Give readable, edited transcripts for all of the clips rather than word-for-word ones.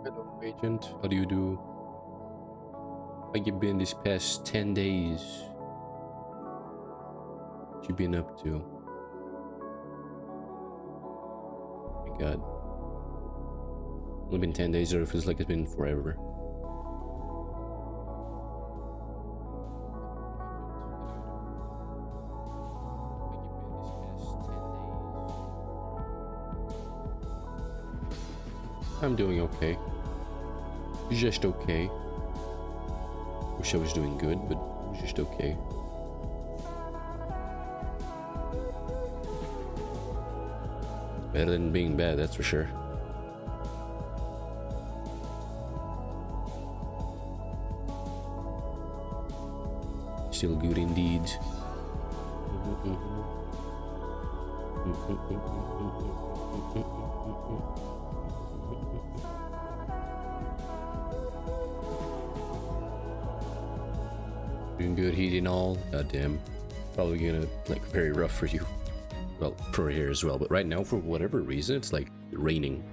Hello, agent. How do you do? How you been these past 10 days? What you been up to? Oh my god. Only been 10 days or it feels like it's been forever. I'm doing okay. Just okay. Wish I was doing good, but just okay. Better than being bad, that's for sure. Still good indeed. Doing good, heat and all. Goddamn. Probably gonna, like, very rough for you. Well, for here as well. But right now, for whatever reason, it's like raining.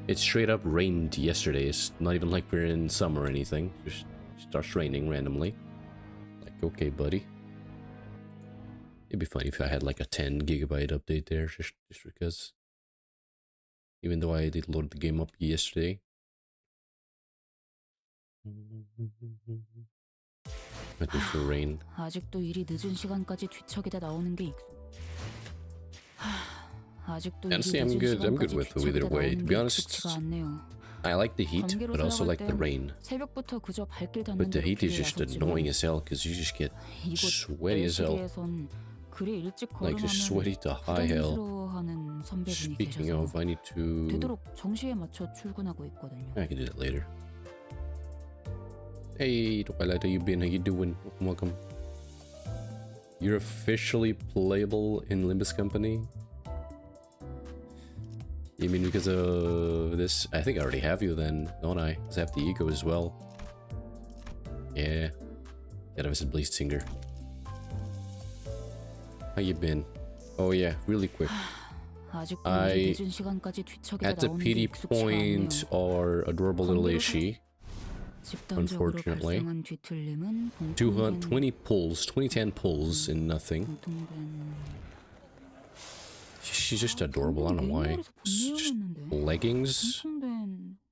It straight up rained yesterday. It's not even like we're in summer or anything. Just starts raining randomly. Like, okay, buddy. It'd be funny if I had like a 10 gigabyte update there, just because. Even though I did load the game up yesterday. Waiting for rain. 아직도 일이 늦은 시간까지 뒤척이다 나오는 게 Honestly, I'm good with either way. To be honest, I like the heat, but also like the rain. But the heat is just annoying as hell because you just get sweaty as hell. Like just sweaty to high hell. Speaking of, I need to... I can do that later. Hey, Twilight, how you been? How you doing? Welcome. You're officially playable in Limbuss Company? You mean because of this? I think I already have you then, don't I? Because I have the ego as well. Yeah. Gotta visit Blazed Singer. How you been? Oh yeah, really quick. I had to pity point our adorable little Ishi. Unfortunately. 220 pulls, 2010 pulls in nothing. She's just adorable, I don't know why. Just leggings?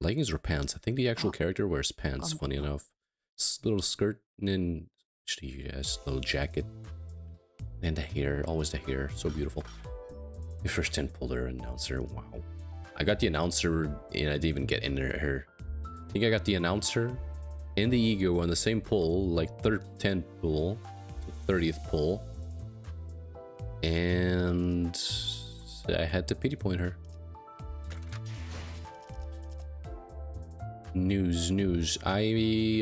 Leggings or pants? I think the actual character wears pants, funny enough. Little skirt and then just a little jacket. And the hair, always the hair, so beautiful. The first 10 puller announcer, wow. I got the announcer and I didn't even get in her. I think I got the announcer and the ego on the same pull, like 10th pull, 30th pull. And I had to pity point her. News. I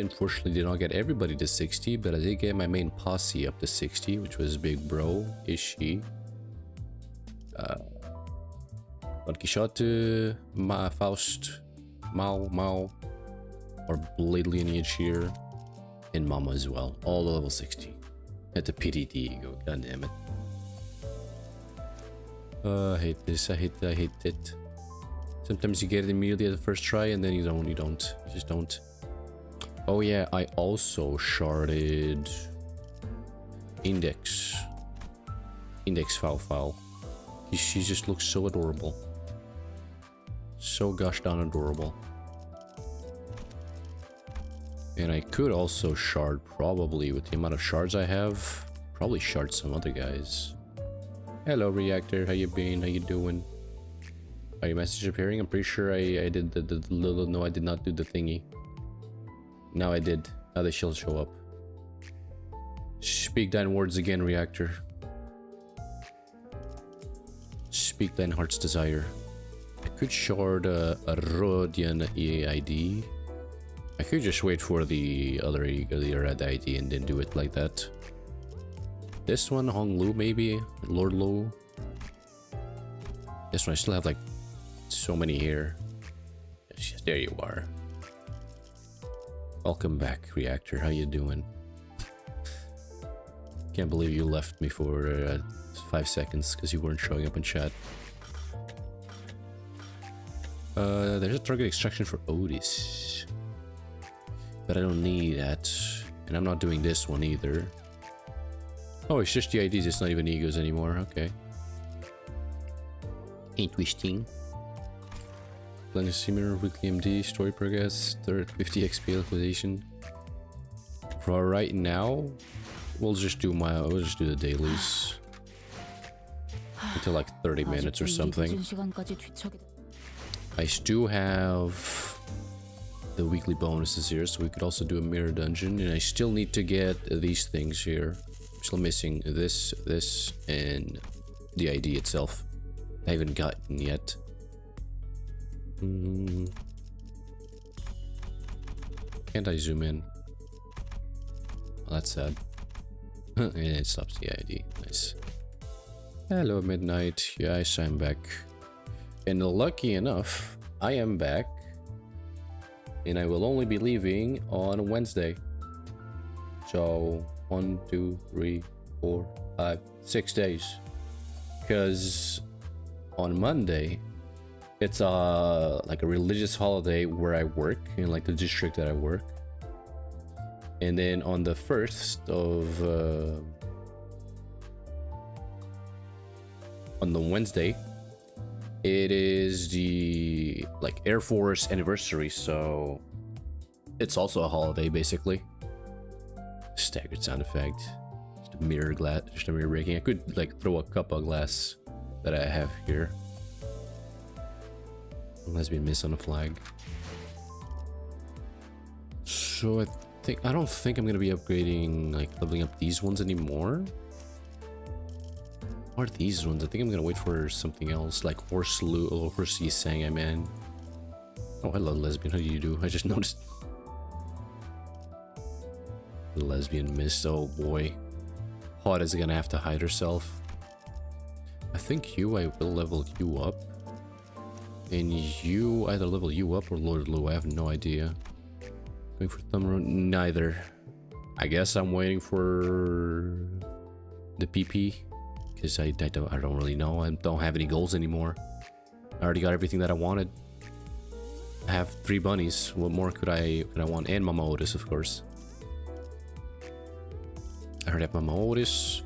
unfortunately did not get everybody to 60, but I did get my main posse up to 60, which was Big Bro, Ishi, Don Quixote, Faust, Mao, our Blade lineage here, and Mama as well, all level 60. Had to pity the ego, god damn it. I hate this, I hate it. Sometimes you get it immediately at the first try and then you just don't. Oh yeah, I also sharded Index Fiyphi. She just looks so adorable. So gosh darn adorable. And I could also shard, probably with the amount of shards I have, probably shard some other guys. Hello Reactor, how you been? How you doing? Are your messages appearing? I'm pretty sure I did the little... No, I did not do the thingy. Now I did. Now they shall show up. Speak thine words again, Reactor. Speak thine heart's desire. I could shard a Rodian EID. I could just wait for the other red ID and then do it like that. This one, Hong Lu maybe? Lord Lu. This one, I still have like so many here. Yes, there you are. Welcome back, Reactor. How you doing? Can't believe you left me for 5 seconds because you weren't showing up in chat. There's a target extraction for Otis. But I don't need that. And I'm not doing this one either. Oh, it's just the IDs, it's not even egos anymore, okay. Interesting. Blended Simmer, weekly MD, story progress, third 50 XP liquidation. For right now, we'll just do the dailies. Until like 30 minutes or something. I do have the weekly bonuses here, so we could also do a mirror dungeon, and I still need to get these things here. I'm still missing this, and the ID itself. I haven't gotten yet. Can't I zoom in? Well, that's sad. And it stops the ID. Nice. Hello, Midnight. Yes, I'm back. And lucky enough, I am back. And I will only be leaving on Wednesday. So, 1, 2, 3, 4, 5, 6 days. Because on Monday, it's like a religious holiday where I work, in like the district that I work. And then on the 1st of... on the Wednesday, it is the like Air Force anniversary, so it's also a holiday basically. Staggered sound effect. Just a mirror glass, just a mirror breaking. I could like throw a cup of glass that I have here. Lesbian miss on a flag. So I don't think I'm gonna be upgrading, like leveling up these ones anymore. What are these ones? I think I'm gonna wait for something else, like Horse Yisang, I mean. Oh, hello, lesbian. How do you do? I just noticed. Lesbian miss. Oh boy. Hot is gonna have to hide herself. I think I will level you up. And you either level you up or Lord Lou. I have no idea. Going for Thumbroad? Neither. I guess I'm waiting for the PP. Because I don't really know. I don't have any goals anymore. I already got everything that I wanted. I have 3 bunnies. What more could I want? And Mama Otis, of course. I already have Mama Otis.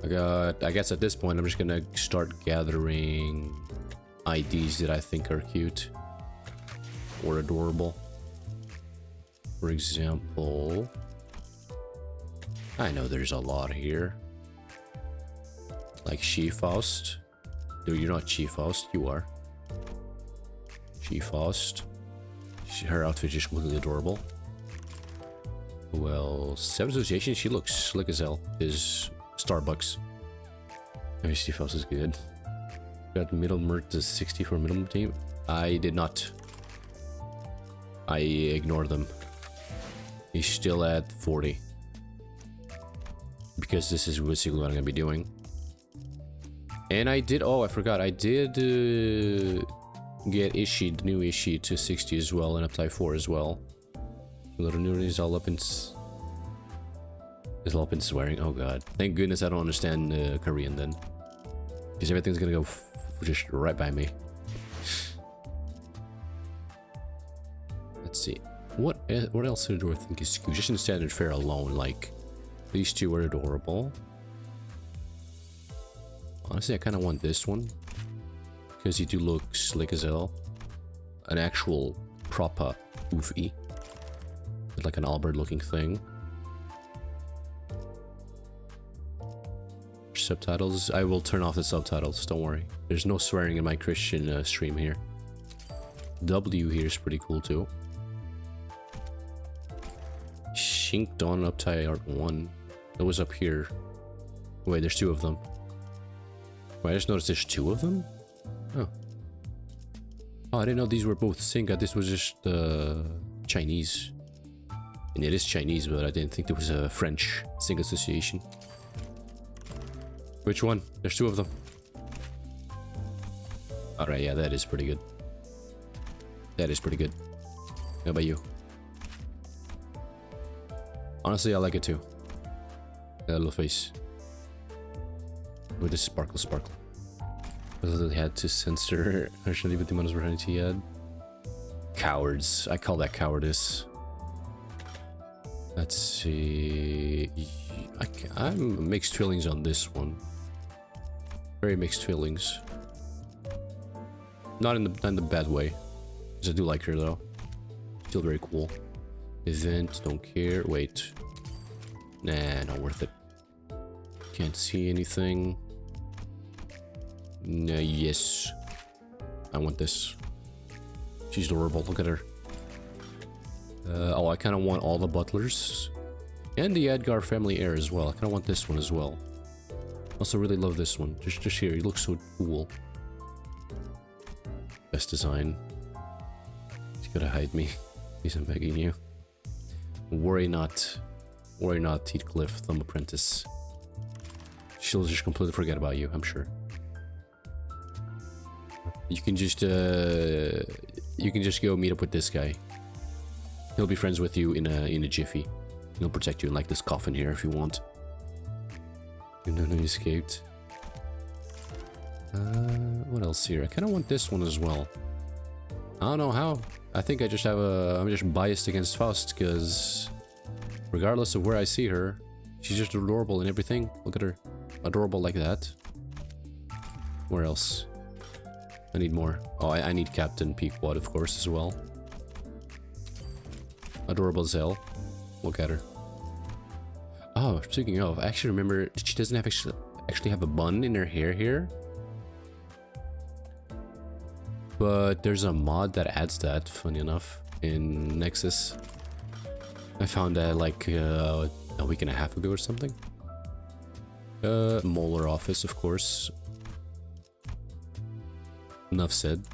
I guess at this point I'm just gonna start gathering IDs that I think are cute or adorable. For example, I know there's a lot here. Like She-Faust. Dude, you're not She-Faust, you are. She-Faust. Her outfit is completely adorable. Well, Seven Association, she looks slick as hell. Is Starbucks. I mean, She-Faust is good. Got middle merc to 60 for middle team. I did not. I ignored them. He's still at 40. Because this is basically what I'm gonna be doing. And I did, oh, I forgot, I did get new Ishi to 60 as well, and up to 4 as well. Little new is all up in swearing. Oh god, thank goodness I don't understand Korean then, because everything's gonna go just right by me. Let's see, what else do I think is cute? Just in standard fare alone, like these 2 are adorable. Honestly, I kind of want this one because he do look slick as hell. An actual proper Fiyphi with like an Albert looking thing. Subtitles, I will turn off the subtitles, don't worry. There's no swearing in my Christian stream here. W here is pretty cool too. Shink Dawn Uptie Art 1. That was up here. Wait, there's 2 of them. Wait, I just noticed there's 2 of them? Oh. Oh, I didn't know these were both sync. This was just Chinese. And it is Chinese, but I didn't think there was a French sync association. Which one? There's 2 of them. Alright, yeah, that is pretty good. That is pretty good. How about you? Honestly, I like it too. That little face. With this sparkle. Because it had to censor actually with the amount of variety he had. Cowards. I call that cowardice. Let's see. I'm mixed feelings on this one. Very mixed feelings. Not in the bad way. Because I do like her though. Still very cool. Event, don't care. Wait. Nah, not worth it. Can't see anything. Nah, yes. I want this. She's adorable. Look at her. Oh, I kind of want all the butlers. And the Edgar family heir as well. I kind of want this one as well. Also really love this one. Just here. He looks so cool. Best design. He's gonna hide me. Please, I'm begging you. Worry not. Worry not, Heathcliff, Thumb Apprentice. She'll just completely forget about you, I'm sure. You can just go meet up with this guy. He'll be friends with you in a jiffy. He'll protect you in like this coffin here if you want. You know, he escaped. What else here? I kind of want this one as well. I don't know how. I think I just have I'm just biased against Faust because regardless of where I see her, she's just adorable and everything. Look at her. Adorable like that. Where else? I need more. Oh, I need Captain Pequod, of course, as well. Adorable as hell. Look at her. Oh, speaking of, I actually remember she doesn't have actually have a bun in her hair here. But there's a mod that adds that, funny enough, in Nexus. I found that like a week and a half ago or something. Molar office, of course. Enough said.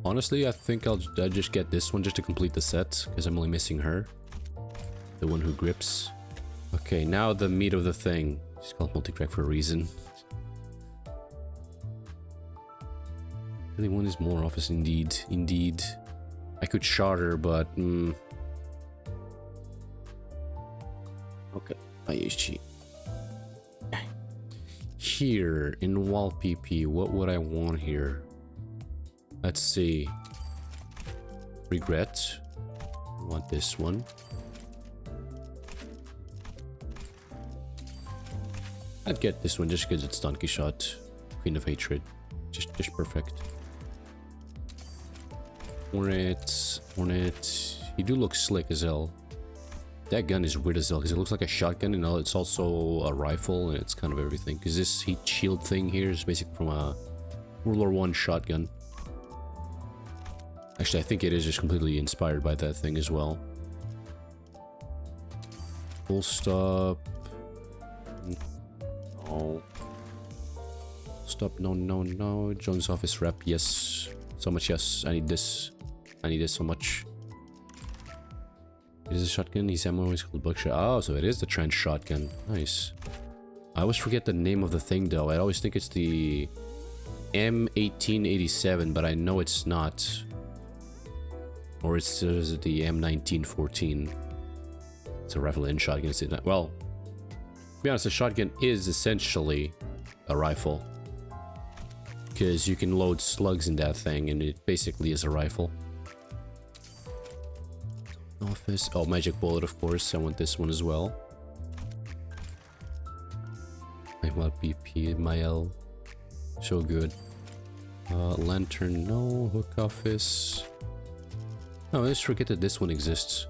Honestly, I think I'll just get this one just to complete the set, because I'm only missing her. The one who grips. Okay, now the meat of the thing. She's called multi-crack for a reason. Really one is more office indeed. Indeed. I could shard her, but... Okay, I use cheat. Here, in wall PP, what would I want here? Let's see. Regret. I want this one. I'd get this one just because it's Donkey Shot. Queen of Hatred. Just perfect. Hornet. You do look slick as hell. That gun is weird as hell because it looks like a shotgun and it's also a rifle and it's kind of everything. Because this heat shield thing here is basically from a World War I shotgun. Actually, I think it is just completely inspired by that thing as well. Full stop. No. Stop. No. Jones office rep. Yes. So much yes. I need this. I need this so much. It is a shotgun. He's ammo is called buckshot. Oh, so it is the trench shotgun. Nice. I always forget the name of the thing though. I always think it's the M1887, but I know it's not. Or is it the M1914? It's a rifle and shotgun. Well, to be honest, a shotgun is essentially a rifle. Because you can load slugs in that thing, and it basically is a rifle. Office. Oh, magic bullet, of course. I want this one as well. I want BP, Mael. So good. Lantern, no. Hook office. No, I just forget that this one exists.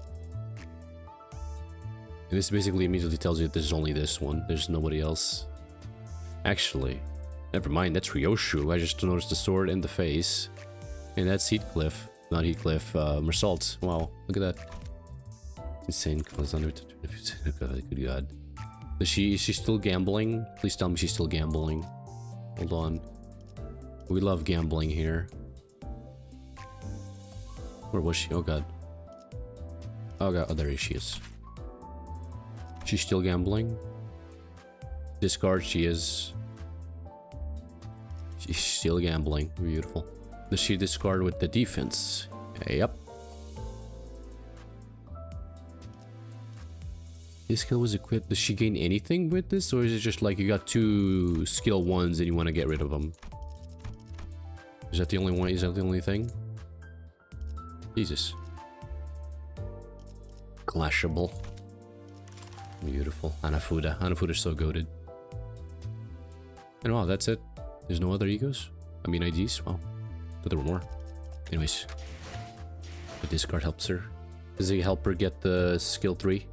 And this basically immediately tells you that there's only this one. There's nobody else. Actually, never mind. That's Ryoshu. I just noticed the sword and the face. And that's Heathcliff. Not Heathcliff. Mersault. Wow, look at that. Insane. Good God. Is she still gambling? Please tell me she's still gambling. Hold on. We love gambling here. Where was she? Oh God. Oh God. Oh, there she is. She's still gambling. Discard. She is. She's still gambling. Beautiful. Does she discard with the defense? Yep. This skill was equipped. Does she gain anything with this, or is it just like you got 2 skill 1s and you want to get rid of them? Is that the only one? Is that the only thing? Jesus. Clashable. Beautiful. Anafuda. Anafuda's so goated. And wow, that's it. There's no other egos? I mean IDs? Wow. But there were more. Anyways. The discard helps her. Does it help her get the skill 3?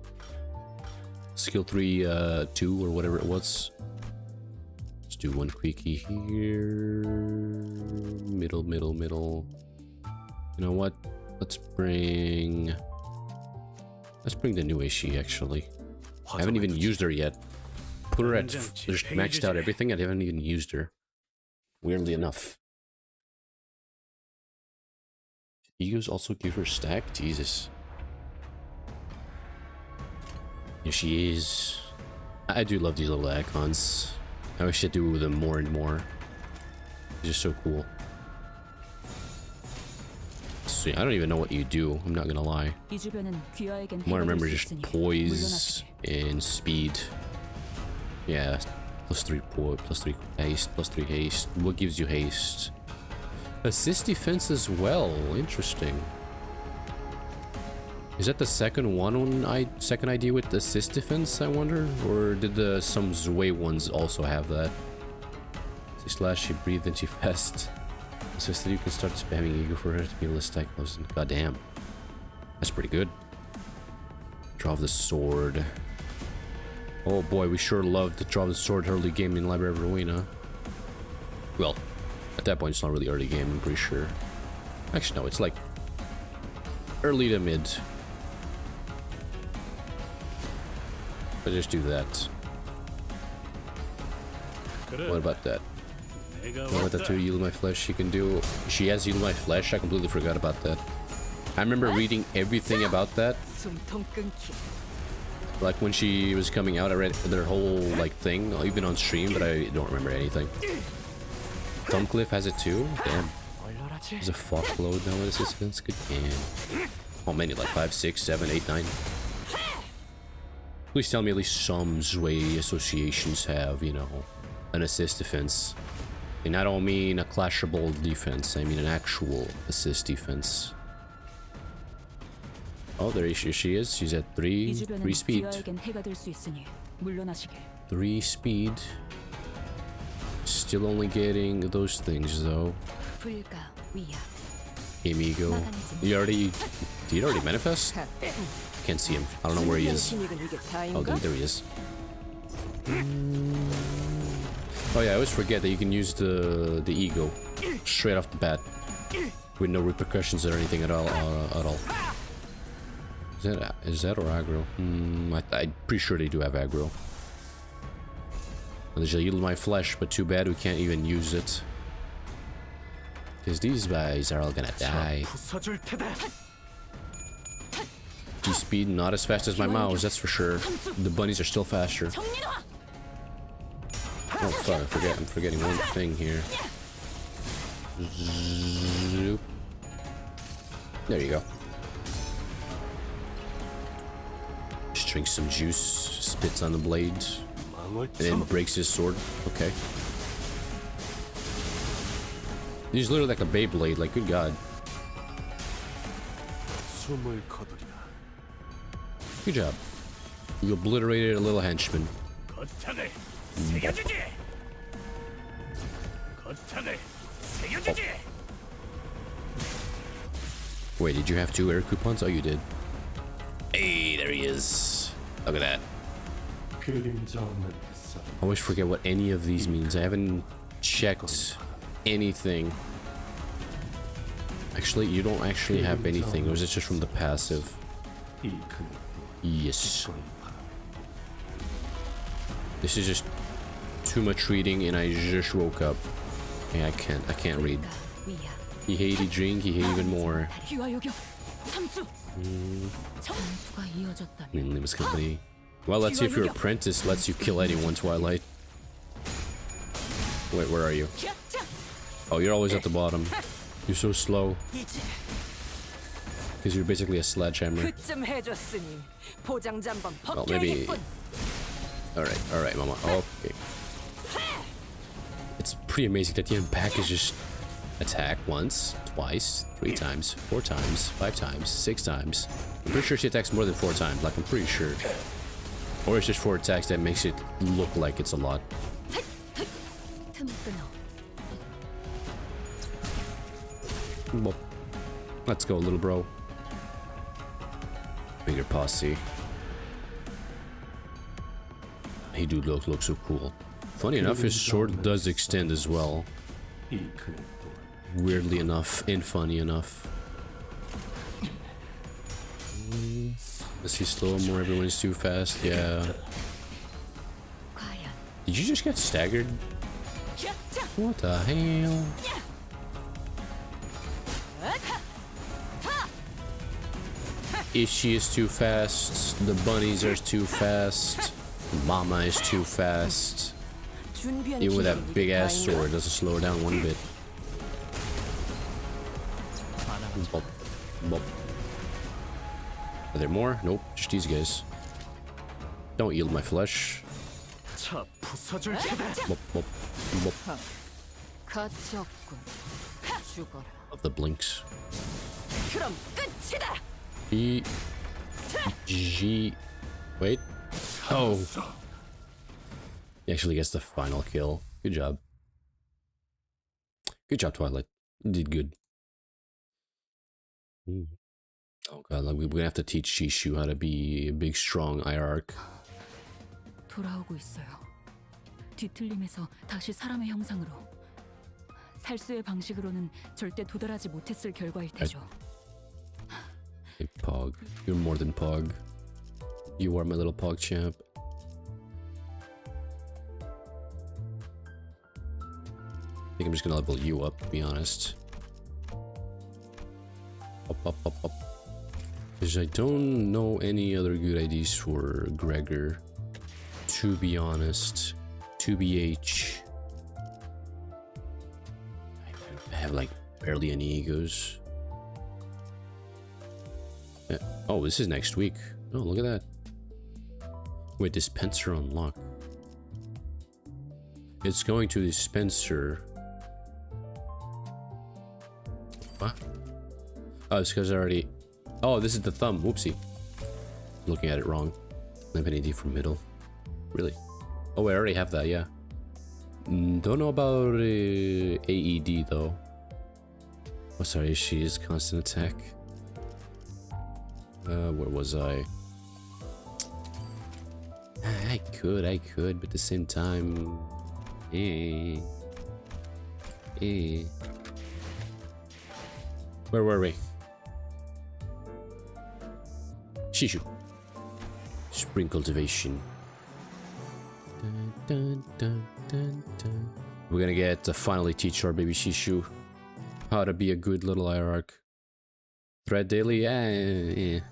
Skill 3 2 or whatever it was. Let's do one quickie here. Middle. You know what? Let's bring the new Ishi actually. I haven't even used her yet. Put her at just maxed out everything. I haven't even used her. Weirdly enough. Egos also give her stack? Jesus. Here she is. I do love these little icons. I wish I do them more and more. They're just so cool. So I don't even know what you do, I'm not gonna lie. What I remember is just poise and speed. Yeah, +3 poise, +3 haste, +3 haste. What gives you haste? Assist defense as well, interesting. Is that the second second ID with the assist defense, I wonder? Or did some Zwei ones also have that? Slash, she breathed and she fast. So that you can start spamming ego for her to be less stack close. God damn. That's pretty good. Draw the sword. Oh boy, we sure love to draw the sword early game in Library of Ruina. Well, at that point it's not really early game, I'm pretty sure. Actually no, it's like early to mid. But just do that. What about that? What about that 2 yield my flesh she can do? She has yield my flesh? I completely forgot about that. I remember reading everything about that. Like when she was coming out, I read their whole like thing, even on stream, but I don't remember anything. Thumbcliff has it too? Damn. There's a fuckload now with assistance. Good game. Oh, many, like 5, 6, 7, 8, 9. Please tell me at least some Zwei associations have, you know, an assist defense. And I don't mean a clashable defense, I mean an actual assist defense. Oh, there she is. She's at 3 speed. 3 speed. Still only getting those things though. Amigo. Did he already manifest? Can't see him. I don't know where he is. Oh, there he is. Oh yeah, I always forget that you can use the ego straight off the bat with no repercussions or anything at all. Is that or aggro? I'm pretty sure they do have aggro. They shall yield my flesh, but too bad we can't even use it. Because these guys are all gonna die. G-speed, not as fast as my mouse, that's for sure. The bunnies are still faster. Oh fuck, I'm forgetting one thing here. Zoop. There you go. Just drinks some juice, spits on the blade, and then breaks his sword. Okay. He's literally like a Beyblade, like good god. Good job. You obliterated a little henchman. Oh. Wait, did you have 2 air coupons? Oh, you did. Hey, there he is. Look at that. I always forget what any of these means. I haven't checked anything. Actually, you don't actually have anything, or is it just from the passive? Yes. This is just too much reading, and I just woke up. Yeah, I can't read. He hate, he drink, he hate even more. Limbuss Company. Well, let's see if your apprentice lets you kill anyone, Twilight. Wait, where are you? Oh, you're always at the bottom. You're so slow. Because you're basically a sledgehammer. 그쯤 해줬으니 포장지 한번 Well, maybe. 벗겨야겠군. Alright, mama. Okay. It's pretty amazing that the back is just attack once, twice, 3 times, 4 times, 5 times, 6 times. I'm pretty sure she attacks more than 4 times, like I'm pretty sure. Or it's just 4 attacks that makes it look like it's a lot. 틈 끊어. Well, let's go, little bro. Bigger posse. He do look so cool. Funny enough, his sword does extend as well. Weirdly enough, and funny enough. Is he slow more? Everyone's too fast. Yeah. Did you just get staggered? What the hell? Ishi is too fast. The bunnies are too fast. Mama is too fast. Even with that big ass sword, doesn't slow her down one bit. Bop, bop. Are there more? Nope, just these guys. Don't yield my flesh. Bop, bop, bop. 가치 없군. 죽어라. Of the blinks. 그럼 끝이다. E G. Wait. Oh. He actually gets the final kill. Good job. Good job, Twilight. You did good. Oh god, like we're gonna have to teach Shishu how to be a big, strong hierarch. 돌아오고 있어요. 뒤틀림에서 다시 사람의 형상으로. 살수의 방식으로는 절대 도달하지 못했을 결과일 테죠. Hey, Pog. You're more than Pog. You are my little Pog champ. I think I'm just gonna level you up, to be honest. Up. Because I don't know any other good IDs for Gregor, to be honest. 2BH. I have like barely any egos. Oh, this is next week. Oh, look at that. Wait, dispenser unlock. It's going to dispenser. What? Oh, it's because I already... Oh, this is the thumb. Whoopsie. Looking at it wrong. Infinity from middle. Really? Oh, I already have that, yeah. Don't know about AED, though. Oh, sorry, she is constant attack. Where was I? I could, but at the same time... Where were we? Shishu. Spring cultivation. We're gonna get to finally teach our baby Shishu how to be a good little hierarch. Thread daily? I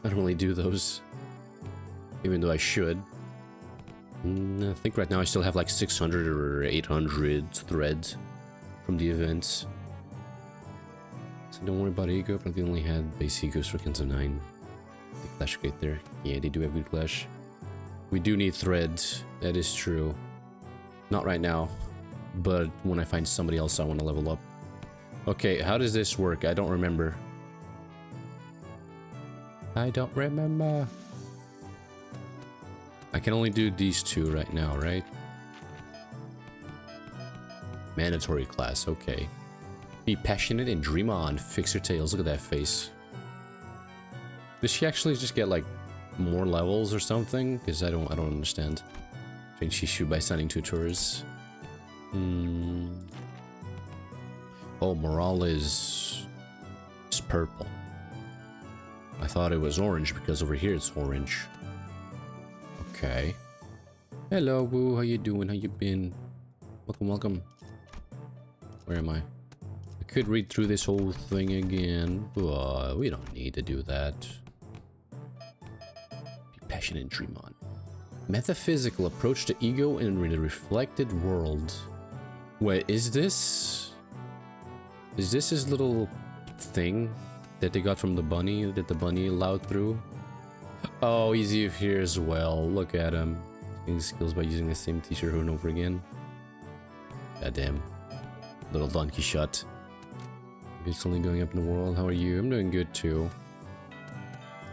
don't really do those, even though I should. I think right now I still have like 600 or 800 threads from the events. So don't worry about ego, but they only had base egos for Kenzo 9. The clash right there. Yeah, they do have good clash. We do need threads, that is true. Not right now, but when I find somebody else I want to level up. Okay, how does this work? I don't remember. I don't remember. I can only do these two right now, right? Mandatory class, okay. Be passionate and dream on. Fix your tails. Look at that face. Does she actually just get like more levels or something? Because I don't understand. Train Shishu by signing tutors. Oh, morale is purple. I thought it was orange because over here it's orange. Okay. Hello, Woo. How you doing? How you been? Welcome. Where am I? I could read through this whole thing again, but we don't need to do that. Be passionate and dream on. Metaphysical approach to ego in the reflected world. Wait, is this? Is this his little thing that they got from the bunny that the bunny allowed through? Oh, he's here as well. Look at him. Getting skills by using the same t-shirt over and over again. Goddamn. Little Don Quixote. It's only going up in the world. How are you? I'm doing good too.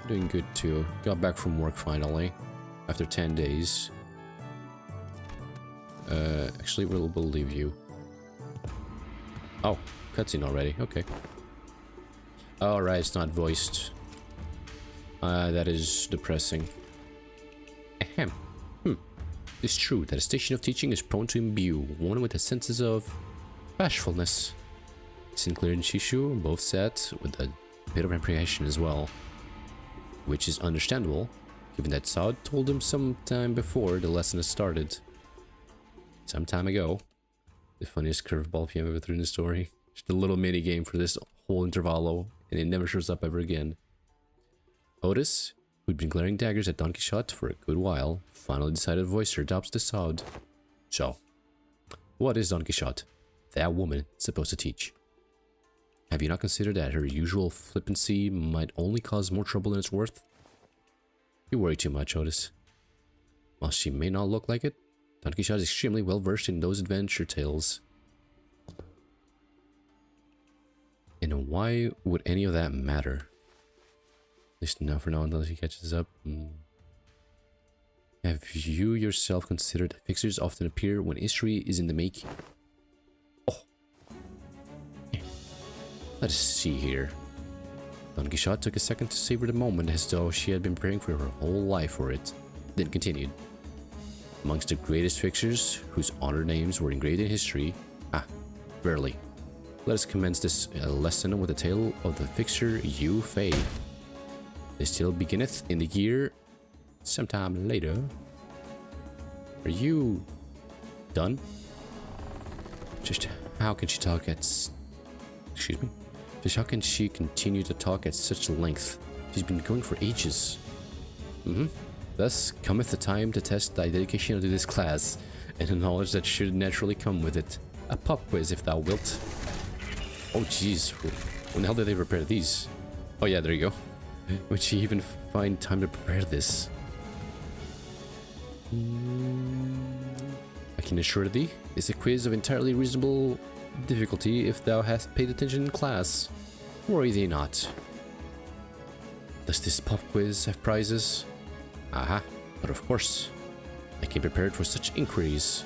Doing good too. Got back from work finally. After 10 days. Actually, we'll believe you. Oh, cutscene already. Okay. Alright, it's not voiced. That is depressing. Ahem. It's true that a station of teaching is prone to imbue one with a sense of bashfulness. Sinclair and Shishu both sat with a bit of apprehension as well. Which is understandable, given that Saud told him some time before the lesson had started. Some time ago. The funniest curveball PM ever threw in the story. Just a little mini game for this whole intervallo, and it never shows up ever again. Otis, who'd been glaring daggers at Don Quixote for a good while, finally decided to voice her doubts to Saud. So, what is Don Quixote, that woman, supposed to teach? Have you not considered that her usual flippancy might only cause more trouble than it's worth? You worry too much, Otis. While she may not look like it, Don Quixote is extremely well versed in those adventure tales. And why would any of that matter? At least now for now until he catches up. Have you yourself considered that fixers often appear when history is in the making? Oh. Let us see here. Don Quixote took a second to savor the moment as though she had been praying for her whole life for it, then continued. Amongst the greatest fixers, whose honored names were engraved in history, verily. Let us commence this lesson with a tale of the fixer Fiyphi. This tale beginneth in the year sometime later. Are you done? Just how can she talk at excuse me? Just how can she continue to talk at such length? She's been going for ages. Thus cometh the time to test thy dedication to this class, and the knowledge that should naturally come with it. A pop quiz, if thou wilt. Oh jeez, when the hell did they prepare these? Oh yeah, there you go. Would she even find time to prepare this? I can assure thee, it's a quiz of entirely reasonable difficulty if thou hast paid attention in class. Worry thee not. Does this pop quiz have prizes? Aha, but of course. I came prepared for such inquiries.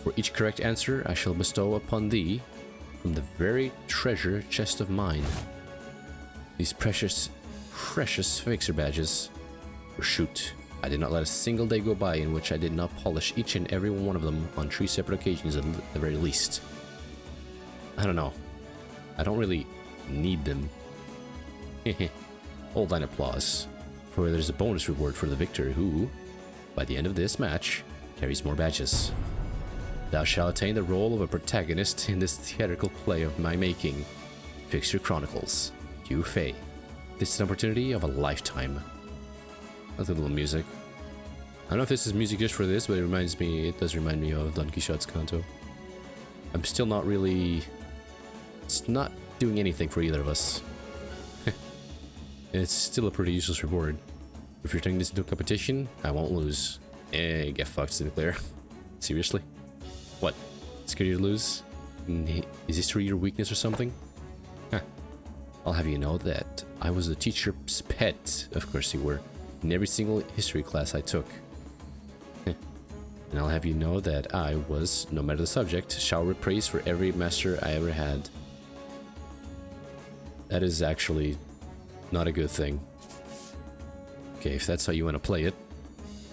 For each correct answer I shall bestow upon thee from the very treasure chest of mine. These precious fixer badges. For shoot, I did not let a single day go by in which I did not polish each and every one of them on 3 separate occasions at the very least. I don't know. I don't really need them. Hold line applause. For there's a bonus reward for the victor who, by the end of this match, carries more badges. Thou shalt attain the role of a protagonist in this theatrical play of my making, Fixture Chronicles, Fiyphi. This is an opportunity of a lifetime. That's a little music. I don't know if this is music just for this, but it does remind me of Don Quixote's canto. I'm still not really... It's not doing anything for either of us. It's still a pretty useless reward. If you're turning this into a competition, I won't lose. Get fucked, Sinclair. Seriously? What? Scared you to lose? Is history your weakness or something? I'll have you know that I was the teacher's pet, of course you were, in every single history class I took. And I'll have you know that I was, no matter the subject, showered praise for every master I ever had. That is actually not a good thing. Okay, if that's how you want to play it.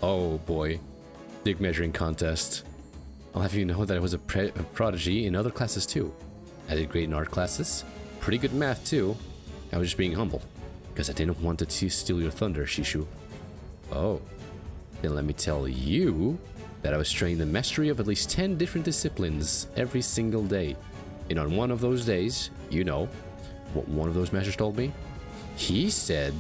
Oh boy. Dick measuring contest. I'll have you know that I was a prodigy in other classes too. I did great in art classes. Pretty good in math too. I was just being humble. Because I didn't want to steal your thunder, Shishu. Oh. Then let me tell you that I was trained in the mastery of at least 10 different disciplines every single day. And on one of those days, you know what one of those masters told me? He said,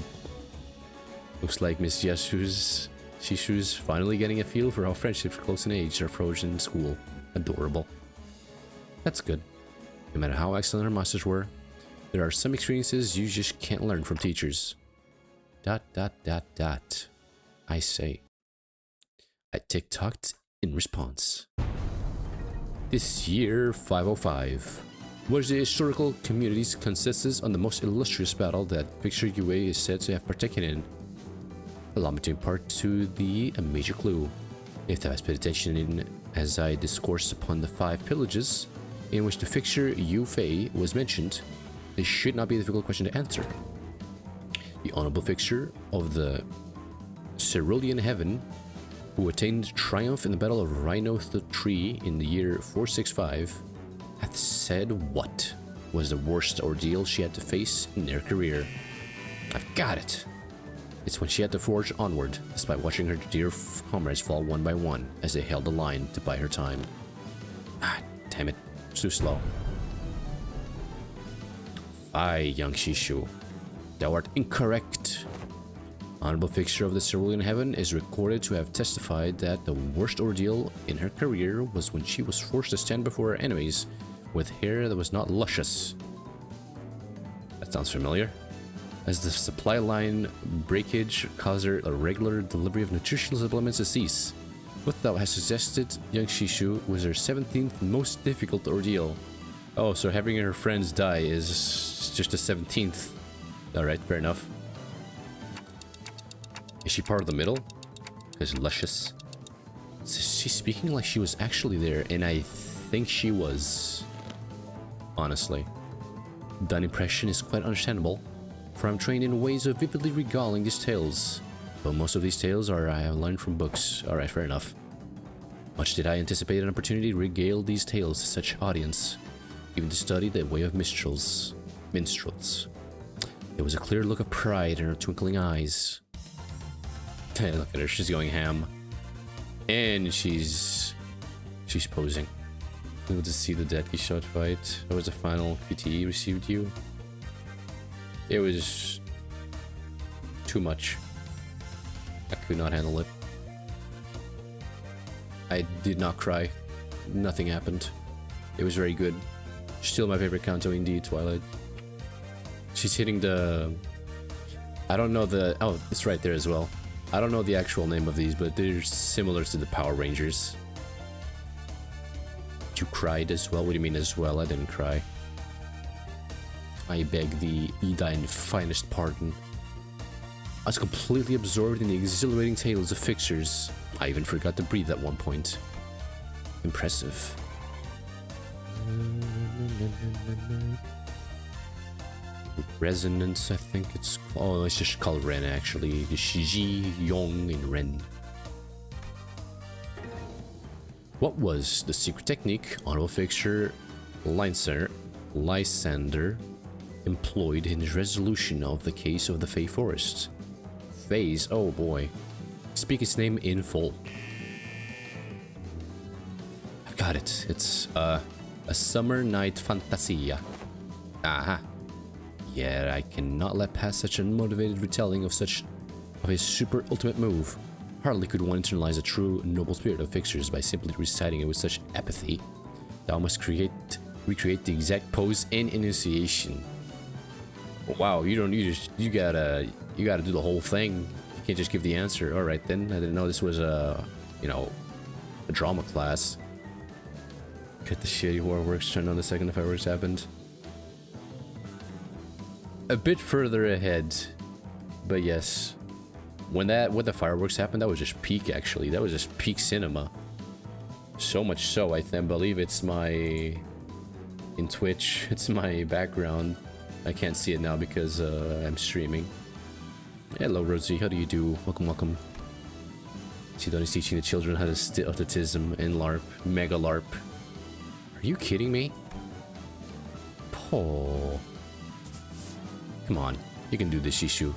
looks like Miss Shishu's finally getting a feel for how friendships close in age are frozen in school. Adorable. That's good. No matter how excellent her masters were, there are some experiences you just can't learn from teachers. ... I say. I TikToked in response. This year, 505, was the historical community's consensus on the most illustrious battle that Fiyphi is said to have partaken in. Allow me to impart to thee a major clue. If thou hast paid attention in as I discoursed upon the 5 pillages in which the Fiyphi was mentioned, this should not be a difficult question to answer. The honorable Fiyphi of the Cerulean Heaven, who attained triumph in the Battle of Rhino Tree in the year 465, hath said what was the worst ordeal she had to face in her career. I've got it. It's when she had to forge onward, despite watching her dear comrades fall one by one as they held the line to buy her time. Ah, damn it. Too slow. Aye, young Shishu. Thou art incorrect. Honorable Fiyphi of the Cerulean Heaven is recorded to have testified that the worst ordeal in her career was when she was forced to stand before her enemies with hair that was not luscious. That sounds familiar. As the supply line breakage caused her a regular delivery of nutritional supplements to cease. What thou hast suggested, young Shishu, was her 17th most difficult ordeal. Oh, so having her friends die is just the 17th. Alright, fair enough. Is she part of the middle? Because luscious. She's speaking like she was actually there, and I think she was. Honestly. That impression is quite understandable, for I'm trained in ways of vividly regaling these tales. But most of these tales I have learned from books. Alright, fair enough. Much did I anticipate an opportunity to regale these tales to such audience, even to study the way of minstrels. There was a clear look of pride in her twinkling eyes. Look at her, she's going ham. And she's posing. Able to see the deadly shot fight. What was the final QTE received you? It was too much. I could not handle it. I did not cry. Nothing happened. It was very good. Still my favorite Kanto indeed, Twilight. She's hitting the... I don't know the... Oh, it's right there as well. I don't know the actual name of these, but they're similar to the Power Rangers. You cried as well? What do you mean as well? I didn't cry. I beg the Edine finest pardon. I was completely absorbed in the exhilarating tales of Fixers. I even forgot to breathe at one point. Impressive. Resonance, I think it's... Oh, it's just called Ren, actually. The Shiji, Yong, and Ren. What was the secret technique Honorable Fixture Lysander employed in his resolution of the case of the Fey Forest? Phase, oh boy. Speak its name in full. I've got it. It's, a Summer Night Fantasia. Aha. Yeah, I cannot let pass such a motivated retelling of his super ultimate move. Hardly could one internalize a true noble spirit of Fixers by simply reciting it with such apathy. Thou must recreate the exact pose and initiation. Wow, you gotta do the whole thing. You can't just give the answer. All right then, I didn't know this was a drama class. Get the shitty fireworks turned on the second the fireworks happened. A bit further ahead, but yes, when the fireworks happened, that was just peak. Actually, that was just peak cinema. So much so, I believe it's in Twitch. It's my background. I can't see it now because I'm streaming. Hello, Rosie. How do you do? Welcome, welcome. Sidon is teaching the children how to autism in LARP, Mega LARP. Are you kidding me? Oh. Come on, you can do this, Shishu.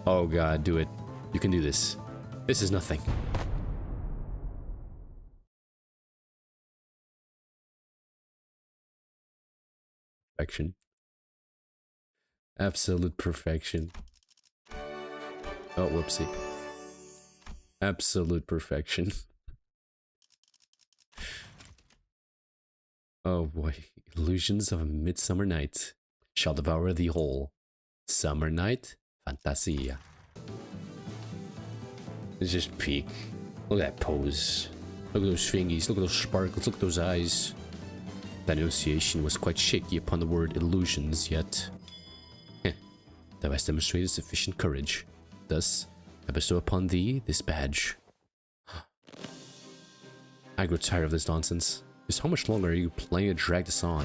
Oh god, do it. You can do this. This is nothing. Perfection. Absolute perfection. Oh, whoopsie. Absolute perfection. Oh boy. Illusions of a midsummer night shall devour the whole. Summer night fantasia. It's just peak. Look at that pose. Look at those fingies. Look at those sparkles. Look at those eyes. That enunciation was quite shaky upon the word illusions, yet thou hast demonstrated sufficient courage. Thus, I bestow upon thee this badge. I grow tired of this nonsense. Just how much longer are you planning to drag this on?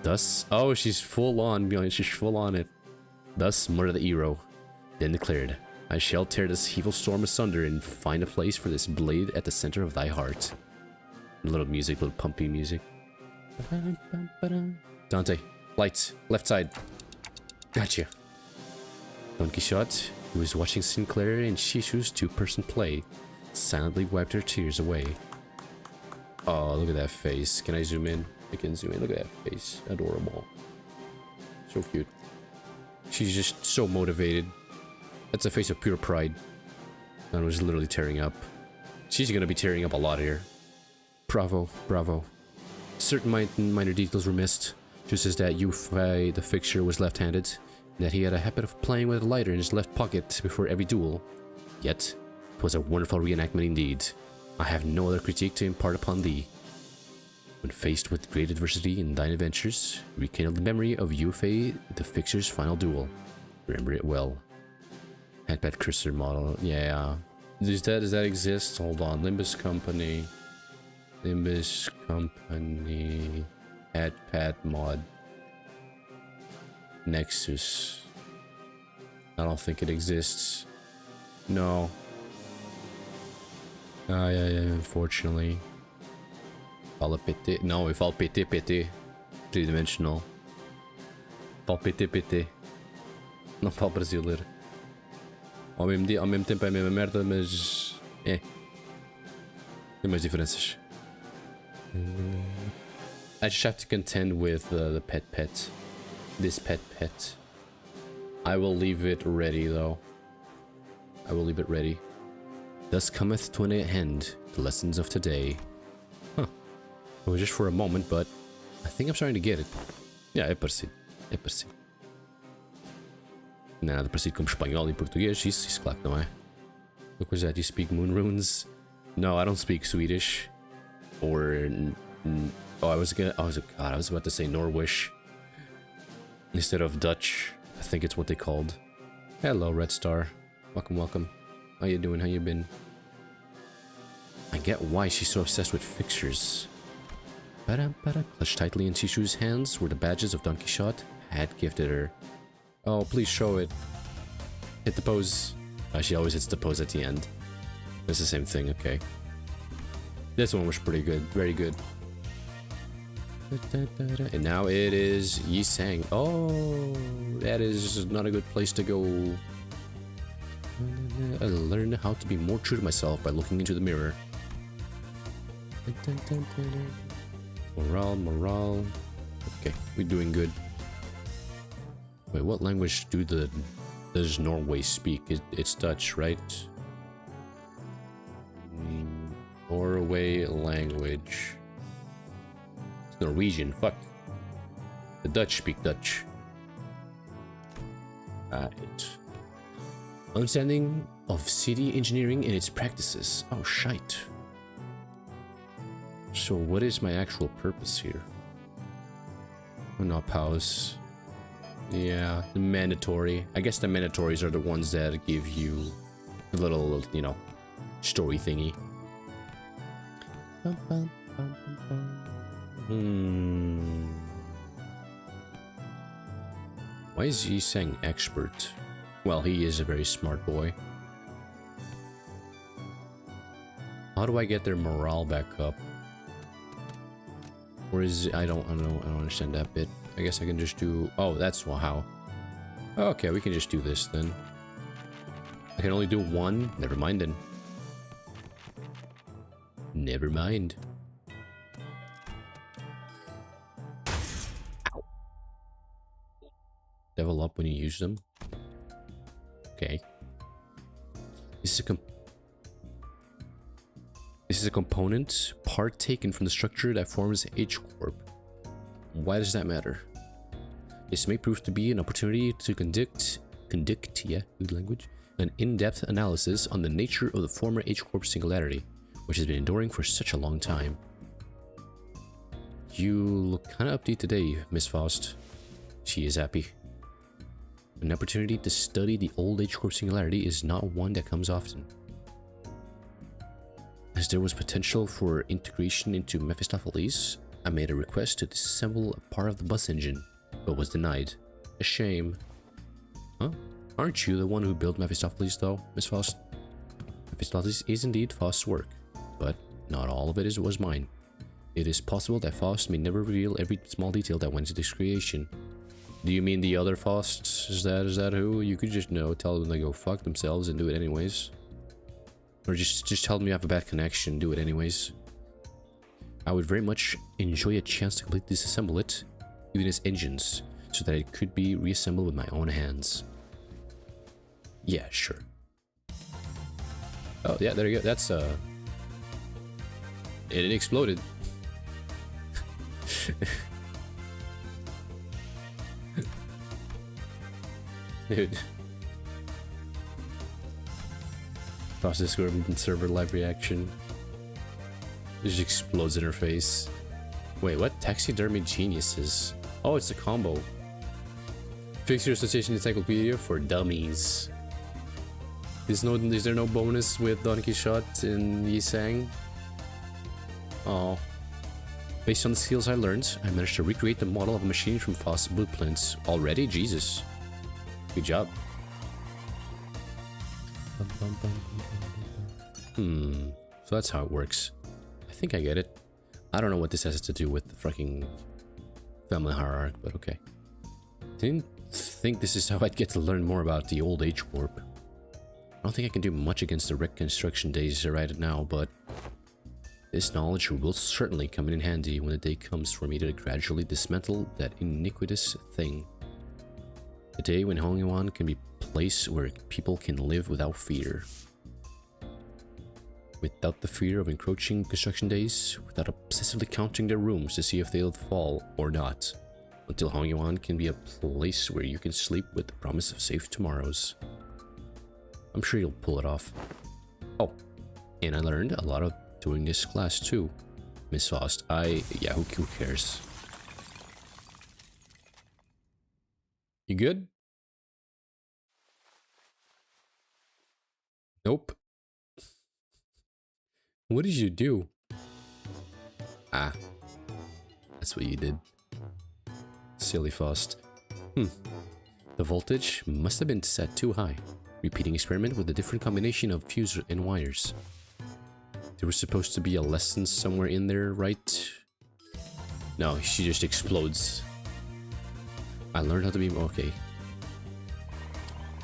Thus, oh, she's full on, she's full on it. Thus, murder the hero. Then declared, I shall tear this evil storm asunder and find a place for this blade at the center of thy heart. A little music, little pumpy music. Dante, lights, left side. Gotcha. Don Quixote, who was watching Sinclair and Shishu's two-person play, silently wiped her tears away. Oh, look at that face. Can I zoom in? I can zoom in. Look at that face. Adorable. So cute. She's just so motivated. That's a face of pure pride. That was literally tearing up. She's gonna be tearing up a lot here. Bravo, bravo. Certain minor details were missed, just as that Fiyphi, the fixture, was left-handed, and that he had a habit of playing with a lighter in his left pocket before every duel. Yet, it was a wonderful reenactment indeed. I have no other critique to impart upon thee. When faced with great adversity in thine adventures, rekindle the memory of Fiyphi, the fixture's final duel. Remember it well. Handpad cursor model, yeah. Does that exist? Hold on, Limbuss Company. Limbuss Company. Handpad mod. Nexus. I don't think it exists. No. Ah, yeah, unfortunately. Fala PT. Não, eu falo PT. Tridimensional. Falo PT. Não falo brasileiro. Ao mesmo tempo é a mesma merda, mas... Tem umas diferenças. I just have to contend with the pet. This pet. I will leave it ready, though. I will leave it ready. Thus cometh to an end the lessons of today. Huh. It was just for a moment, but I think I'm starting to get it. Yeah, é parecido. Nada parecido com espanhol e português, isso claro que não é. Look, was that? Do you speak moon runes? No, I don't speak Swedish. Or... Oh, I was about to say Norwish. Instead of Dutch. I think it's what they called. Hello, Red Star. Welcome. How you doing? How you been? I get why she's so obsessed with fixtures. Clutched tightly in Chishu's hands were the badges of Don Quixote had gifted her. Oh, please show it. Hit the pose. Oh, she always hits the pose at the end. It's the same thing, okay. This one was pretty good. Very good. And now it is Yi Sang. Oh, that is not a good place to go. I learned how to be more true to myself by looking into the mirror. Morale. Okay, we're doing good. Wait, what language does Norway speak? It's Dutch, right? Norway language. It's Norwegian, fuck. The Dutch speak Dutch. Right. Understanding of city engineering and its practices. Oh, shite. So what is my actual purpose here? Oh, no, pause. Yeah, the mandatory. I guess the mandatories are the ones that give you a little, story thingy. Why is he saying expert? Well, he is a very smart boy. How do I get their morale back up? Or is I don't understand that bit. I guess I can just do... Oh, that's how. Okay, we can just do this then. I can only do one. Never mind then. Never mind. Ow. Level up when you use them. Okay. This is This is a component, part taken from the structure that forms H-Corp. Why does that matter? This may prove to be an opportunity to conduct, yeah, good language, an in-depth analysis on the nature of the former H-Corp singularity, which has been enduring for such a long time. You look kind of upbeat today, Miss Faust. She is happy. An opportunity to study the old H-Corp singularity is not one that comes often. As there was potential for integration into Mephistopheles, I made a request to disassemble a part of the bus engine, but was denied. A shame. Huh? Aren't you the one who built Mephistopheles though, Miss Faust? Mephistopheles is indeed Faust's work, but not all of it was mine. It is possible that Faust may never reveal every small detail that went into this creation. Do you mean the other Fausts? Is that who? You could just, tell them to go fuck themselves and do it anyways. Or just tell them you have a bad connection, do it anyways. I would very much enjoy a chance to completely disassemble it, even its engines, so that it could be reassembled with my own hands. Yeah, sure. Oh, yeah, there you go. That's, it exploded. Dude. Process government server live reaction. It just explodes in her face. Wait, what? Taxidermy geniuses. Oh, it's a combo. Fix your association encyclopedia for dummies. Is there no bonus with Don Quixote and Yisang? Oh. Based on the skills I learned, I managed to recreate the model of a machine from Faust's blueprints. Already? Jesus. Good job. So that's how it works. I think I get it. I don't know what this has to do with the fucking family hierarchy, but okay. Didn't think this is how I'd get to learn more about the old H-Corp. I don't think I can do much against the reconstruction days right now, but this knowledge will certainly come in handy when the day comes for me to gradually dismantle that iniquitous thing. A day when Hongyuan can be a place where people can live without fear. Without the fear of encroaching construction days, without obsessively counting their rooms to see if they'll fall or not. Until Hongyuan can be a place where you can sleep with the promise of safe tomorrows. I'm sure you'll pull it off. Oh, and I learned a lot of doing this class too, Miss Faust. Yeah, who cares? You good? Nope. What did you do? Ah. That's what you did. Silly Faust. The voltage must have been set too high. Repeating experiment with a different combination of fuse and wires. There was supposed to be a lesson somewhere in there, right? No, she just explodes. I learned how to be okay.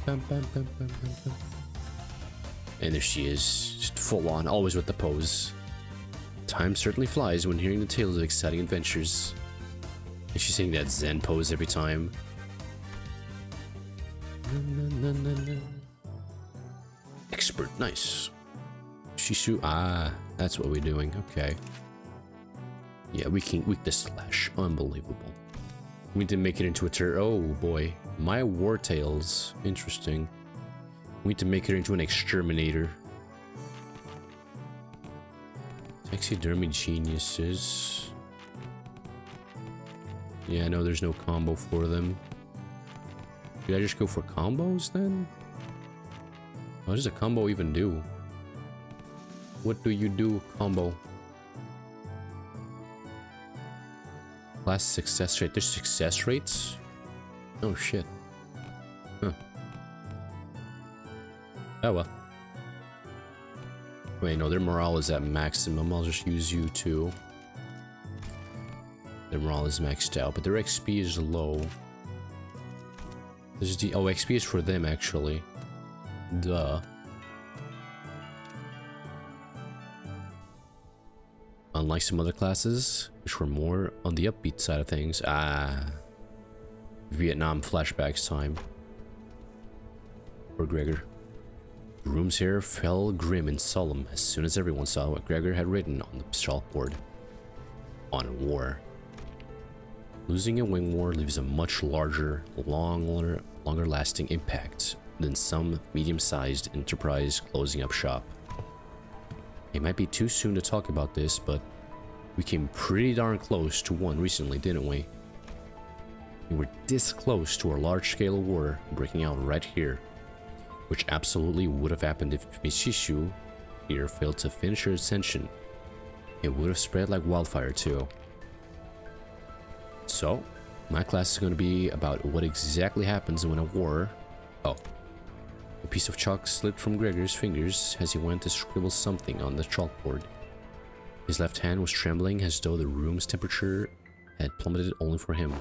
Bam, bam, bam, bam, bam, bam. And there she is, just full on, always with the pose. Time certainly flies when hearing the tales of exciting adventures. And she's saying that Zen pose every time. Expert, nice. Shishu, that's what we're doing, okay. Yeah, weakness slash, unbelievable. We need to make it into a oh boy. My war tales, interesting. We need to make it into an exterminator. Taxidermy geniuses. Yeah, no, there's no combo for them. Should I just go for combos then? What does a combo even do? What do you do, combo? Class success rate. There's success rates? Oh shit. Huh. Oh well. Wait, no, their morale is at maximum. I'll just use you too. Their morale is maxed out, but their XP is low. This is the XP is for them actually. Duh. Unlike some other classes, which were more on the upbeat side of things. Vietnam flashbacks time. Or Gregor. The room's air fell grim and solemn as soon as everyone saw what Gregor had written on the chalkboard. On war. Losing a wing war leaves a much larger, longer lasting impact than some medium-sized enterprise closing up shop. It might be too soon to talk about this, but we came pretty darn close to one recently, didn't we? We were this close to a large-scale war breaking out right here, which absolutely would have happened if Mishishu here failed to finish her ascension. It would have spread like wildfire too. So, my class is going to be about what exactly happens when a war... Oh. A piece of chalk slipped from Gregor's fingers as he went to scribble something on the chalkboard. His left hand was trembling as though the room's temperature had plummeted only for him.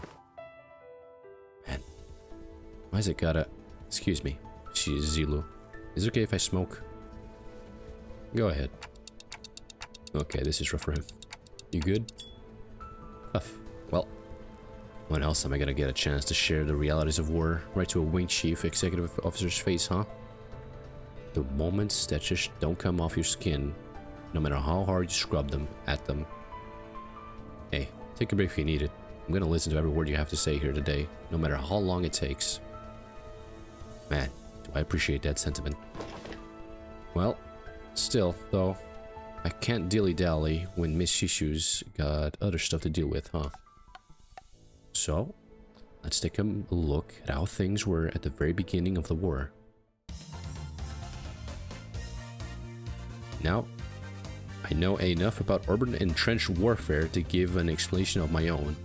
Man, why is it gotta... Excuse me, she's Zilu. Is it okay if I smoke? Go ahead. Okay, this is rough for him. You good? Tough. Well, when else am I gonna get a chance to share the realities of war right to a wing chief executive officer's face, huh? The moments that just don't come off your skin, no matter how hard you scrub them at them. Hey, take a break if you need it. I'm gonna listen to every word you have to say here today, no matter how long it takes. Man, do I appreciate that sentiment. Well, still, though, I can't dilly-dally when Miss Shishu's got other stuff to deal with, huh? So, let's take a look at how things were at the very beginning of the war. Now, I know enough about urban and trench warfare to give an explanation of my own,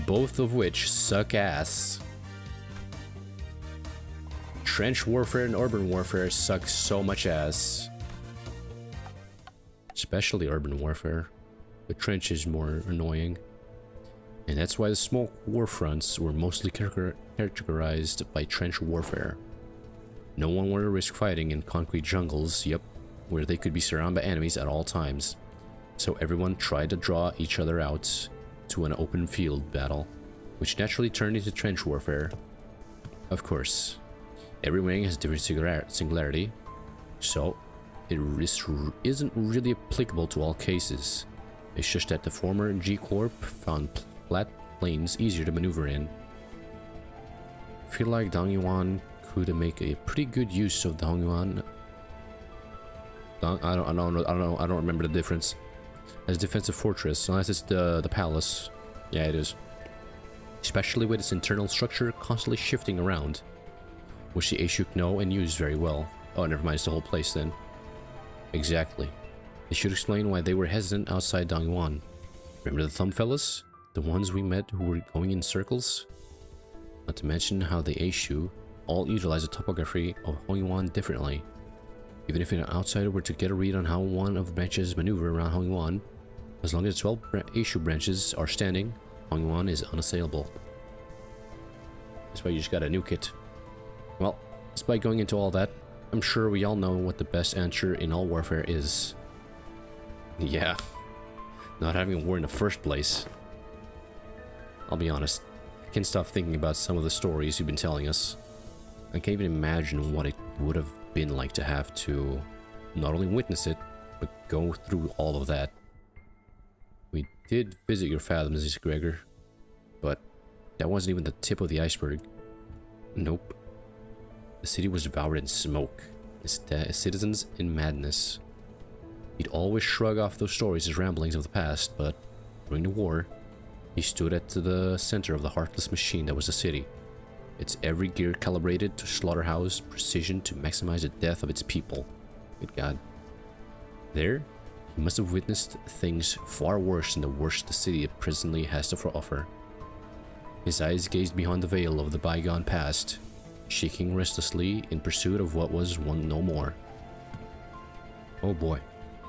both of which suck ass. Trench warfare and urban warfare suck so much ass. Especially urban warfare. The trench is more annoying. And that's why the smoke war fronts were mostly characterized by trench warfare. No one wanted to risk fighting in concrete jungles, yep, where they could be surrounded by enemies at all times. So everyone tried to draw each other out to an open field battle, which naturally turned into trench warfare. Of course, every wing has different singularity, so it isn't really applicable to all cases. It's just that the former G Corp found flat plains easier to maneuver in. I feel like Dongyuan could make a pretty good use of Dongyuan. I don't remember the difference. As a defensive fortress, unless it's the palace. Yeah, it is. Especially with its internal structure constantly shifting around, which the Ashuk know and use very well. Oh, never mind, it's the whole place then. Exactly. It should explain why they were hesitant outside Dongyuan. Remember the thumb fellas? The ones we met who were going in circles? Not to mention how the Aishu all utilize the topography of Hongyuan differently. Even if an outsider were to get a read on how one of the branches maneuver around Hongyuan, as long as 12 Aishu branches are standing, Hongyuan is unassailable. That's why you just gotta nuke it. Well, despite going into all that, I'm sure we all know what the best answer in all warfare is. Yeah, not having a war in the first place. I'll be honest, I can't stop thinking about some of the stories you've been telling us. I can't even imagine what it would have been like to have to not only witness it, but go through all of that. We did visit your fathoms, Gregor, but that wasn't even the tip of the iceberg. Nope. The city was devoured in smoke, its citizens in madness. He'd always shrug off those stories as ramblings of the past, but during the war, he stood at the center of the heartless machine that was the city. Its every gear calibrated to slaughterhouse precision to maximize the death of its people. Good God. There, he must have witnessed things far worse than the worst the city presently has to offer. His eyes gazed beyond the veil of the bygone past, shaking restlessly in pursuit of what was one no more. Oh boy.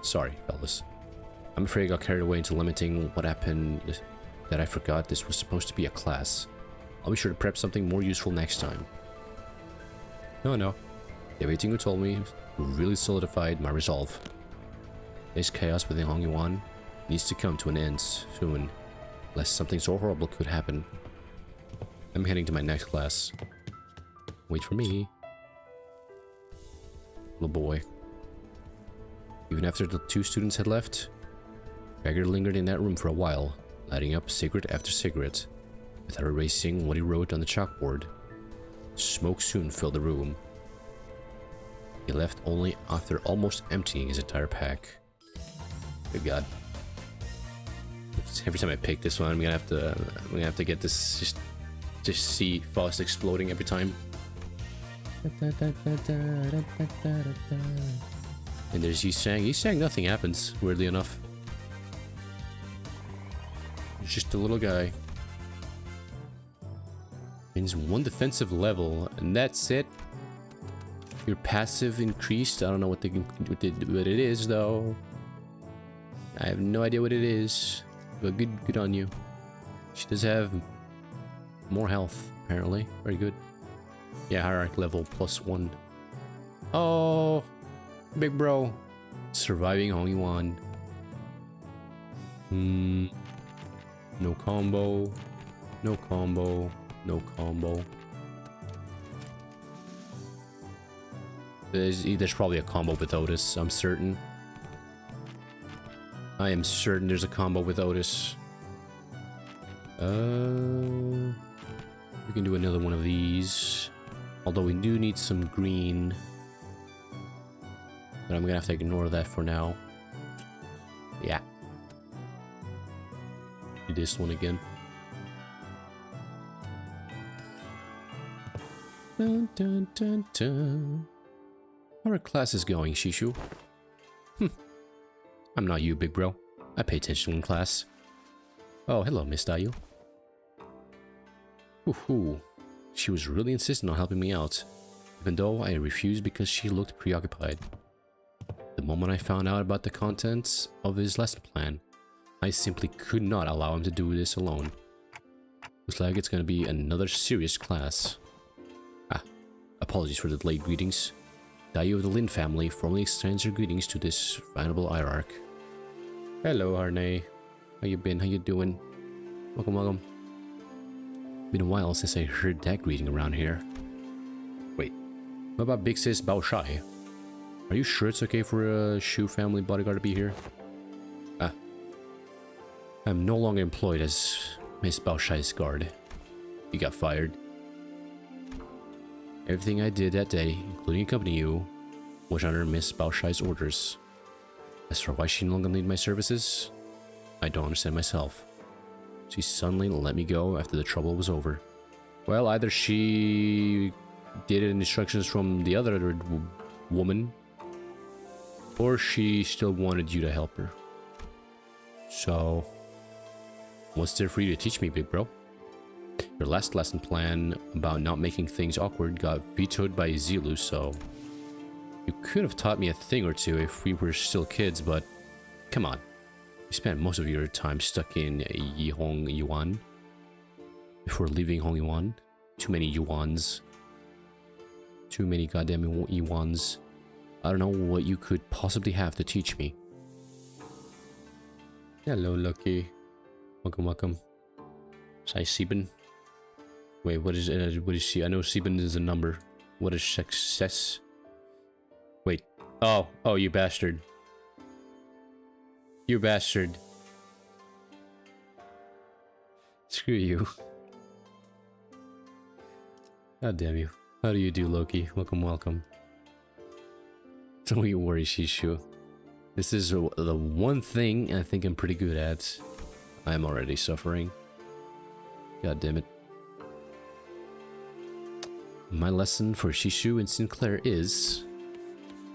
Sorry, fellas. I'm afraid I got carried away into lamenting what happened that I forgot this was supposed to be a class. I'll be sure to prep something more useful next time. No. Everything you told me really solidified my resolve. This chaos within Hongyuan needs to come to an end soon, lest something so horrible could happen. I'm heading to my next class. Wait for me. little boy. Even after the 2 students had left, Gregor lingered in that room for a while, lighting up cigarette after cigarette, without erasing what he wrote on the chalkboard. Smoke soon filled the room. He left only after almost emptying his entire pack. Good God. Every time I pick this one, I'm gonna have to get this just see Faust exploding every time. And there's Yi-Sang. Yi-Sang, nothing happens, weirdly enough. He's just a little guy. Gains 1 defensive level, and that's it. Your passive increased. I don't know what it is, though. I have no idea what it is. But good on you. She does have more health, apparently. Very good. Yeah, hierarchy level +1. Oh, big bro. Surviving Hong Yuan. No combo. No combo. No combo. There's probably a combo with Otis, I'm certain. I am certain there's a combo with Otis. We can do another one of these. Although we do need some green. But I'm gonna have to ignore that for now. Yeah. Do this one again. Dun, dun, dun, dun. How are classes going, Shishu? I'm not you, big bro. I pay attention in class. Oh, hello, Miss Dayu. Woohoo. She was really insistent on helping me out, even though I refused because she looked preoccupied. The moment I found out about the contents of his lesson plan, I simply could not allow him to do this alone. Looks like it's gonna be another serious class. Apologies for the late greetings. Dayu of the Lin family formally extends her greetings to this venerable hierarch. Hello, Harney. How you been? How you doing? Welcome, welcome. Been a while since I heard that greeting around here. Wait, what about Big Sis Bao Shai? Are you sure it's okay for a Shu family bodyguard to be here? I'm no longer employed as Miss Bao Shai's guard. You got fired. Everything I did that day, including Companyyyy, was under Miss Bao Shai's orders. As for why she no longer needed my services, I don't understand myself. She suddenly let me go after the trouble was over. Well, either she did it in instructions from the other woman, or she still wanted you to help her. So, what's there for you to teach me, big bro? Your last lesson plan about not making things awkward got vetoed by Zilu, so you could have taught me a thing or two if we were still kids, but come on. You spent most of your time stuck in Hong Yuan before leaving Hong Yuan. Too many Yuans. Too many goddamn Yuans. I don't know what you could possibly have to teach me. Hello, Lucky. Welcome, welcome. Sai Sieben. Wait, what is she? I know Sieben is a number. What is success? Wait. Oh, you bastard. You bastard. Screw you. God damn you. How do you do, Loki? Welcome, welcome. Don't you worry, Shishu. This is the one thing I think I'm pretty good at. I'm already suffering. God damn it. My lesson for Shishu and Sinclair is...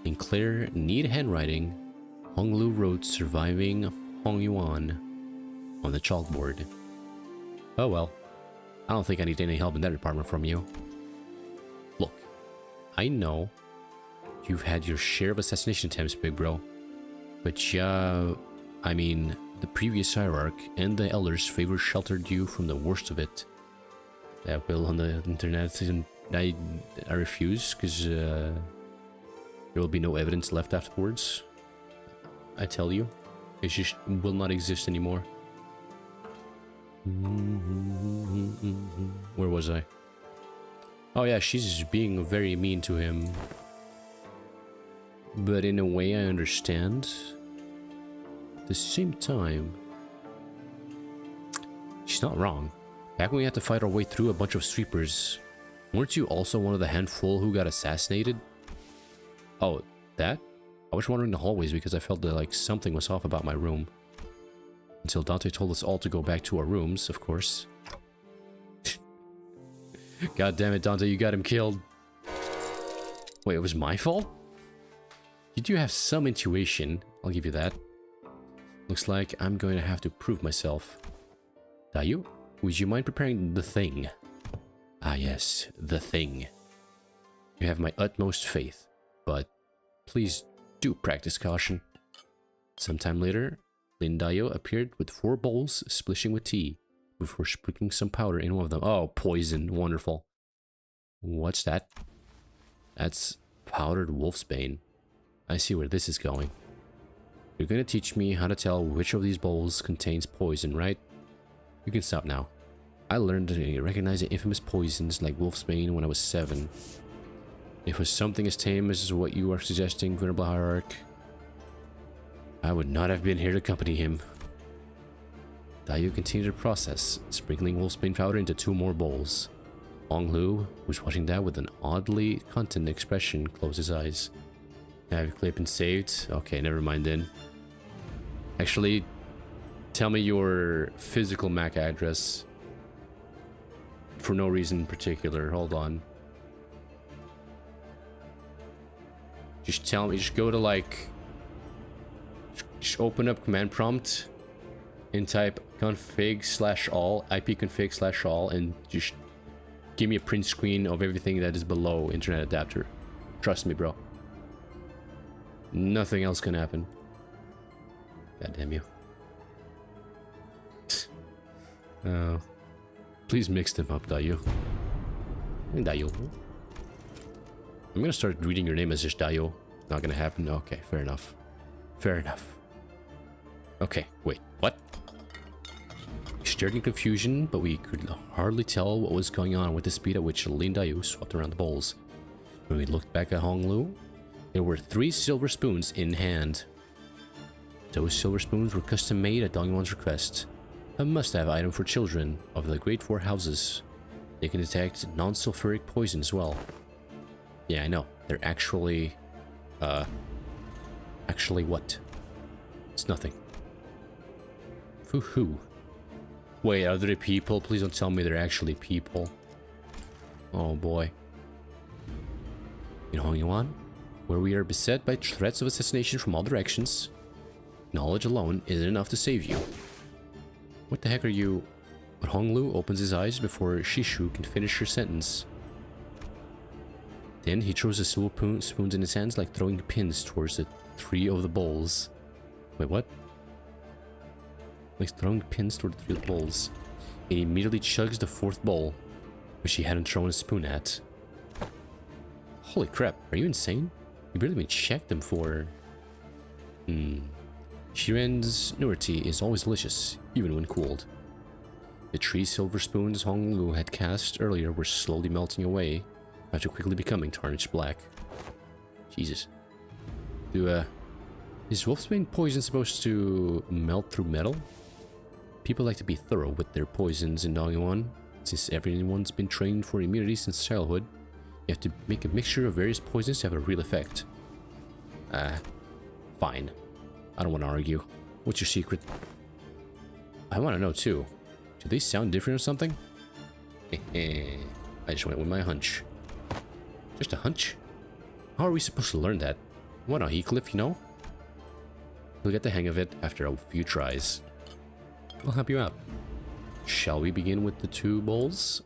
Sinclair need handwriting. Honglu wrote surviving Hong Yuan on the chalkboard. Oh well. I don't think I need any help in that department from you. Look, I know you've had your share of assassination attempts, big bro. But yeah, I mean, the previous hierarch and the elders sheltered you from the worst of it. That will on the internet, and I refuse, because there will be no evidence left afterwards. I tell you, it just will not exist anymore. Where was I? Oh yeah, she's being very mean to him. but in a way I understand. At the same time, she's not wrong. Back when we had to fight our way through a bunch of sweepers, weren't you also one of the handful who got assassinated? Oh, that? I was wandering the hallways because I felt that like something was off about my room. Until Dante told us all to go back to our rooms, of course. God damn it, Dante, you got him killed. Wait, it was my fault? You do have some intuition, I'll give you that. Looks like I'm going to have to prove myself. Dayu, would you mind preparing the thing? Ah yes, the thing. You have my utmost faith, but please do practice caution. Sometime later, Dayu appeared with 4 bowls splishing with tea, before sprinkling some powder in one of them. Oh, poison. Wonderful. What's that? That's powdered wolfsbane. I see where this is going. You're gonna teach me how to tell which of these bowls contains poison, right? You can stop now. I learned to recognize the infamous poisons like wolfsbane when I was 7. If it was something as tame as what you are suggesting, Venerable Hierarch, I would not have been here to accompany him. Dayu continued the process, sprinkling wolfsbane powder into 2 more bowls. Honglu, who's watching that with an oddly content expression, closed his eyes. Have your clip been saved? Okay, never mind then. Actually, tell me your physical MAC address. For no reason in particular. Hold on. Just tell me, just go to like... Just open up command prompt and type config/all, ipconfig/all, and just give me a print screen of everything that is below internet adapter. Trust me, bro. Nothing else can happen. God damn you. Please mix them up, Dayu. Dayu. I'm gonna start reading your name as just Dayu. Not gonna happen. Okay, fair enough. Fair enough. Okay, wait, what? We stared in confusion, but we could hardly tell what was going on with the speed at which Dayu swept around the bowls. When we looked back at Honglu, there were 3 silver spoons in hand. Those silver spoons were custom made at Dongyuan's request. A must-have item for children of the Great 4 houses. They can detect non-sulfuric poison as well. Yeah, I know. They're actually... Actually what? It's nothing. Foo-hoo. Wait, are they people? Please don't tell me they're actually people. Oh boy. In Hongyuan, where we are beset by threats of assassination from all directions, knowledge alone isn't enough to save you. What the heck are you... But Honglu opens his eyes before Shishu can finish her sentence. Then he throws the silver spoons in his hands like throwing pins towards the 3 of the bowls. Wait, what? Like throwing pins toward the 3 of the bowls. And he immediately chugs the 4th bowl, which he hadn't thrown a spoon at. Holy crap, are you insane? You barely even checked them for... Shiren's newer tea is always delicious, even when cooled. The 3 silver spoons Honglu had cast earlier were slowly melting away, after quickly becoming tarnished black. Jesus. Is wolfsbane poison supposed to melt through metal? People like to be thorough with their poisons in Dongyuan. Since everyone's been trained for immunity since childhood, you have to make a mixture of various poisons to have a real effect. Fine. I don't want to argue. What's your secret? I want to know too. Do they sound different or something? I just went with my hunch. Just a hunch? How are we supposed to learn that? What on Heathcliff, you know? We'll get the hang of it after a few tries. I'll help you out. Shall we begin with the 2 bowls?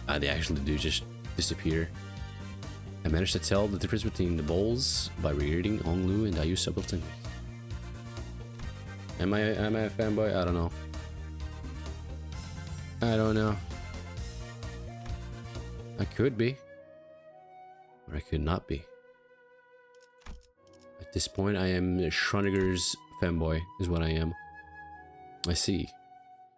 They actually do just disappear. I managed to tell the difference between the bowls by reading Honglu and Dayu several times. Am I a fanboy? I don't know. I don't know. I could be. Or I could not be. At this point, I am Schrodinger's fanboy, is what I am. I see.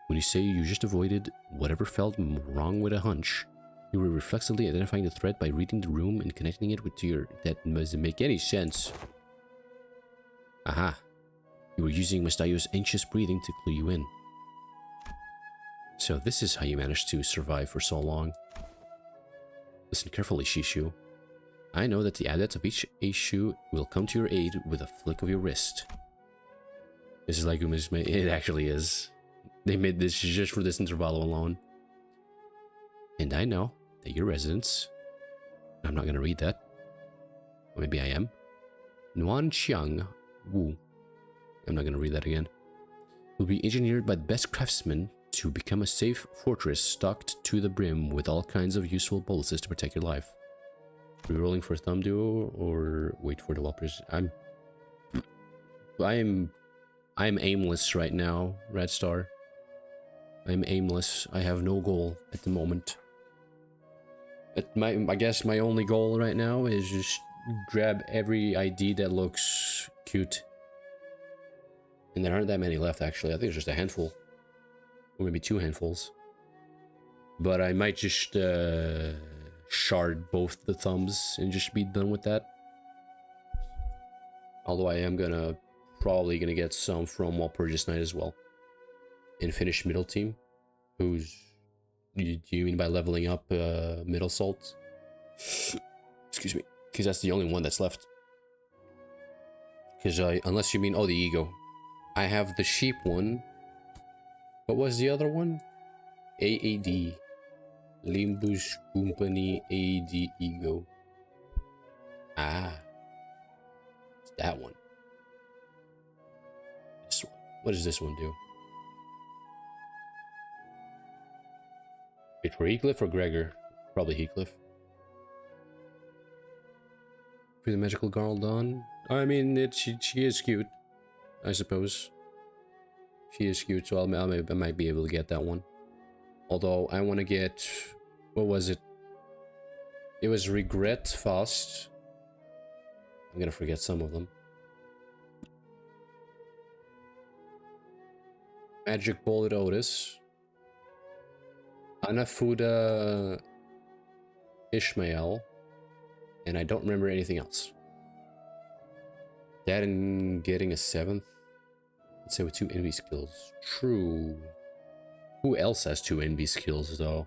When you say you just avoided whatever felt wrong with a hunch, You were reflexively identifying the threat by reading the room and connecting it with your... That doesn't make any sense. Aha. You were using Mustayo's anxious breathing to clue you in. So this is how you managed to survive for so long. Listen carefully, Shishu. I know that the adept of each Aishu will come to your aid with a flick of your wrist. This is like it actually is. They made this just for this intervalo alone. And I know that your residence... I'm not gonna read that. Or maybe I am. Nuanxiang Wu. I'm not gonna read that again. Will be engineered by the best craftsmen to become a safe fortress stocked to the brim with all kinds of useful boluses to protect your life. Rerolling for thumb duo or wait for developers. I'm aimless right now, Red Star. I'm aimless. I have no goal at the moment. I guess my only goal right now is just grab every ID that looks cute. And there aren't that many left, actually. I think it's just a handful. Or maybe 2 handfuls. But I might just shard both the thumbs and just be done with that. Although I am probably gonna get some from Walpurgis Night as well. And finish middle team. Who's... Do you mean by leveling up middle salt? Excuse me. Because that's the only one that's left. Because unless you mean... Oh, the ego. I have the sheep one. What was the other one? AAD. Limbuss Companyyyy AAD ego. Ah. It's that one. This one. What does this one do? Wait for Heathcliff or Gregor? Probably Heathcliff. For the magical girl Dawn? I mean, she is cute. I suppose. She is cute, so I might be able to get that one. Although, I want to get... What was it? It was Regret Fast. I'm gonna forget some of them. Magic Bullet Otis. Anafuda Ishmael. And I don't remember anything else. That and getting a 7th. Let's say with 2 envy skills. True. Who else has 2 envy skills though?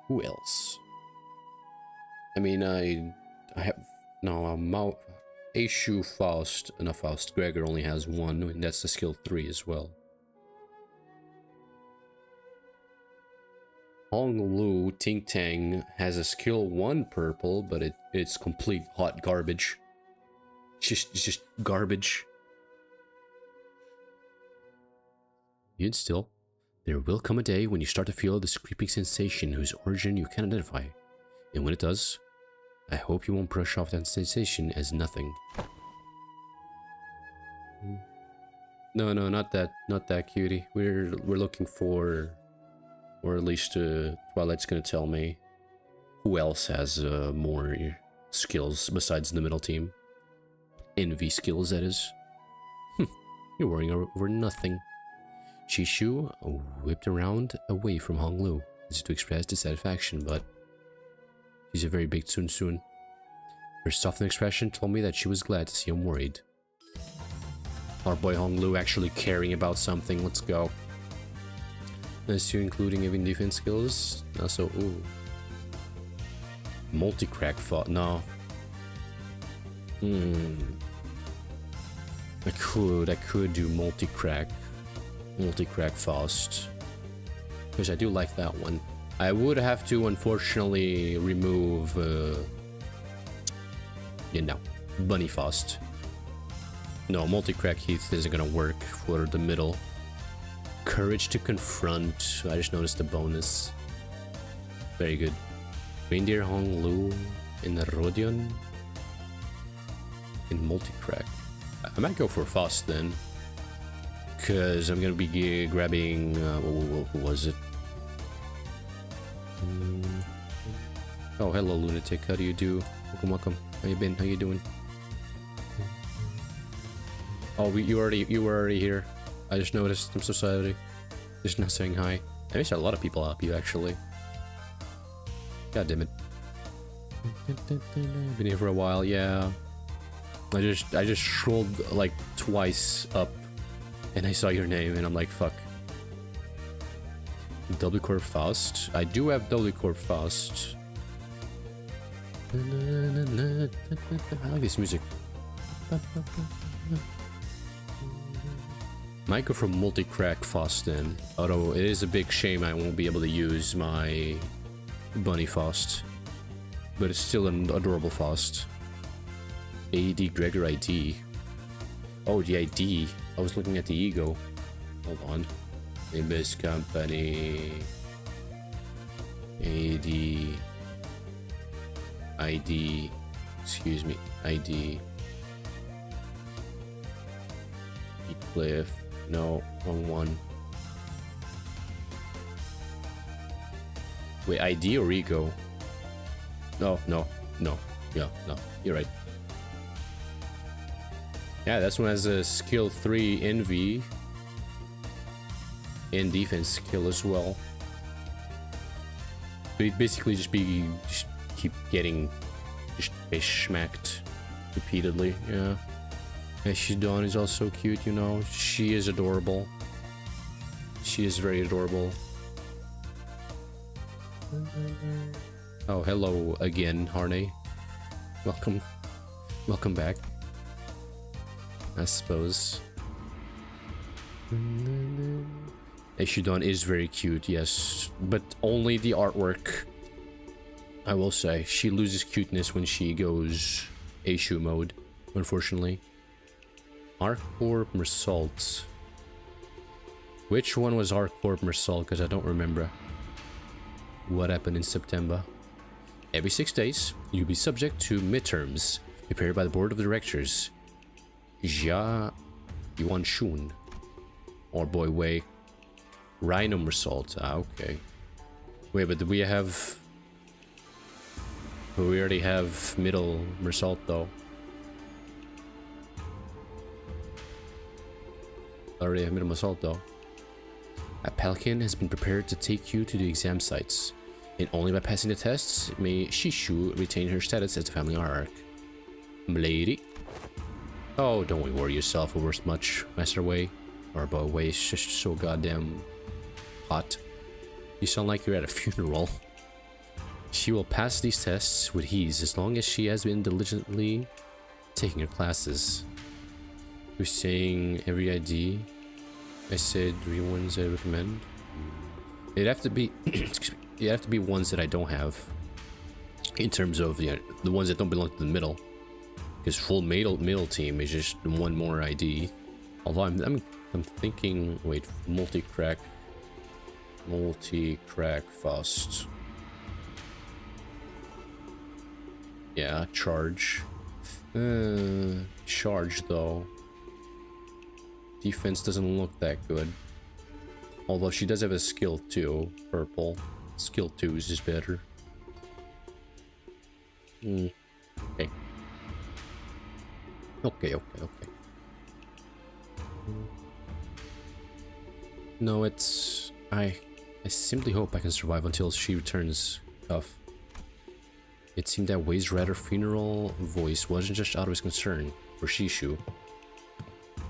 Who else? I mean, I have no. Aishu Faust, not Faust. Gregor only has 1, and that's the skill 3 as well. Hong Lu Ting Tang has a skill 1 purple, but it's complete hot garbage. It's just garbage. Yet still, there will come a day when you start to feel this creeping sensation whose origin you can't identify. And when it does, I hope you won't brush off that sensation as nothing. No, not that cutie. We're looking for, or at least Twilight's gonna tell me who else has more skills besides the middle team. Envy skills, that is. You're worrying over nothing. Shishu whipped around away from Hong Lu, as to express dissatisfaction, but she's a very big Tsun Tsun. Her softened expression told me that she was glad to see him worried. Our boy Hong Lu actually caring about something. Let's go. As you including even defense skills. Also, ooh. Multi-crack fought. No. I could do multi-crack fast. Because I do like that one. I would have to unfortunately remove Bunny Fast. No, multi-crack Heath isn't gonna work for the middle. Courage to confront. I just noticed the bonus. Very good. Reindeer Hong Lu in the Rodion. In multi-crack. I might go for Fast then. Because I'm gonna be grabbing. What was it? Oh, hello, Lunatic. How do you do? Welcome. How you been? How you doing? Oh, you were already here. I just noticed. I'm so sorry. Just not saying hi. I missed a lot of people up you actually. God damn it. Been here for a while, yeah. I just scrolled like twice up and I saw your name and I'm like, fuck. W Corp Faust. I do have W Corp Faust. I like this music. Might go for multi-crack Faust then. Although it is a big shame I won't be able to use my bunny Faust. But it's still an adorable Faust. AD Gregor ID. Oh, the ID. I was looking at the ego. Hold on. Limbuss Companyyyy. AD. ID. Excuse me. ID. Cliff. No, wrong one. Wait, ID or ego? No. Yeah, no. You're right. Yeah, this one has a skill 3 envy. And defense skill as well. But it basically just keep getting smacked repeatedly, yeah. Dawn is also cute, you know. She is adorable. She is very adorable. Oh, hello again, Harney. Welcome. Welcome back. I suppose. Dawn is very cute, yes. But only the artwork. I will say. She loses cuteness when she goes Aishu mode, unfortunately. Arcorp Mersault. Which one was Arcorp Mersault? Because I don't remember what happened in September. Every 6 days, you'll be subject to midterms prepared by the board of directors. Jia Yuan Shun. Or Boy Wei. Rhino Mersault. Ah, okay. Wait, but do we have... We already have middle Mersault though. Already have middle Mersault though. A Pelican has been prepared to take you to the exam sites. And only by passing the tests may Shishu retain her status as the family hierarch. Lady. Oh, don't worry yourself over much, Master Wei. Or Boy Wei is just so goddamn hot. You sound like you're at a funeral. She will pass these tests with ease as long as she has been diligently taking her classes. You're saying every ID? I said 3 ones I recommend. It'd have to be excuse me, it'd have to be ones that I don't have. In terms of the ones that don't belong to the middle. Because full middle team is just one more ID. Although I'm thinking, wait, multi-crack Faust. Yeah, charge. Charge though. Defense doesn't look that good. Although she does have a skill 2, purple. Skill 2 is just better. Okay. Okay. No, it's... I simply hope I can survive until she returns. Tough. It seemed that Wei's rather funeral voice wasn't just out of his concern for Shishu.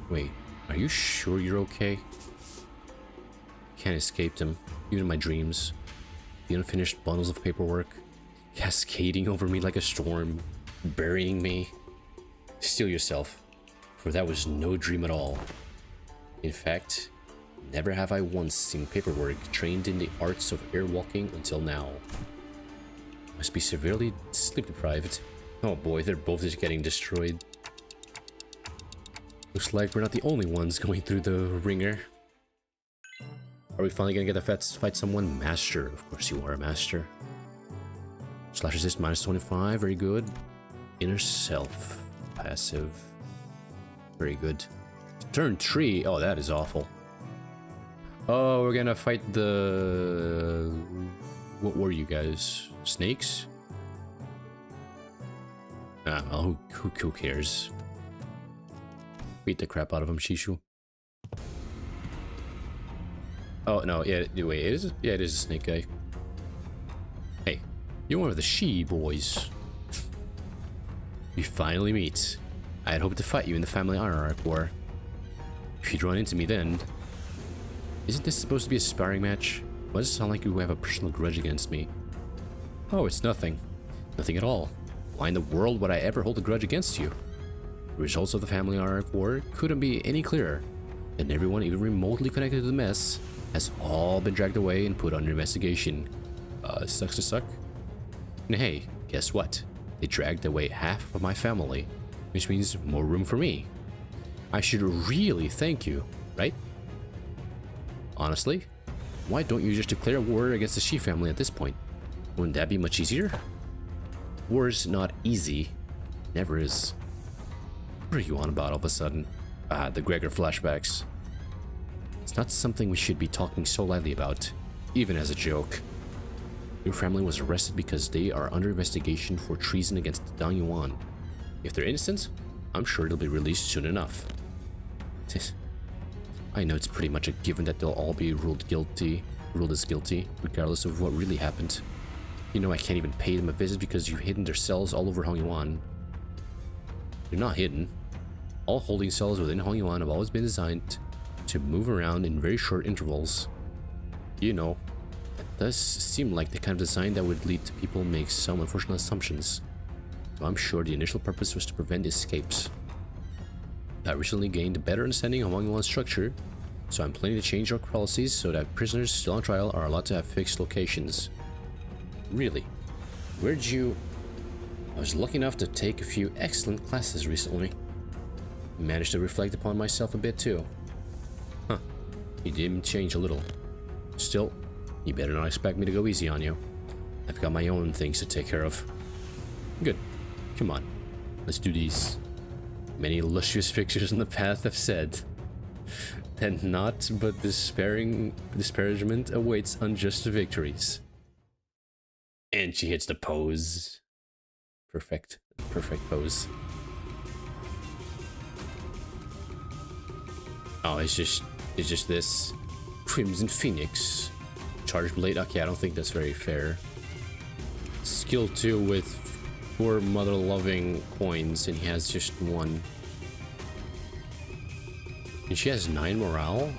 Wait, are you sure you're okay? Can't escape him, even in my dreams. The unfinished bundles of paperwork, cascading over me like a storm, burying me. Steel yourself, for that was no dream at all. In fact, never have I once seen paperwork trained in the arts of airwalking until now. Must be severely sleep deprived. Oh boy, they're both just getting destroyed. Looks like we're not the only ones going through the ringer. Are we finally gonna get to fight someone? Master. Of course you are a master. Slash resist -25. Very good. Inner self. Passive. Very good. Turn 3. Oh, that is awful. Oh, we're gonna fight the... What were you guys? Snakes? Ah, well, who cares? Beat the crap out of him, Shishu. Oh, no, yeah, wait, it is? Yeah, it is a snake guy. Hey, you're one of the she boys. We finally meet. I had hoped to fight you in the family honor arc war. If you'd run into me then... Isn't this supposed to be a sparring match? Why does it sound like you have a personal grudge against me? Oh, it's nothing. Nothing at all. Why in the world would I ever hold a grudge against you? The results of the family honor arc war couldn't be any clearer. And everyone even remotely connected to the mess has all been dragged away and put under investigation. Sucks to suck. And hey, guess what? They dragged away half of my family, which means more room for me. I should really thank you, right? Honestly, why don't you just declare war against the Shi family at this point? Wouldn't that be much easier? War's not easy. Never is. What are you on about all of a sudden? Ah, the Gregor flashbacks. It's not something we should be talking so lightly about, even as a joke. Your family was arrested because they are under investigation for treason against the Dang Yuan. If they're innocent, I'm sure they'll be released soon enough. I know it's pretty much a given that they'll all be ruled as guilty, regardless of what really happened. You know I can't even pay them a visit because you've hidden their cells all over Hongyuan. They're not hidden. All holding cells within Hongyuan have always been designed to move around in very short intervals. You know, it does seem like the kind of design that would lead to people make some unfortunate assumptions. So I'm sure the initial purpose was to prevent escapes. I recently gained a better understanding of Hongyuan's structure, so I'm planning to change our policies so that prisoners still on trial are allowed to have fixed locations. Really? Where'd you... I was lucky enough to take a few excellent classes recently. Managed to reflect upon myself a bit too. Huh. You did change a little. Still, you better not expect me to go easy on you. I've got my own things to take care of. Good. Come on. Let's do these. Many illustrious fixtures in the past have said that naught but disparagement awaits unjust victories. And she hits the pose. Perfect. Perfect pose. Oh, it's just this Crimson Phoenix. Charge Blade. Okay, I don't think that's very fair. Skill 2 with 4 mother-loving coins, and he has just 1. And she has 9 morale?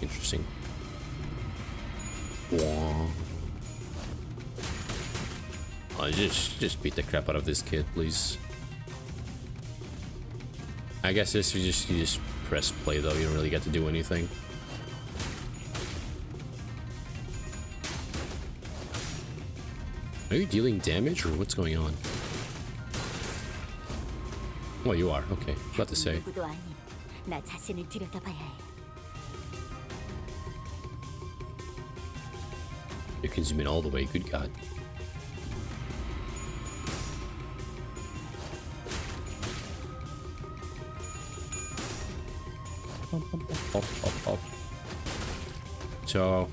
Interesting. Wah. Oh, just beat the crap out of this kid, please. I guess this you just press play though, you don't really get to do anything. Are you dealing damage or what's going on? Oh, you are. Okay, about to say. You can zoom in all the way. Good God. So,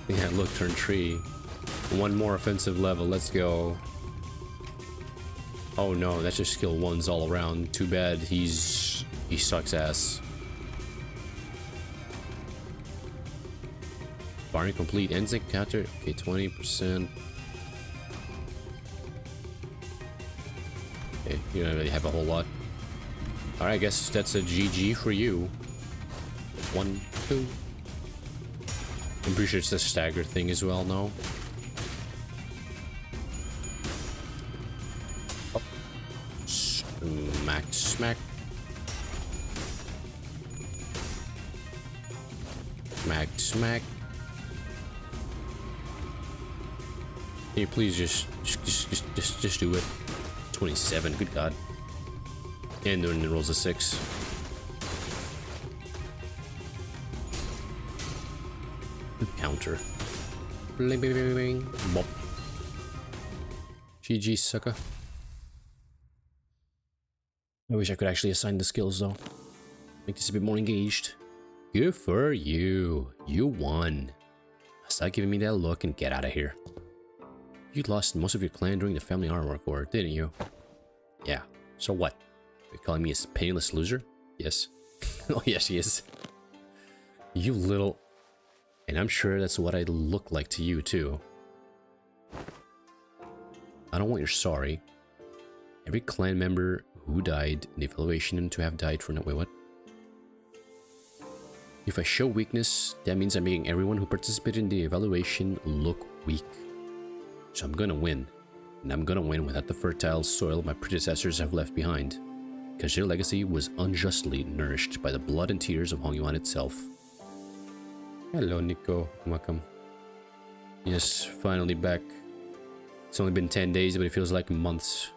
yeah, look, turn tree. 1 more offensive level. Let's go. Oh no, that's just skill 1s all around. Too bad he sucks ass. Barring complete ends encounter. Okay, 20%. Okay, you don't really have a whole lot. Alright, I guess that's a GG for you. 1, 2. I'm pretty sure it's a stagger thing as well, no? Oh. Smack, smack. Smack, smack. Can you please just do it? 27, good God. And then it rolls a 6. Counter. Bling, bling, bling, bling. Bop. GG, sucker. I wish I could actually assign the skills though. Make this a bit more engaged. Good for you. You won. Stop giving me that look and get out of here. You lost most of your clan during the family armor war, didn't you? Yeah. So what? You're calling me a painless loser? Yes. Oh yeah, she is. You little... And I'm sure that's what I look like to you too. I don't want your sorry. Every clan member who died in the evaluation to have died for no... Wait, what? If I show weakness, that means I'm making everyone who participated in the evaluation look weak. So I'm gonna win. And I'm gonna win without the fertile soil my predecessors have left behind. Because their legacy was unjustly nourished by the blood and tears of Hongyuan itself. Hello, Nico. Welcome. Yes, finally back. It's only been 10 days, but it feels like months.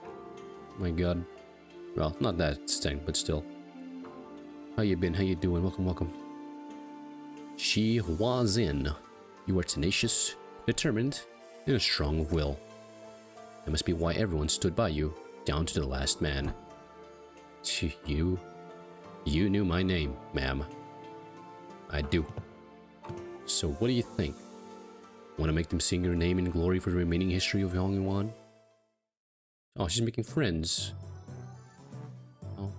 My god. Well, not that extent, but still. How you been? How you doing? Welcome, welcome. Shi Huazin. You are tenacious, determined, and a strong of will. That must be why everyone stood by you, down to the last man. You knew my name, ma'am. I do. So what do you think? Want to make them sing your name in glory for the remaining history of Hongyuan? Oh, she's making friends. Oh.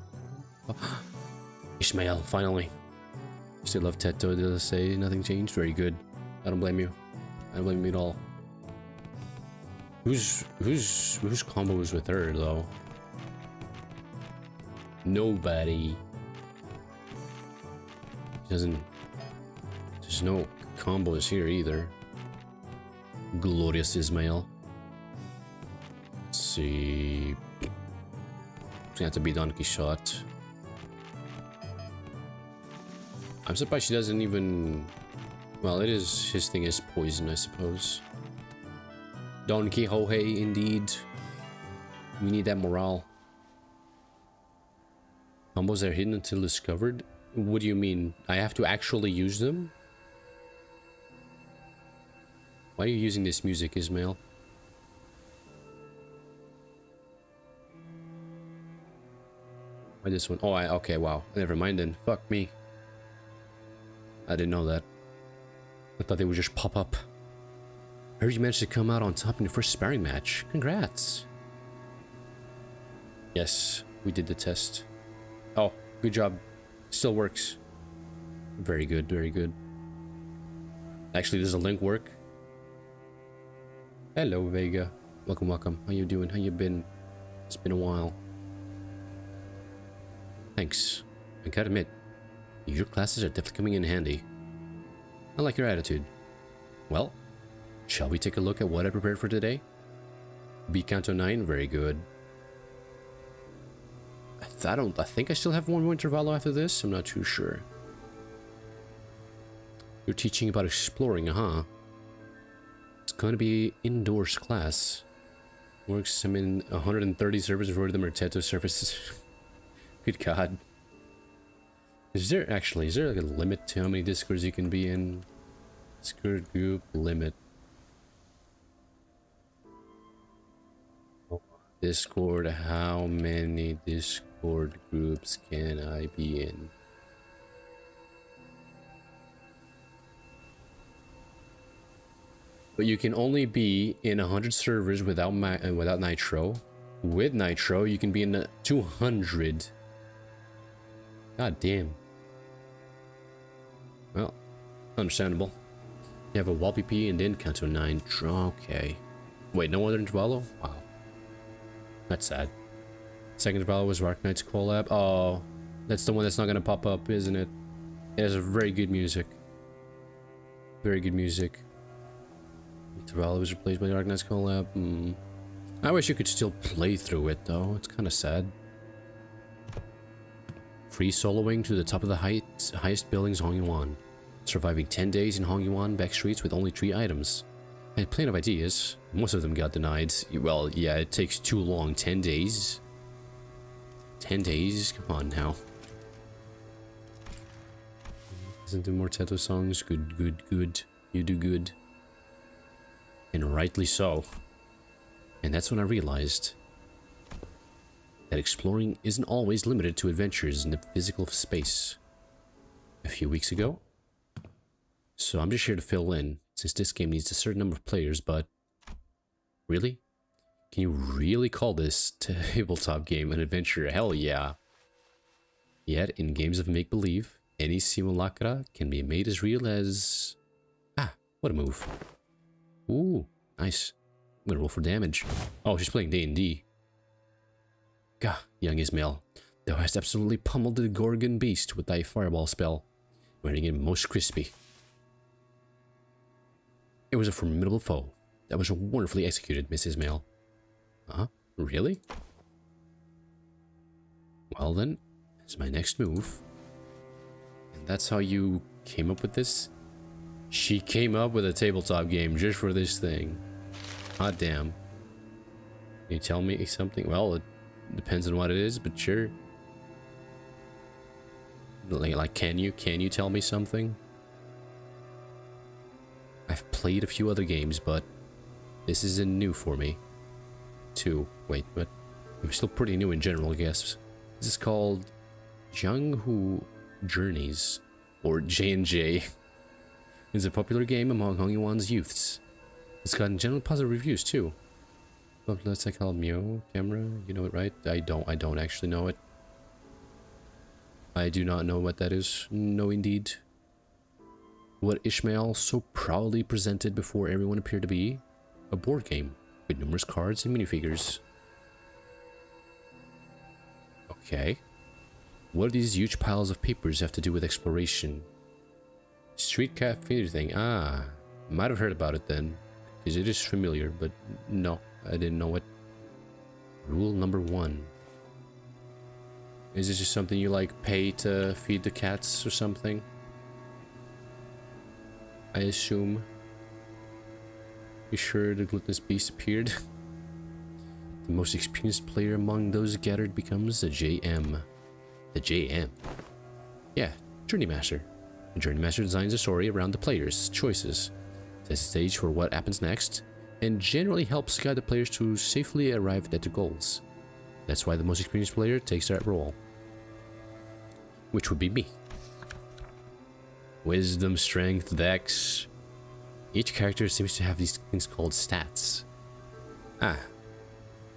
Ishmael, finally. Still love Teto to say nothing changed? Very good. I don't blame you. I don't blame you at all. Who's combos with her though? Nobody. Doesn't. There's no combos here either. Glorious Ismail. Let's see. It's gonna have to be Don Quixote. I'm surprised she doesn't even... Well, it is... His thing is poison, I suppose. Don Quixote, indeed. We need that morale. Combos are hidden until discovered? What do you mean? I have to actually use them? Why are you using this music, Ismail? Why this one? Oh, okay, wow. Never mind then. Fuck me. I didn't know that. I thought they would just pop up. Heard you managed to come out on top in your first sparring match. Congrats. Yes, we did the test. Oh, good job. Still works. Very good, very good. Actually, does the link work? Hello, Vega. Welcome, welcome. How you doing? How you been? It's been a while. Thanks. I gotta admit, your classes are definitely coming in handy. I like your attitude. Well, shall we take a look at what I prepared for today? Beat Kanto 9, very good. I think I still have one more intervallo after this. I'm not too sure. You're teaching about exploring, huh? It's gonna be indoors class. Works, I'm in 130 servers, 40 of them are Teto services. Good god. Is there like a limit to how many discords you can be in? Discord group limit. Discord, how many Discord groups can I be in? But you can only be in 100 servers without Nitro. With Nitro, you can be in 200. God damn. Well, understandable. You have a wall PP and then Kanto 9. Okay. Wait, no other intervallo? Wow. That's sad. Second intervallo was Rock Knight's collab. Oh, that's the one that's not gonna pop up, isn't it? It has a very good music. Very good music. Intervallo was replaced by Dark Knight's collab. I wish you could still play through it though. It's kind of sad. Free soloing to the top of the highest buildings Hongyuan. Surviving 10 days in Hongyuan backstreets with only 3 items. I had plenty of ideas. Most of them got denied. Well, yeah, it takes too long. 10 days? 10 days? Come on now. Listen to more Teto songs. Good, good, good. You do good. And rightly so. And that's when I realized that exploring isn't always limited to adventures in the physical space. A few weeks ago. So I'm just here to fill in, since this game needs a certain number of players, but... Really? Can you really call this tabletop game an adventure? Hell yeah. Yet, in games of make-believe, any simulacra can be made as real as... Ah, what a move. Ooh, nice. I'm gonna roll for damage. Oh, she's playing D&D. Gah, young Ismail. Thou hast absolutely pummeled the Gorgon beast with thy fireball spell, rendering him most crispy. It was a formidable foe. That was wonderfully executed, Miss Ismail. Huh? Really? Well then, that's my next move. And that's how you came up with this? She came up with a tabletop game just for this thing. Hot damn. Can you tell me something? Well, it depends on what it is, but sure. Like, can you tell me something? I've played a few other games, but this isn't new for me. Wait, but I'm still pretty new in general, I guess. This is called Jianghu Journeys, or J&J. It's a popular game among Hongyuan's youths. It's gotten generally positive reviews too. But let's say called Mio camera. You know it, right? I don't actually know it. I do not know what that is. No, indeed. What Ishmael so proudly presented before everyone appeared to be a board game with numerous cards and minifigures. Okay. What do these huge piles of papers have to do with exploration? Street cafe thing. Ah, might have heard about it then, because it is familiar, but no, I didn't know it. Rule number 1. Is this just something you like pay to feed the cats or something? I assume. You sure the gluttonous beast appeared? The most experienced player among those gathered becomes a JM. The JM? Yeah, Journey Master. The Journey Master designs a story around the player's choices, sets the stage for what happens next, and generally helps guide the players to safely arrive at their goals. That's why the most experienced player takes that role. Which would be me. Wisdom, Strength, Dex. Each character seems to have these things called stats. Ah.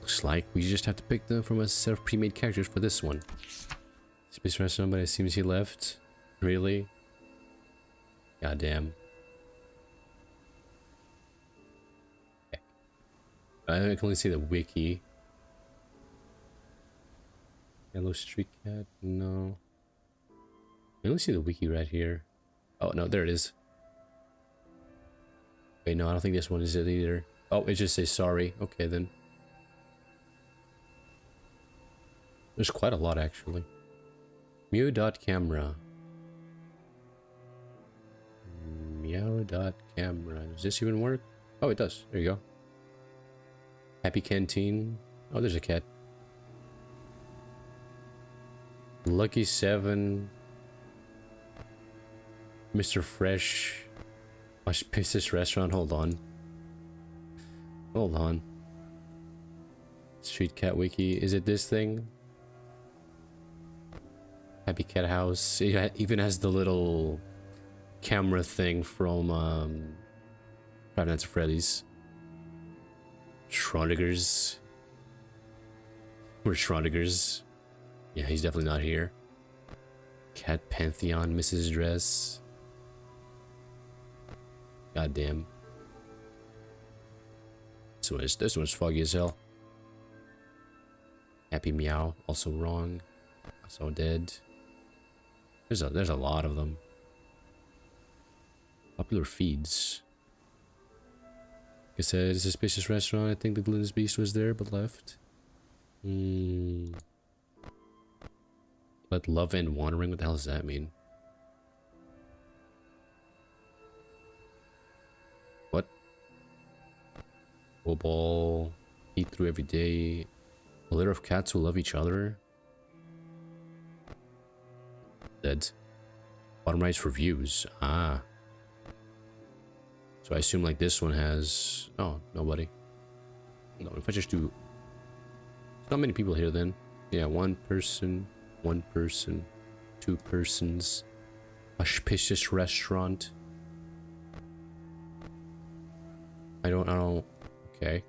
Looks like we just have to pick them from a set of pre-made characters for this one. Space Restaurant, but it seems he left. Really? Goddamn. Okay. I can only see the wiki. Yellow Street Cat? No. I only see the wiki right here. Oh, no, there it is. Wait, no, I don't think this one is it either. Oh, it just says sorry. Okay, then. There's quite a lot, actually. Mew.camera. Meow.camera. Does this even work? Oh, it does. There you go. Happy Canteen. Oh, there's a cat. Lucky 7. Mr. Fresh. Auspicious Restaurant. Hold on. Hold on. Street Cat Wiki. Is it this thing? Happy Cat House. It even has the little camera thing from Five Nights at Freddy's. Schrodinger's. Where's Schrodinger's? Yeah, he's definitely not here. Cat Pantheon, Mrs. Dress. Goddamn. This one's foggy as hell. Happy Meow, also wrong. Also dead. There's a lot of them. Popular feeds. Like I said, it's a suspicious restaurant. I think the Gluttonous Beast was there, but left. Let love and wandering. What the hell does that mean? What? Ball. Eat through every day. A litter of cats who love each other. Dead. Bottom right's for views. Ah. So I assume like this one has... Oh, nobody. No, if I just do... Not many people here then. Yeah, one person, 2 persons. Auspicious restaurant. I don't... Okay.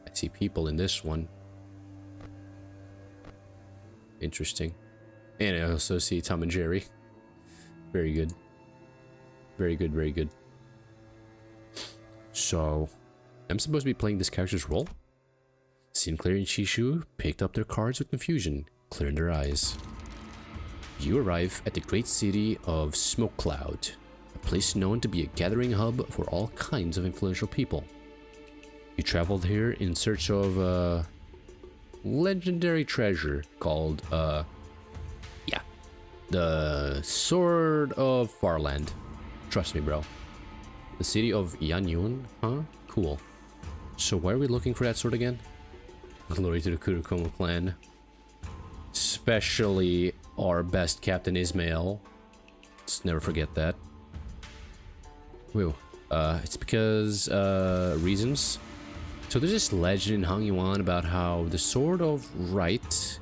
I see people in this one. Interesting. And I also see Tom and Jerry. Very good. Very good, very good. So, I'm supposed to be playing this character's role? Sinclair and Chishu picked up their cards with confusion, clearing their eyes. You arrive at the great city of Smoke Cloud, a place known to be a gathering hub for all kinds of influential people. You traveled here in search of a legendary treasure called, the Sword of Farland. Trust me, bro. The city of Yanyun, huh? Cool. So why are we looking for that sword again? Glory to the Kurokoma clan. Especially our best Captain Ismail. Let's never forget that. Whew. It's because, reasons. So there's this legend in Hangyuan about how the Sword of Right,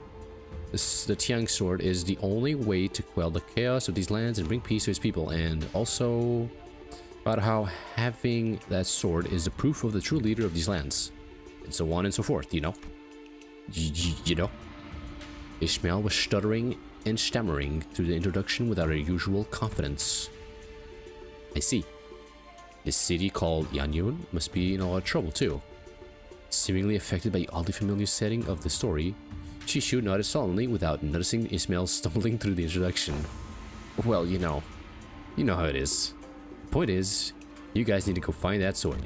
the Tiang Sword, is the only way to quell the chaos of these lands and bring peace to its people, and also about how having that sword is the proof of the true leader of these lands, and so on and so forth, you know? You know? Ishmael was stuttering and stammering through the introduction without her usual confidence. I see. This city called Yanyun must be in a lot of trouble too. Seemingly affected by the oddly familiar setting of the story, Chishu nodded solemnly without noticing Ismail stumbling through the introduction. Well, you know how it is. The point is, you guys need to go find that sword.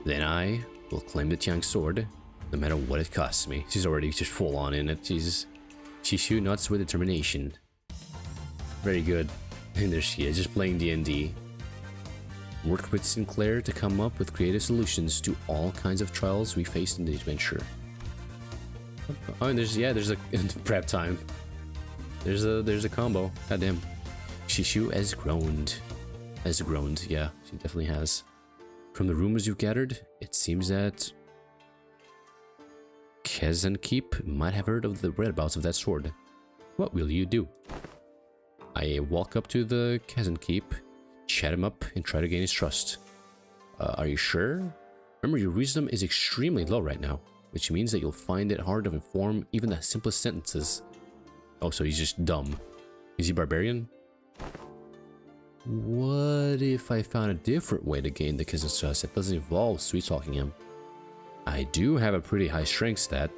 Then I will claim the Tiang sword, no matter what it costs me. She's already just full on in it. Chishu nods with determination. Very good. And there she is, just playing D&D. Worked with Sinclair to come up with creative solutions to all kinds of trials we faced in the adventure. Oh, and there's a prep time. There's a combo. Goddamn. Chishu has groaned. Yeah, she definitely has. From the rumors you've gathered, it seems that Keep might have heard of the whereabouts of that sword. What will you do? I walk up to the Keep, chat him up, and try to gain his trust. Are you sure? Remember, your wisdom is extremely low right now, which means that you'll find it hard to inform even the simplest sentences. Oh, so he's just dumb. Is he barbarian? What if I found a different way to gain the Kiz's trust that doesn't involve sweet-talking him? I do have a pretty high strength stat,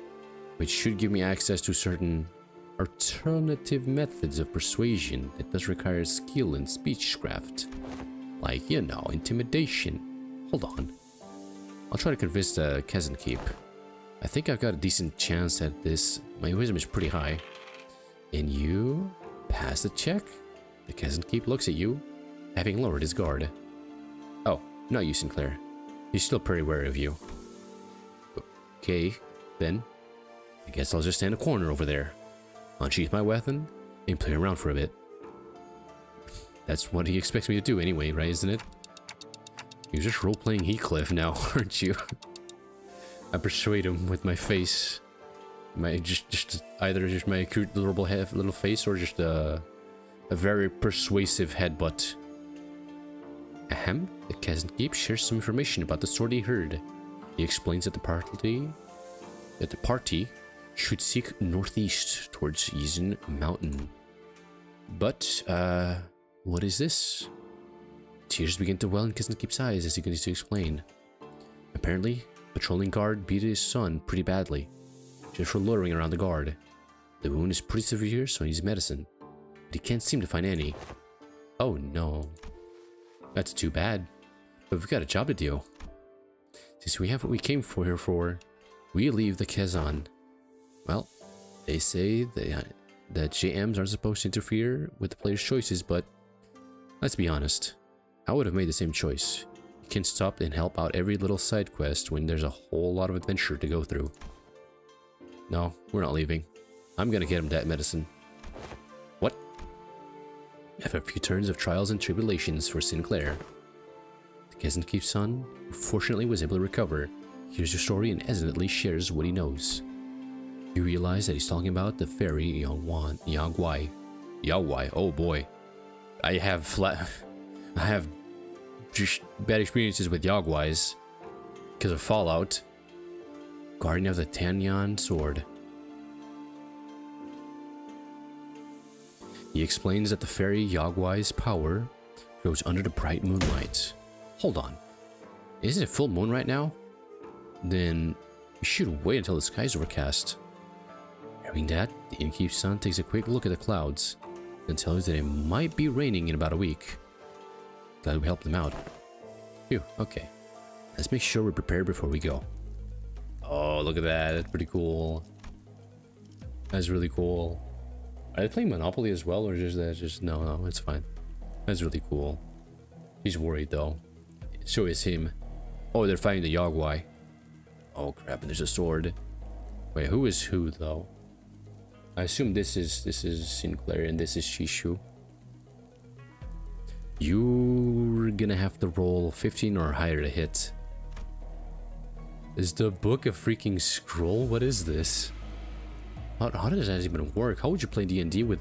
which should give me access to certain alternative methods of persuasion that does require skill in speechcraft. Like, you know, intimidation. Hold on. I'll try to convince the Keep. I think I've got a decent chance at this. My wisdom is pretty high. And you pass the check? The Keep looks at you, having lowered his guard. Oh, not you, Sinclair. He's still pretty wary of you. Okay, then. I guess I'll just stand in a corner over there, unsheath my weapon, and play around for a bit. That's what he expects me to do anyway, right, isn't it? You're just role-playing Heathcliff now, aren't you? I persuade him with my face. Either just my cute adorable little face, or just a very persuasive headbutt. Ahem, the Keep shares some information about the sword he heard. He explains that the party should seek northeast towards Yizun Mountain. But, what is this? Tears begin to well in Keep's eyes as he continues to explain. Apparently, patrolling guard beat his son pretty badly, just for loitering around the guard. The wound is pretty severe, so he needs medicine, but he can't seem to find any. Oh no. That's too bad, but we've got a job to do. Since we have what we came here for, we leave the Kezan. Well, they say that JMs aren't supposed to interfere with the player's choices, but let's be honest, I would have made the same choice. You can stop and help out every little side quest when there's a whole lot of adventure to go through. No, we're not leaving. I'm gonna get him that medicine. What? After a few turns of trials and tribulations for Sinclair, the Keep's son, who fortunately was able to recover, hears your story and hesitantly shares what he knows. You realize that he's talking about the fairy Yagwai. Yagwai, oh boy. I have just bad experiences with Yagwais because of Fallout. Guardian of the Tanyan Sword. He explains that the fairy Yagwai's power grows under the bright moonlight. Hold on. Isn't it full moon right now? Then you should wait until the sky's overcast. Hearing that, the innkeep's son takes a quick look at the clouds and tells that it might be raining in about a week. Glad we helped them out. Phew, okay. Let's make sure we're prepared before we go. Oh, look at that. That's pretty cool. That's really cool. Are they playing Monopoly as well, or just that? Just no, it's fine. That's really cool. He's worried though. So is him. Oh, they're fighting the Yagwai. Oh crap! And there's a sword. Wait, who is who though? I assume this is Sinclair and this is Shishu. You're gonna have to roll 15 or higher to hit. Is the book a freaking scroll? What is this? How does that even work? How would you play D&D with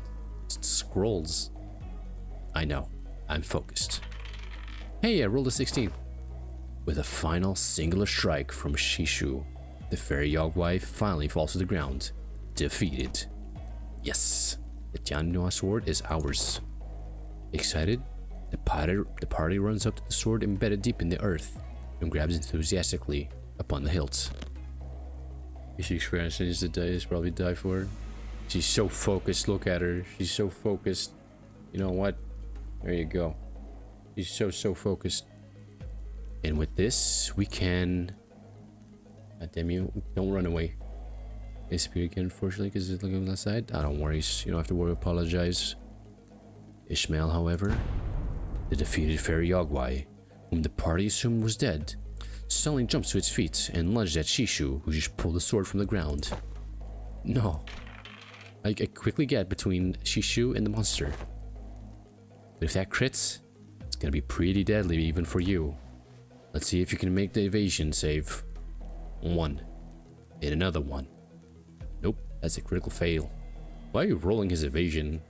scrolls? I know. I'm focused. Hey, I rolled a 16. With a final singular strike from Shishu, the fairy Yagwai finally falls to the ground, defeated. Yes, the Tianhua sword is ours. Excited, the party runs up to the sword embedded deep in the earth and grabs enthusiastically upon the hilt. If she experiences the day, probably die for it. She's so focused. Look at her. She's so focused. You know what? There you go. She's so focused. And with this, we can... God damn you. Don't run away. Disappear again, unfortunately, because it's looking on the side. Ah, don't worry. You don't have to worry. Apologize. Ishmael, however, the defeated fairy Yagwai, whom the party assumed was dead, suddenly jumps to its feet and lunged at Shishu, who just pulled the sword from the ground. No. I quickly get between Shishu and the monster. But if that crits, it's gonna be pretty deadly even for you. Let's see if you can make the evasion save. 1. And another 1. Nope, that's a critical fail. Why are you rolling his evasion?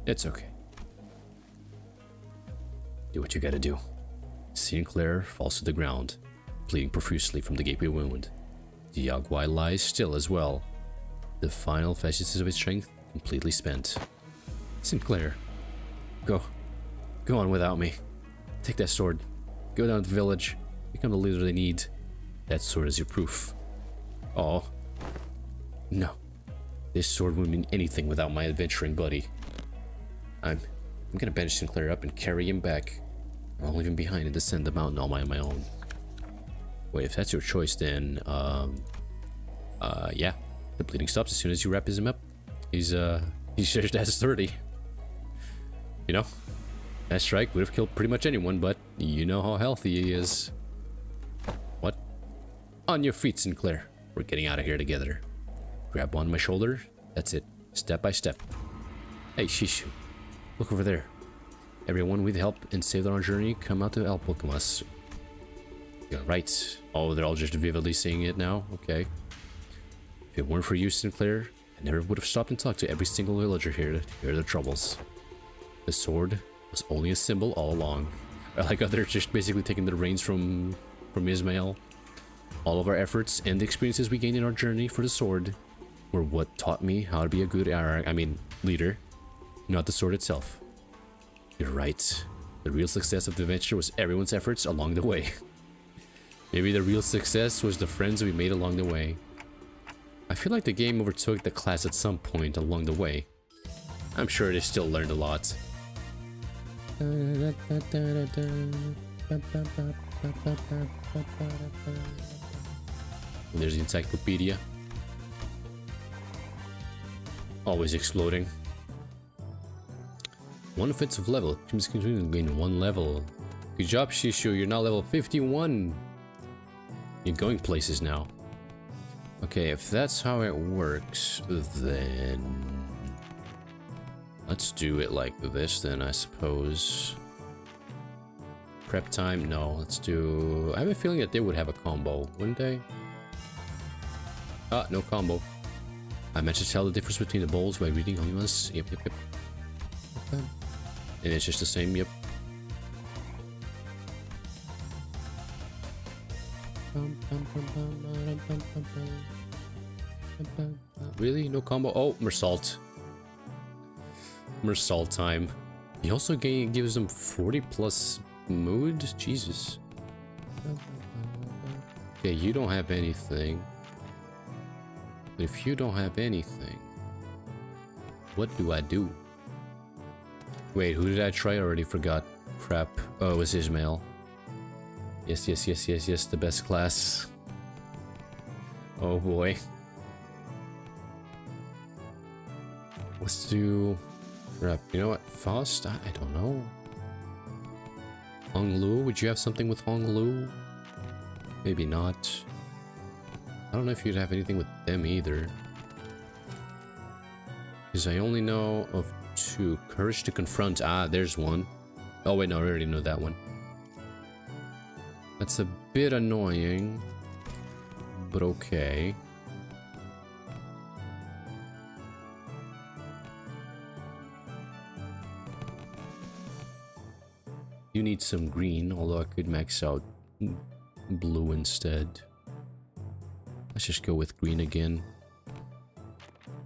It's okay. Do what you gotta do. Sinclair falls to the ground, bleeding profusely from the gaping wound. The Yagwai lies still as well, the final vestige of its strength completely spent. Sinclair, go on without me. Take that sword, go down to the village, become the leader they need. That sword is your proof. Oh, no. This sword wouldn't mean anything without my adventuring buddy. I'm gonna bench Sinclair up and carry him back. I'll leave him behind and descend the mountain all on my own. Wait, if that's your choice, then, yeah. The bleeding stops as soon as you wrap him up. He's just as 30. You know? That strike would have killed pretty much anyone, but you know how healthy he is. What? On your feet, Sinclair. We're getting out of here together. Grab on my shoulder. That's it. Step by step. Hey, Shishu. Look over there. Everyone we've helped and saved on our journey, come out to help welcome us. Yeah, right. Oh, they're all just vividly seeing it now? Okay. If it weren't for you, Sinclair, I never would have stopped and talked to every single villager here to hear their troubles. The sword was only a symbol all along. I like how they're just basically taking the reins from Ismail. All of our efforts and the experiences we gained in our journey for the sword were what taught me how to be a good leader, not the sword itself. You're right. The real success of the adventure was everyone's efforts along the way. Maybe the real success was the friends we made along the way. I feel like the game overtook the class at some point along the way. I'm sure they still learned a lot. There's the encyclopedia. Always exploding. One offensive level. Teams continue to gain 1 level. Good job, Shishu. You're now level 51. You're going places now. Okay, if that's how it works, then let's do it like this then, I suppose. Prep time? No, let's do... I have a feeling that they would have a combo, wouldn't they? Ah, no combo. I meant to tell the difference between the bowls by reading Limbuss. Yep. And it's just the same, yep. Really? No combo? Oh, Mersault. Mersal time. He also gives him 40 plus mood? Jesus. Okay, you don't have anything. But if you don't have anything, what do I do? Wait, who did I try? I already forgot. Crap. Oh, it was Ismail. Yes, the best class. Oh boy. Let's do... Crap, you know what? Faust? I don't know. Hong Lu? Would you have something with Hong Lu? Maybe not. I don't know if you'd have anything with them either. Because I only know of two. Courage to confront. Ah, there's one. Oh wait, no, I already know that one. That's a bit annoying. But okay. You need some green, although I could max out blue instead. Let's just go with green again.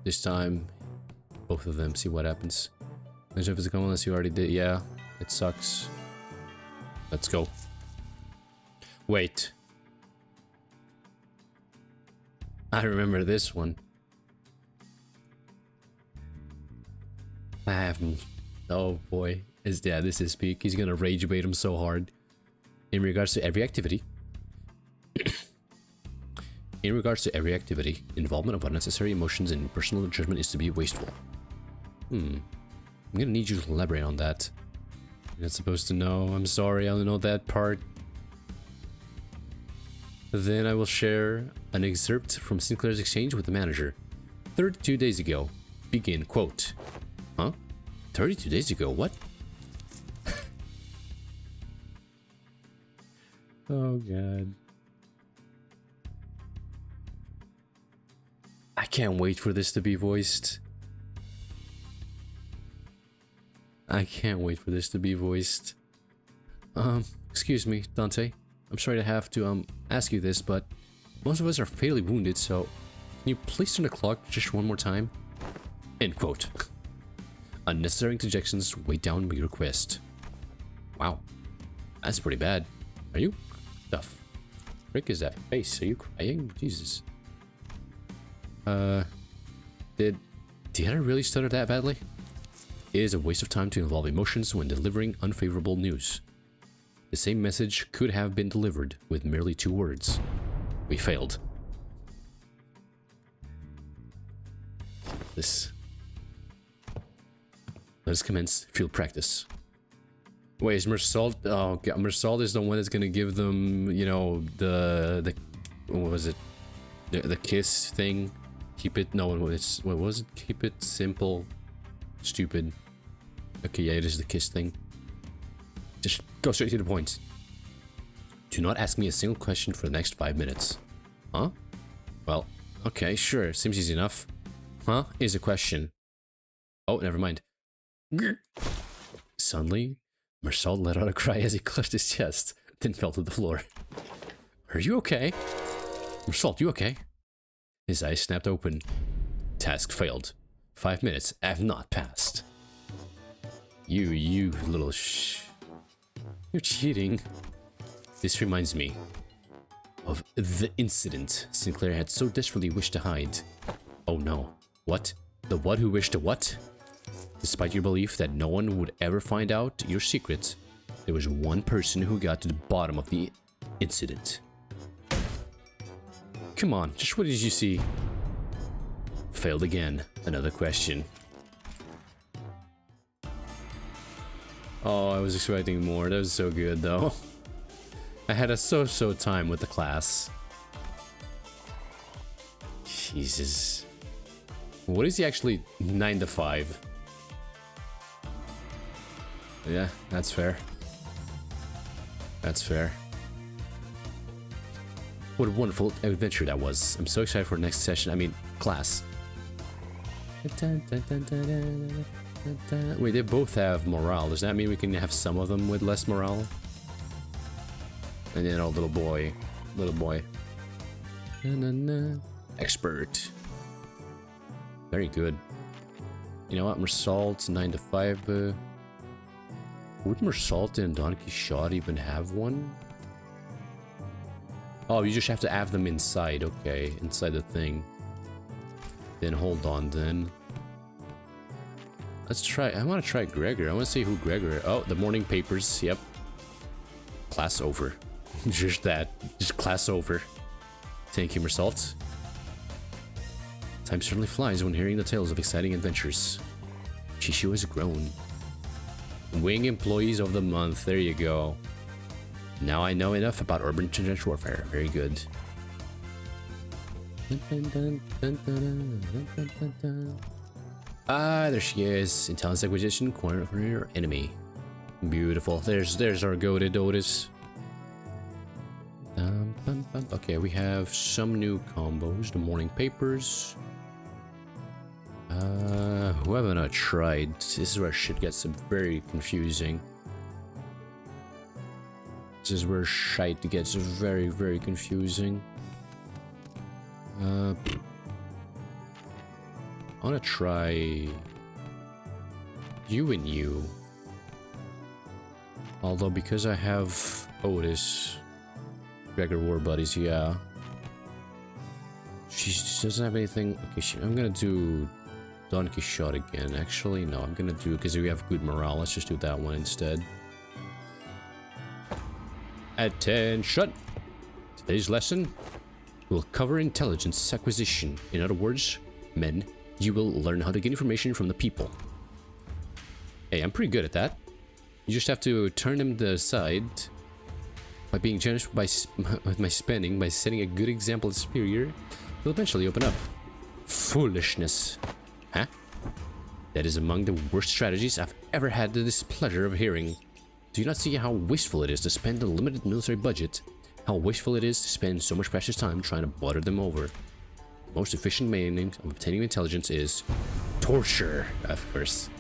This time, both of them, see what happens. Imagine if it's going unless you already did. Yeah, it sucks. Let's go. Wait. I remember this one. I haven't. Oh boy. This is peak. He's gonna rage bait him so hard. In regards to every activity. Involvement of unnecessary emotions in personal judgment is to be wasteful. I'm gonna need you to elaborate on that. You're not supposed to know. I'm sorry, I only know that part. Then I will share an excerpt from Sinclair's exchange with the manager. 32 days ago. Begin, quote. Huh? 32 days ago? What? Oh god. I can't wait for this to be voiced. Excuse me, Dante. I'm sorry to have to ask you this, but most of us are fatally wounded, so can you please turn the clock just one more time? End quote. Unnecessary interjections weigh down your request. Wow. That's pretty bad. Are you? The frick is that face? Are you crying? Jesus. Did I really stutter that badly? It is a waste of time to involve emotions when delivering unfavorable news. The same message could have been delivered with merely 2 words. We failed. Let us commence field practice. Wait, is Mersal? Oh god, Mersal is the one that's gonna give them, you know, the what was it? The kiss thing. Keep it. No, what was it? Keep it simple, stupid. Okay, yeah, it is the kiss thing. Just go straight to the point. Do not ask me a single question for the next 5 minutes. Huh? Well, okay, sure. Seems easy enough. Huh? Is a question. Oh, never mind. Suddenly, Mersal let out a cry as he clutched his chest, then fell to the floor. Are you okay? Mersal, you okay? His eyes snapped open. Task failed. 5 minutes have not passed. You little You're cheating. This reminds me of the incident Sinclair had so desperately wished to hide. Oh no. What? The what who wished to what? Despite your belief that no one would ever find out your secret, there was one person who got to the bottom of the incident. Come on, just what did you see? Failed again. Another question. Oh, I was expecting more. That was so good, though. I had a so-so time with the class. Jesus. What is he actually? 9 to 5. Yeah, that's fair. That's fair. What a wonderful adventure that was. I'm so excited for the next session. I mean, class. Wait, they both have morale. Does that mean we can have some of them with less morale? And then, oh, little boy. Little boy. Expert. Very good. You know what? Mersault 9 to 5. Would Mersault and Don Quixote even have one? Oh, you just have to have them inside. Okay, inside the thing. Then hold on then. Let's try. I want to try Gregor. I want to see who Gregor. Oh, the morning papers. Yep. Class over. Just that. Just class over. Thank you, Mersault. Time certainly flies when hearing the tales of exciting adventures. Chishu has grown. Wing Employees of the Month. There you go. Now I know enough about urban trench warfare. Very good. Ah, there she is. Intelligence acquisition, corner of her enemy. Beautiful. There's our goated Otis. Okay, we have some new combos. The morning papers. Who haven't I tried? This is where shit gets very confusing. This is where shite gets very, very confusing. I wanna try you and you. Although because I have Otis, Gregor War Buddies, yeah. She doesn't have anything. Okay, I'm gonna do Don Quixote again. Actually, no, I'm gonna do, because we have good morale, let's just do that one instead. Attention! Today's lesson will cover intelligence acquisition. In other words, men, you will learn how to get information from the people. Hey, I'm pretty good at that. You just have to turn them aside by being generous with my spending, by setting a good example as superior. Will eventually open up. Foolishness. Huh? That is among the worst strategies I've ever had the displeasure of hearing. Do you not see how wasteful it is to spend a limited military budget? How wasteful it is to spend so much precious time trying to butter them over? The most efficient means of obtaining intelligence is torture, of course.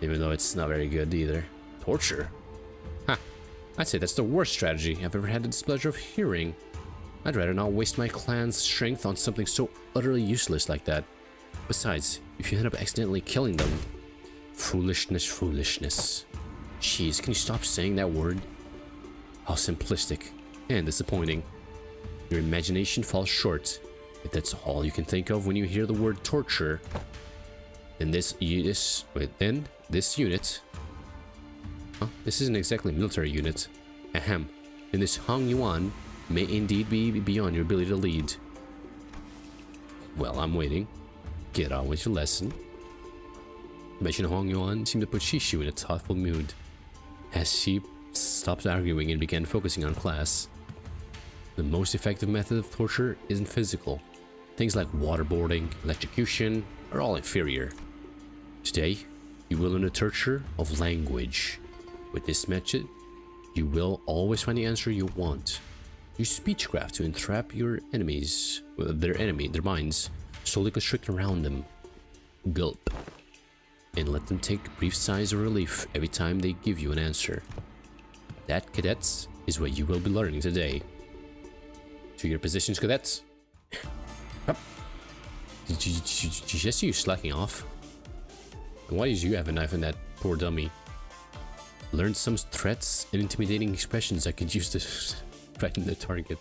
Even though it's not very good either. Torture? Huh. I'd say that's the worst strategy I've ever had the displeasure of hearing. I'd rather not waste my clan's strength on something so utterly useless like that. Besides, if you end up accidentally killing them... Foolishness, foolishness. Jeez, can you stop saying that word? How simplistic and disappointing. Your imagination falls short. If that's all you can think of when you hear the word torture, then this unit... Huh? This isn't exactly a military unit. Ahem. Then this Hong Yuan may indeed be beyond your ability to lead. Well, I'm waiting. Get on with your lesson. Mention Hong Yuan seemed to put Shishu in a thoughtful mood, as she stopped arguing and began focusing on class. The most effective method of torture isn't physical. Things like waterboarding, electrocution are all inferior. Today, you will learn the torture of language. With this method, you will always find the answer you want. Use speechcraft to entrap your enemies, their minds, slowly constrict around them. Gulp. And let them take brief sighs of relief every time they give you an answer. That, cadets, is what you will be learning today. To your positions, cadets. Up. Did you just see you slacking off? And why did you have a knife in that poor dummy? Learn some threats and intimidating expressions I could use to threaten the target.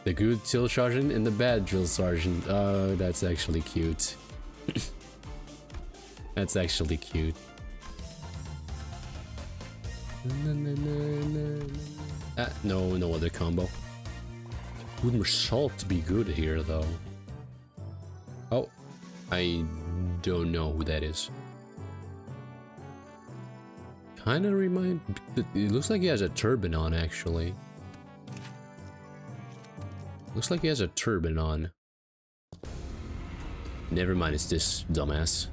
The good drill sergeant and the bad drill sergeant. Oh, that's actually cute. That's actually cute. No other combo. Would Mersault be good here though? Oh, I don't know who that is. Kinda it looks like he has a turban on actually. Looks like he has a turban on. Never mind, it's this dumbass.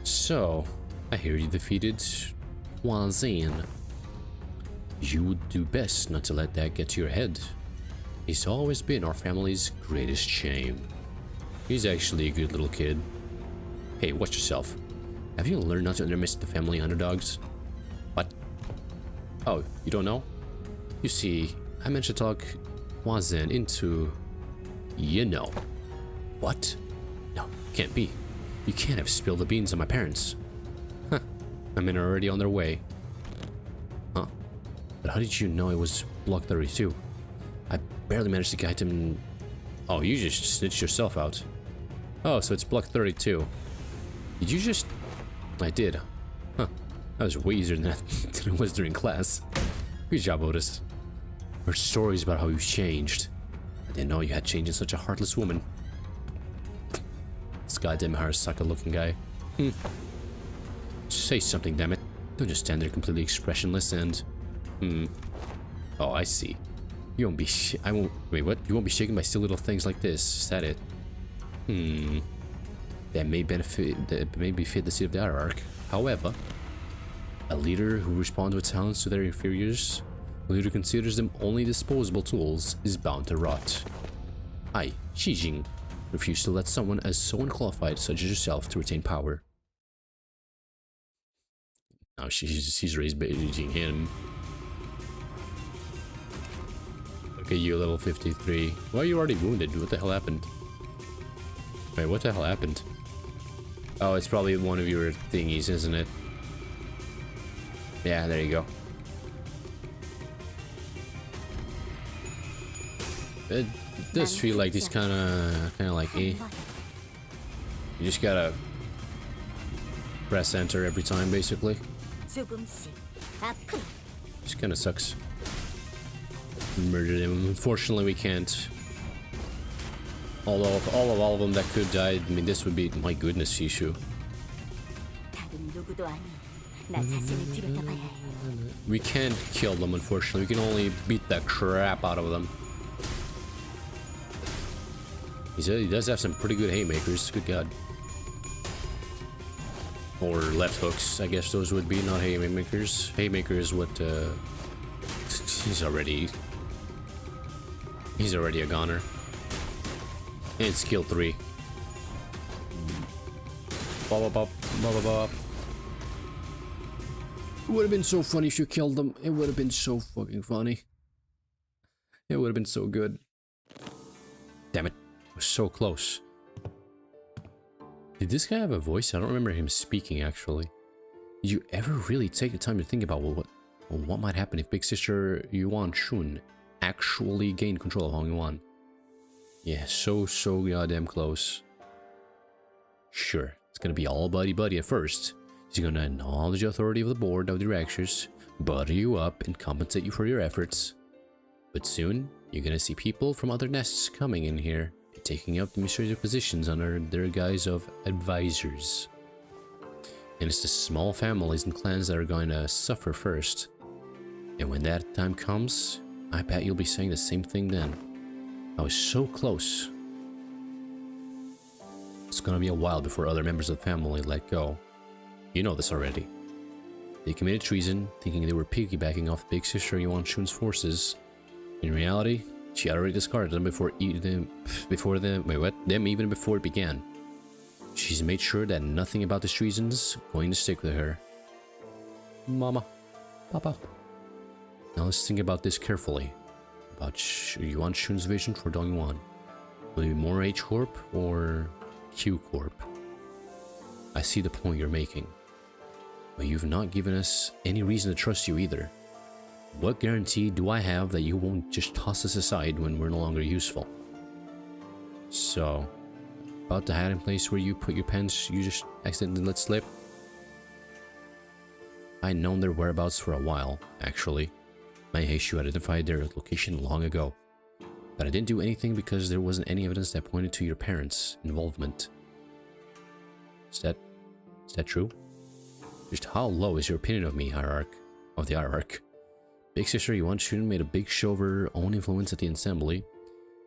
So, I hear you defeated Wazan. You would do best not to let that get to your head. He's always been our family's greatest shame. He's actually a good little kid. Hey, watch yourself. Have you learned not to underestimate the family underdogs? What? Oh, you don't know? You see, I meant to talk Wazan into... You know. What? No, can't be. You can't have spilled the beans on my parents. Huh. I mean, already on their way. Huh. But how did you know it was Block 32? I barely managed to guide them. Oh, you just snitched yourself out. Oh, so it's Block 32. Did you just... I did. Huh. That was way easier than it was during class. Good job, Otis. Heard stories about how you changed. I didn't know you had changed in such a heartless woman. This goddamn Harasaka-looking guy. Say something, damn it. Don't just stand there completely expressionless and... Oh, I see. You won't be I won't... Wait, what? You won't be shaken by silly little things like this. Is that it? That may befit the seat of the hierarch. However, a leader who responds with talents to their inferiors, a leader who considers them only disposable tools, is bound to rot. I, Shijing, refuse to let someone as so unqualified such as yourself to retain power. Now she's raised Beijing him. Look at you, level 53. Why are you already wounded? What the hell happened? Wait, what the hell happened? Oh, it's probably one of your thingies, isn't it? Yeah, there you go. It does feel like he's kind of like You just gotta press enter every time, basically. Just kind of sucks. Murdered him. Unfortunately, we can't. Although, all of them that could die, I mean, this would be... My goodness, Shishu. We can't kill them, unfortunately. We can only beat the crap out of them. He does have some pretty good haymakers. Good God. Or left hooks, I guess those would be, not haymakers. Haymaker is what, He's already a goner. And skill 3. Bop, bop, bop, bop, bop, bop. It would have been so funny if you killed them. It would have been so fucking funny. It would have been so good. Damn it. It was so close. Did this guy have a voice? I don't remember him speaking, actually. Did you ever really take the time to think about what might happen if Big Sister Yuan Shun actually gained control of Hong Yuan? Yeah, so goddamn close. Sure, it's gonna be all buddy-buddy at first. He's gonna acknowledge the authority of the board of directors, butter you up, and compensate you for your efforts. But soon, you're gonna see people from other nests coming in here and taking up administrative positions under their guise of advisors. And it's the small families and clans that are going to suffer first. And when that time comes, I bet you'll be saying the same thing then. I was so close. It's gonna be a while before other members of the family let go. You know this already. They committed treason, thinking they were piggybacking off Big Sister Yuan Shun's forces. In reality, she had already discarded them even before it began. She's made sure that nothing about this treason's going to stick with her. Mama. Papa. Now let's think about this carefully. About Yuan Shun's vision for Dongyuan. Will it be more H Corp or Q Corp? I see the point you're making. But you've not given us any reason to trust you either. What guarantee do I have that you won't just toss us aside when we're no longer useful? So, about the hiding place where you put your pens you just accidentally let slip? I'd known their whereabouts for a while, actually. My Heishu identified their location long ago. But I didn't do anything because there wasn't any evidence that pointed to your parents' involvement. Is that true? Just how low is your opinion of me, the hierarch? Big Sister Yuan Shun made a big show of her own influence at the assembly,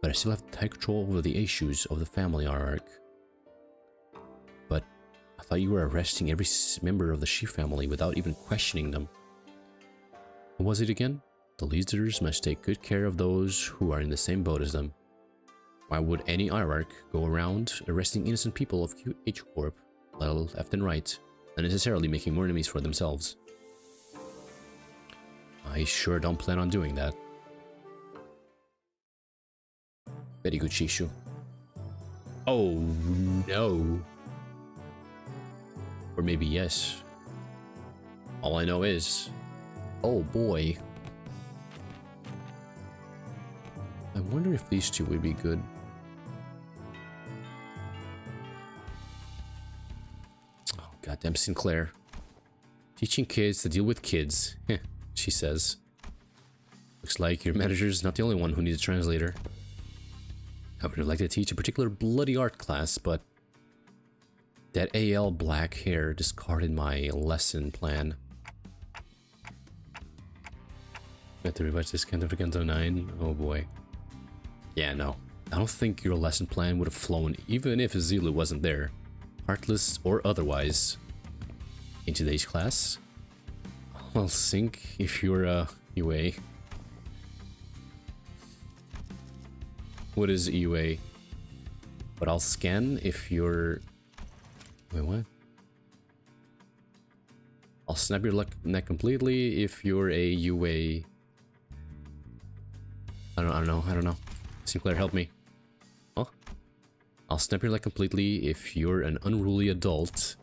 but I still have tight control over the issues of the family hierarch. But I thought you were arresting every member of the Shi family without even questioning them. What was it again? The leaders must take good care of those who are in the same boat as them. Why would any hierarch go around arresting innocent people of H Corp, left and right, unnecessarily making more enemies for themselves? I sure don't plan on doing that. Very good, Shishu. Oh no. Or maybe yes. All I know is... Oh boy. I wonder if these two would be good. Oh, goddamn Sinclair. Teaching kids to deal with kids, she says. Looks like your manager's not the only one who needs a translator. I would have liked to teach a particular bloody art class, but that AL black hair discarded my lesson plan. I have to revise this kind of Canto 9. Oh boy. Yeah, no. I don't think your lesson plan would have flown even if Zulu wasn't there. Heartless or otherwise. In today's class, I'll sink if you're a UA. What is UA? But I'll scan if you're... Wait, what? I'll snap your neck completely if you're a UA. I don't know. Sinclair, help me. Huh? I'll snap your leg completely if you're an unruly adult.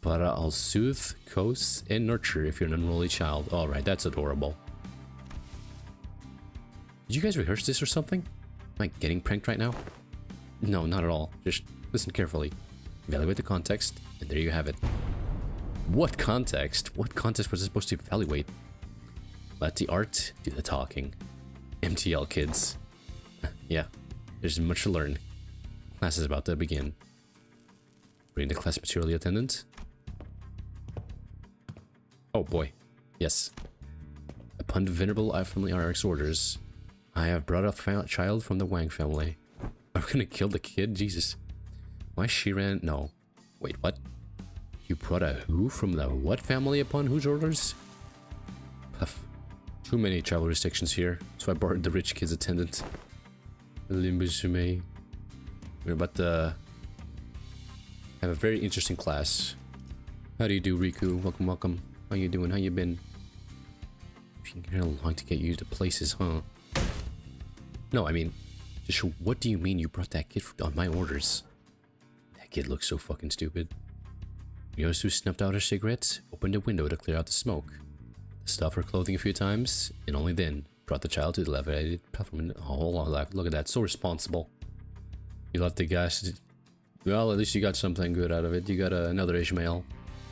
But I'll soothe, coax, and nurture if you're an unruly child. Alright, that's adorable. Did you guys rehearse this or something? Am I getting pranked right now? No, not at all. Just listen carefully. Evaluate the context, and there you have it. What context? What context was I supposed to evaluate? Let the art do the talking. MTL kids. Yeah, there's much to learn. Class is about to begin. Reading the class material, attendant. Oh boy. Yes. Upon the venerable family RX orders, I have brought a child from the Wang family. I'm gonna kill the kid? Jesus. Why she ran? No. Wait, what? You brought a who from the what family upon whose orders? Puff. Too many travel restrictions here, so I borrowed the rich kid's attendant. Limbuss. We're about to have a very interesting class. How do you do, Riku? Welcome, welcome. How you doing? How you been? You're long to get used to places, huh? No, I mean, just what do you mean you brought that kid on my orders? That kid looks so fucking stupid. Yosu snuffed out her cigarette, opened a window to clear out the smoke, stuffed her clothing a few times, and only then brought the child to the elevated platform. Oh, hold on, look at that, so responsible. You left the gas. Well, at least you got something good out of it. You got another Ishmael.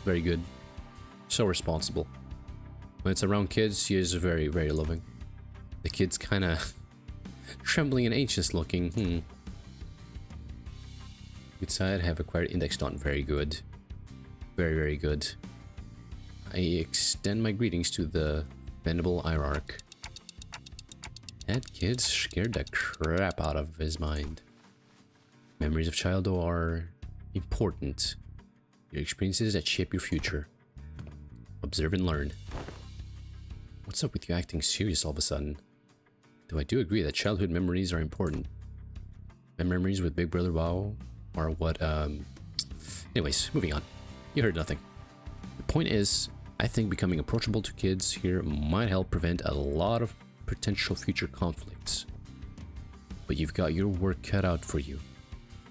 Very good. So responsible. When it's around kids, she is very, very loving. The kid's kind of trembling and anxious looking. Good side, have acquired index done. Very good. Very, very good. I extend my greetings to the venerable hierarch. That kid scared the crap out of his mind. Memories of childhood are important. Your experiences that shape your future. Observe and learn. What's up with you acting serious all of a sudden? Though I do agree that childhood memories are important. My memories with Big Brother WoW are what, Anyways, moving on. You heard nothing. The point is, I think becoming approachable to kids here might help prevent a lot of potential future conflicts. But you've got your work cut out for you.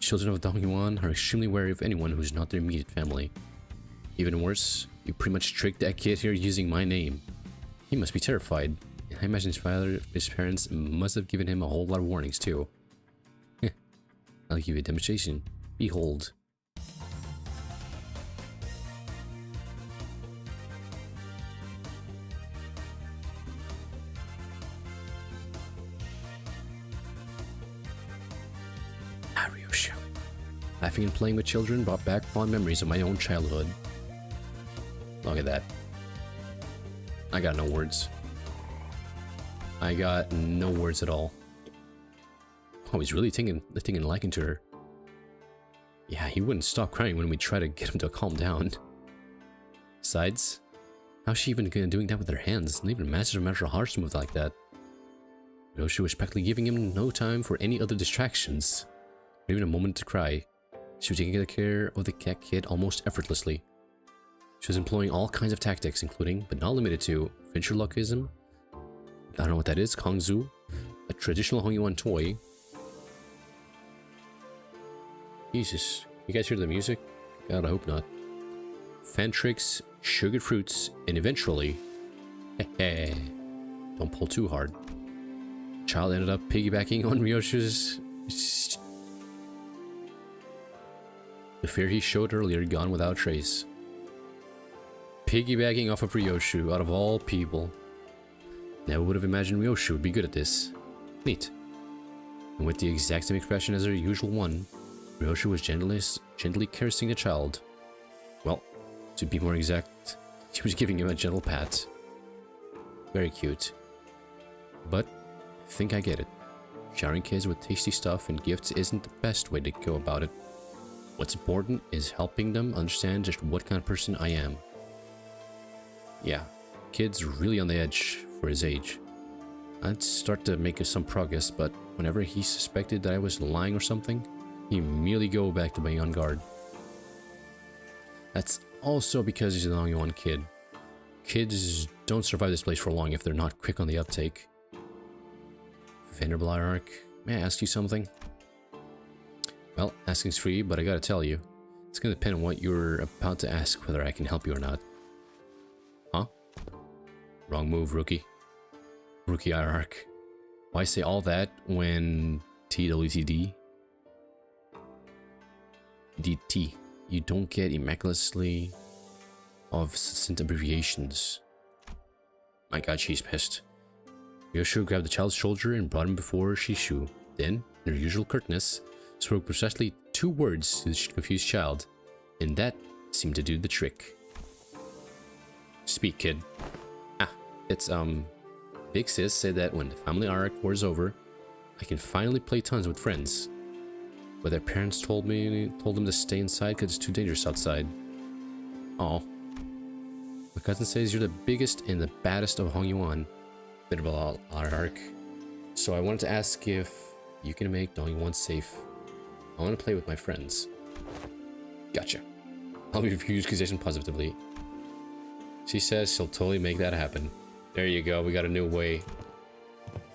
Children of Dongyuan are extremely wary of anyone who's not their immediate family. Even worse, you pretty much tricked that kid here using my name. He must be terrified. I imagine his parents must have given him a whole lot of warnings too. I'll give you a demonstration. Behold. Laughing and playing with children brought back fond memories of my own childhood. Look at that. I got no words. I got no words at all. Oh, he's really taking a liking to her. Yeah, he wouldn't stop crying when we try to get him to calm down. Besides, how's she even doing that with her hands? Not even master of martial arts move like that. Yoshi was practically giving him no time for any other distractions, or even a moment to cry. She was taking care of the cat kid almost effortlessly. She was employing all kinds of tactics, including, but not limited to, ventriloquism. I don't know what that is. Kongzu, a traditional Hongyuan toy. Jesus, you guys hear the music? God, I hope not. fan tricks, sugared fruits, and eventually, don't pull too hard. Child ended up piggybacking on Ryoshu's. The fear he showed earlier gone without trace. Piggybacking off of Ryoshu, out of all people. Never would have imagined Ryoshu would be good at this. Neat. And with the exact same expression as her usual one, Ryoshu was gently caressing the child. Well, to be more exact, she was giving him a gentle pat. Very cute. But I think I get it. Showering kids with tasty stuff and gifts isn't the best way to go about it. What's important is helping them understand just what kind of person I am. Yeah, kid's really on the edge for his age. I'd start to make some progress, but whenever he suspected that I was lying or something, he immediately go back to being on guard. That's also because he's an only one kid. Kids don't survive this place for long if they're not quick on the uptake. Venerable Hierarch, may I ask you something? Well, asking's free, but I gotta tell you, it's gonna depend on what you're about to ask whether I can help you or not. Huh? Wrong move, rookie. Rookie Hierarch. Why say all that when TWTD? DT. You don't get immaculacy of succinct abbreviations. My god, she's pissed. Ryoshu grabbed the child's shoulder and brought him before Shishu. Then, in her usual curtness, spoke precisely 2 words to the confused child, and that seemed to do the trick. Speak, kid. It's, Big Sis said that when the family arc war's over, I can finally play tons with friends. But their parents told them to stay inside because it's too dangerous outside. Aw. My cousin says you're the biggest and the baddest of Hongyuan. Venerable Hierarch. So I wanted to ask if you can make Dongyuan safe. I want to play with my friends. Gotcha. I'll review your accusation positively. She says she'll totally make that happen. There you go, we got a new way.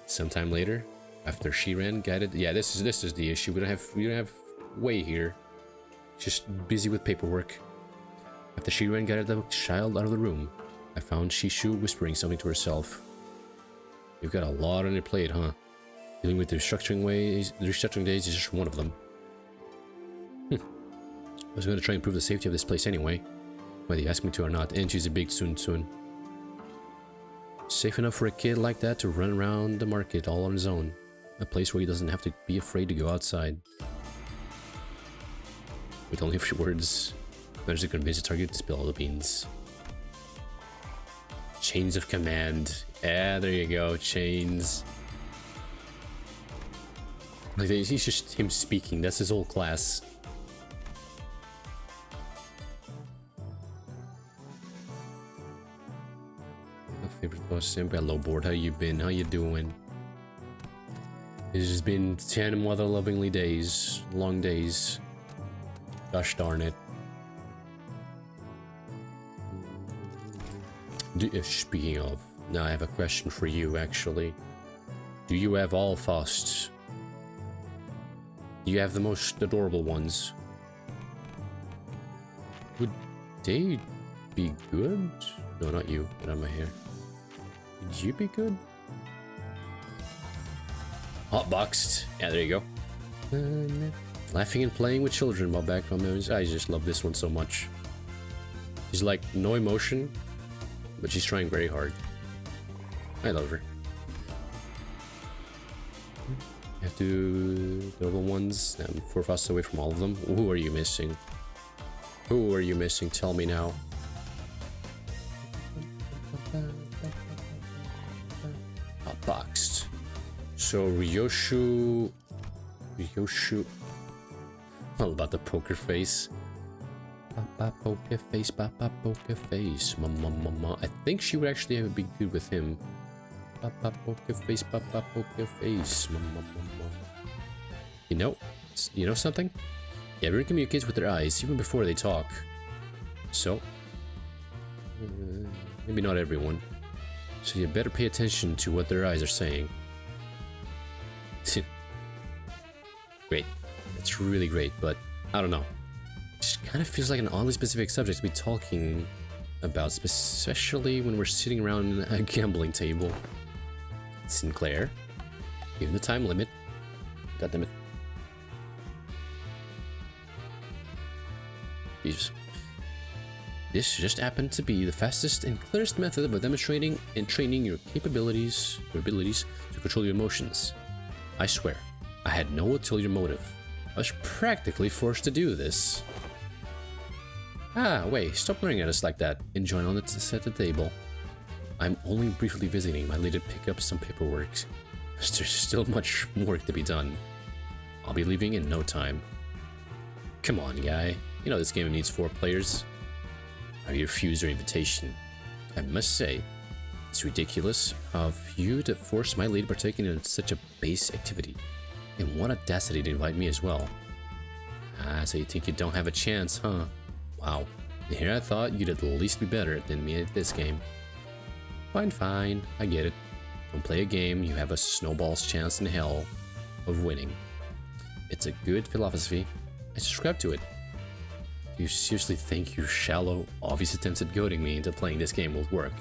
Sometime later, after Shiran guided, yeah, this is the issue. We don't have way here. Just busy with paperwork. After Shiran guided the child out of the room, I found Shishu whispering something to herself. You've got a lot on your plate, huh? Dealing with the restructuring days is just one of them. I was going to try and improve the safety of this place anyway, whether you ask me to or not, and she's a big Tsun. Safe enough for a kid like that to run around the market all on his own. A place where he doesn't have to be afraid to go outside. With only a few words, managed to convince the target to spill all the beans. Chains of command. Yeah, there you go, chains. Like, he's just him speaking, that's his whole class. Favorite boss, hello board, how you been? How you doing? It's just been 10 mother-lovingly days, long days. Gosh darn it. Speaking of, now I have a question for you actually. Do you have all fasts? Do you have the most adorable ones? Would they be good? No, not you, get out of my hair. Would you be good? Hotboxed. Yeah, there you go. Laughing and playing with children while background memories. I just love this one so much. She's like no emotion, but she's trying very hard. I love her. You have to the little ones. I'm 4 fasts away from all of them. Who are you missing? Who are you missing? Tell me now. Boxed. So Ryoshu. All about the poker face. Papa poker face, papa poker face. Mama. I think she would actually be good with him. Papa poker face, papa poker face. Mama. You know something? Yeah, everyone communicates with their eyes even before they talk. So maybe not everyone. So you better pay attention to what their eyes are saying. Great. It's really great, but I don't know. Just kind of feels like an oddly specific subject to be talking about, especially when we're sitting around a gambling table. Sinclair, given the time limit. God damn it. Jesus. This just happened to be the fastest and clearest method of demonstrating and training your abilities to control your emotions. I swear, I had no ulterior motive. I was practically forced to do this. Ah, wait, stop staring at us like that and join on to set the table. I'm only briefly visiting my lady to pick up some paperwork. There's still much work to be done. I'll be leaving in no time. Come on, guy. You know this game needs 4 players. I refuse your invitation. I must say, it's ridiculous of you to force my lady to partake in such a base activity. And what audacity to invite me as well. Ah, so you think you don't have a chance, huh? Wow. Here I thought you'd at least be better than me at this game. Fine, fine. I get it. Don't play a game, you have a snowball's chance in hell of winning. It's a good philosophy. I subscribe to it. Do you seriously think your shallow, obvious attempts at goading me into playing this game will work?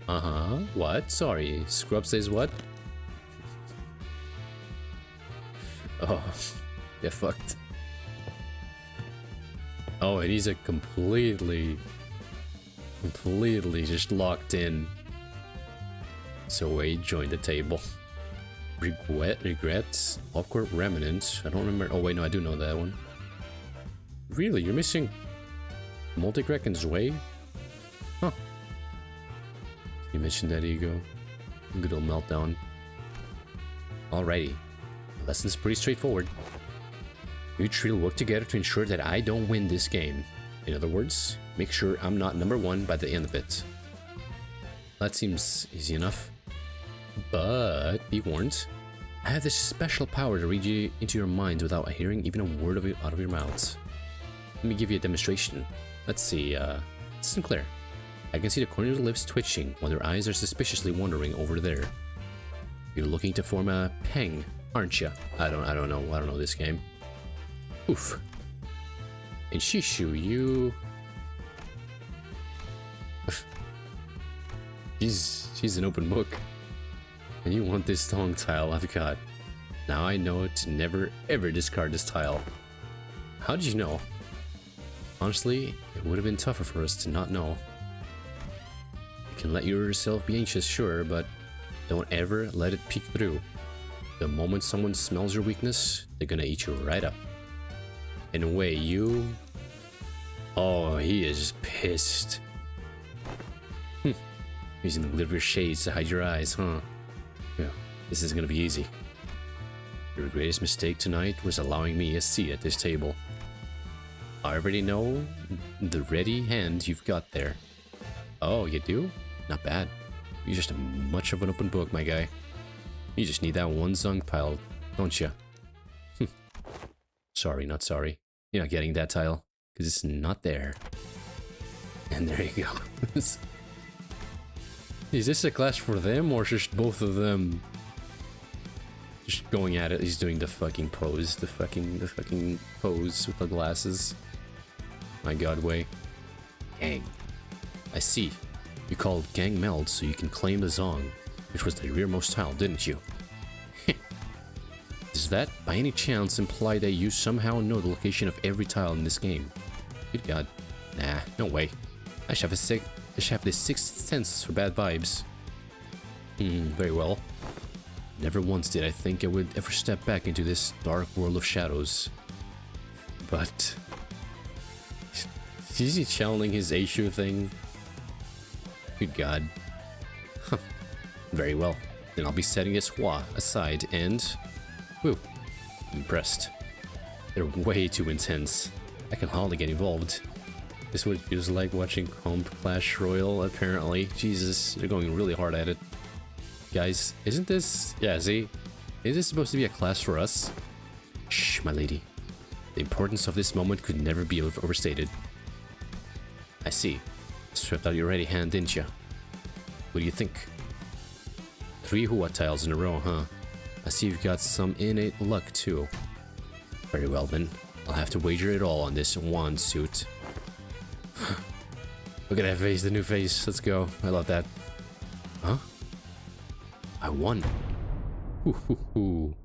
Uh-huh. What? Sorry. Scrub says what? Oh. Get fucked. Oh, and he's a completely just locked in. So Wade joined the table. Regrets, awkward remnants. I don't remember. Oh wait, no, I do know that one. Really, you're missing Multi-Kraken's way? Huh. You mentioned that ego. Good old meltdown. Alrighty. The lesson's pretty straightforward. You three will work together to ensure that I don't win this game. In other words, make sure I'm not number 1 by the end of it. That seems easy enough. But be warned, I have this special power to read you into your minds without hearing even a word of it out of your mouths. Let me give you a demonstration. Let's see, Sinclair. I can see the corner of your lips twitching while your eyes are suspiciously wandering over there. You're looking to form a peng, aren't you? I don't know this game. Oof. And Shishu, you... she's an open book. And you want this tongue tile I've got. Now I know to never ever discard this tile. How did you know? Honestly, it would have been tougher for us to not know. You can let yourself be anxious, sure, but don't ever let it peek through. The moment someone smells your weakness, they're gonna eat you right up. In a way, you... Oh, he is pissed. Using the glitter shades to hide your eyes, huh? Yeah, this is gonna be easy. Your greatest mistake tonight was allowing me a seat at this table. I already know the ready hand you've got there. Oh, you do? Not bad. You're just much of an open book, my guy. You just need that one zung pile, don't you? Sorry, not sorry. You're not getting that tile, because it's not there. And there you go. Is this a clash for them, or just both of them just going at it? He's doing the fucking pose, the fucking pose with the glasses. My god, way. Gang. I see. You called gang meld so you can claim the Zong, which was the rearmost tile, didn't you? Does that, by any chance, imply that you somehow know the location of every tile in this game? Good god. Nah, no way. I should have this sixth sense for bad vibes. Very well. Never once did I think I would ever step back into this dark world of shadows. But... is he channeling his Aishu thing? Good god. Huh. Very well. Then I'll be setting this Hua aside and... Whew. Impressed. They're way too intense. I can hardly get involved. This is what it feels like watching Comp Clash Royale, apparently. Jesus, they're going really hard at it. Guys, isn't this... yeah, see? Is this supposed to be a class for us? Shh, my lady. The importance of this moment could never be overstated. I see. Swept out your ready hand, didn't you? What do you think? 3 Hua tiles in a row, huh? I see you've got some innate luck, too. Very well, then. I'll have to wager it all on this one suit. Look at that face, the new face. Let's go. I love that. Huh? I won. Hoo hoo hoo.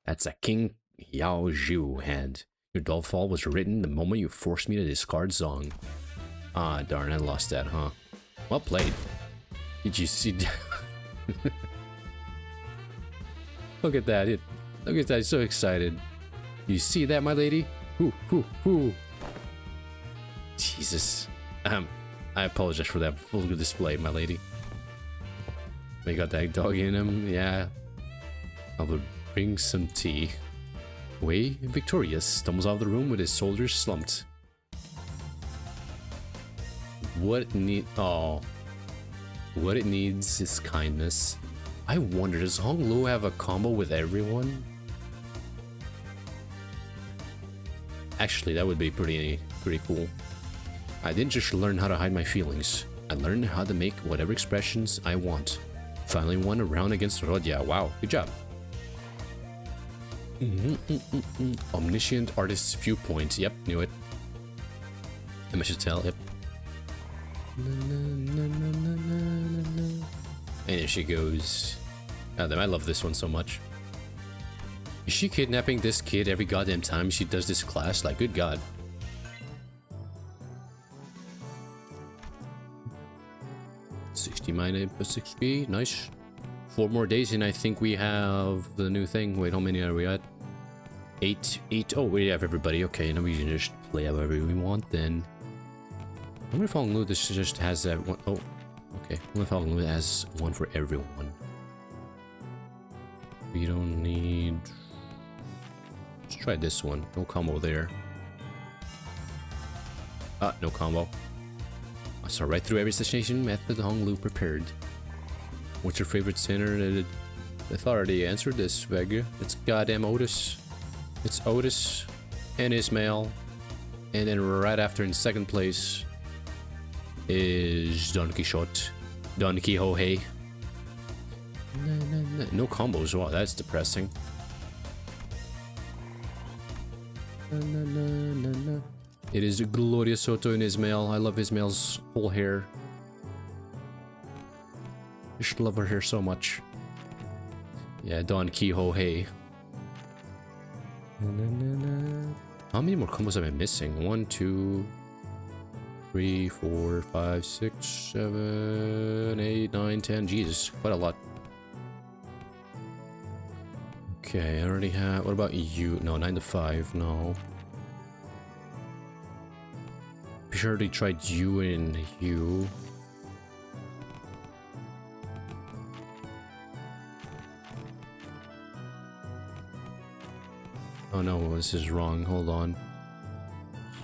That's a King Yao Zhu hand. Your downfall was written the moment you forced me to discard Zong. Ah, darn, I lost that, huh? Well played. Did you see? Look at that. Look at that. He's so excited. You see that, my lady? Hoo, hoo, hoo. Jesus. I apologize for that vulgar display, my lady. They got that dog in him. Yeah. I will bring some tea. Wei, victorious, stumbles out of the room with his shoulders slumped. What it needs is kindness. I wonder, does Hong Lu have a combo with everyone? Actually, that would be pretty cool. I didn't just learn how to hide my feelings. I learned how to make whatever expressions I want. Finally won a round against Rodya. Wow, good job. Omniscient artist's viewpoint. Yep, knew it. I should tell. Yep. And there she goes. God damn, I love this one so much. Is she kidnapping this kid every goddamn time she does this class? Like, good god. -60 nice. 4 more days and I think we have the new thing. Wait, how many are we at? 8. Oh, we have everybody. Okay, now we can just play however we want then. I wonder if Hong Lu this just has that one. Oh, okay. I wonder if Hong Lu has one for everyone. We don't need. Let's try this one. No combo there. Ah, no combo. I saw right through every assassination method Hong Lu prepared. What's your favorite sinner? I thought I already answered this, Vega. It's goddamn Otis. It's Otis and Ismail. And then right after in second place is Don Quixote. Don Quixote. No combos. Wow, that's depressing. It is Gloria Soto and Ismail. I love Ismail's whole hair. I should love her hair so much. Yeah, Don Quixote. How many more combos am I missing? 1, 2, 3, 4, 5, 6, 7, 8, 9, 10. Jesus, quite a lot. Okay, I already have. What about you? No, 9 to 5. No. Be sure they tried you and you. Oh no, this is wrong. Hold on.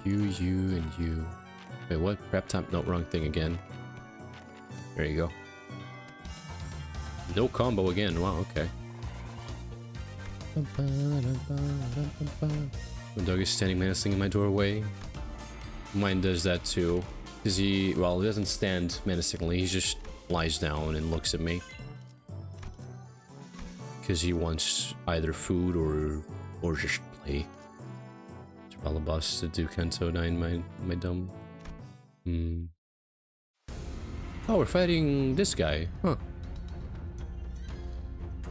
You, and you. Wait, what? Prep time? No, wrong thing again. There you go. No combo again. Wow, okay. The dog is standing menacing in my doorway. Mine does that too. Because he doesn't stand menacingly. He just lies down and looks at me. Because he wants either food or just play. Limbuss to do Kanto 9, my dumb. Oh, we're fighting this guy, huh?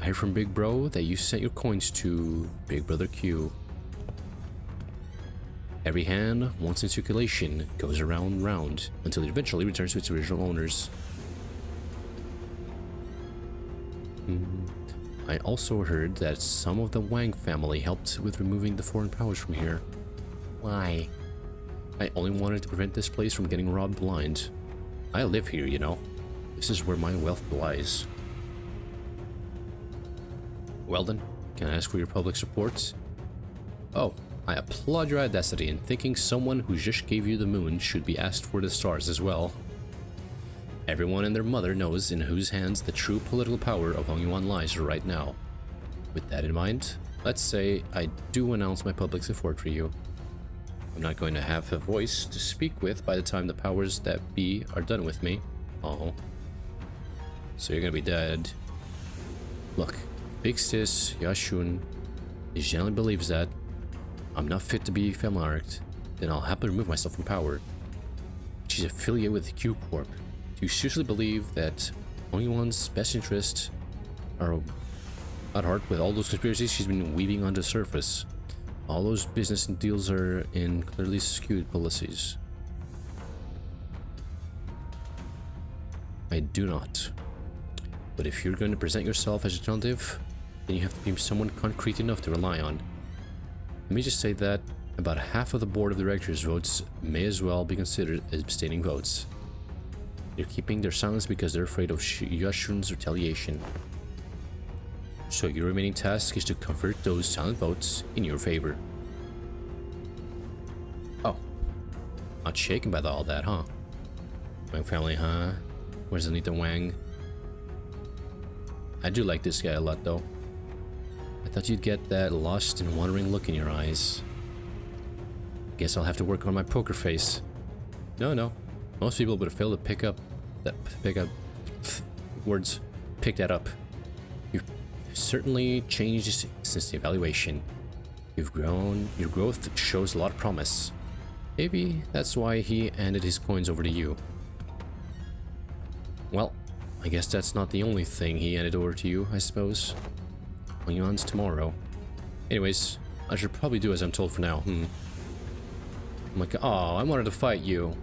I heard from Big Bro that you sent your coins to Big Brother Q. Every hand, once in circulation, goes around and round until it eventually returns to its original owners. I also heard that some of the Wang family helped with removing the foreign powers from here. Why? I only wanted to prevent this place from getting robbed blind. I live here, you know. This is where my wealth lies. Well then, can I ask for your public support? Oh, I applaud your audacity in thinking someone who just gave you the moon should be asked for the stars as well. Everyone and their mother knows in whose hands the true political power of Hongyuan lies right now. With that in mind, let's say I do announce my public support for you. I'm not going to have a voice to speak with by the time the powers that be are done with me. Oh. So you're gonna be dead. Look, Big Sis Yashun genuinely believes that. I'm not fit to be Femarked, then I'll happily remove myself from power. She's affiliated with Q Corp. Do you seriously believe that only one's best interests are at heart with all those conspiracies she's been weaving on the surface? All those business deals are in clearly skewed policies. I do not. But if you're going to present yourself as an alternative, then you have to be someone concrete enough to rely on. Let me just say that about half of the board of directors' votes may as well be considered as abstaining votes. They're keeping their silence because they're afraid of Yashun's retaliation. So your remaining task is to convert those silent votes in your favor. Oh. Not shaken by all that, huh? Wang family, huh? Where's Anita Wang? I do like this guy a lot, though. I thought you'd get that lost and wandering look in your eyes. Guess I'll have to work on my poker face. No. Most people would have failed to pick up words. Pick that up. You've certainly changed since the evaluation. You've grown. Your growth shows a lot of promise. Maybe that's why he handed his coins over to you. Well, I guess that's not the only thing he handed over to you, I suppose. Yuan's tomorrow. Anyways, I should probably do as I'm told for now. I'm like, oh, I wanted to fight you.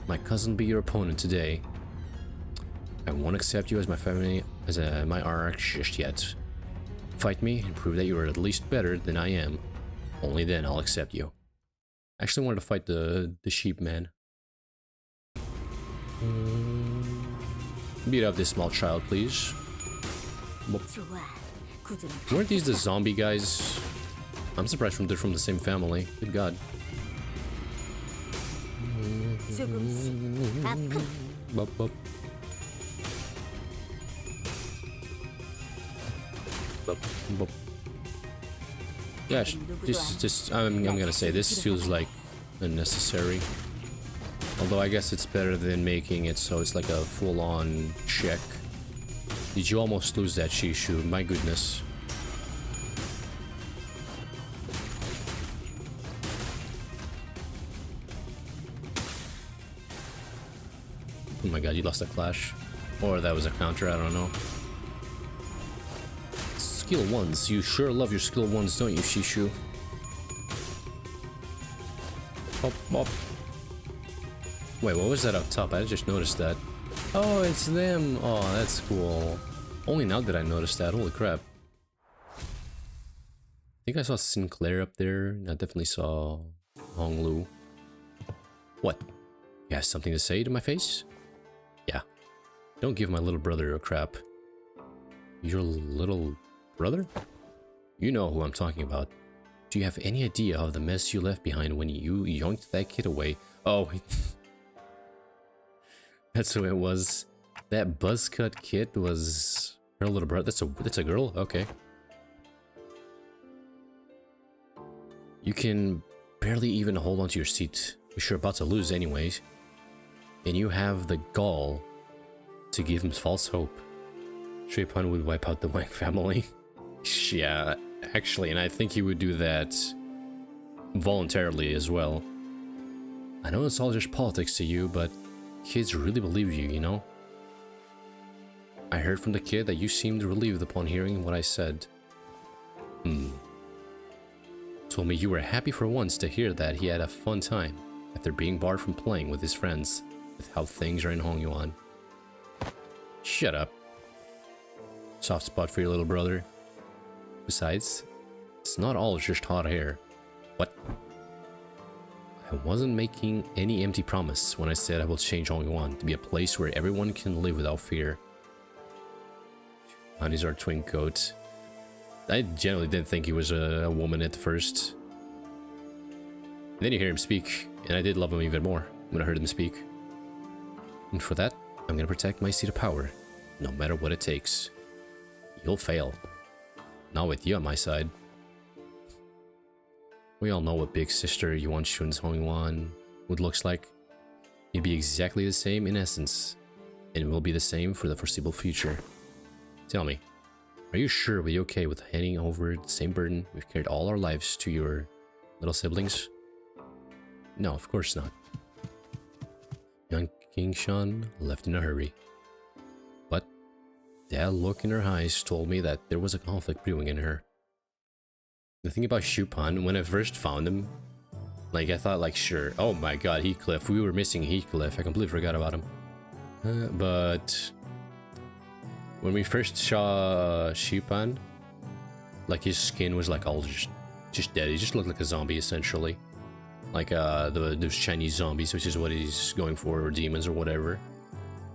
My cousin be your opponent today. I won't accept you as my family, as my RX just yet. Fight me and prove that you are at least better than I am. Only then I'll accept you. I actually wanted to fight the sheep man. Beat up this small child, please. Weren't these the zombie guys? I'm surprised they're from the same family. Good God. Bop, bop. Bop, bop. Yeah, just I'm gonna say this feels like unnecessary. Although I guess it's better than making it so it's like a full-on check. Did you almost lose that Shishu? My goodness. Oh my god, you lost a clash. Or that was a counter, I don't know. Skill 1s. You sure love your skill 1s, don't you, Shishu? Bop, bop. Wait, what was that up top? I just noticed that. Oh, it's them. Oh, that's cool. Only now did I notice that. Holy crap. I think I saw Sinclair up there. I definitely saw Honglu. What? You have something to say to my face? Yeah. Don't give my little brother a crap. Your little brother? You know who I'm talking about. Do you have any idea of the mess you left behind when you yoinked that kid away? Oh, that's who it was. That buzzcut kid was her little brother. That's a girl? Okay. You can barely even hold onto your seat, which you're about to lose anyways. And you have the gall to give him false hope. Straight pun would wipe out the Wang family. Yeah, actually, and I think he would do that voluntarily as well. I know it's all just politics to you, but kids really believe you, you know? I heard from the kid that you seemed relieved upon hearing what I said. Told me you were happy for once to hear that he had a fun time after being barred from playing with his friends with how things are in Hongyuan. Shut up. Soft spot for your little brother. Besides, it's not all just hot hair. What? I wasn't making any empty promise when I said I will change Hongyuan to be a place where everyone can live without fear. And he's our twin coat. I generally didn't think he was a woman at first. And then you hear him speak, and I did love him even more when I heard him speak. And for that, I'm gonna protect my seat of power, no matter what it takes. You'll fail. Not with you on my side. We all know what Big Sister Yuan Shun's Hongyuan would looks like. It'd be exactly the same in essence, and it will be the same for the foreseeable future. Tell me, are you sure we'll be okay with handing over the same burden we've carried all our lives to your Little siblings? No, of course not. Young King Shan left in a hurry. But that look in her eyes told me that there was a conflict brewing in her. The thing about Shupan, when I first found him, like, I thought, like, sure, oh my god, Heathcliff, we were missing Heathcliff, I completely forgot about him. But when we first saw Shupan, like, his skin was, like, all just dead. He just looked like a zombie, essentially. Like, those Chinese zombies, which is what he's going for, or demons, or whatever.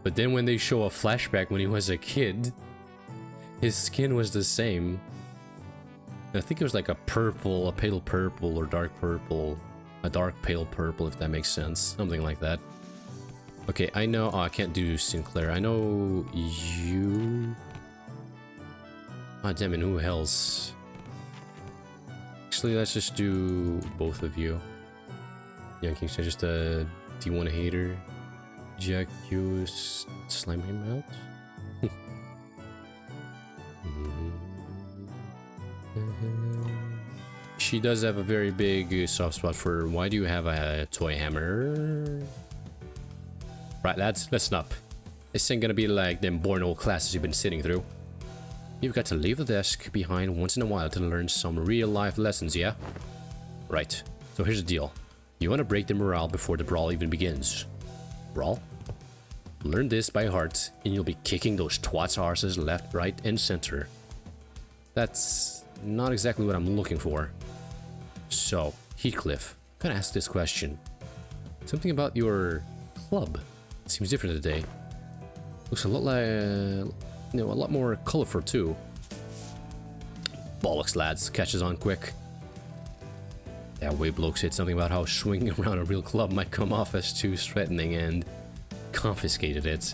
But then when they show a flashback when he was a kid, his skin was the same. I think it was like a purple, a pale purple, or dark purple. A dark pale purple, if that makes sense. Something like that. Okay, I know... Oh, I can't do Sinclair. I know you... Ah, damn it, who else? Actually, let's just do both of you. Young King, just a D1 hater. Jack, you slime him out? She does have a very big soft spot for why do you have a toy hammer? Right, lads, listen up. This ain't gonna be like them boring old classes you've been sitting through. You've got to leave the desk behind once in a while to learn some real life lessons, yeah? Right, so here's the deal. You want to break the morale before the brawl even begins. Brawl? Learn this by heart, and you'll be kicking those twats' arses left, right, and center. That's not exactly what I'm looking for. So, Heathcliff, gotta ask this question. Something about your club seems different today. Looks a lot like, a lot more colorful too. Bollocks, lads, catches on quick. That way bloke said something about how swinging around a real club might come off as too threatening and confiscated it.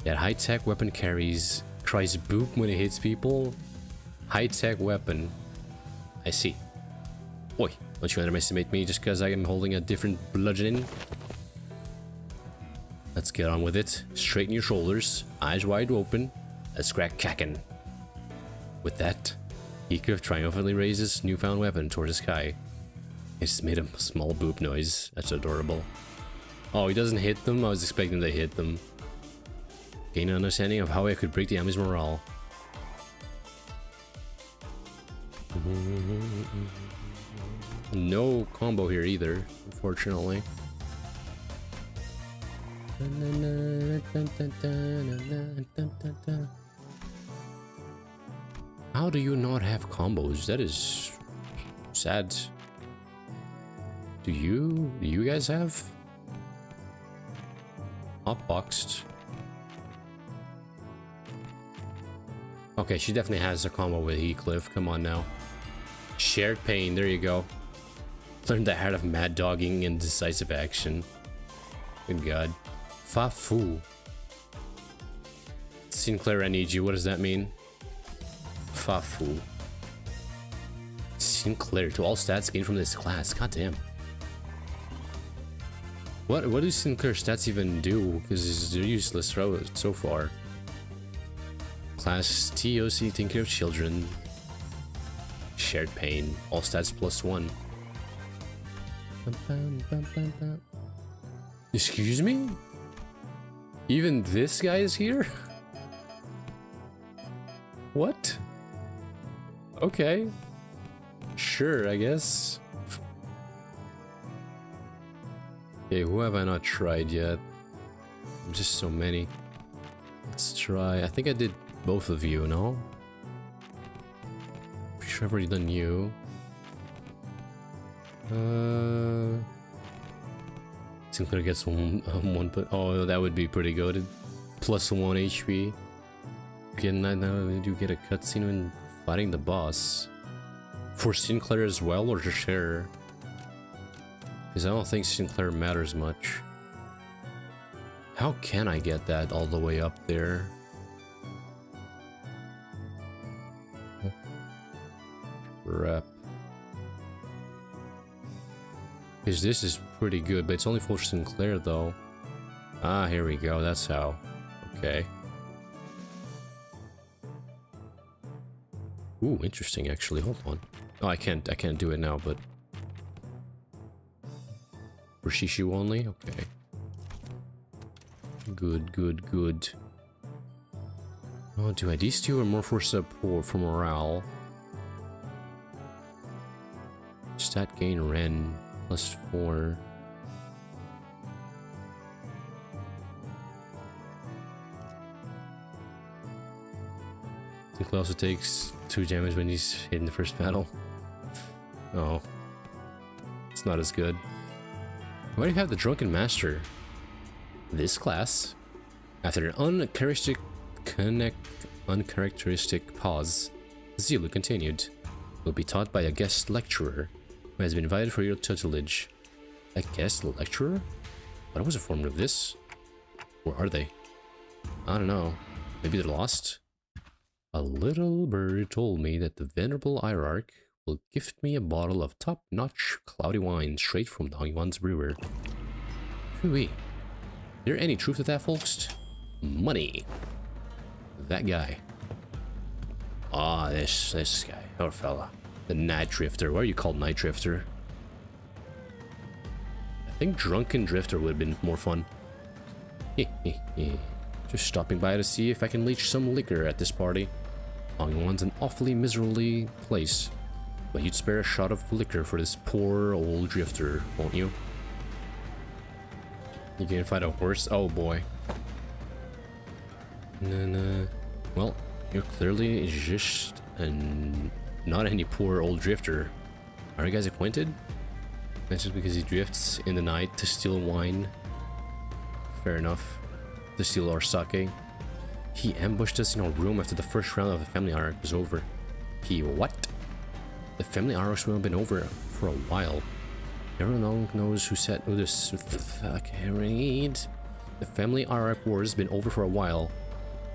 That high-tech weapon cries boop when it hits people. High-tech weapon. I see. Oi, don't you underestimate me just because I am holding a different bludgeoning. Let's get on with it. Straighten your shoulders, eyes wide open. Let's crack cackin'. With that, Heathcliff triumphantly raises newfound weapon toward the sky. It just made a small boop noise. That's adorable. Oh, he doesn't hit them? I was expecting to hit them. Gain an understanding of how I could break the enemy's morale. No combo here either, unfortunately. How do you not have combos? That is sad. Do you guys have? Hotboxed. Okay, she definitely has a combo with Heathcliff. Come on now. Shared pain, there you go. Learned the art of mad dogging and decisive action. Good god. Fa-fu. Sinclair, I need you. What does that mean? Fa-fu. Sinclair, to all stats gained from this class. God damn. What do Sinclair stats even do? Because they're useless so far. Class TOC, taking care of children. Shared pain. All stats +1. Excuse me? Even this guy is here? What? Okay. Sure, I guess. Okay, who have I not tried yet? Just so many. Let's try. I think I did both of you, no? Pretty sure I've already done you. Sinclair gets one, but oh, that would be pretty good. +1 HP. Again, now you get a cutscene when fighting the boss. For Sinclair as well, or just her? Because I don't think Sinclair matters much. How can I get that all the way up there? Rep. Because this is pretty good, but it's only for Sinclair though. Ah, here we go, that's how. Okay. Ooh, interesting actually, hold on. Oh, I can't do it now, but For Shishu only? Okay. Good, good, good. Oh, these two are more for support, for morale. Stat gain Ren +4. He also takes 2 damage when he's hit in the first battle. Oh. It's not as good. Why do you have the Drunken Master? This class, after an uncharacteristic pause, Zulu continued, will be taught by a guest lecturer who has been invited for your tutelage. A guest lecturer? What was the form of this? Where are they? I don't know. Maybe they're lost? A little bird told me that the venerable hierarch will gift me a bottle of top-notch cloudy wine straight from Dongyuan's brewer. Fiyphi. Is there any truth to that, folks? Money. That guy. Ah, this guy, or fella. The Night Drifter. Why are you called Night Drifter? I think Drunken Drifter would have been more fun. Just stopping by to see if I can leech some liquor at this party. Dongyuan's an awfully miserably place, but you'd spare a shot of liquor for this poor old drifter, won't you? You can find a horse? Oh boy. Nah. Well, you're clearly just not any poor old drifter. Are you guys acquainted? That's just because he drifts in the night to steal wine. Fair enough. To steal our sake. He ambushed us in our room after the first round of the family arc was over. He what? The family arcs will have been over for a while. Everyone knows who set this. Fuck, read. The family arc war has been over for a while,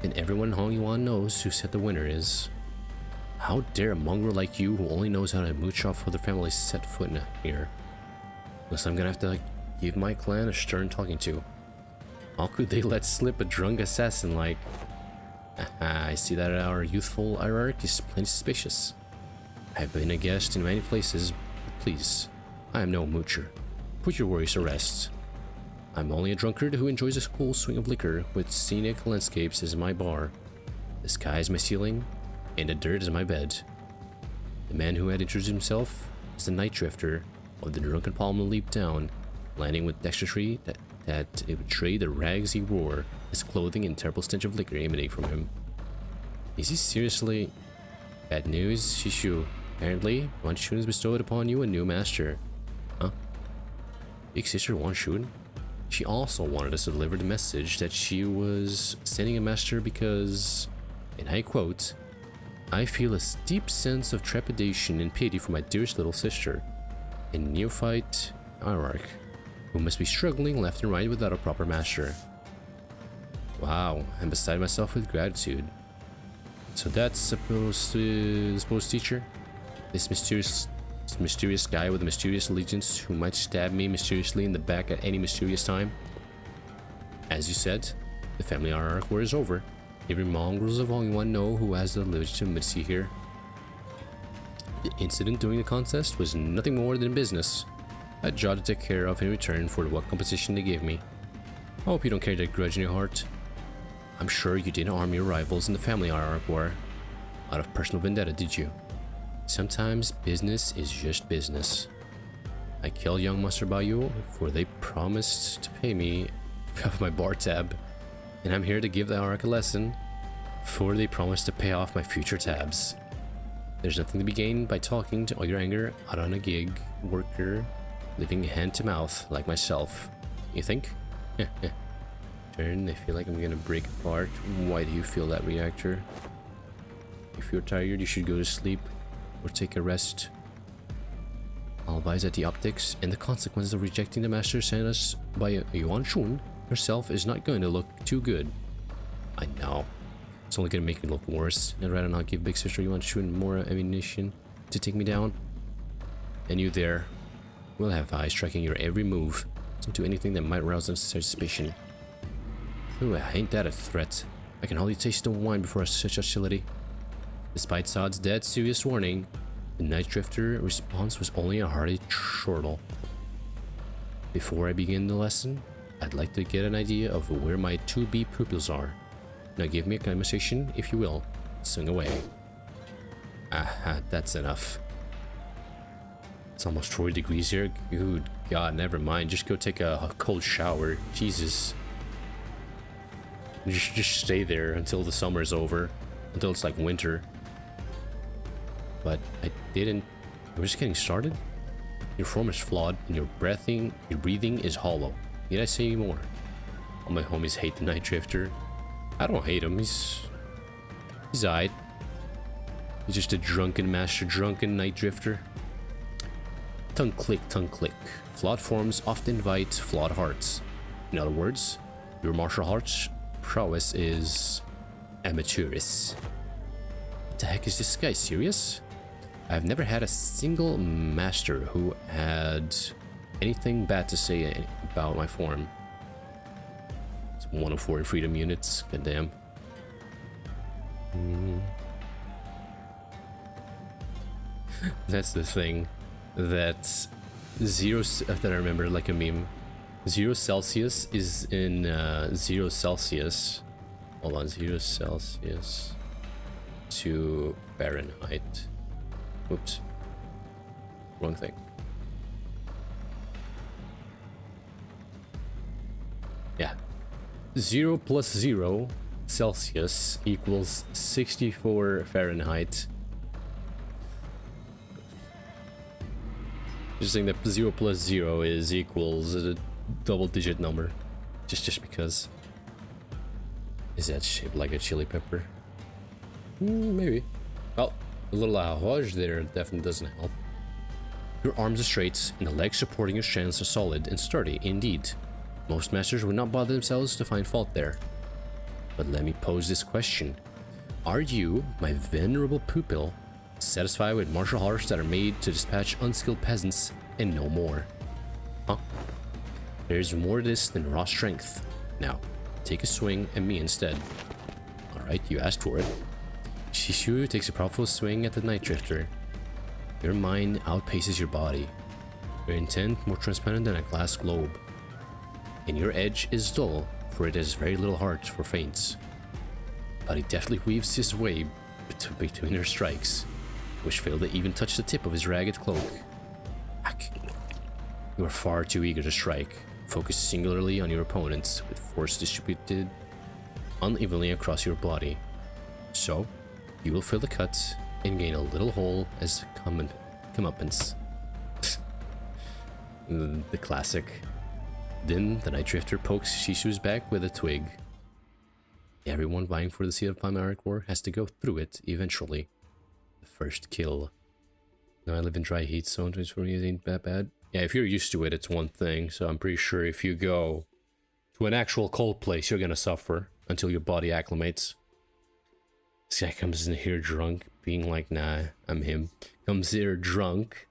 and everyone in Hongyuan knows who said the winner is. How dare a mongrel like you, who only knows how to mooch off other families, set foot in here? Unless I'm gonna have to give my clan a stern talking to. How could they let slip a drunk assassin like? I see that our youthful hierarch is plenty suspicious. I've been a guest in many places, but please, I am no moocher. Put your worries to rest. I'm only a drunkard who enjoys a cool swing of liquor with scenic landscapes as my bar. The sky is my ceiling, and the dirt is my bed. The man who had introduced himself as the Night Drifter of the Drunken Palm leaped down, landing with dexterity that it betrayed the rags he wore, his clothing and terrible stench of liquor emanating from him. Is he seriously? Bad news, Shishu. Apparently, Wan Shun has bestowed upon you a new master. Huh? Big sister Wan Shun? She also wanted us to deliver the message that she was sending a master because, and I quote, I feel a deep sense of trepidation and pity for my dearest little sister, a neophyte hierarch, who must be struggling left and right without a proper master. Wow, I'm beside myself with gratitude. So that's supposed teacher? This mysterious guy with a mysterious allegiance who might stab me mysteriously in the back at any mysterious time? As you said, the family hierarch war is over. Every mongrels of Hongyuan know who has the legitimacy here. The incident during the contest was nothing more than business. A job to take care of in return for what compensation they gave me. I hope you don't carry that grudge in your heart. I'm sure you didn't harm your rivals in the family hierarch war out of personal vendetta, did you? Sometimes business is just business. I killed young Master Bayu for they promised to pay me off my bar tab, and I'm here to give the hierarch a lesson for they promised to pay off my future tabs. There's nothing to be gained by talking to all your anger out on a gig worker living hand to mouth like myself. You think? Turn, I feel like I'm gonna break apart. Why do you feel that, reactor? If you're tired, you should go to sleep or take a rest. I'll advise that the optics and the consequences of rejecting the master sent us by Yuan Shun herself is not going to look too good. I know. It's only gonna make me look worse. I'd rather not give Big Sister Yuan Shun more ammunition to take me down. And you there. We'll have eyes tracking your every move. Don't do anything that might rouse unnecessary suspicion. Ooh, ain't that a threat? I can hardly taste the wine before such hostility. Despite Sod's dead serious warning, the Night Drifter response was only a hearty chortle. Before I begin the lesson, I'd like to get an idea of where my 2B pupils are. Now give me a conversation, if you will. Swing away. Aha, that's enough. It's almost 40 degrees here. Good God, never mind. Just go take a cold shower. Jesus. Just stay there until the summer's over. Until it's like winter. But I didn't... We're just getting started? Your form is flawed and your breathing is hollow. Need I say more? All my homies hate the Night Drifter. I don't hate him. He's alright. He's just a drunken Night Drifter. Tongue click. Flawed forms often invite flawed hearts. In other words, your martial arts prowess is amateurish. What the heck is this guy? Serious? I've never had a single master who had anything bad to say about my form. It's 104 in freedom units. Goddamn. That's the thing. That that I remember like a meme. 0 Celsius is in 0 Celsius. Hold on, 0 Celsius to Fahrenheit. Oops. Wrong thing. Yeah. 0 plus 0 Celsius equals 64 Fahrenheit. Just saying that 0 plus 0 is equals a double-digit number. Just because. Is that shaped like a chili pepper? Maybe. Well, a little ahoj there definitely doesn't help. Your arms are straight, and the legs supporting your stance are solid and sturdy indeed. Most masters would not bother themselves to find fault there. But let me pose this question. Are you, my venerable pupil, satisfied with martial arts that are made to dispatch unskilled peasants and no more? Huh? There's more to this than raw strength. Now, take a swing at me instead. Alright, you asked for it. Shishu takes a powerful swing at the Night Drifter. Your mind outpaces your body. Your intent more transparent than a glass globe. And your edge is dull, for it has very little heart for feints. But he deftly weaves his way between her strikes, which fail to even touch the tip of his ragged cloak. Hack. You are far too eager to strike. Focus singularly on your opponents, with force distributed unevenly across your body. So, you will fill the cut and gain a little hole as comeuppance. The classic. Then the Night Drifter pokes Shishu's back with a twig. Everyone vying for the seat of Primary Core has to go through it eventually. The first kill. Now I live in dry heat, so 24 years ain't that bad. Yeah, if you're used to it, it's one thing. So I'm pretty sure if you go to an actual cold place, you're gonna suffer until your body acclimates. This guy comes in here drunk, being like, nah, I'm him. Comes here drunk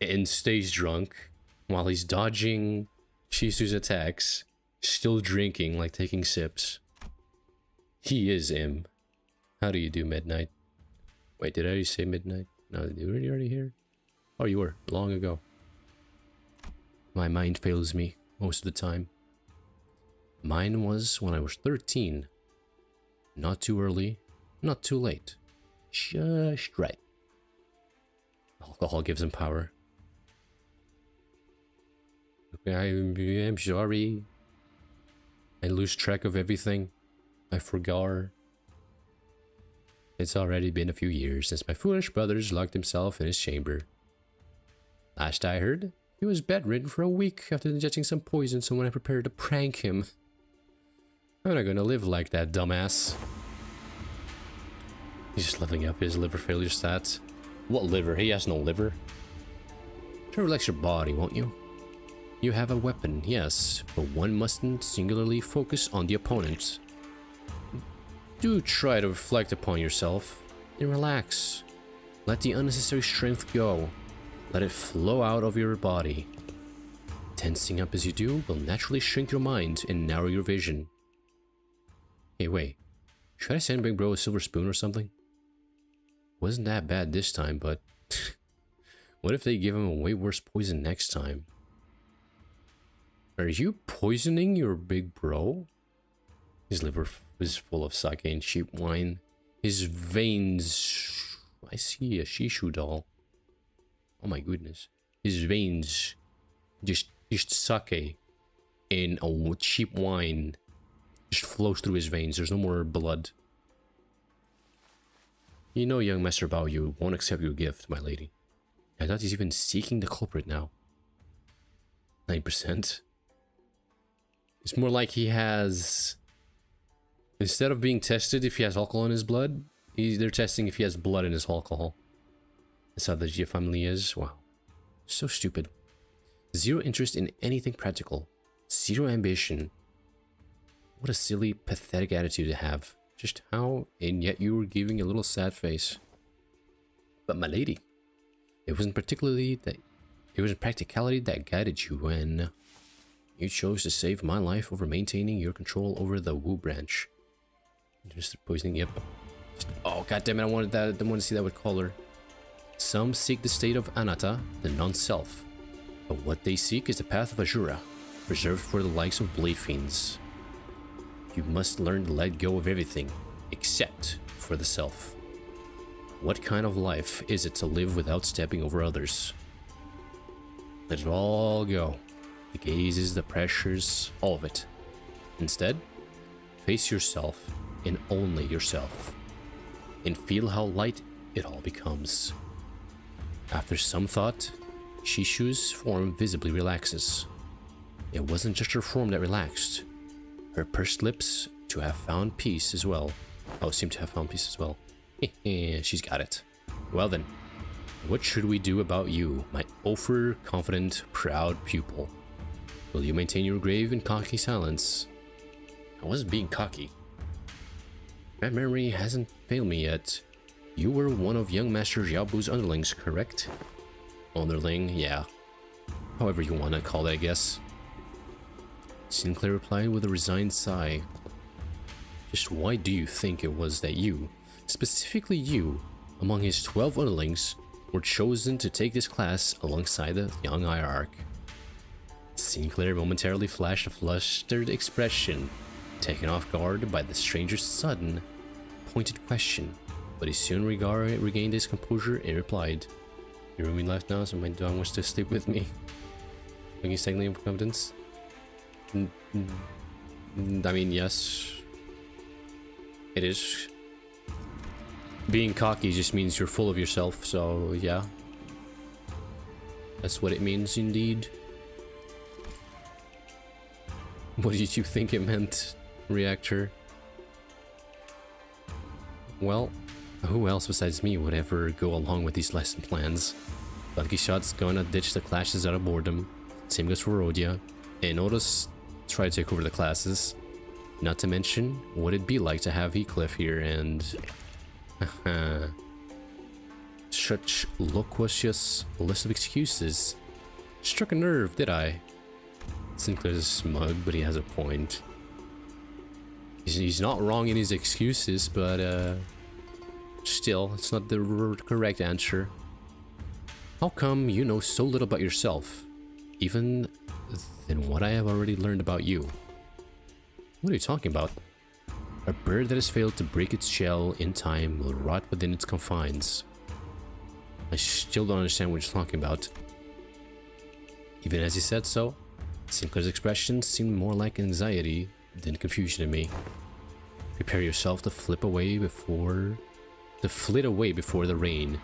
and stays drunk while he's dodging Shisu's attacks, still drinking, like taking sips. He is him. How do you do, Midnight? Wait, did I already say Midnight? No, did you already hear? Oh, you were, long ago. My mind fails me most of the time. Mine was when I was 13. Not too early, not too late. Just right. Alcohol gives him power. I'm sorry. I lose track of everything. I forgot. It's already been a few years since my foolish brothers locked himself in his chamber. Last I heard, he was bedridden for a week after ingesting some poison, so when I prepared to prank him. I'm not gonna live like that, dumbass. He's just leveling up his liver failure stats. What liver? He has no liver. Try to relax your body, won't you? You have a weapon, yes, but one mustn't singularly focus on the opponent. Do try to reflect upon yourself and relax. Let the unnecessary strength go. Let it flow out of your body. Tensing up as you do will naturally shrink your mind and narrow your vision. Hey, wait. Should I send Big Bro a silver spoon or something? Wasn't that bad this time, but... what if they give him a way worse poison next time? Are you poisoning your big bro? His liver is full of sake and cheap wine. His veins... I see a Shishu doll. Oh my goodness. His veins... Just sake and a cheap wine just flows through his veins. There's no more blood. You know, young Master Bao Yu won't accept your gift, my lady. I thought he's even seeking the culprit now. 9%. It's more like he has... Instead of being tested if he has alcohol in his blood, they're testing if he has blood in his alcohol. That's how the Jia family is. Wow. So stupid. Zero interest in anything practical. Zero ambition. What a silly, pathetic attitude to have. Just how, and yet you were giving a little sad face. But my lady, it wasn't practicality that guided you when you chose to save my life over maintaining your control over the Wu branch. Just poisoning, yep. Oh goddammit, I wanted that. I didn't want to see that with color. Some seek the state of anatta, the non-self. But what they seek is the path of Ajura, reserved for the likes of blade fiends. You must learn to let go of everything, except for the self. What kind of life is it to live without stepping over others? Let it all go. The gazes, the pressures, all of it. Instead, face yourself and only yourself. And feel how light it all becomes. After some thought, Shishu's form visibly relaxes. It wasn't just her form that relaxed. Her pursed lips to have found peace as well. Oh, seem to have found peace as well. She's got it. Well then, what should we do about you, my overconfident, proud pupil? Will you maintain your grave and cocky silence? I wasn't being cocky. My memory hasn't failed me yet. You were one of young Master Xiaobu's underlings, correct? Underling, yeah. However you want to call it, I guess. Sinclair replied with a resigned sigh. Just why do you think it was that you, specifically you, among his 12 underlings, were chosen to take this class alongside the young hierarch? Sinclair momentarily flashed a flustered expression, taken off guard by the stranger's sudden, pointed question, but he soon regained his composure and replied, "Your roomie left now, so my dog wants to sleep with me." Think he's technically incompetence? I mean, yes. It is. Being cocky just means you're full of yourself, so yeah. That's what it means indeed. What did you think it meant, reactor? Well, who else besides me would ever go along with these lesson plans? Lucky Shot's gonna ditch the classes out of boredom. Same goes for Rodia. And Otis try to take over the classes. Not to mention, what it'd be like to have Heathcliff here and... such loquacious list of excuses. Struck a nerve, did I? Sinclair's smug, but he has a point. He's not wrong in his excuses, but still, it's not the correct answer. How come you know so little about yourself, even than what I have already learned about you? What are you talking about? A bird that has failed to break its shell in time will rot within its confines. I still don't understand what you're talking about. Even as he said so, Sinclair's expression seemed more like anxiety than confusion to me. Prepare yourself to flit away before the rain.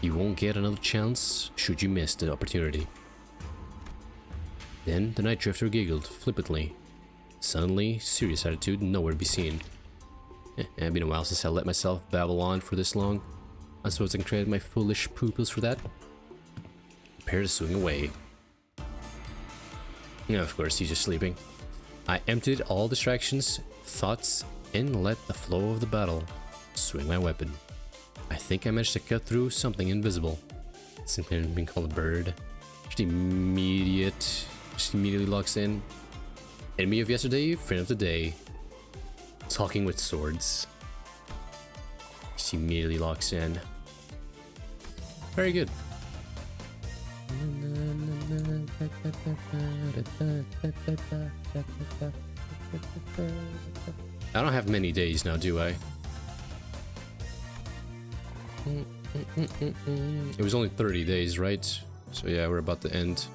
You won't get another chance should you miss the opportunity. Then the Night Drifter giggled flippantly. Suddenly, serious attitude nowhere to be seen. It's been a while since I let myself babble on for this long. I suppose I can credit my foolish pupils for that. Prepare to swing away. Yeah, of course, he's just sleeping. I emptied all distractions, thoughts, and let the flow of the battle swing my weapon. I think I managed to cut through something invisible. Simply being called a bird. Just immediately locks in. Enemy of yesterday, friend of the day. Talking with swords. Just immediately locks in. Very good. I don't have many days now, do I? It was only 30 days, right? So yeah, we're about to end.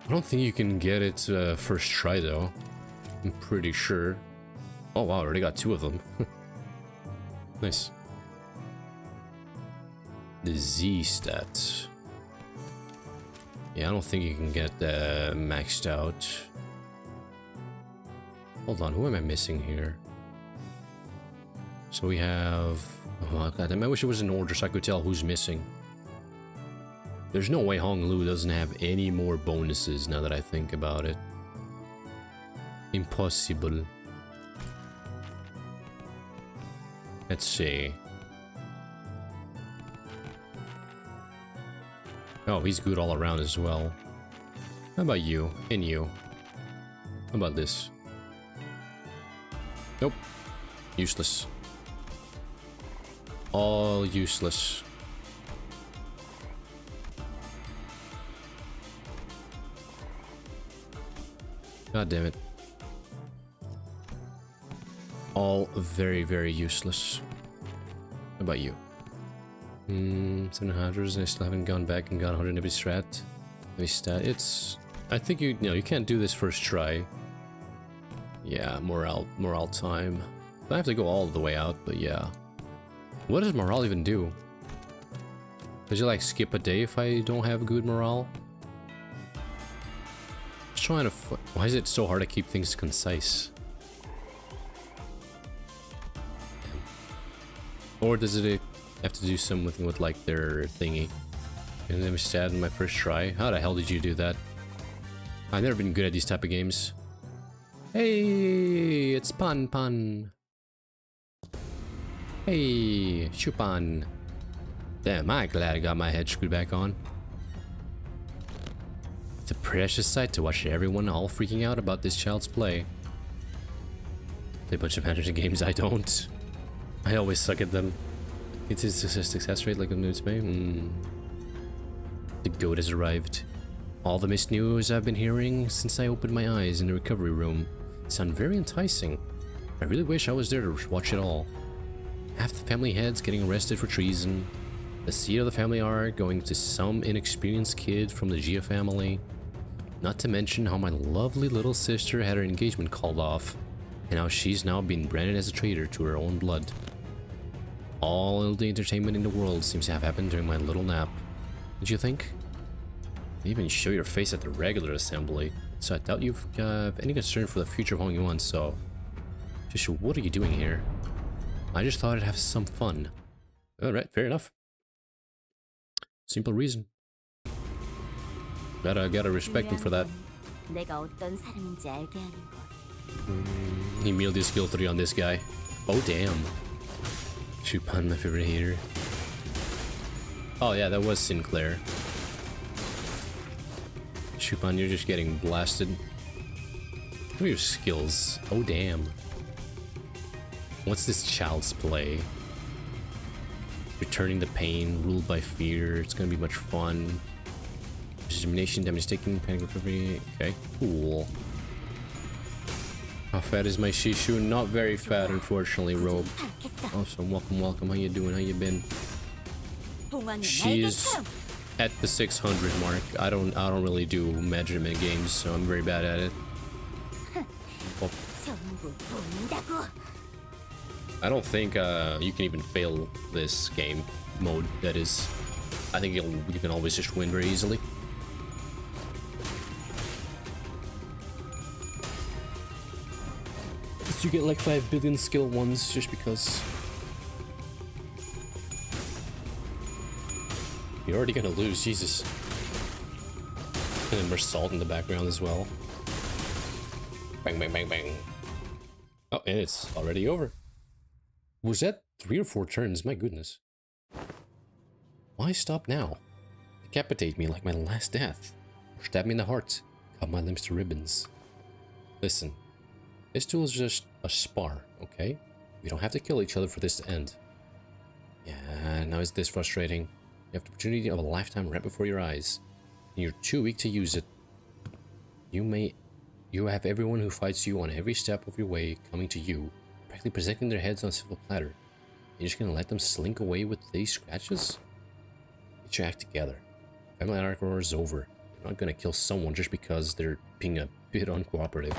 I don't think you can get it first try though. I'm pretty sure. Oh wow, I already got 2 of them. Nice. The Z stats. Yeah, I don't think you can get maxed out. Hold on, who am I missing here? So we have... Oh god, I wish it was in order so I could tell who's missing. There's no way Hong Lu doesn't have any more bonuses now that I think about it. Impossible. Let's see. Oh, he's good all around as well. How about you? And you? How about this? Nope. Useless. All useless. God damn it. All very, very useless. How about you? 700s, and I still haven't gone back and got 100 every strat. Every stat. It's... I think you know, you can't do this first try. Yeah, morale time. I have to go all the way out, but yeah. What does morale even do? Does it like skip a day if I don't have good morale? Just trying to... Why is it so hard to keep things concise? Or does it have to do something with like their thingy? And then stat in my first try. How the hell did you do that? I've never been good at these type of games. Hey, it's Pan. Hey, Chupan. Damn, I'm glad I got my head screwed back on. It's a precious sight to watch everyone all freaking out about this child's play. They bunch of managing games I don't. I always suck at them. It's a success rate like a news me. The goat has arrived. All the missed news I've been hearing since I opened my eyes in the recovery room sound very enticing. I really wish I was there to watch it all. Half the family heads getting arrested for treason. The seat of the family art going to some inexperienced kid from the Gia family. Not to mention how my lovely little sister had her engagement called off, and how she's now been branded as a traitor to her own blood. All the entertainment in the world seems to have happened during my little nap. Did you think? You even show your face at the regular assembly, so I doubt you've any concern for the future of Hong Yuan, so... Just what are you doing here? I just thought I'd have some fun. Alright, fair enough. Simple reason. Gotta respect him for that. He immediately skill 3 on this guy. Oh damn. Chupan, my favorite hater. Oh yeah, that was Sinclair. Chupan, you're just getting blasted. What are your skills? Oh damn. What's this child's play? Returning the pain, ruled by fear. It's gonna be much fun. Determination, damage taken, panic recovery. Okay, cool. How fat is my Shishu? Not very fat, unfortunately, Robe. Awesome, welcome. How you doing? How you been? She's at the 600 mark. I don't really do measurement games, so I'm very bad at it. Oh. I don't think you can even fail this game mode. That is, I think you can always just win very easily. You get like 5 billion skill ones just because. You're already gonna lose, Jesus. And then there's salt in the background as well. Bang, bang, bang, bang. Oh, and it's already over. Was that 3 or 4 turns? My goodness. Why stop now? Decapitate me like my last death. Or stab me in the heart. Cut my limbs to ribbons. Listen. This duel is just a spar, okay? We don't have to kill each other for this to end. Yeah, now it's this frustrating. You have the opportunity of a lifetime right before your eyes, and you're too weak to use it. You have everyone who fights you on every step of your way coming to you, practically presenting their heads on a silver platter. You're just gonna let them slink away with these scratches? Get your act together. Family Anarch is over. You're not gonna kill someone just because they're being a bit uncooperative.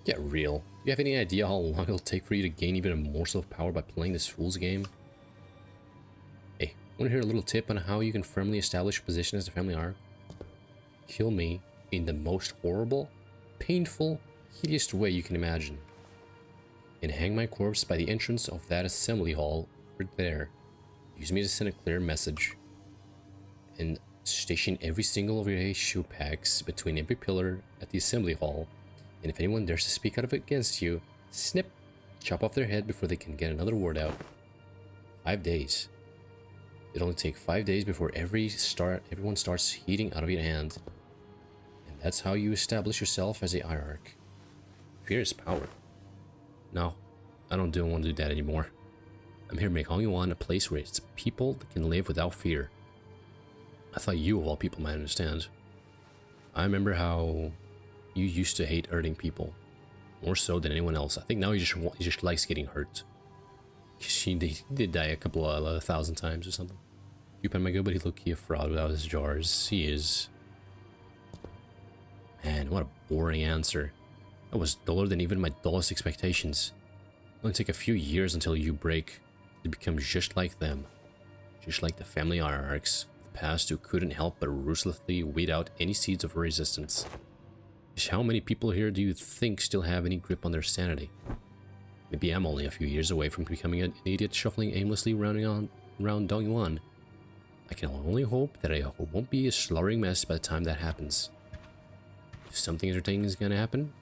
Get real. Do you have any idea how long it'll take for you to gain even a morsel of power by playing this fool's game? Hey, wanna hear a little tip on how you can firmly establish your position as a family Anarch? Kill me in the most horrible, painful, hideous way you can imagine. And hang my corpse by the entrance of that assembly hall right there. Use me to send a clear message. And station every single of your shoe packs between every pillar at the assembly hall. And if anyone dares to speak out of it against you, snip, chop off their head before they can get another word out. 5 days. It'll only take 5 days before everyone starts heating out of your hand. And that's how you establish yourself as a hierarch. Fear is power. No, I don't want to do that anymore. I'm here to make Companyyyy a place where it's people that can live without fear. I thought you, of all people, might understand. I remember how you used to hate hurting people, more so than anyone else. I think now he just likes getting hurt. He did die a couple of 1,000 times or something. You pen my good, but he low-key a fraud without his jars. He is. Man, what a boring answer. That was duller than even my dullest expectations. It'll only take a few years until you break to become just like them. Just like the family hierarchs of the past who couldn't help but ruthlessly weed out any seeds of resistance. Just how many people here do you think still have any grip on their sanity? Maybe I'm only a few years away from becoming an idiot shuffling aimlessly around Companyyyy. I can only hope that I won't be a slurring mess by the time that happens. If something entertaining is gonna happen,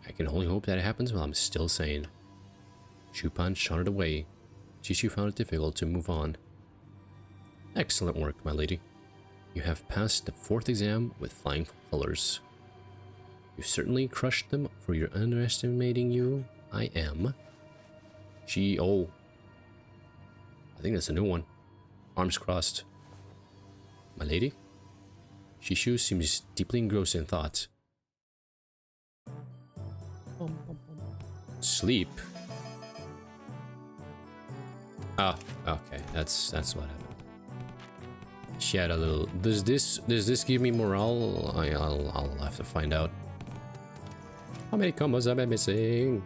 I can only hope that it happens while I'm still sane. Chupan shot it away. Jishu found it difficult to move on. Excellent work, my lady. You have passed the 4th exam with flying colors. You've certainly crushed them for your underestimating you. I am. Oh. I think that's a new one. Arms crossed. My lady? Shishu seems deeply engrossed in thought. Sleep? Ah, okay, that's what happened. She had a little. Does this give me morale? I'll have to find out. How many combos am I missing?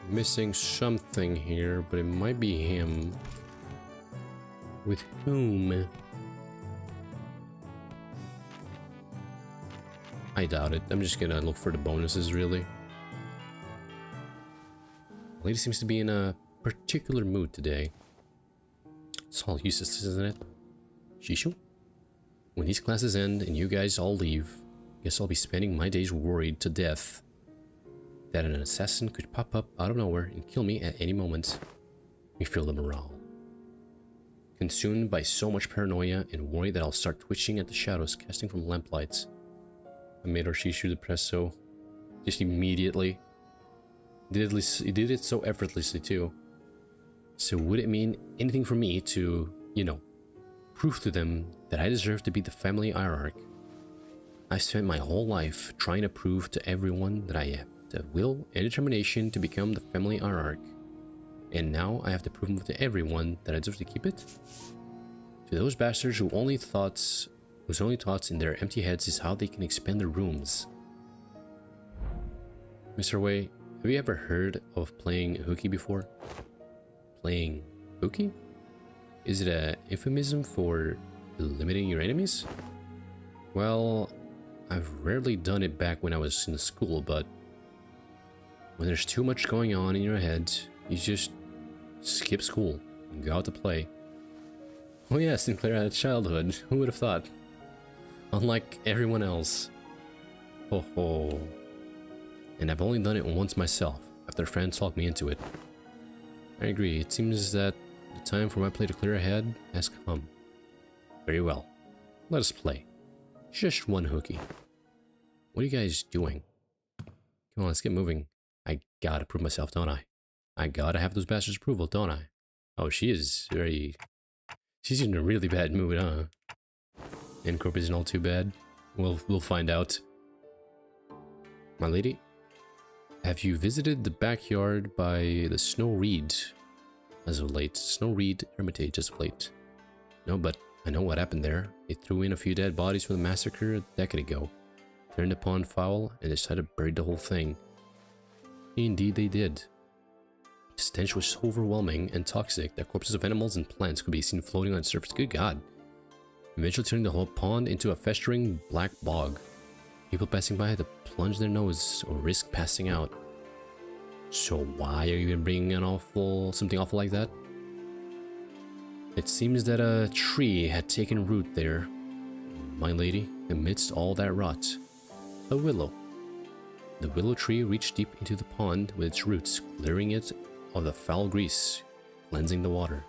Missing something here, but it might be him. With whom? I doubt it. I'm just gonna look for the bonuses, really. The lady seems to be in a particular mood today. It's all useless, isn't it? Shishu? When these classes end and you guys all leave, guess I'll be spending my days worried to death that an assassin could pop up out of nowhere and kill me at any moment. You feel the morale. Consumed by so much paranoia and worry that I'll start twitching at the shadows casting from lamplights. I made our Shishu depresso just immediately. He did it so effortlessly too. So would it mean anything for me to, you know, prove to them that I deserve to be the family hierarch? I've spent my whole life trying to prove to everyone that I have the will and determination to become the family hierarch. And now I have to prove to everyone that I deserve to keep it? To those bastards whose only thoughts in their empty heads is how they can expand their rooms. Mr. Wei, have you ever heard of playing hooky before? Playing hooky? Is it a euphemism for limiting your enemies? Well, I've rarely done it back when I was in school, but when there's too much going on in your head, you just skip school and go out to play. Oh yeah, Sinclair had a childhood. Who would have thought? Unlike everyone else. Ho ho. And I've only done it once myself, after a friend talked me into it. I agree, it seems that the time for my play to clear ahead has come. Very well. Let us play. Just one hooky. What are you guys doing? Come on, let's get moving. I gotta prove myself, don't I? I gotta have those bastards' approval, don't I? Oh, she is very... She's in a really bad mood, huh? And Corp isn't all too bad. We'll find out. My lady, have you visited the backyard by the Snow Reed as of late? Snow Reed Hermitage as of late. No, but I know what happened there. They threw in a few dead bodies from the massacre a decade ago. Turned the pond foul and decided to bury the whole thing. Indeed they did. The stench was so overwhelming and toxic that corpses of animals and plants could be seen floating on the surface. Good God. Eventually turning the whole pond into a festering black bog. People passing by had to plunge their nose or risk passing out. So why are you even bringing an something awful like that? It seems that a tree had taken root there, my lady, amidst all that rot. A willow. The willow tree reached deep into the pond with its roots, clearing it of the foul grease, cleansing the water.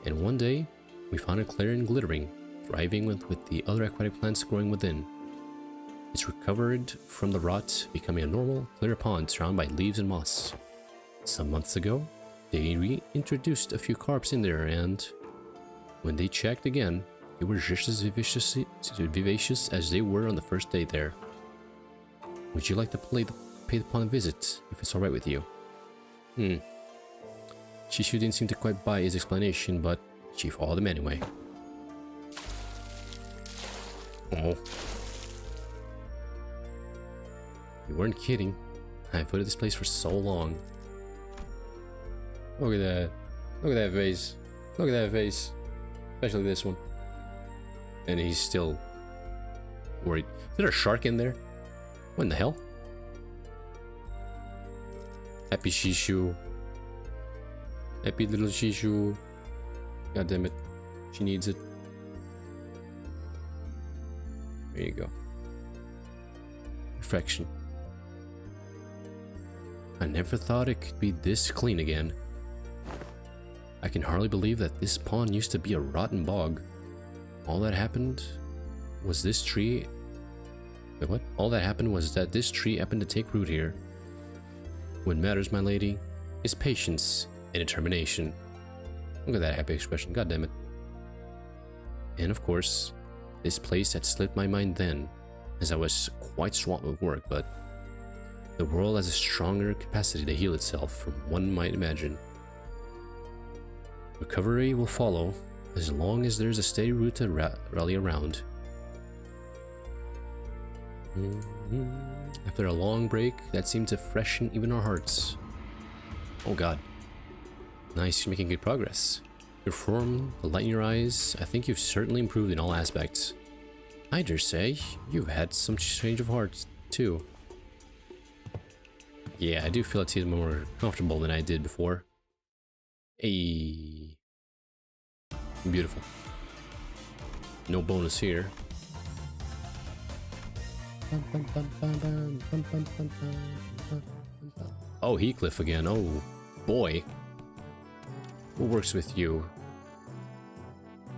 And one day, we found it clear and glittering, thriving with the other aquatic plants growing within. It's recovered from the rot, becoming a normal, clear pond surrounded by leaves and moss. Some months ago, they reintroduced a few carps in there, and when they checked again, they were just as vivacious as they were on the first day there. Would you like to pay the pond a visit, if it's alright with you? Shishu didn't seem to quite buy his explanation, but she followed him anyway. Oh. You weren't kidding. I've avoided this place for so long. Look at that. Look at that face. Look at that face. Especially this one. And he's still worried. Is there a shark in there? What in the hell? Happy Shishu. Happy little Shishu. God damn it. She needs it. There you go. Perfection. I never thought it could be this clean again. I can hardly believe that this pond used to be a rotten bog. All that happened was this tree... Wait, what? All that happened was that this tree happened to take root here. What matters, my lady, is patience and determination. Look at that happy expression, god damn it. And of course, this place had slipped my mind then, as I was quite swamped with work, but the world has a stronger capacity to heal itself from one might imagine. Recovery will follow, as long as there's a steady root to rally around. After a long break, that seemed to freshen even our hearts. Oh god. Nice, you're making good progress. Your form, the light in your eyes, I think you've certainly improved in all aspects. I dare say, you've had some change of heart, too. Yeah, I do feel it's more comfortable than I did before. Hey. Beautiful. No bonus here. Oh, Heathcliff again. Oh, boy. Who works with you?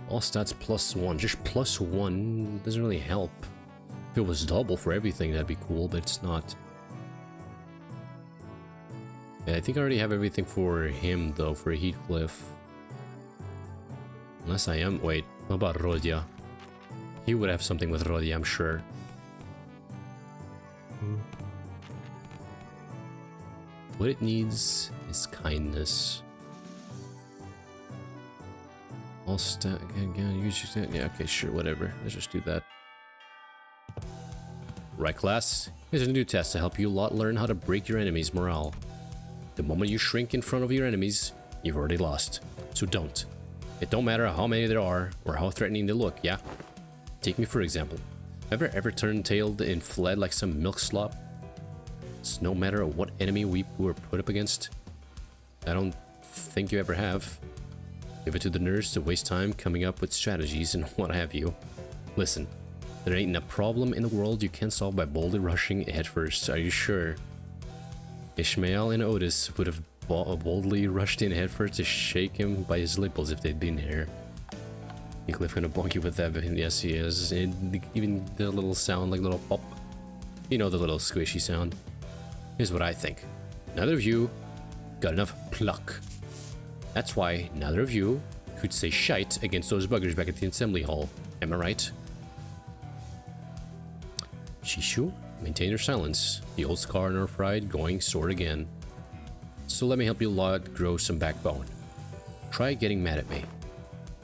All stats +1. Just +1 doesn't really help. If it was double for everything, that'd be cool, but it's not. Yeah, I think I already have everything for him, though, for Heathcliff. Unless I am... Wait, what about Rodia? He would have something with Rodia, I'm sure. What it needs is kindness. All stat... Yeah, okay, sure, whatever. Let's just do that. Right, class? Here's a new test to help you lot learn how to break your enemy's morale. The moment you shrink in front of your enemies, you've already lost. So don't. It don't matter how many there are, or how threatening they look, yeah? Take me for example. Ever turned tailed and fled like some milk slop? It's no matter what enemy we were put up against. I don't think you ever have. Give it to the nerds to waste time coming up with strategies and what have you. Listen, there ain't a problem in the world you can't solve by boldly rushing headfirst, are you sure? Ishmael and Otis would have boldly rushed in headfirst to shake him by his nipples if they'd been here. Heathcliff gonna bonk you with that, but yes he is. And even the little sound, like little pop. You know, the little squishy sound. Here's what I think. Neither of you got enough pluck. That's why neither of you could say shite against those buggers back at the assembly hall. Am I right? Shishu, maintain your silence. The old scar in our pride going sore again. So let me help you lot grow some backbone. Try getting mad at me.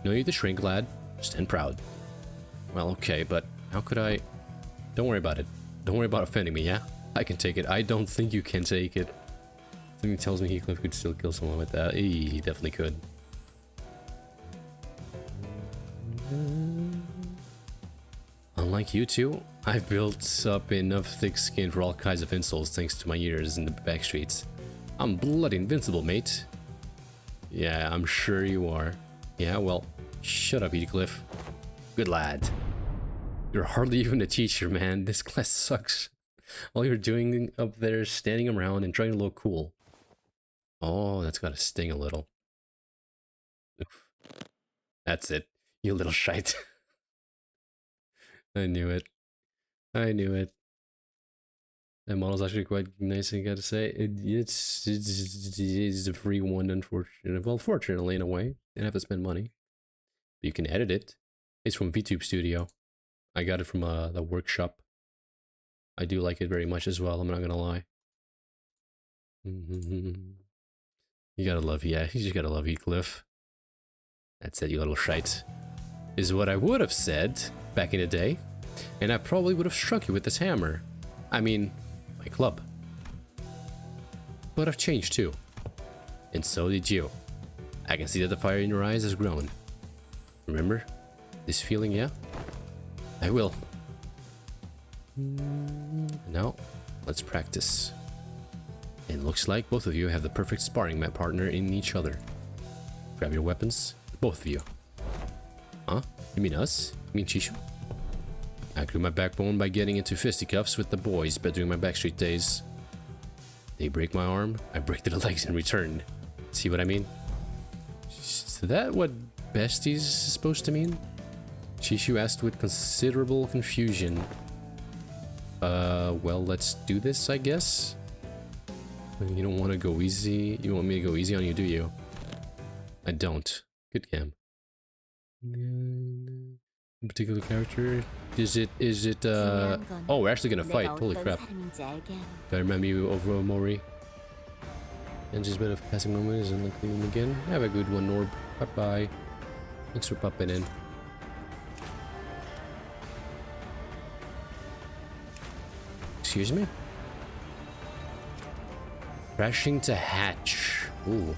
No need to shrink, lad. Stand proud. Well, okay, but how could I... Don't worry about it. Don't worry about offending me, yeah? I can take it. I don't think you can take it. Something tells me Heathcliff could still kill someone with that. He definitely could. Unlike you two, I've built up enough thick skin for all kinds of insults thanks to my years in the back streets. I'm bloody invincible, mate. Yeah, I'm sure you are. Yeah, well, shut up, Heathcliff. Good lad. You're hardly even a teacher, man. This class sucks. All you're doing up there is standing around and trying to look cool. Oh, that's gotta sting a little. Oof. That's it. You little shite. I knew it. I knew it. That model's actually quite nice, I gotta say. It's a free one, unfortunately. Well, fortunately, in a way. Didn't have to spend money. But you can edit it. It's from VTube Studio. I got it from the workshop. I do like it very much as well, I'm not gonna lie. You gotta love, yeah, you just gotta love Heathcliff. That's it, you little shite. Is what I would have said back in the day. And I probably would have struck you with this hammer. I mean, my club. But I've changed too. And so did you. I can see that the fire in your eyes has grown. Remember? This feeling, yeah? I will. Now, let's practice. It looks like both of you have the perfect sparring partner in each other. Grab your weapons, both of you. Huh? You mean us? You mean Chishu? I grew my backbone by getting into fisticuffs with the boys back during my backstreet days. They break my arm, I break their legs in return. See what I mean? Is that what besties is supposed to mean? Chishu asked with considerable confusion. Well, let's do this, I guess? You don't want to go easy? You want me to go easy on you, do you? I don't. Good cam. Particular character? Is it, oh, we're actually gonna fight. Holy crap. Gotta remember you over Mori. And just a bit of passing moment isn't like him again. Have a good one, Norb. Bye-bye. Thanks for popping in. Excuse me? Crashing to hatch. Ooh.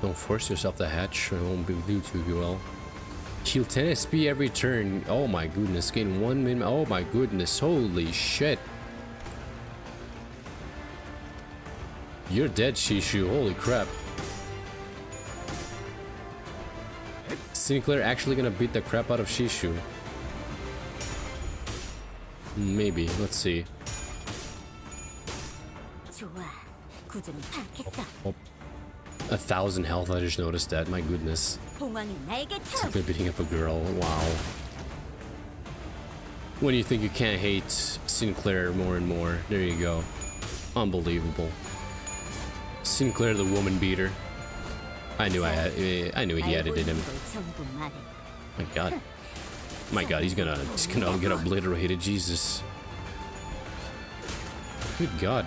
Don't force yourself to hatch, or it won't do too well. Heal 10 SP every turn. Oh my goodness. Gain 1 min. Oh my goodness. Holy shit. You're dead, Shishu. Holy crap. Sinclair actually gonna beat the crap out of Shishu? Maybe. Let's see. Oh. 1,000 health, I just noticed that. My goodness. Sinclair beating up a girl. Wow. When you think you can't hate Sinclair more and more, there you go. Unbelievable. Sinclair the woman beater. I knew he had it in him. My god. My god, he's gonna get obliterated, Jesus. Good god.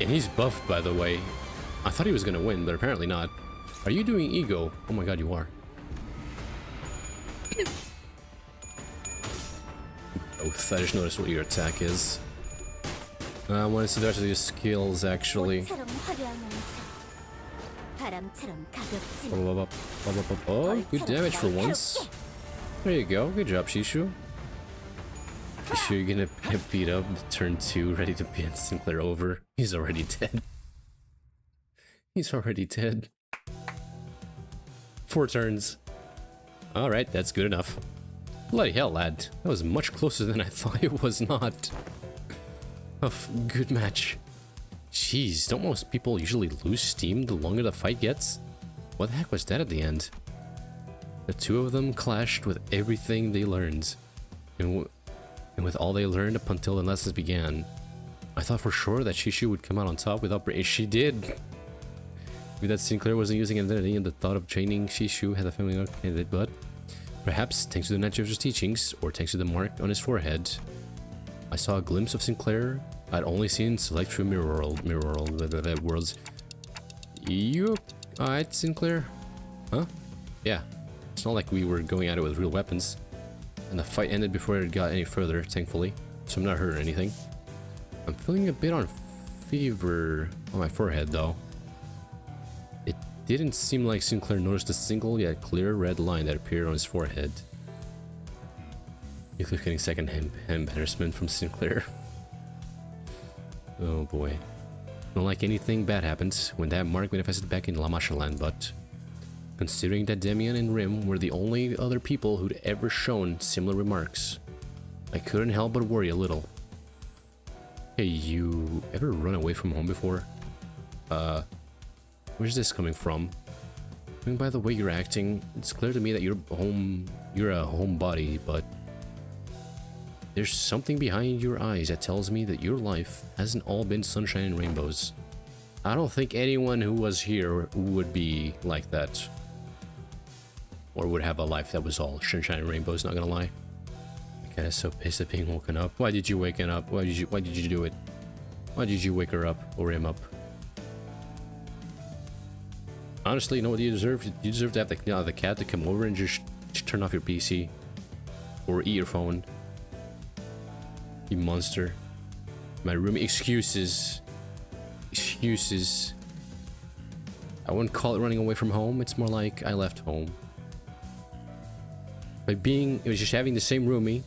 And he's buffed, by the way. I thought he was gonna win, but apparently not. Are you doing ego? Oh my god, you are. Both. I just noticed what your attack is. I want to see the rest of your skills, actually. Oh, good damage for once. There you go. Good job, Shishu. You sure you're gonna get beat up turn 2, ready to pin Sinclair over? He's already dead. He's already dead. 4 turns. Alright, that's good enough. Bloody hell, lad. That was much closer than I thought it was not. A good match. Jeez, don't most people usually lose steam the longer the fight gets? What the heck was that at the end? The two of them clashed with everything they learned. And with all they learned up until the lessons began. I thought for sure that Shishu would come out on top without she did. Maybe that Sinclair wasn't using identity and the thought of training Shishu had a family candidate, but perhaps thanks to the Night Judge's teachings, or thanks to the mark on his forehead, I saw a glimpse of Sinclair I'd only seen select through mirror worlds. You alright, Sinclair? Huh? Yeah. It's not like we were going at it with real weapons. And the fight ended before it got any further, thankfully. So I'm not hurt or anything. I'm feeling a bit on fever on my forehead, though. It didn't seem like Sinclair noticed a single yet clear red line that appeared on his forehead. You keep getting second-hand embarrassment from Sinclair. Oh boy. Not like anything bad happened when that mark manifested back in La Machaland, but considering that Demian and Rim were the only other people who'd ever shown similar remarks, I couldn't help but worry a little. Hey, you ever run away from home before? Where's this coming from? I mean, by the way you're acting, it's clear to me that you're a homebody, but there's something behind your eyes that tells me that your life hasn't all been sunshine and rainbows. I don't think anyone who was here would be like that. Or would have a life that was all sunshine and rainbows, not gonna lie. I'm kinda so pissed at being woken up. Why did you wake up? Why did you do it? Why did you wake her up or him up? Honestly, you know what you deserve? You deserve to have the cat to come over and just turn off your PC. Or eat your phone. You monster. My room excuses. Excuses. I wouldn't call it running away from home. It's more like I left home. It was just having the same roomie.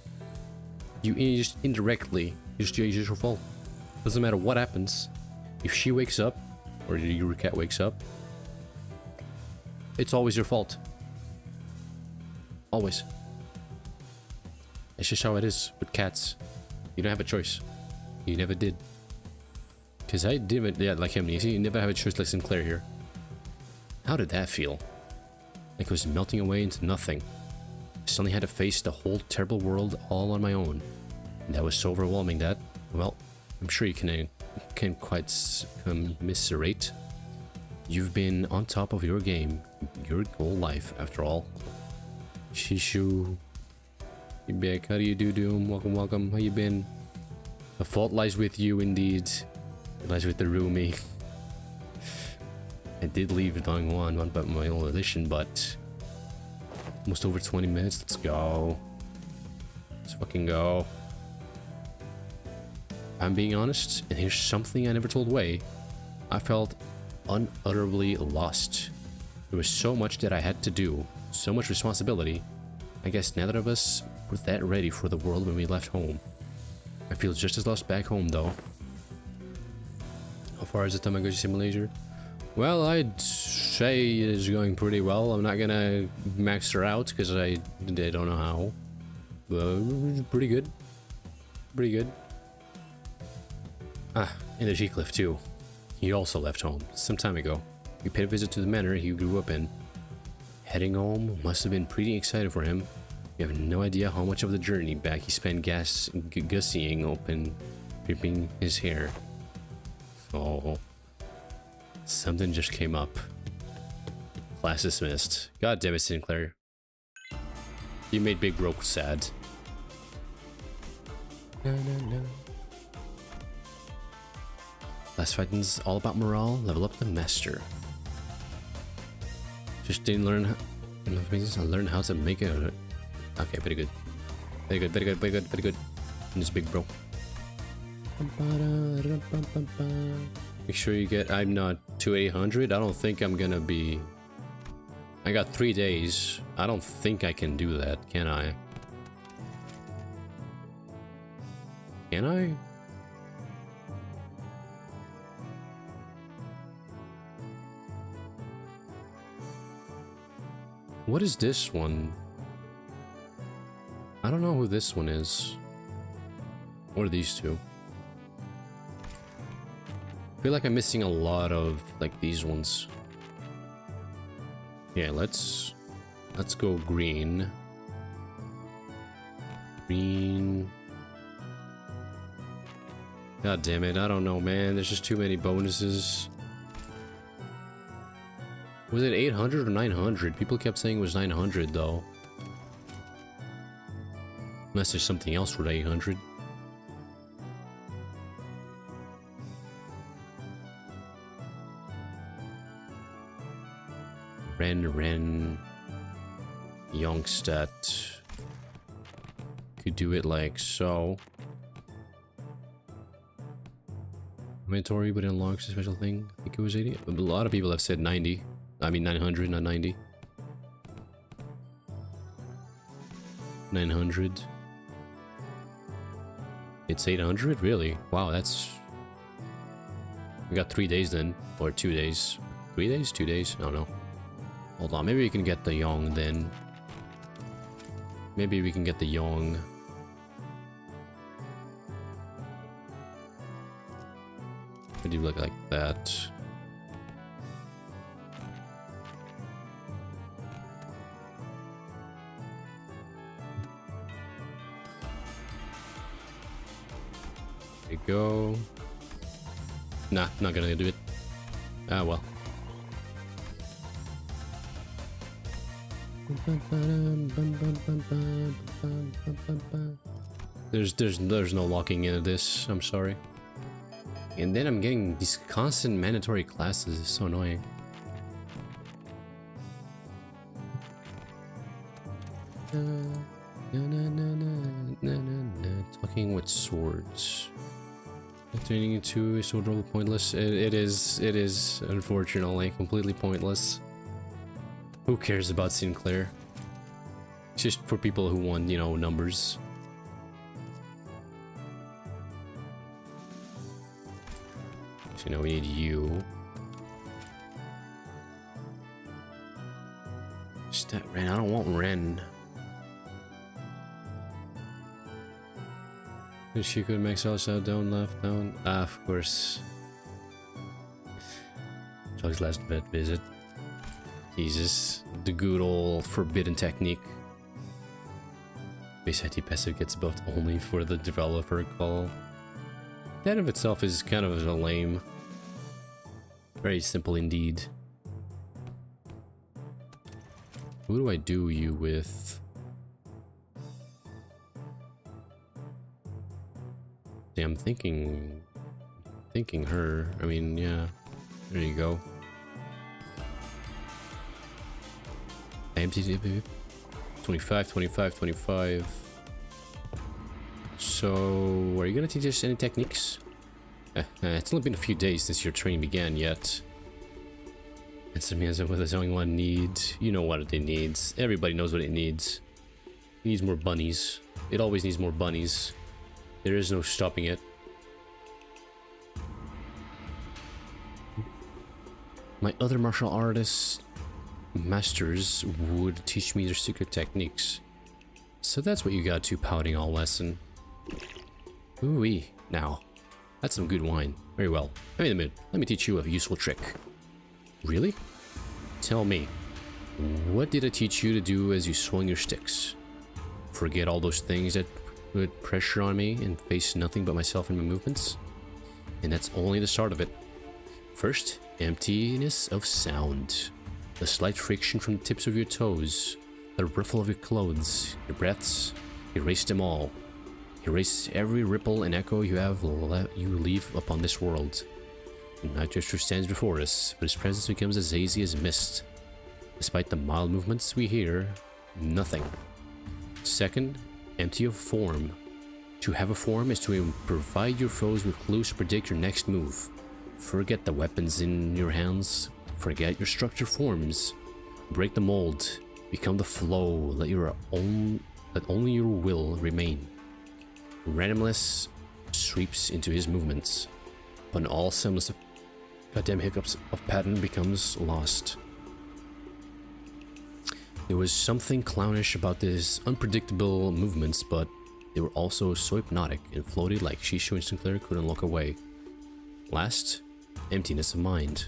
You just indirectly, it's your fault. Doesn't matter what happens. If she wakes up, or your cat wakes up, it's always your fault. Always. It's just how it is with cats. You don't have a choice. You never did. Because I didn't, yeah, like him, you never have a choice like Sinclair here. How did that feel? Like it was melting away into nothing. I suddenly had to face the whole terrible world all on my own. And that was so overwhelming that, well, I'm sure you can quite commiserate. You've been on top of your game your whole life, after all. Shishu. You back? How do you do, Doom? Welcome, welcome. How you been? The fault lies with you, indeed. It lies with the roomie. I did leave Dying One by my own volition, but almost over 20 minutes. Let's go. Let's fucking go. I'm being honest, and here's something I never told Wei. I felt unutterably lost. There was so much that I had to do, so much responsibility. I guess neither of us were that ready for the world when we left home. I feel just as lost back home, though. How far is the Tamagotchi Simulator? Well, I'd say it's going pretty well. I'm not gonna max her out because I don't know how. But pretty good. Pretty good. Ah, and the G-Cliff too. He also left home some time ago. We paid a visit to the manor he grew up in. Heading home must have been pretty exciting for him. You have no idea how much of the journey back he spent gussying open, ripping his hair. Oh. Something just came up. Class dismissed. God damn it, Sinclair. You made Big Bro sad. No, no, no. Last fighting's all about morale. Level up the master. Just didn't learn how. I learned how to make it. Okay, very good. Very good, very good, very good, very good. And this Big Bro. Make sure you get. I'm not to 800. I don't think I'm gonna be. I got 3 days. I don't think I can do that, can I? Can I? What is this one? I don't know who this one is. What are these two? I feel like I'm missing a lot of like these ones. Yeah, let's go green. Green. God damn it, I don't know, man. There's just too many bonuses. Was it 800 or 900? People kept saying it was 900, though. Unless there's something else for 800. Ren, Youngstat. Could do it like so. Inventory, but it unlocks a special thing. I think it was 80. A lot of people have said 90. I mean 900, not 90. 900. It's 800? Really? Wow, that's... We got 3 days then. Or 2 days. 3 days? 2 days? I don't know. Hold on, maybe we can get the Yong then. Maybe we can get the Yong. Could you look like that? There you go. Nah, not gonna do it. Ah, well. There's no locking into this. I'm sorry. And then I'm getting these constant mandatory classes. It's so annoying. Talking with swords. Turning into is so drôle pointless. It is unfortunately completely pointless. Who cares about Sinclair? It's just for people who want, you know, numbers. So now we need you. Just that Ren. I don't want Ren. She could max out, down, left, down. Ah, of course. Chug's last visit. Jesus, the good old forbidden technique. Base IT passive gets buffed only for the developer call. That of itself is kind of a lame. Very simple indeed. Who do I do you with? See, I'm thinking her. I mean, yeah. There you go. Empty 25, 25, 25. So, are you gonna teach us any techniques? It's only been a few days since your training began yet. It's what does anyone need? You know what it needs. Everybody knows what it needs. It needs more bunnies. It always needs more bunnies. There is no stopping it. My other martial artists masters would teach me their secret techniques. So that's what you got to pouting all lesson. Ooh-wee. Now, that's some good wine. Very well. Wait a minute. Let me teach you a useful trick. Really? Tell me. What did I teach you to do as you swung your sticks? Forget all those things that put pressure on me and face nothing but myself and my movements? And that's only the start of it. First, emptiness of sound. The slight friction from the tips of your toes, the ruffle of your clothes, your breaths, erase them all. Erase every ripple and echo you leave upon this world. Night Gesture stands before us, but his presence becomes as hazy as mist. Despite the mild movements we hear, nothing. Second, empty of form. To have a form is to provide your foes with clues to predict your next move. Forget the weapons in your hands. Forget your structured forms. Break the mold. Become the flow. Let only your will remain. Randomness sweeps into his movements. When all semblance of goddamn hiccups of pattern becomes lost. There was something clownish about these unpredictable movements, but they were also so hypnotic and floated like Shishu and Sinclair couldn't look away. Last, emptiness of mind.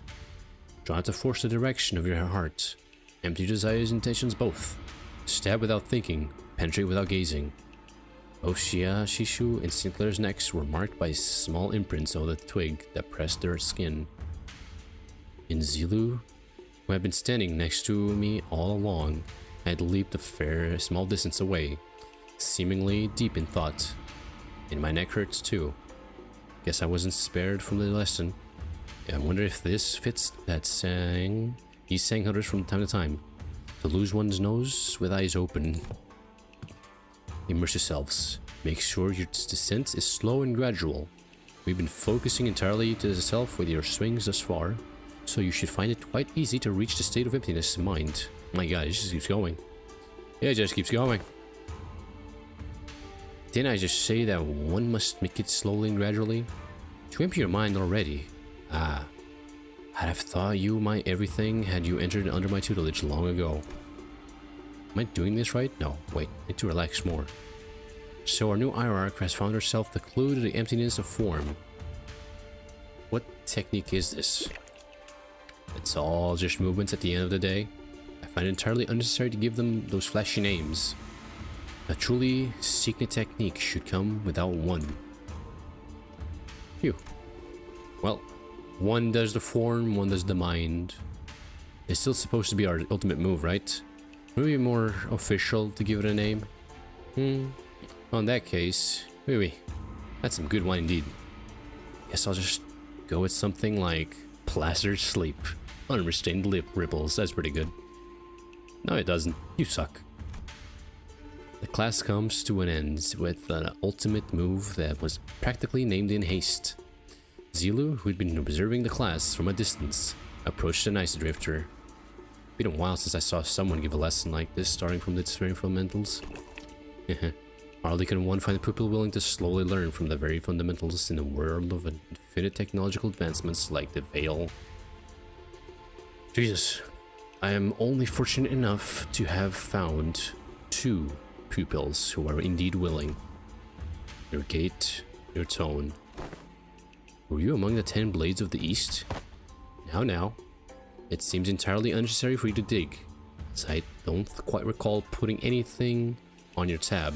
Try not to force the direction of your heart. Empty desires and intentions both. Stab without thinking, penetrate without gazing. Oshia, Shishu, and Sinclair's necks were marked by small imprints on the twig that pressed their skin. In Zilu, who had been standing next to me all along, I had leaped a small distance away, seemingly deep in thought. And my neck hurts too. Guess I wasn't spared from the lesson. I wonder if this fits that saying he sang others from time to time. To lose one's nose with eyes open. Immerse yourselves. Make sure your descent is slow and gradual. We've been focusing entirely to the self with your swings thus far, so you should find it quite easy to reach the state of emptiness in mind. My god, it just keeps going. Yeah, it just keeps going. Didn't I just say that one must make it slowly and gradually? To empty your mind already. Ah. I'd have thought you my everything had you entered under my tutelage long ago. Am I doing this right? No, wait, I need to relax more. So our new hierarch has found herself the clue to the emptiness of form. What technique is this? It's all just movements at the end of the day. I find it entirely unnecessary to give them those flashy names. A truly signet technique should come without one. Phew. Well, one does the form, one does the mind. It's still supposed to be our ultimate move, right? Maybe more official to give it a name? Well, in that case, Fiyphi. That's some good one indeed. Guess I'll just go with something like Plastered Sleep. Unrestrained lip ripples, that's pretty good. No, it doesn't. You suck. The class comes to an end with an ultimate move that was practically named in haste. Zilu, who had been observing the class from a distance, approached an ice drifter. Been a while since I saw someone give a lesson like this, starting from the very fundamentals. Hardly can one find a pupil willing to slowly learn from the very fundamentals in a world of infinite technological advancements like the Veil. Jesus, I am only fortunate enough to have found 2 pupils who are indeed willing. Your gait, your tone. Were you among the 10 blades of the East? Now. It seems entirely unnecessary for you to dig, as I don't quite recall putting anything on your tab,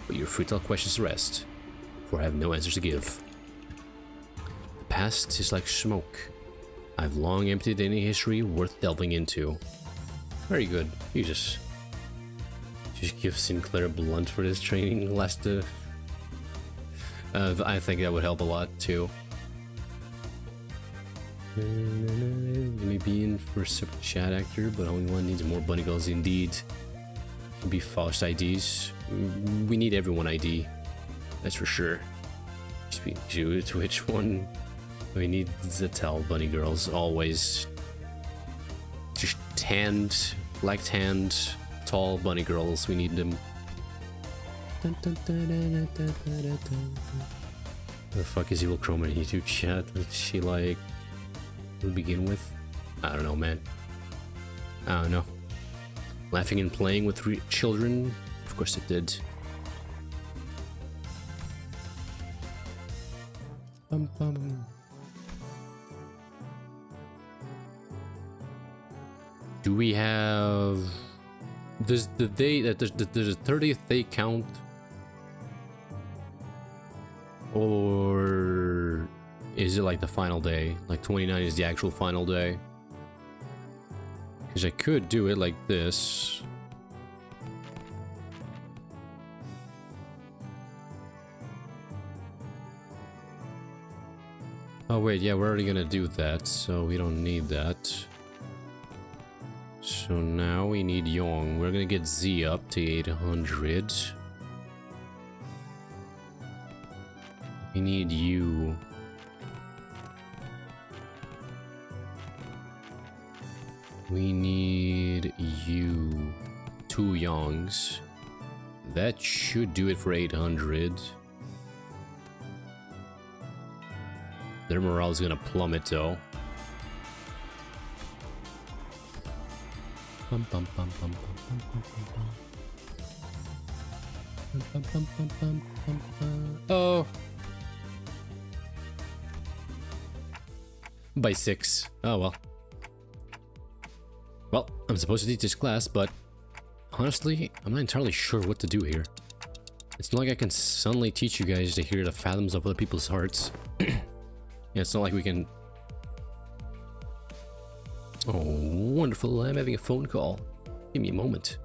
but your futile questions rest, for I have no answers to give. The past is like smoke. I've long emptied any history worth delving into. Very good. You just give Sinclair a blunt for this training last I think that would help a lot too. Maybe in for a separate chat actor, but only one needs more bunny girls indeed. Can be false IDs. We need everyone ID. That's for sure. Speak to which one? We need the tell bunny girls always. Just tanned, black tanned, tall bunny girls. We need them. The fuck is Evil Chroma in YouTube chat? What's she like? To begin with? I don't know, man. I don't know. Laughing and playing with children? Of course it did. Bum bum. Do we have... Does the day that does the 30th day count? Or is it like the final day? Like 29 is the actual final day? Because I could do it like this. Oh wait, yeah, we're already gonna do that, so we don't need that. So now we need Yong. We're gonna get Z up to 800. We need you. We need you. 2 Yongs. That should do it for 800. Their morale is gonna plummet though. Bum, bum, bum, bum, bum, bum, bum, bum, bum, bum, bum, bum. Oh. By 6. Oh well. Well, I'm supposed to teach this class, but honestly, I'm not entirely sure what to do here. It's not like I can suddenly teach you guys to hear the fathoms of other people's hearts. Yeah, it's not like we can... Oh, wonderful. I'm having a phone call. Give me a moment.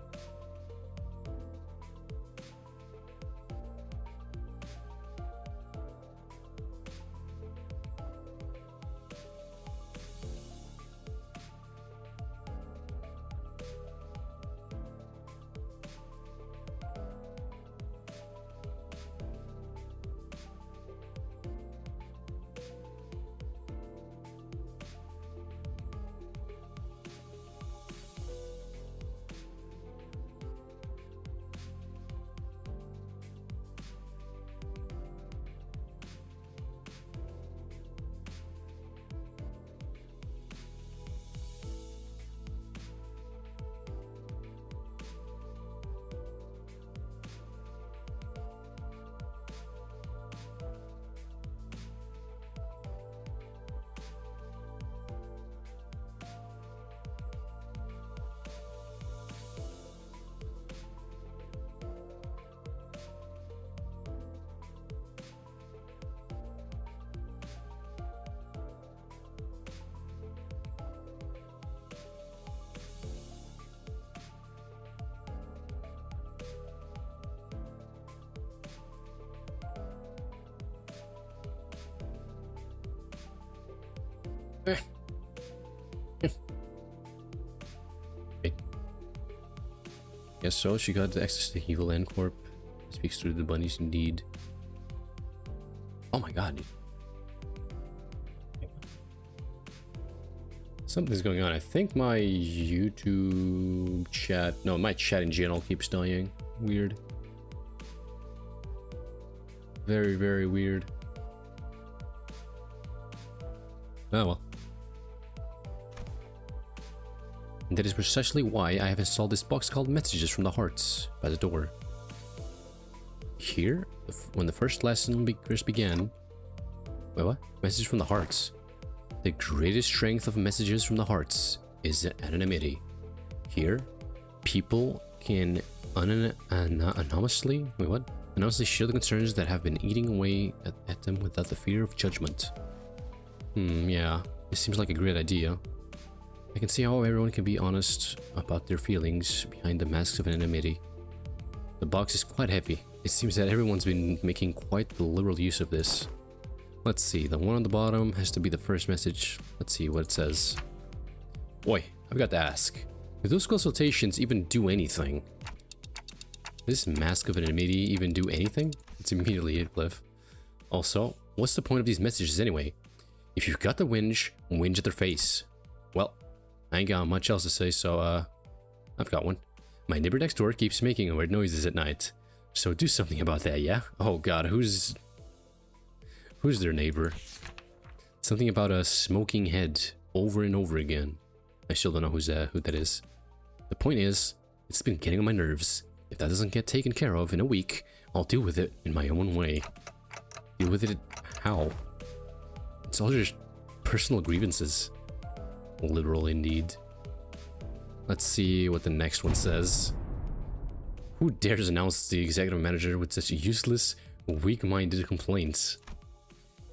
Yes, so she got access to the evil Land Corp. Speaks through the bunnies indeed. Oh my god. Something's going on. I think my YouTube chat... No, my chat in general keeps dying. Weird. Very, very weird. Oh well. And that is precisely why I have installed this box called Messages from the Hearts by the door. Here, when the first lesson first began... Wait, what? Messages from the Hearts. The greatest strength of Messages from the Hearts is anonymity. Here, people can anonymously... Wait, what? Anonymously share the concerns that have been eating away at them without the fear of judgment. Yeah. This seems like a great idea. I can see how everyone can be honest about their feelings behind the masks of anonymity. The box is quite heavy. It seems that everyone's been making quite the liberal use of this. Let's see, the one on the bottom has to be the first message. Let's see what it says. Boy, I've got to ask. Do those consultations even do anything? Does this mask of anonymity even do anything? It's immediately hit Cliff. Also, what's the point of these messages anyway? If you've got the whinge, whinge at their face. Well, I ain't got much else to say, so, I've got one. My neighbor next door keeps making weird noises at night. So do something about that, yeah? Oh god, who's their neighbor? Something about a smoking head over and over again. I still don't know who that is. The point is, it's been getting on my nerves. If that doesn't get taken care of in a week, I'll deal with it in my own way. Deal with it how? It's all just personal grievances. Literal indeed. Let's see what the next one says. Who dares announce the executive manager with such useless, weak-minded complaints?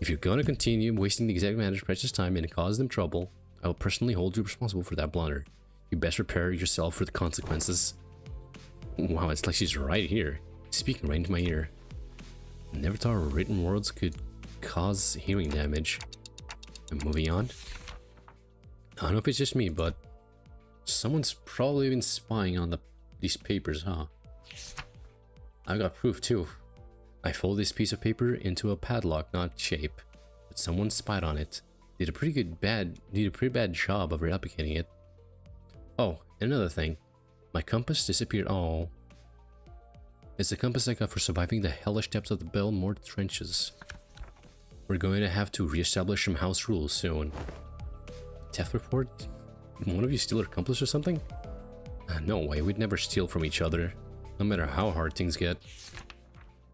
If you're gonna continue wasting the executive manager's precious time and cause them trouble, I will personally hold you responsible for that blunder. You best prepare yourself for the consequences. Wow, it's like she's right here, speaking right into my ear. Never thought written words could cause hearing damage. And moving on. I don't know if it's just me, but someone's probably been spying on these papers, huh? I've got proof too. I folded this piece of paper into a padlock knot shape, but someone spied on it. Did a pretty bad job of replicating it. Oh, and another thing. My compass disappeared. Oh. It's the compass I got for surviving the hellish depths of the Belmore trenches. We're going to have to reestablish some house rules soon. Theft report? One of you steal our accomplice or something? No way, we'd never steal from each other. No matter how hard things get.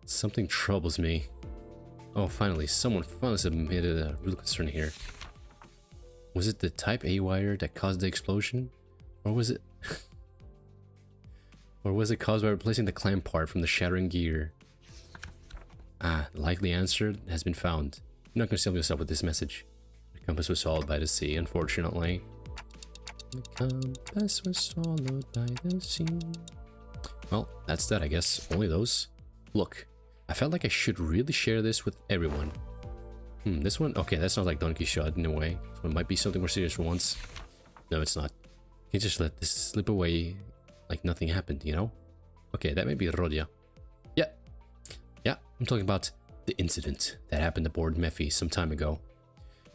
Something troubles me. Oh, finally, someone finally submitted a real concern here. Was it the Type A wire that caused the explosion? Or was it... or was it caused by replacing the clamp part from the shattering gear? Ah, the likely answer has been found. I'm not gonna sell yourself with this message. The compass was swallowed by the sea, unfortunately. The compass was swallowed by the sea. Well, that's that, I guess. Only those. Look, I felt like I should really share this with everyone. This one? Okay, that sounds like Don Quixote in a way. So it might be something more serious for once. No, it's not. You can just let this slip away like nothing happened, you know? Okay, that may be Rodia. Yeah, I'm talking about the incident that happened aboard Fiyphi some time ago.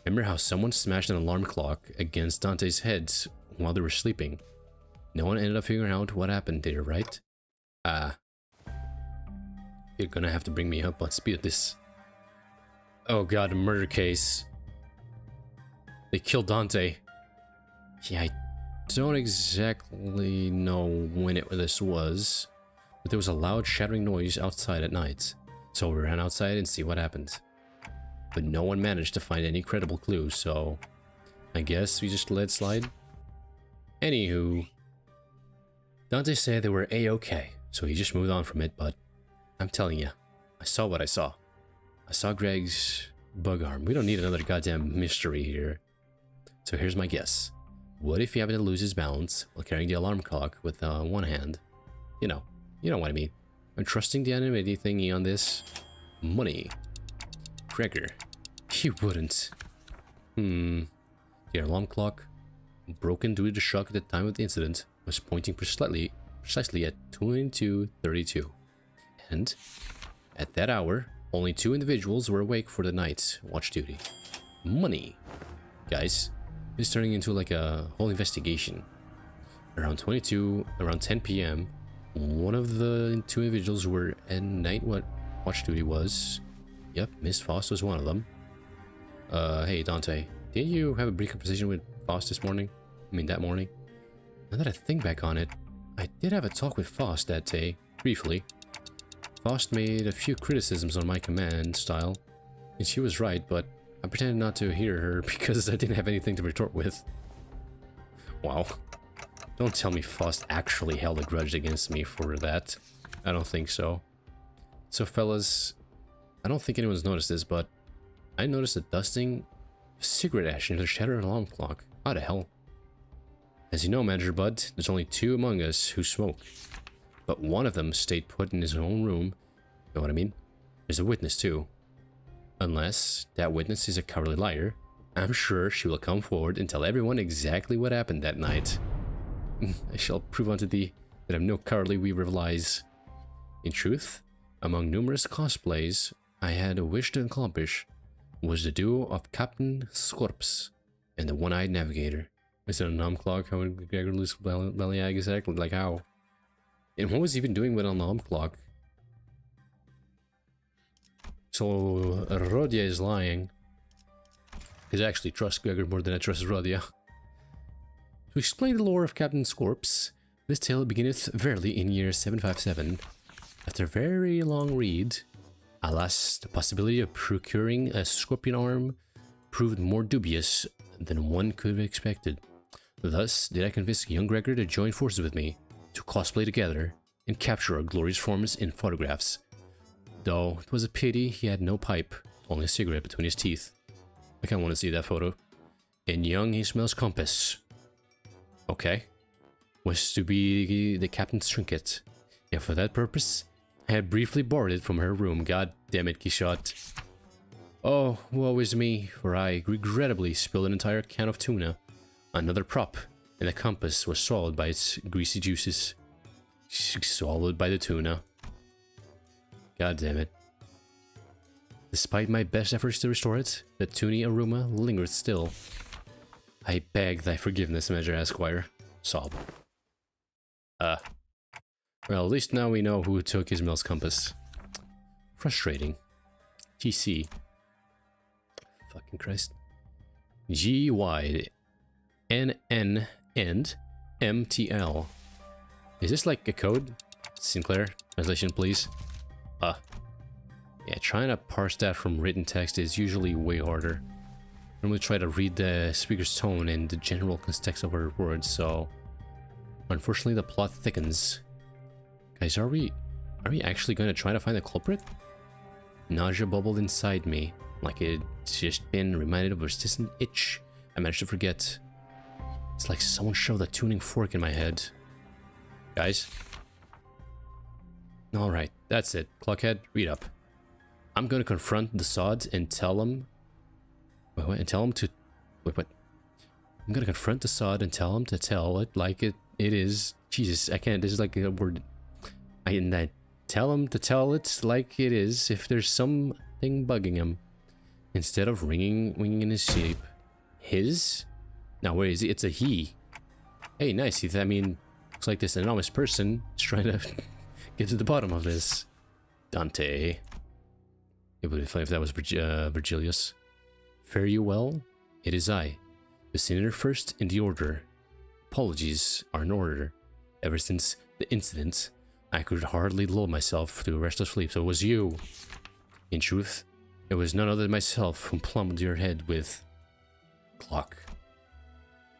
Remember how someone smashed an alarm clock against Dante's head while they were sleeping? No one ended up figuring out what happened there, right? You're gonna have to bring me up on speed with this. Oh god, a murder case. They killed Dante. Yeah, I don't exactly know when this was, but there was a loud shattering noise outside at night. So we ran outside and see what happened. But no one managed to find any credible clues, so I guess we just let it slide. Anywho, Dante said they were A-okay, so he just moved on from it, but I'm telling you, I saw what I saw. I saw Greg's bug arm. We don't need another goddamn mystery here. So here's my guess. What if he happened to lose his balance while carrying the alarm clock with one hand? You know what I mean. I'm trusting the anonymity thingy on this. Money. Gregor. He wouldn't. The alarm clock, broken due to the shock at the time of the incident, was pointing precisely at 22:32. And at that hour, only 2 individuals were awake for the night watch duty. Money. Guys, this is turning into like a whole investigation. Around 10 p.m., one of the 2 individuals who were at night watch duty was... Yep, Miss Faust was one of them. Hey Dante, didn't you have a brief conversation with Faust this morning? I mean, that morning? Now that I think back on it, I did have a talk with Faust that day, briefly. Faust made a few criticisms on my command style, and she was right, but I pretended not to hear her because I didn't have anything to retort with. Wow. Don't tell me Faust actually held a grudge against me for that. I don't think so. So fellas, I don't think anyone's noticed this, but I noticed a dusting of cigarette ash near the shattered alarm clock. How the hell? As you know, Manager Bud, there's only 2 among us who smoke. But one of them stayed put in his own room. Know what I mean? There's a witness too. Unless that witness is a cowardly liar, I'm sure she will come forward and tell everyone exactly what happened that night. I shall prove unto thee that I'm no cowardly weaver of lies. In truth, among numerous cosplays I had a wish to accomplish was the duo of Captain Scorps and the one-eyed navigator. Is it an alarm clock? How would Gregor lose Beliag exactly? Like how? And what was he even doing with an alarm clock? So Rodia is lying. Because I actually trust Gregor more than I trust Rodia. To explain the lore of Captain Scorps, this tale beginneth verily in year 757. After a very long read, alas, the possibility of procuring a scorpion arm proved more dubious than one could have expected. Thus did I convince young Gregor to join forces with me, to cosplay together, and capture our glorious forms in photographs. Though it was a pity he had no pipe, only a cigarette between his teeth. I kinda want to see that photo. And young he smells compass. Okay. Was to be the captain's trinket. And for that purpose, I had briefly borrowed it from her room. God damn it, Quixote. Oh, woe is me, for I regrettably spilled an entire can of tuna. Another prop, and the compass was swallowed by its greasy juices. Swallowed by the tuna. God damn it. Despite my best efforts to restore it, the tuny aroma lingered still. I beg thy forgiveness, Measure Esquire. Sob. Well, at least now we know who took Ismael's compass. Frustrating. TC. Fucking Christ. GY NN and MTL. Is this like a code? Sinclair, translation please. Yeah, trying to parse that from written text is usually way harder. I normally try to read the speaker's tone and the general context of our words, so unfortunately the plot thickens. Guys, are we actually going to try to find the culprit? Nausea bubbled inside me, like it just been reminded of a persistent itch I managed to forget. It's like someone shoved a tuning fork in my head. Guys? Alright, that's it. Clockhead, read up. I'm gonna confront the sod and tell him... Wait, and tell him to... Wait. I'm gonna confront the sod and tell him to tell it like it is. Jesus, I can't. This is like a word. I tell him to tell it like it is if there's something bugging him. Instead of winging in his sleep. His? Now, where is he? It's a he. Hey, nice. I mean, looks like this anonymous person is trying to get to the bottom of this. Dante. It would be funny if that was Virgilius. Fare you well? It is I. The sinner first in the order. Apologies are in order. Ever since the incident, I could hardly lull myself to restless sleep, so it was you. In truth, it was none other than myself who plumbed your head with... Clock.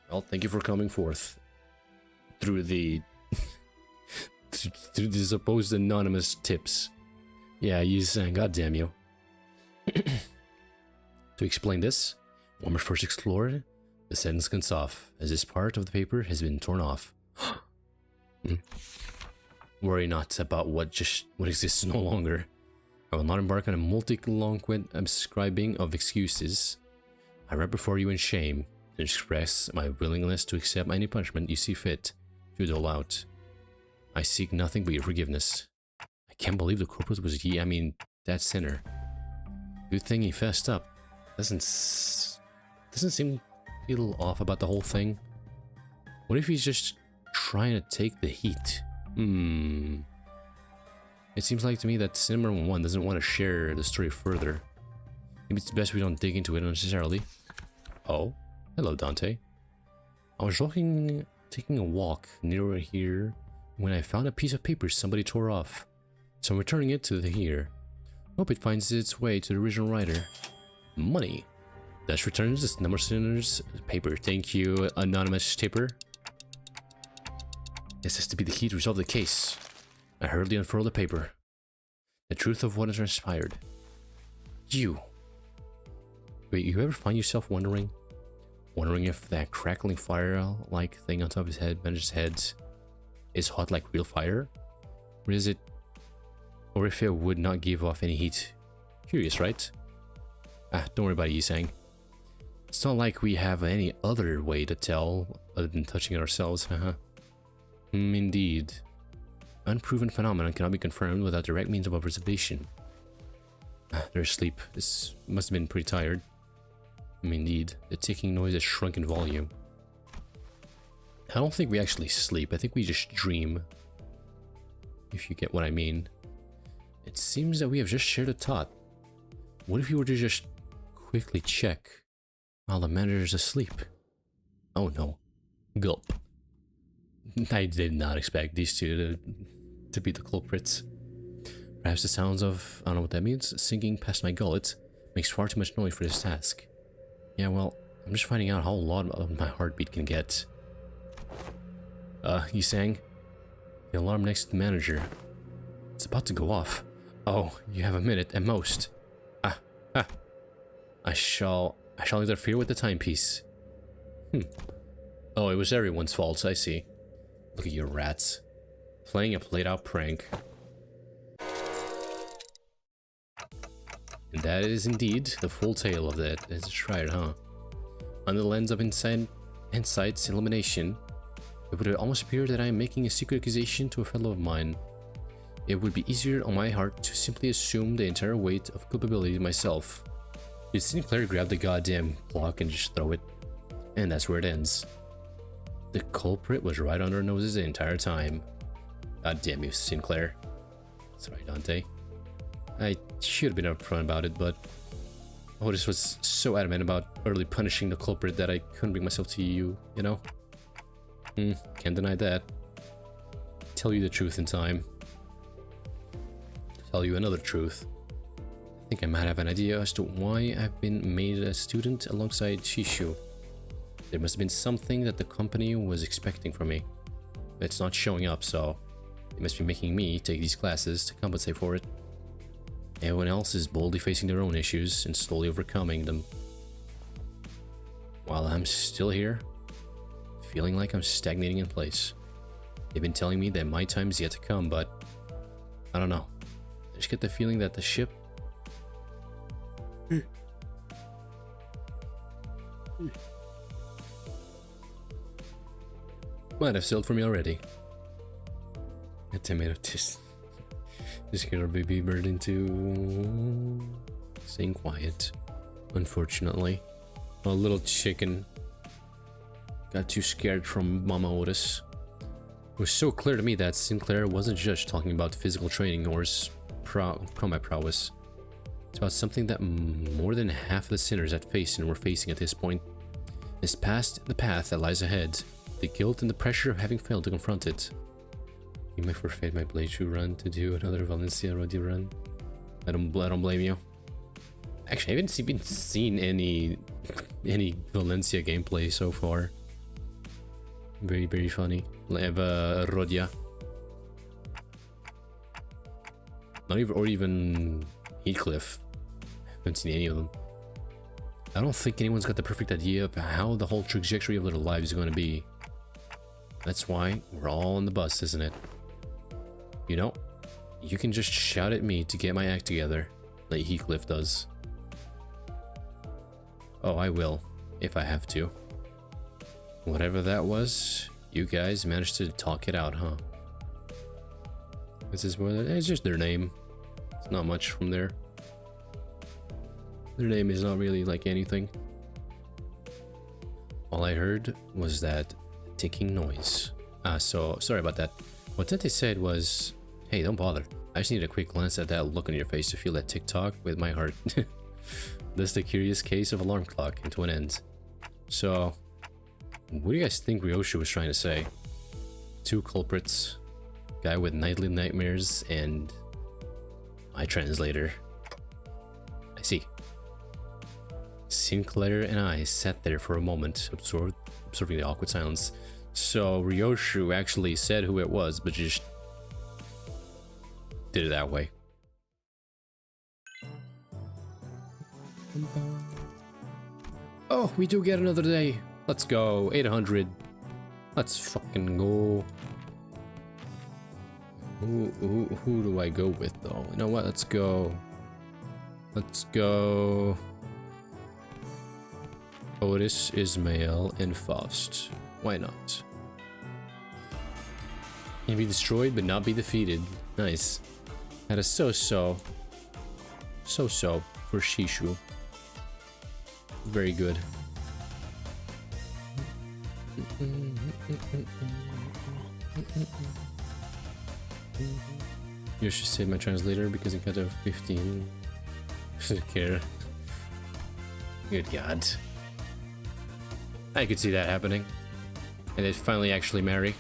Well, thank you for coming forth. Through the... through the supposed anonymous tips. Yeah, you sang, goddamn you. To explain this, one must first explore the sentence cuts off, as this part of the paper has been torn off. Worry not about what exists no longer. I will not embark on a multi-long ascribing of excuses. I write before you in shame and express my willingness to accept any punishment you see fit to dole out. I seek nothing but your forgiveness. I can't believe the culprit was ye. I mean, that sinner. Good thing he fessed up. Doesn't seem a little off about the whole thing. What if he's just trying to take the heat? It seems like to me that Cinema 1 doesn't want to share the story further. Maybe it's best we don't dig into it unnecessarily. Oh, hello Dante. I was taking a walk near here when I found a piece of paper somebody tore off. So I'm returning it to the here. Hope it finds its way to the original writer. Money. Dash returns this number sinner's paper. Thank you, anonymous tipper. This has to be the key to resolve the case. I hurriedly unfurl the paper. The truth of what has transpired. You. Wait, you ever find yourself wondering if that crackling fire-like thing on top of his head, manager's head, is hot like real fire? Or if it would not give off any heat? Curious, right? Don't worry about it, Yisang. It's not like we have any other way to tell other than touching it ourselves, haha. Indeed. Unproven phenomenon cannot be confirmed without direct means of observation. There's sleep. This must have been pretty tired. Indeed. The ticking noise has shrunk in volume. I don't think we actually sleep. I think we just dream. If you get what I mean. It seems that we have just shared a thought. What if you were to just quickly check while the manager is asleep? Oh no. Gulp. I did not expect these two to be the culprits. Perhaps the sounds of, I don't know what that means, sinking past my gullet makes far too much noise for this task. Yeah, well, I'm just finding out how loud my heartbeat can get. You sang? The alarm next to the manager. It's about to go off. Oh, you have a minute at most. I shall interfere with the timepiece. Oh, it was everyone's fault, I see. Look at you rats. Playing a played-out prank. And that is indeed the full tale of that. Let's try it, huh? Under the lens of Insight's elimination, it would almost appear that I am making a secret accusation to a fellow of mine. It would be easier on my heart to simply assume the entire weight of culpability myself. Did Sinclair grab the goddamn clock and just throw it? And that's where it ends. The culprit was right under our noses the entire time. God damn you, Sinclair. Sorry, Dante. I should have been upfront about it, but Otis was so adamant about early punishing the culprit that I couldn't bring myself to you know? Can't deny that. Tell you the truth in time. Tell you another truth. I think I might have an idea as to why I've been made a student alongside Shishu. There must have been something that the company was expecting from me. It's not showing up, so they must be making me take these classes to compensate for it. Everyone else is boldly facing their own issues and slowly overcoming them. While I'm still here, feeling like I'm stagnating in place. They've been telling me that my time's yet to come, but I don't know. I just get the feeling that the ship might have sailed for me already. A tomato just scared our baby bird into staying quiet. Unfortunately, a little chicken got too scared from Mama Otis. It was so clear to me that Sinclair wasn't just talking about physical training or his combat prowess. It's about something that more than half of the sinners at Facin were facing at this point. It's past the path that lies ahead, the guilt and the pressure of having failed to confront it. You might forfeit my playthrough run to do another Valencia Rodeo run. I don't blame you. Actually, I haven't even seen any Valencia gameplay so far. Very, very funny. Leva Rodia. Not even, or even Heathcliff. Haven't seen any of them. I don't think anyone's got the perfect idea of how the whole trajectory of their lives is going to be. That's why we're all on the bus, isn't it? You know, you can just shout at me to get my act together, like Heathcliff does. Oh, I will, if I have to. Whatever that was, you guys managed to talk it out, huh? This is what it's just their name. It's not much from there. Their name is not really like anything. All I heard was that ticking noise. So sorry about that. What Tente said was, hey, don't bother. I just need a quick glance at that look on your face to feel that tick-tock with my heart. That's the curious case of alarm clock into an end. So, what do you guys think Ryoshu was trying to say? Two culprits. Guy with nightly nightmares and my translator. I see. Sinclair and I sat there for a moment, observing the awkward silence. So Ryoshu actually said who it was, but just did it that way. Oh, we do get another day. Let's go. 800. Let's fucking go. Who do I go with though? You know what? Let's go. Let's go. Otis, Ismail, and Faust. Why not? Can be destroyed but not be defeated. Nice. Had a so-so for Shishu. Very good. You should save my translator because he got a 15. Doesn't care. Good God. I could see that happening. And they'd finally actually marry.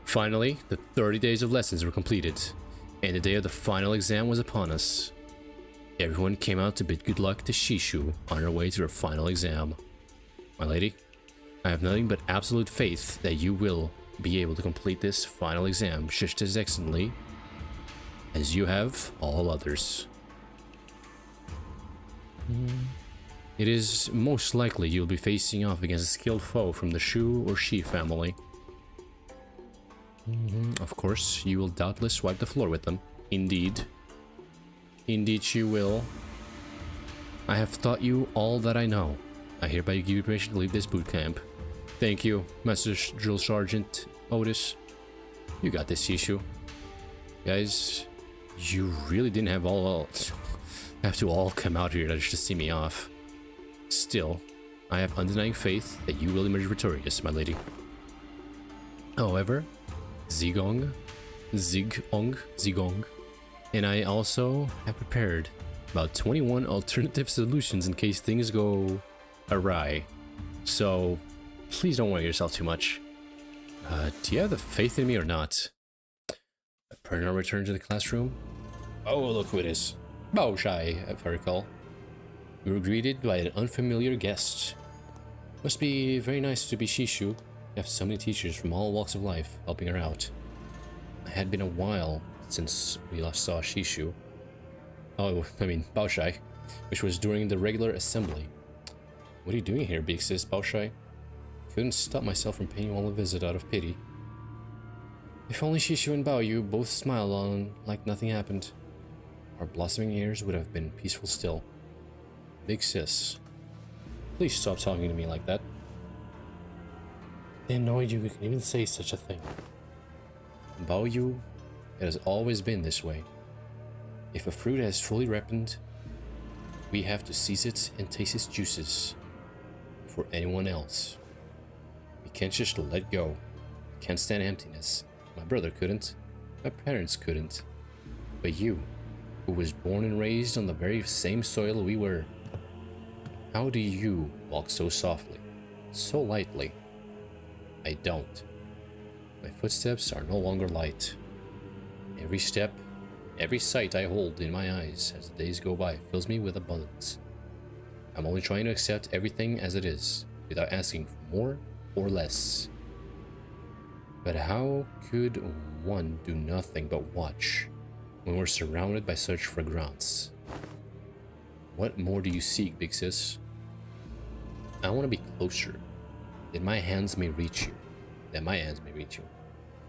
Finally, the 30 days of lessons were completed, and the day of the final exam was upon us. Everyone came out to bid good luck to Shishu on her way to her final exam. My lady, I have nothing but absolute faith that you will be able to complete this final exam just as excellently as you have all others. It is most likely you'll be facing off against a skilled foe from the Shu or Shi family. Of course, you will doubtless wipe the floor with them. Indeed. Indeed you will. I have taught you all that I know. I hereby give you permission to leave this boot camp. Thank you, Master Drill Sergeant Otis. You got this issue. Guys, you really didn't have have to all come out here just to see me off. Still, I have undenying faith that you will emerge victorious, my lady. However, Zigong, and I also have prepared about 21 alternative solutions in case things go awry. So, please don't worry yourself too much. Do you have the faith in me or not? Upon our return to the classroom. Oh, look who it is. Baoshai, if I recall. We were greeted by an unfamiliar guest. Must be very nice to be Shishu. You have so many teachers from all walks of life helping her out. It had been a while since we last saw Shishu. Oh, I mean, Baoshai, which was during the regular assembly. What are you doing here, big sis, Baoshai? Couldn't stop myself from paying you all a visit out of pity. If only Shishu and Baoyu both smiled on like nothing happened, our blossoming years would have been peaceful still. Big sis, please stop talking to me like that. They annoyed you can even say such a thing. Baoyu, it has always been this way. If a fruit has fully ripened, we have to seize it and taste its juices before anyone else. We can't just let go. We can't stand emptiness. My brother couldn't. My parents couldn't. But you, who was born and raised on the very same soil we were, how do you walk so softly, so lightly? I don't. My footsteps are no longer light. Every step, every sight I hold in my eyes as the days go by fills me with abundance. I'm only trying to accept everything as it is, without asking for more or less. But how could one do nothing but watch when we're surrounded by such fragrance? What more do you seek, big sis? I want to be closer, that my hands may reach you.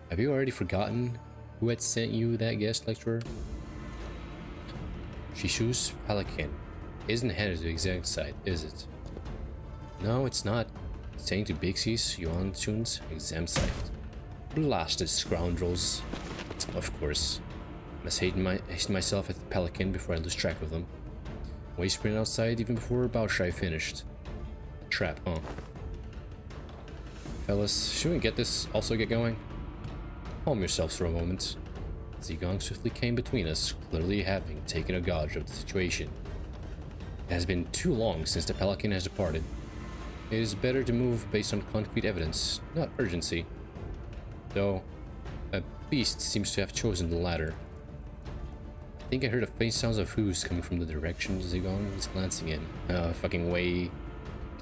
Have you already forgotten who had sent you that guest lecturer? Shishu's pelican isn't headed to the exact site, is it? No, it's not. It's staying to Bixie's Yuanchun's exam site. Blasted scoundrels. Of course. I must hasten myself at the pelican before I lose track of them. Way sprint outside even before Baoshai finished. Trap, huh? Fellas, should we also get going? Calm yourselves for a moment. Zigong swiftly came between us, clearly having taken a gauge of the situation. It has been too long since the pelican has departed. It is better to move based on concrete evidence, not urgency. Though, a beast seems to have chosen the latter. I think I heard a faint sounds of hooves coming from the direction Zigong was glancing in. Fucking way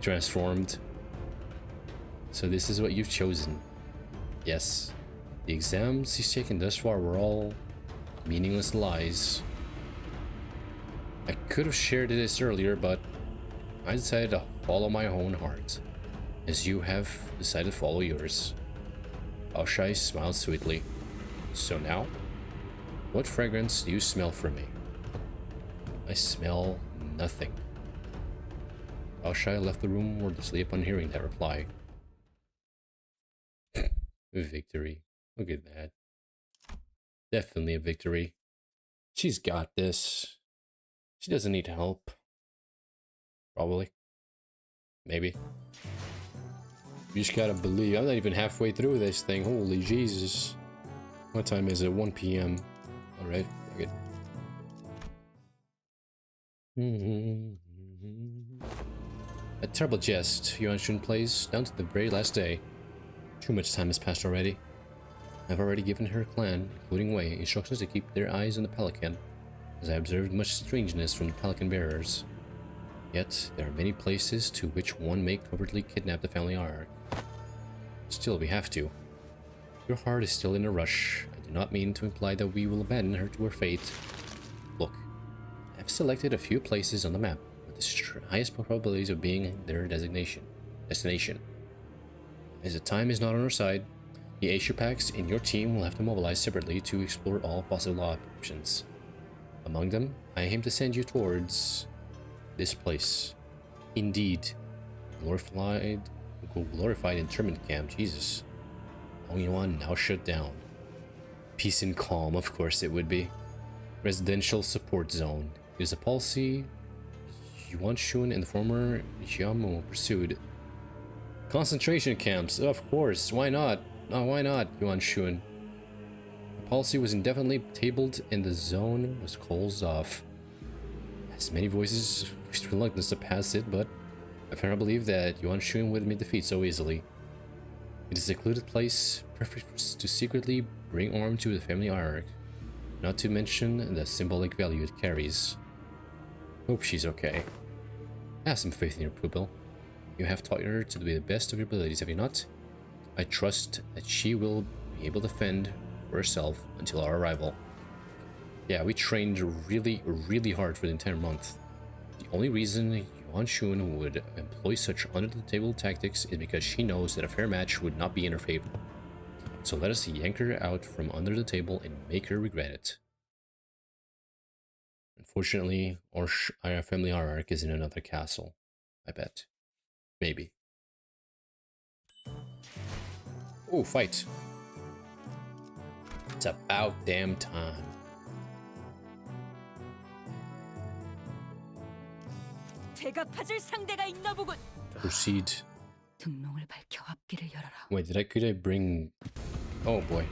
transformed. So this is what you've chosen. Yes. The exams he's taken thus far were all meaningless lies. I could have shared this earlier, but I decided to follow my own heart, as you have decided to follow yours. Baoshai smiled sweetly. So now, what fragrance do you smell from me? I smell nothing. Baoshai left the room wordlessly upon hearing that reply. Victory. Look at that. Definitely a victory. She's got this. She doesn't need help. Probably. Maybe. You just gotta believe. I'm not even halfway through this thing. Holy Jesus. What time is it? 1 p.m. Alright, good. A terrible jest, Yuanshun plays, down to the very last day. Too much time has passed already. I've already given her clan, including Wei, instructions to keep their eyes on the pelican, as I observed much strangeness from the pelican bearers. Yet, there are many places to which one may covertly kidnap the family hierarch. Still, we have to. Your heart is still in a rush. I do not mean to imply that we will abandon her to her fate. Look, I've selected a few places on the map with the highest probabilities of being their destination. As the time is not on our side, the Asia packs in your team will have to mobilize separately to explore all possible options. Among them, I aim to send you towards this place. Indeed, glorified internment camp. Jesus. Ongyuan now shut down. Peace and calm, of course it would be. Residential support zone. It is a policy Yuanshun and the former Jiamu pursued. Concentration camps, of course, why not? Oh, why not, Yuanshun? The policy was indefinitely tabled and the zone was closed off. As many voices expressed reluctance to pass it, but I firmly believe that Yuanshun would admit defeat so easily. It is a secluded place, perfect to secretly bring harm to the family hierarch, not to mention the symbolic value it carries. Hope she's okay. Have some faith in your pupil. You have taught her to be the best of your abilities, have you not? I trust that she will be able to fend for herself until our arrival. Yeah, we trained really, really hard for the entire month. The only reason Yuan Shun would employ such under-the-table tactics is because she knows that a fair match would not be in her favor. So let us yank her out from under the table and make her regret it. Unfortunately, our family hierarch is in another castle. I bet. Maybe. Oh, fight. It's about damn time. 제가 상대가 있나 보군. Proceed. 등롱을 밝혀 앞길을 열어라. Wait, could I bring... Oh boy.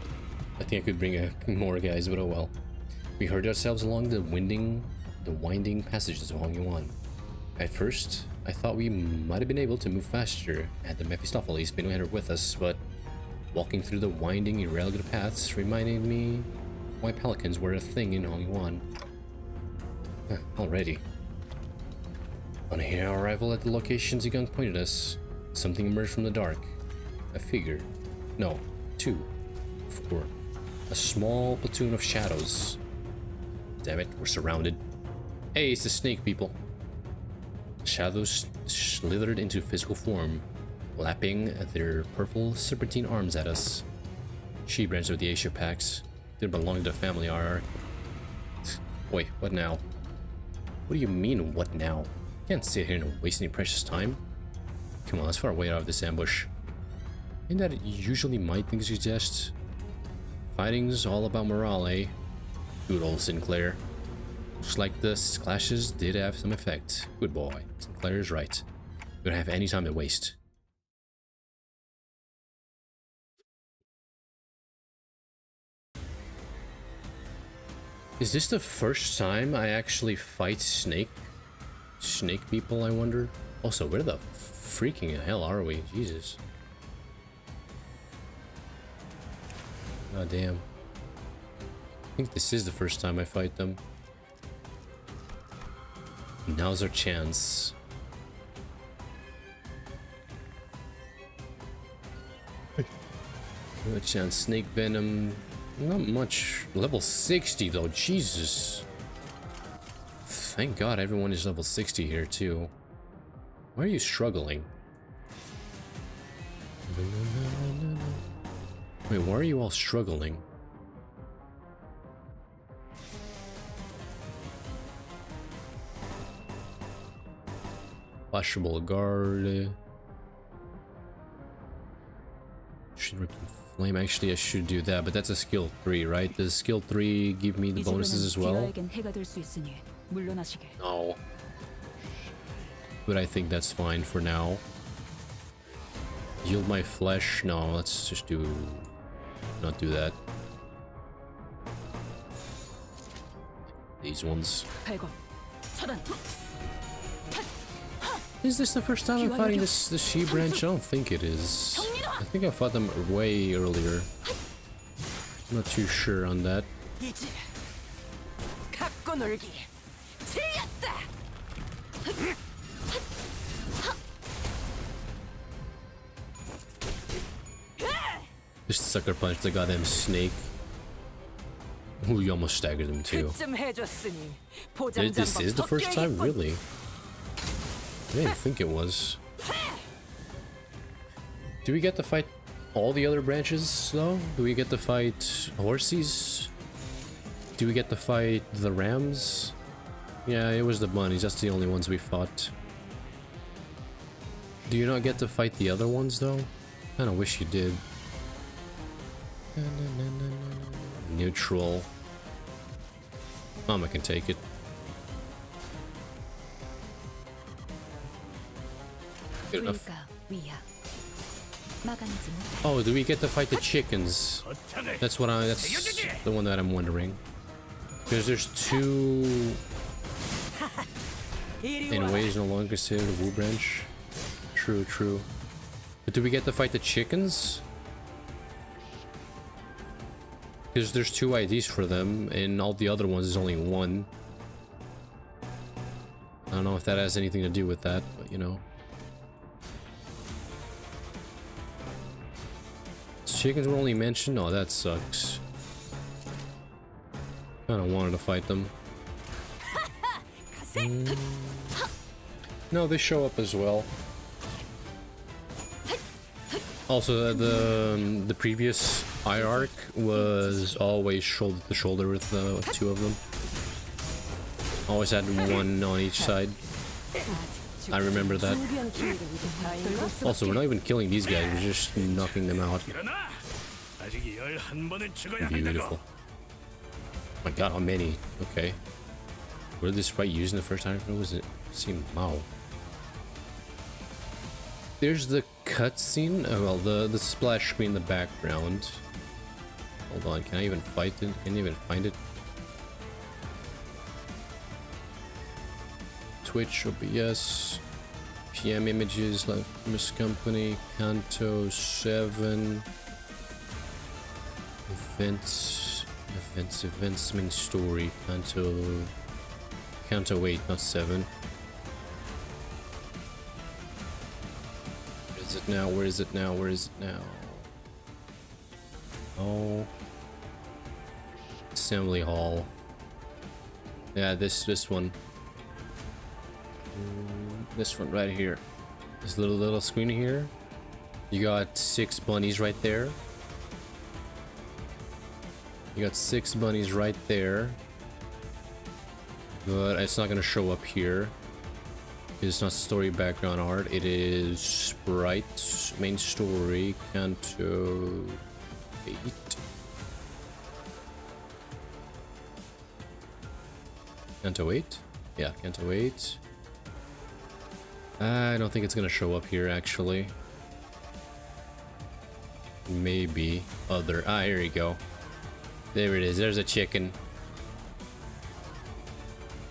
I think I could bring more guys, but oh well. We heard ourselves along the winding passages of Hongyuan. At first, I thought we might have been able to move faster had the Mephistopheles been with us, but walking through the winding, irregular paths reminded me why pelicans were a thing in Hongyuan. Already. On our arrival at the location Zhigang pointed us, something emerged from the dark. A figure. No, two. Four. A small platoon of shadows. Damn it, we're surrounded. Hey, it's the snake people. Shadows slithered into physical form, lapping their purple serpentine arms at us. She-branch of the Asia Pax. Didn't belong to the family hierarch. Wait, what now? What do you mean, what now? Can't sit here and waste any precious time. Come on, let's far away out of this ambush. Ain't that usually my thing to suggest? Fighting's all about morale, eh? Good old Sinclair. Looks like the clashes did have some effect. Good boy. Sinclair is right. We don't have any time to waste. Is this the first time I actually fight snake people, I wonder? Also, where the freaking hell are we? Jesus. God damn. I think this is the first time I fight them. Now's our chance. No chance. Snake venom. Not much. Level 60 though. Jesus. Thank God everyone is level 60 here too. Why are you struggling? Wait, why are you all struggling? Flashable guard. Should rip the flame. Actually, I should do that, but that's a skill 3, right? Does skill 3 give me the bonuses as well? No. But I think that's fine for now. Yield my flesh. No, let's just not do that. These ones. Is this the first time I'm fighting the she branch? I don't think it is. I think I fought them way earlier. I'm not too sure on that. Just sucker punch the goddamn snake. Ooh, you almost staggered him too. This is the first time, really? I didn't think it was. Do we get to fight all the other branches though? Do we get to fight horses? Do we get to fight the rams? Yeah, it was the bunnies. That's the only ones we fought. Do you not get to fight the other ones though? Kinda wish you did. Neutral. Mama can take it. Good enough. Oh, do we get to fight the chickens? That's the one that I'm wondering. Because there's two in ways no longer considered a Wu branch. True, true. But do we get to fight the chickens? Because there's 2 IDs for them, and all the other ones is only 1. I don't know if that has anything to do with that, but you know. Chickens were only mentioned? Oh, that sucks. Kinda wanted to fight them. No, they show up as well. Also, the previous eye arc was always shoulder to shoulder with the two of them. Always had one on each side. I remember that. Also, we're not even killing these guys, we're just knocking them out. Beautiful. Oh my god, how many? Okay. What did this sprite use in the first time? What was it? Seemed Mao. There's the cutscene. Oh, well, the splash screen in the background. Hold on, can I even fight it? Can I even find it? Twitch, OBS, PM images, like Miss Company, Kanto 7, events, main story, Kanto 8, not 7. Where is it now? Where is it now? Where is it now? Oh, Assembly Hall. Yeah, this one. This one right here. This little screen here. You got 6 bunnies right there. You got 6 bunnies right there. But it's not gonna show up here. It's not story background art. It is sprite, main story, Kanto 8. Kanto 8? Yeah, Kanto 8. I don't think it's gonna show up here actually. Maybe other. Ah, here you go. There it is. There's a chicken.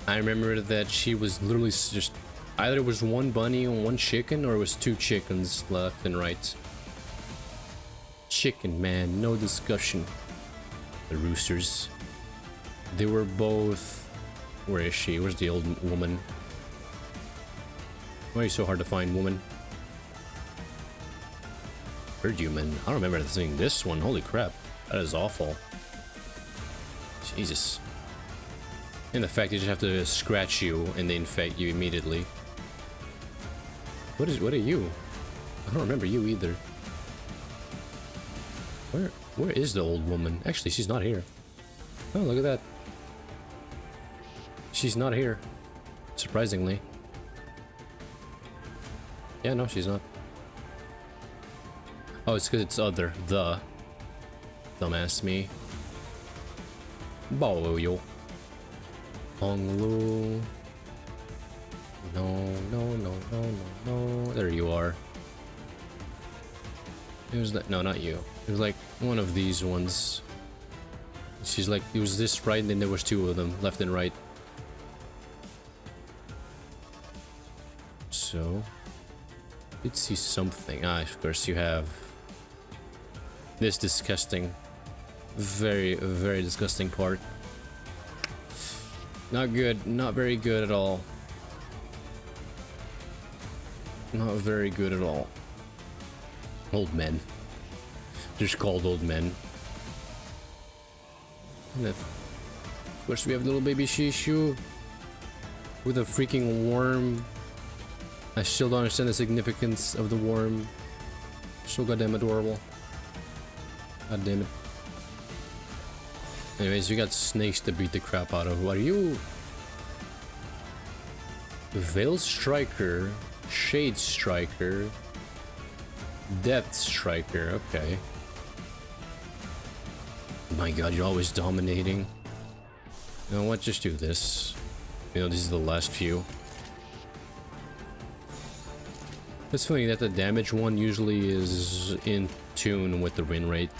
I remember that she was literally just either it was one bunny and one chicken, or it was 2 chickens left and right. Chicken, man, no discussion. The roosters. They were both. Where is she? Where's the old woman? Why are you so hard to find, woman? Bird human. I don't remember seeing this one. Holy crap. That is awful. Jesus. And the fact they just have to scratch you and they infect you immediately. What are you? I don't remember you either. Where is the old woman? Actually, she's not here. Oh, look at that. She's not here. Surprisingly. Yeah, no, she's not. Oh, it's because it's other. The. Dumbass me. Bao yo. Hong Lu. No. There you are. It was that. No, not you. It was like one of these ones. She's like, it was this sprite, and then there was 2 of them, left and right. So. Did see something. Ah, of course you have this disgusting, very disgusting part. Not good, not very good at all. Not very good at all. Old men. Just called old men. And of course we have little baby Shishu with a freaking worm. I still don't understand the significance of the worm. So goddamn adorable. God damn it. Anyways, we got snakes to beat the crap out of. What are you? Veil Striker, Shade Striker, Depth Striker, okay. My god, you're always dominating. You know what, just do this. You know, these are the last few. It's funny that the damage one usually is in tune with the win rate.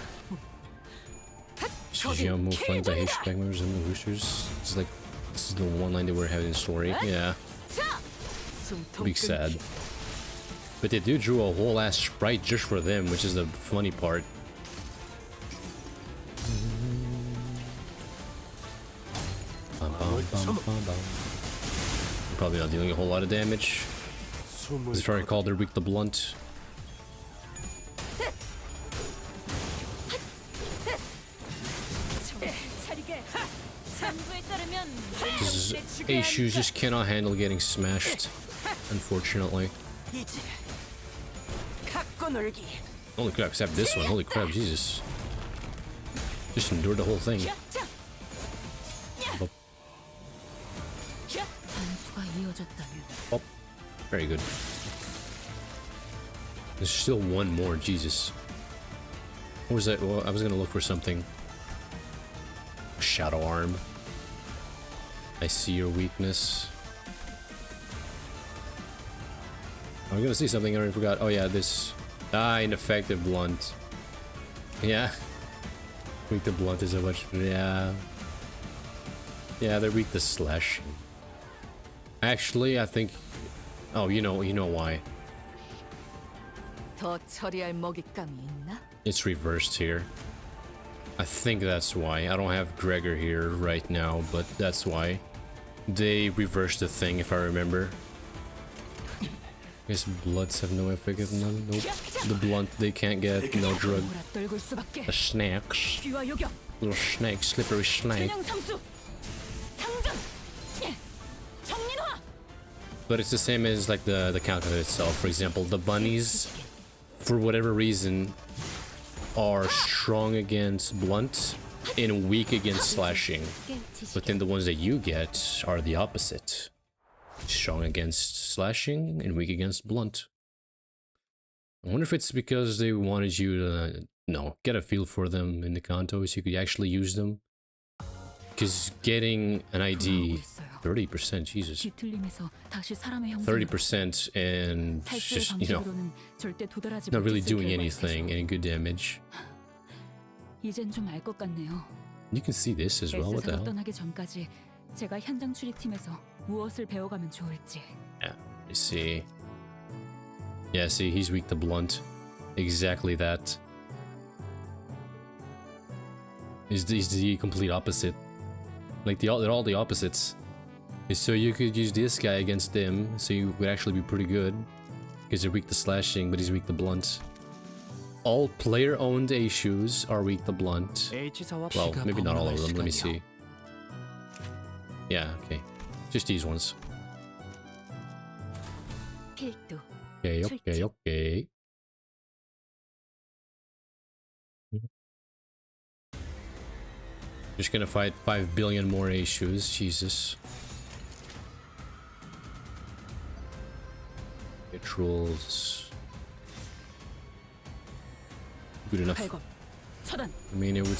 Shijiamu flanked by Haitian gang members and the roosters. It's like, this is the one line that we're having in the story. Yeah. Big sad. But they do drew a whole ass sprite just for them, which is the funny part. Probably not dealing a whole lot of damage. If I recall, they're weak to blunt. Because A shoes just cannot handle getting smashed, unfortunately. 이제 갖고 놀기. Holy crap, except this one. Holy crap, Jesus. Just endured the whole thing. Oh, 단수가 이어졌다면 oh. Very good. There's still one more, Jesus. What was that? Well, I was gonna look for something. Shadow arm. I see your weakness. I was gonna see something I already forgot. Oh yeah, this. Ineffective blunt. Yeah. Weak to blunt is so much. Yeah. Yeah, they're weak to slashing. Actually, I think. Oh, you know why. 더 처리할 먹잇감이 있나? It's reversed here. I think that's why. I don't have Gregor here right now, but that's why. They reversed the thing, if I remember. I guess bloods have no effect of none. Nope. The blunt they can't get, no drug. 몰아떨굴 수밖에. The snacks. 귀와 요격. Little snake, slippery snake. 균형 삼수. 상전. 정민화. But it's the same as like the counter itself. For example, the bunnies, for whatever reason, are strong against blunt and weak against slashing. But then the ones that you get are the opposite. Strong against slashing and weak against blunt. I wonder if it's because they wanted you to, get a feel for them in the kanto so you could actually use them. Because getting an ID 30%, Jesus. 뒤틀림에서 다시 사람의 형상으로 30% and 탈출의 just, 방식으로는 절대 도달하지 not really 못했을 doing 결과에 anything, any good damage. 이젠 좀 알 것 같네요. You can see this as well. What the S사로 hell? 떠나기 전까지 제가 현장 출입팀에서 무엇을 배워가면 좋을지. Yeah, you see. Yeah, see, he's weak to blunt. Exactly that. He's the complete opposite. Like they're all the opposites. So you could use this guy against them, so you would actually be pretty good. Because they're weak to slashing, but he's weak to blunt. All player-owned A shoes are weak to blunt. Well, maybe not all of them, let me see. Yeah, okay. Just these ones. 필두. Okay. Just gonna fight 5 billion more A shoes, Jesus. Trolls. Good enough. I mean, it would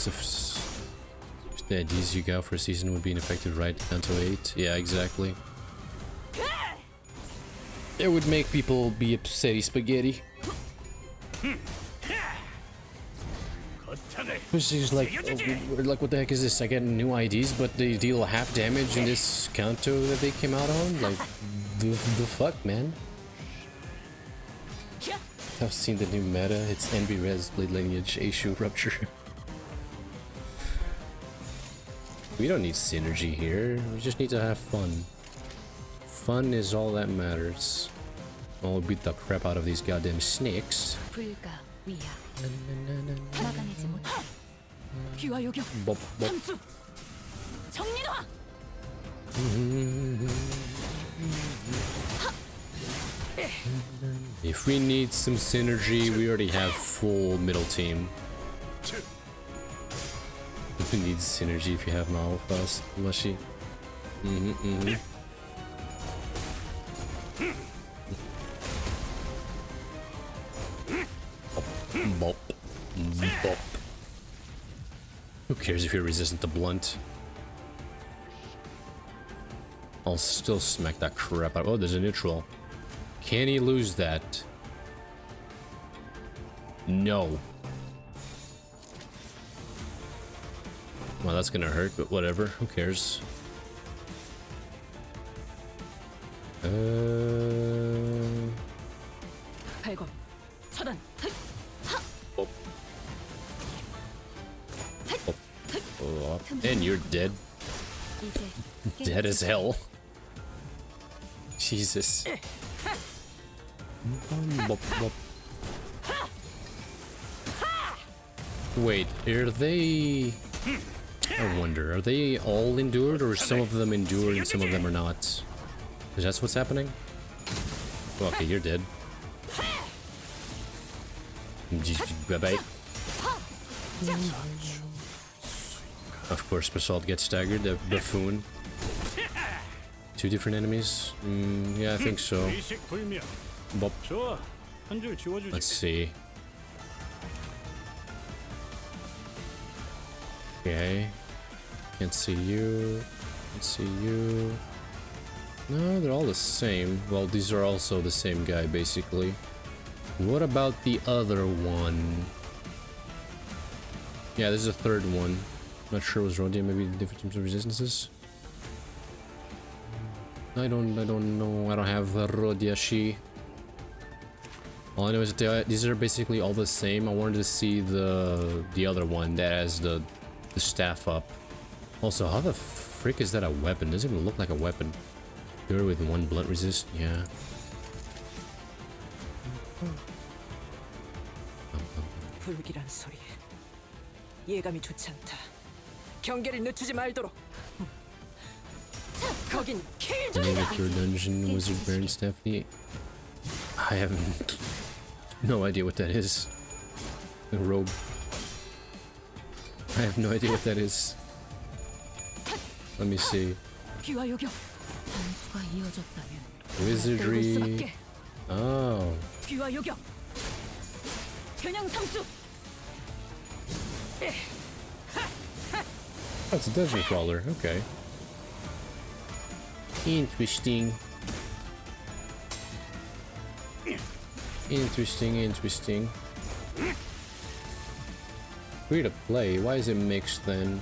the IDs you got for a season would be ineffective, right? Down to 8. Yeah, exactly. It would make people be upsetty spaghetti. Which is like, what the heck is this? I get new IDs, but they deal half damage in this counter that they came out on? Like, the fuck, man? I've seen the new meta. It's Envy Res, Blade Lineage, A-Shoe Rupture. We don't need synergy here. We just need to have fun. Fun is all that matters. I'll beat the crap out of these goddamn snakes. 불가 위야. 막아내지 못해. 귀와 요격. Bop, bop. 삼수. 정민화. If we need some synergy, we already have full middle team. Who needs synergy if you have Mao fast, Mushy? Bop. Bop. Who cares if you're resistant to blunt? I'll still smack that crap out. Oh, there's a neutral. Can he lose that? No. Well, that's gonna hurt, but whatever. Who cares? 발검. 차단. Oh. Oh, and you're dead. Dead as hell. Jesus. Bop, bop. Wait, are they... I wonder, are they all endured, or some of them endured and some of them are not? Because that's what's happening? Well, okay, you're dead. Bye-bye. Of course, Basalt gets staggered, the buffoon. Two different enemies? Yeah, I think so. Bop. Let's see. Okay. Can't see you. Can't see you. No, they're all the same. Well, these are also the same guy, basically. What about the other one? Yeah, this is a third one. Not sure what's wrong. Maybe different types of resistances. I don't know. I don't have Rodiashi. All I know is that these are basically all the same. I wanted to see the other one that has the staff up. Also, how the frick is that a weapon? Doesn't even look like a weapon. Here with one blunt resist, yeah. 불길한 소리. 예감이 좋지 않다. 경계를 늦추지 말도록. 거긴 킬 Name 중이다. it your dungeon, Wizard Baron Stephanie. I have no idea what that is. A robe. I have no idea what that is. Let me see. 귀와 요격. 단수가 이어졌다면 Wizardry. Oh. 귀와 요격. 겨냥 상수. Oh, it's a dungeon crawler. Okay. Interesting. Interesting. Free to play. Why is it mixed then?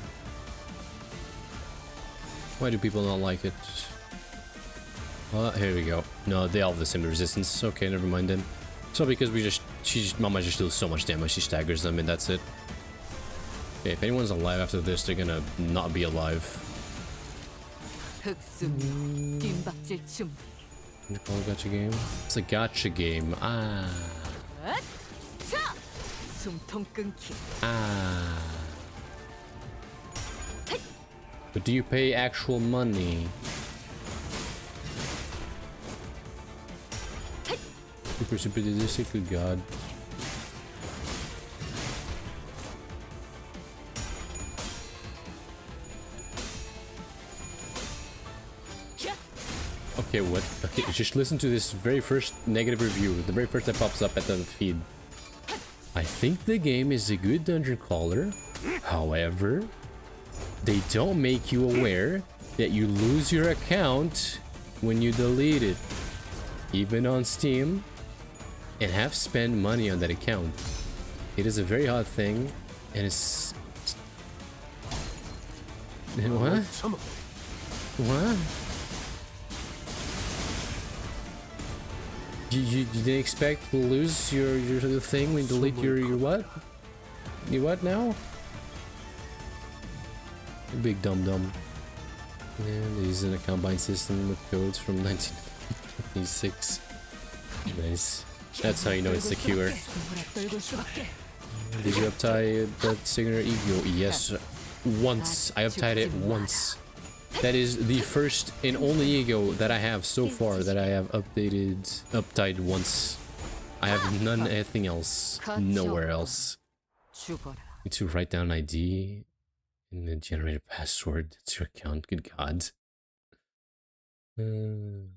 Why do people not like it? Here we go. No, they all have the same resistance. Okay, never mind then. So because Mama just deals so much damage, she staggers them and that's it. Okay, if anyone's alive after this, they're gonna not be alive. 흑숨. 뒷박질 춤. What do you call a gacha game? It's a gacha game. Ah. 자. 숨통 끊기. Ah. But do you pay actual money? Super sadistic, good god. Okay, what? Okay, just listen to this very first negative review, the very first that pops up at the feed. I think the game is a good dungeon crawler. However, they don't make you aware that you lose your account when you delete it, even on Steam, and have spent money on that account. It is a very hard thing, and it's... What? What? You didn't expect to lose your thing when you delete your what? You what now? You big dum-dum. And he's in a combined system with codes from 1996. Nice. That's how you know it's secure. Did you uptie that signature ego? Yes. Once. I uptied it once. That is the first and only ego that I have so far that I have uptied once. I have nothing else. Nowhere else. Need to write down ID and then generate a password. That's your account. Good god. You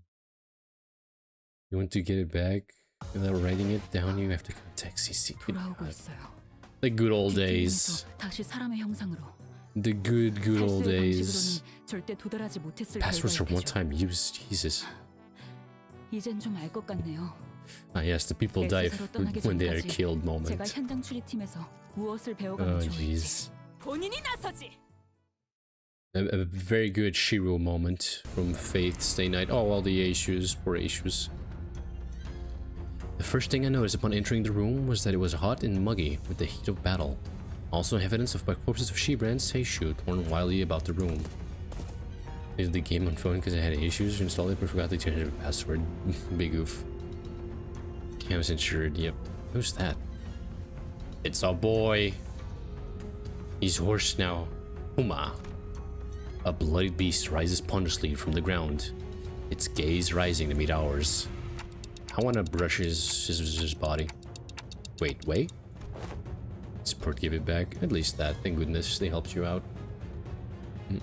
want to get it back without writing it down? You have to contact CC. Good god. The good old days. The good old days. Passwords for one-time use. Jesus. Ah yes, the people die when they are killed moment. Oh jeez. A very good Shiro moment from Faith Stay Night. Oh, all the issues, poor issues. The first thing I noticed upon entering the room was that it was hot and muggy with the heat of battle. Also evidence of by corpses of Shibra and Seishu torn wildly about the room. Is the game on phone because I had issues? Installed it but forgot to change the password. Big oof. Campus insured, yep. Who's that? It's a boy. He's hoarse now. Uma. A bloodied beast rises punishingly from the ground, its gaze rising to meet ours. I want to brush his body. Wait. Support, give it back. At least that. Thank goodness they helped you out. I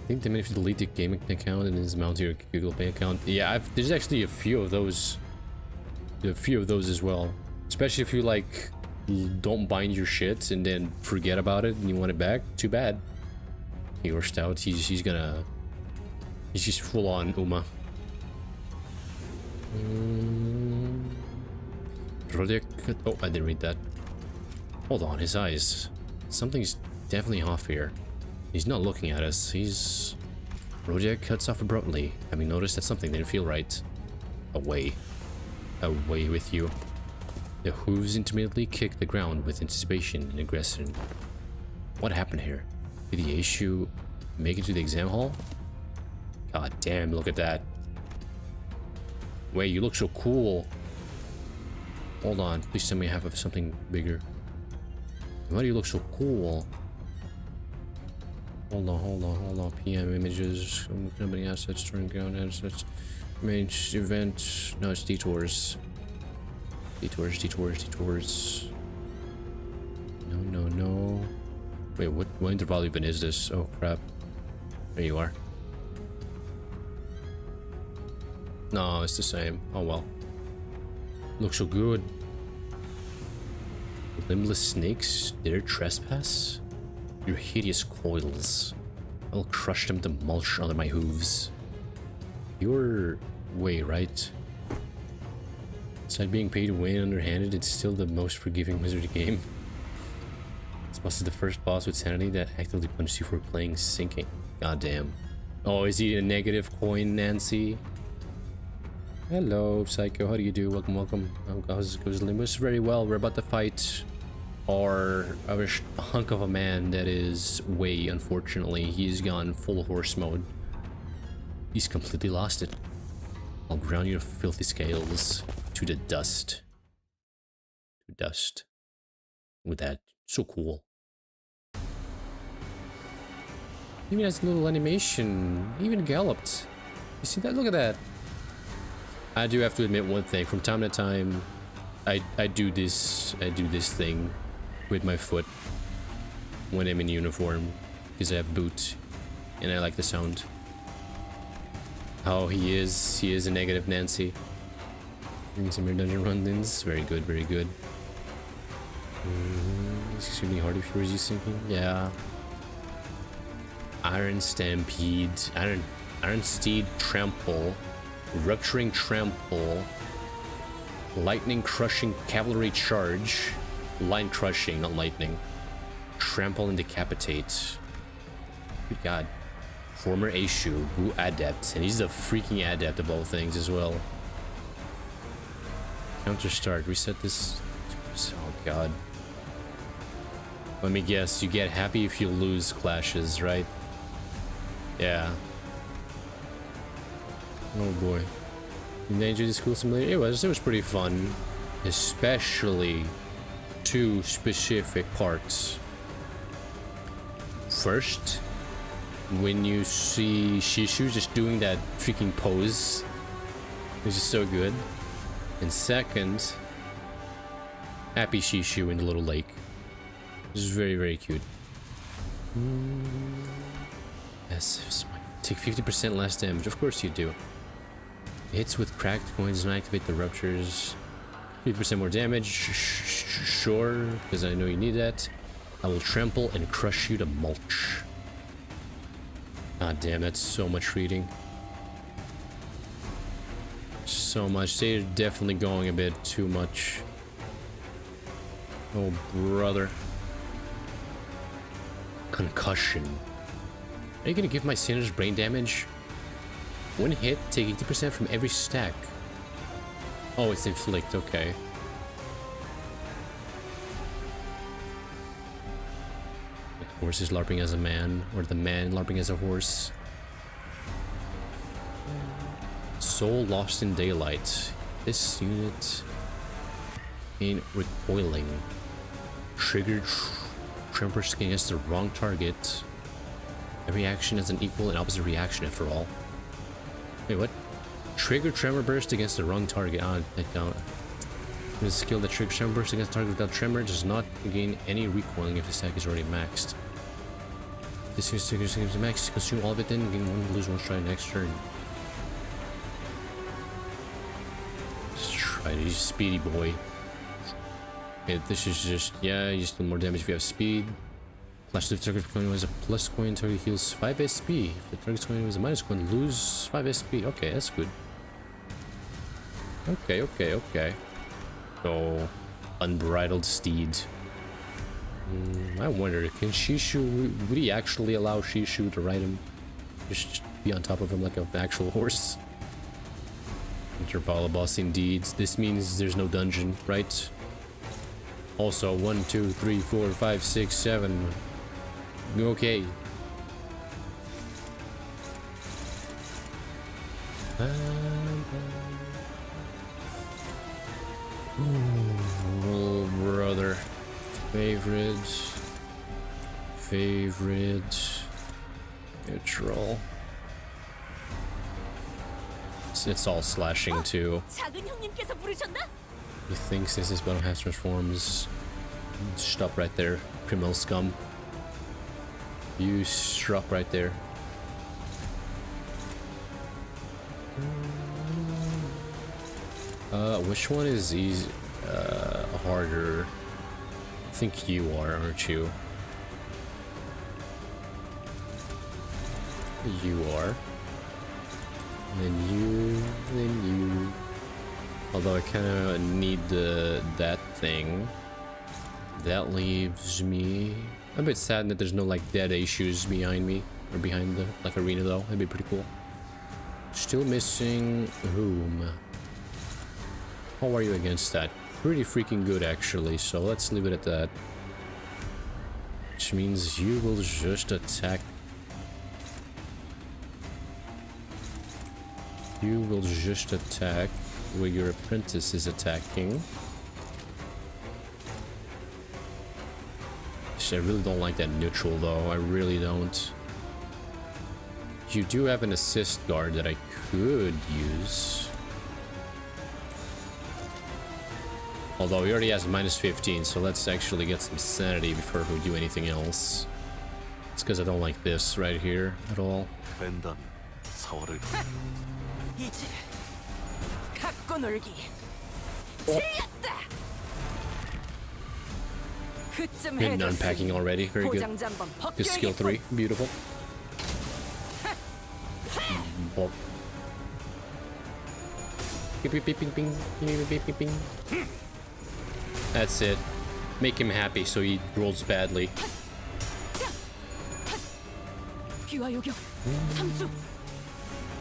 think they managed to delete the gaming account and is mounted your Google Pay account. Yeah, there's actually a few of those. A few of those as well. Especially if you like don't bind your shit and then forget about it and you want it back. Too bad. He rushed out. He's just full on Uma. Oh, I didn't read that. Hold on, his eyes. Something's definitely off here. He's not looking at us. Rodek cuts off abruptly, having noticed that something didn't feel right. Away. Away with you. The hooves intermittently kick the ground with anticipation and aggression. What happened here? Did the issue make it to the exam hall? God damn, look at that. Wait, you look so cool. Hold on, please tell me I have something bigger. Why do you look so cool? Hold on. PM images, company assets, turn ground assets, main event. No, it's detours. Detours. No. Wait, what interval even is this? Oh crap. There you are. No, it's the same. Oh well. Looks so good. Limbless snakes dare trespass? Your hideous coils. I'll crush them to mulch under my hooves. You're way right. Besides being paid to win underhanded, it's still the most forgiving wizard game. This must be the first boss with sanity that actively punishes you for playing sinking. God damn. Oh, is he a negative coin, Nancy? Hello, Psycho. How do you do? Welcome. How's Limbuss? Very well. We're about to fight our hunk of a man that is Way, unfortunately. He's gone full horse mode. He's completely lost it. I'll ground your filthy scales to the dust. To dust. With that. So cool. Even has a little animation. Even galloped. You see that? Look at that. I do have to admit one thing. From time to time, I do this thing with my foot when I'm in uniform because I have boots and I like the sound. How he is a negative Nancy. Doing some more dungeon run-ins. Very good. It's extremely hard if you're using thinking. Yeah. Iron Stampede. Iron Steed Trample. Rupturing Trample. Lightning Crushing Cavalry Charge. Line Crushing, not Lightning. Trample and Decapitate. Good God. Former Aishu, Boo Adept. And he's a freaking adept of all things as well. Counter start. Reset this. Oh God. Let me guess. You get happy if you lose clashes, right? Yeah. Oh boy. Did you enjoy the school simulator? It was pretty fun. Especially two specific parts. First, when you see Shishu just doing that freaking pose, which is so good. And second, happy Shishu in the little lake. This is very cute. Yes, take 50% less damage. Of course you do. Hits with cracked coins and activate the ruptures. 50% more damage. Sure, because I know you need that. I will trample and crush you to mulch. God damn, that's so much reading. So much. They're definitely going a bit too much. Oh, brother. Concussion. Are you gonna give my sinners brain damage? One hit, take 80% from every stack. Oh, it's inflict, okay. The horse is LARPing as a man, or the man LARPing as a horse. Soul lost in daylight. This unit ain't recoiling. Triggered tremor burst against the wrong target. Every action has an equal and opposite reaction after all. Wait, what? Trigger tremor burst against the wrong target. Ah, that count. The skill that triggers tremor burst against target without tremor does not gain any recoiling if the stack is already maxed. This is max. Consume all of it, then gain one, lose one stride next turn. Let's try to use speedy boy. Okay, this is just, yeah, you just do more damage if you have speed. Flash if the target coin was a plus coin, target heals 5 SP. If the target coin was a minus coin, lose 5 SP. Okay, that's good. Okay. So, unbridled steed. I wonder, can Shishu, would he actually allow Shishu to ride him? Just be on top of him like an actual horse? Intervala boss indeed. This means there's no dungeon, right? Also, 1, 2, 3, 4, 5, 6, 7. Okay. Oh, brother. Favorite. Neutral. It's all slashing too. 작은 형님께서 부르셨나? He thinks this is battle has transforms. Stop right there, criminal scum. You stop right there. Which one is easy? Harder. I think you are, aren't you? You are. Then you. Although I kind of need that thing. That leaves me. I'm a bit sad that there's no like dead issues behind me or behind the like arena though. That'd be pretty cool. Still missing whom? How are you against that? Pretty freaking good actually. So let's leave it at that. Which means you will just attack. You will just attack where your apprentice is attacking. I really don't like that neutral though. I really don't. You do have an assist guard that I could use. Although he already has minus 15, so let's actually get some sanity before we do anything else. It's because I don't like this right here at all. 이제 갖고 놀기. Been unpacking already. Very good. Good skill 3. Beautiful. Bop. That's it. Make him happy so he rolls badly. 귀와 요격. 삼수.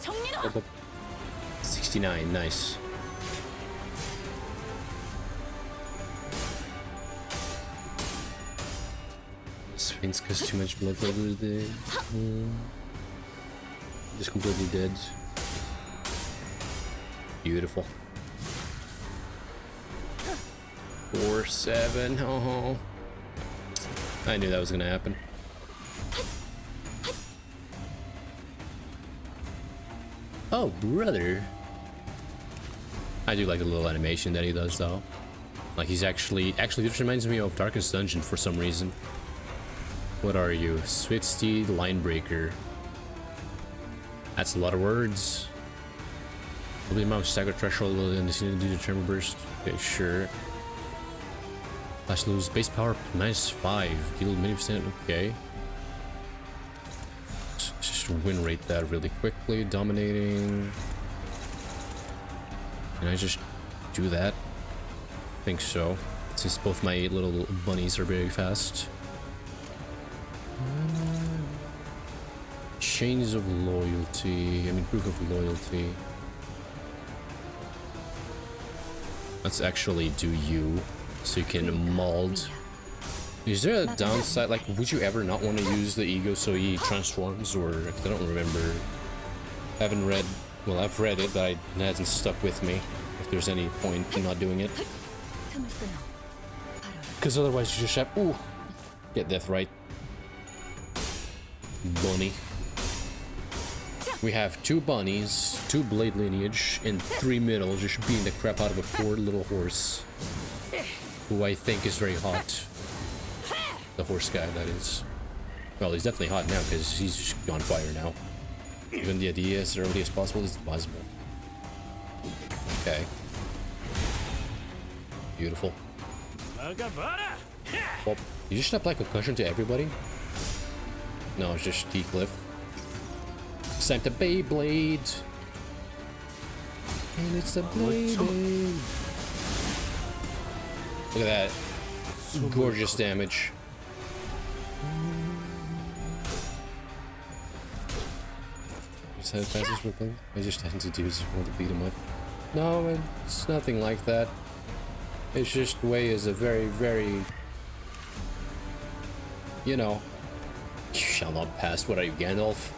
정리로. 69, nice. Sphinx cause too much blood flow to the just completely dead. Beautiful. 4-7. Oh, I knew that was gonna happen. Oh, brother. I do like the little animation that he does, though. Like, he's actually this reminds me of Darkest Dungeon for some reason. What are you? Swift Steed, Linebreaker. That's a lot of words. Probably amount of stagger threshold and this need to do the tremor burst. Okay, sure. Flash lose base power -5. Deal many percent. Okay. Just win rate that really quickly. Dominating. Can I just do that? I think so. Since both my little bunnies are very fast. Chains of loyalty. I mean, proof of loyalty. Let's actually do you, so you can mold. Is there a downside? Like, would you ever not want to use the ego so he transforms? Or I don't remember. I haven't read. Well, I've read it, but it hasn't stuck with me. If there's any point in not doing it, because otherwise you just have. Ooh, Get that right. Bunny. We have 2 bunnies, 2 blade lineage, and 3 middle just beating the crap out of a poor little horse. Who I think is very hot. The horse guy, that is. Well, he's definitely hot now because he's just on fire now. Even the idea as early as possible is possible. Okay. Beautiful. Well, you just apply concussion to everybody? No, it's just T-Cliff. It's time to Beyblade. And it's a Beyblade. Look at that. Gorgeous damage. Just had fastest weapon. I just tend to do is want to beat him up. No, it's nothing like that. It's just Wei is a very, very, you know, you shall not pass. What are you, Gandalf?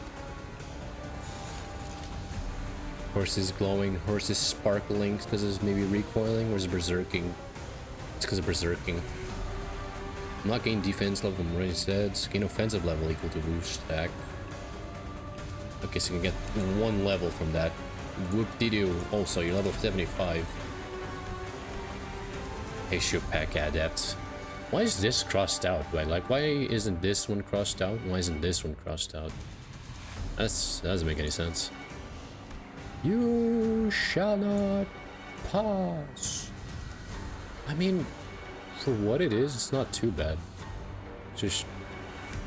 Horse is glowing, horse is sparkling because it's maybe recoiling, or is it berserking? It's because of berserking. I'm not gaining defense level, I'm already said. Gain offensive level equal to boost stack. Okay, so you can get 1 level from that. Whoop-de-doo. Also, you're level 75. Hey, shoot pack adept. Why is this crossed out? Like, why isn't this one crossed out? Why isn't this one crossed out? That doesn't make any sense. You shall not pass. I mean, for what it is, it's not too bad. Just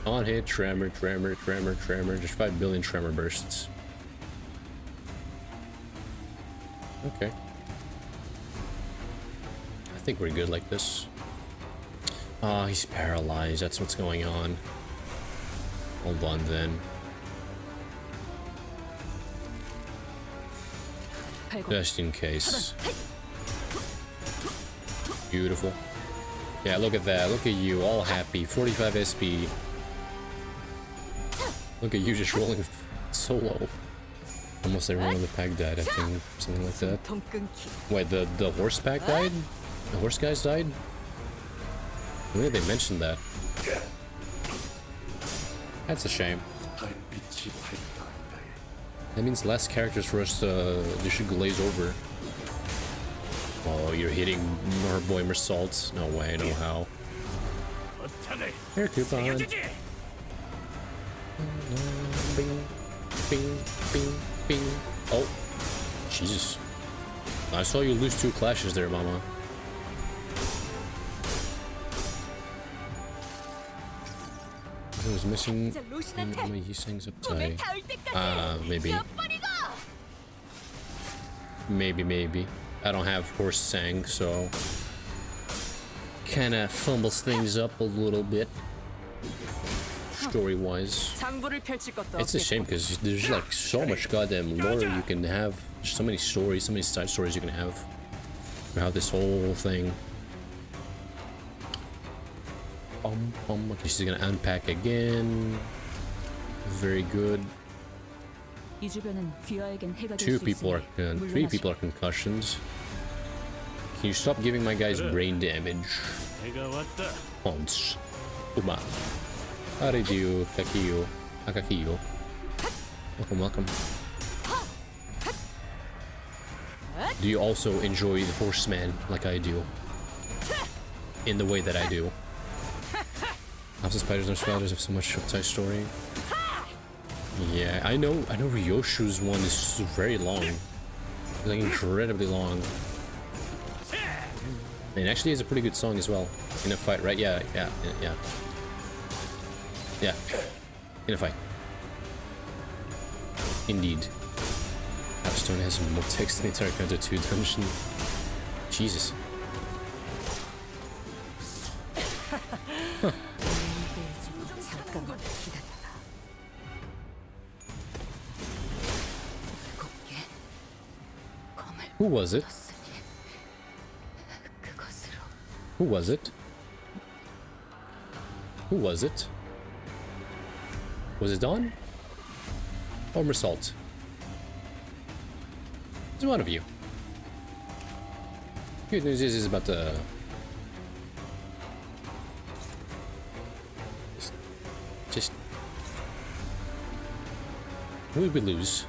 on hit, tremor, just 5 billion tremor bursts. Okay. I think we're good like this. Ah, he's paralyzed. That's what's going on. Hold on then. Just in case. Beautiful. Yeah, look at that. Look at you, all happy. 45 SP. Look at you just rolling solo. Almost everyone in the pack died, I think. Something like that. Wait, the horse pack died? The horse guys died? When did they mention that? That's a shame. That means less characters for us to... They should glaze over. Oh, you're hitting our boy Mersault. No way, no how. Here, coupon. Bing, bing, bing, bing. Oh, Jesus. I saw you lose 2 clashes there, mama. I was missing he sings up tie. Maybe. Maybe. I don't have horse sang, so kinda fumbles things up a little bit. Story-wise. It's a shame because there's like so much goddamn lore you can have. There's so many stories, so many side stories you can have throughout this whole thing. Okay, she's gonna unpack again. Very good. 3 people are concussions. Can you stop giving my guys brain damage? Ponce. Uma. Aridio, Kakiyo, Akakiyo. Welcome. Do you also enjoy the Horseman like I do? In the way that I do? House of Spiders and Spiders have so much upside story. Yeah, I know Ryoshu's one is very long. It's like incredibly long. And actually it's a pretty good song as well. In a fight, right? Yeah. In a fight. Indeed. Capstone has more text than the entire Counter 2 dungeon. Jesus. Huh. Who was it? Who was it? Who was it? Was it Dawn? Or Mersault? It's one of you. Good news is about to... Who did we lose?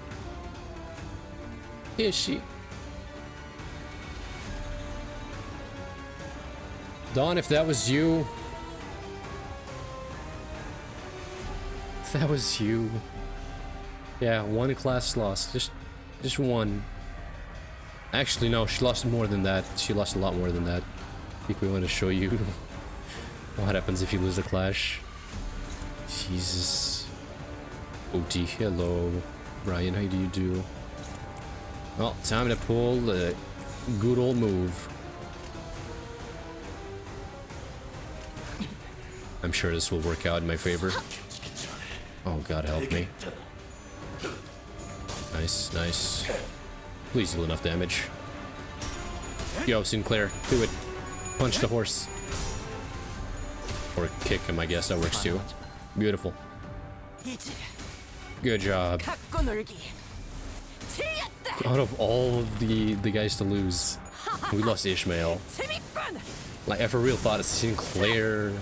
Is she? Dawn, if that was you... If that was you... Yeah, one class lost. Just one. Actually, no, she lost more than that. She lost a lot more than that. I think we want to show you what happens if you lose a clash. Jesus. OT, hello. Brian, how do you do? Well, time to pull the good old move. I'm sure this will work out in my favor. Oh, God help me. Nice, nice. Please deal enough damage. Yo, Sinclair, do it. Punch the horse. Or kick him, I guess that works too. Beautiful. Good job. Out of all of the guys to lose, we lost Ishmael. Like, I for real thought it's Sinclair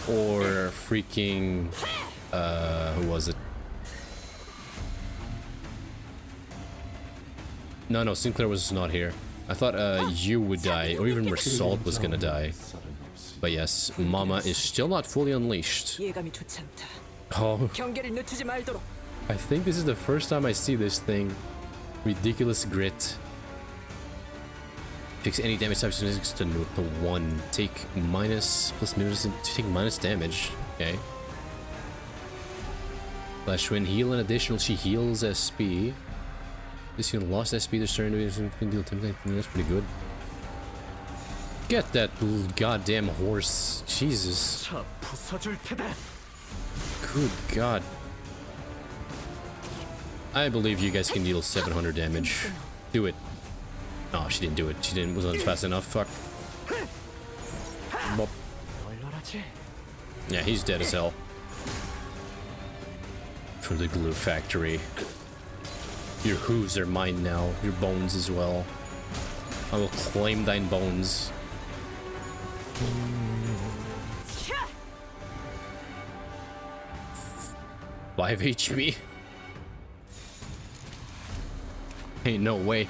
or freaking who was it? No, Sinclair was not here. I thought you would die, or even Mersault was gonna die. But yes, Mama is still not fully unleashed. Oh, I think this is the first time I see this thing. Ridiculous grit. Fix any damage type statistics to 1. Take minus plus minus to take minus damage. Okay. Flash when heal an additional, she heals SP. This unit lost SP, they're starting to deal template. That's pretty good. Get that goddamn horse. Jesus. Good God. I believe you guys can deal 700 damage. Do it. Oh, she didn't do it. She wasn't fast enough. Fuck. Bop. Yeah, he's dead as hell. For the glue factory. Your hooves are mine now. Your bones as well. I will claim thine bones. 5 HP. Ain't no way.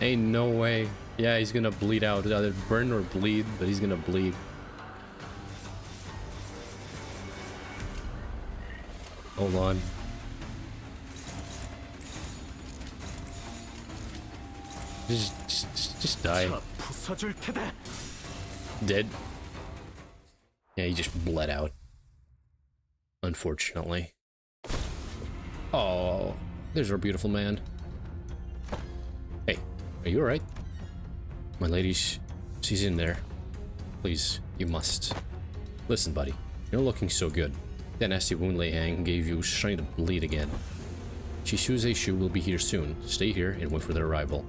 Ain't no way. Yeah, he's gonna bleed out. Either burn or bleed, but he's gonna bleed. Hold on. Just die. Dead. Yeah, he just bled out. Unfortunately. Oh, there's our beautiful man. Hey, are you alright? My lady, she's in there. Please, you must. Listen, buddy, you're looking so good. That nasty wound Lei Hang gave you is starting to bleed again. Shishu's Eishu will be here soon. Stay here and wait for their arrival.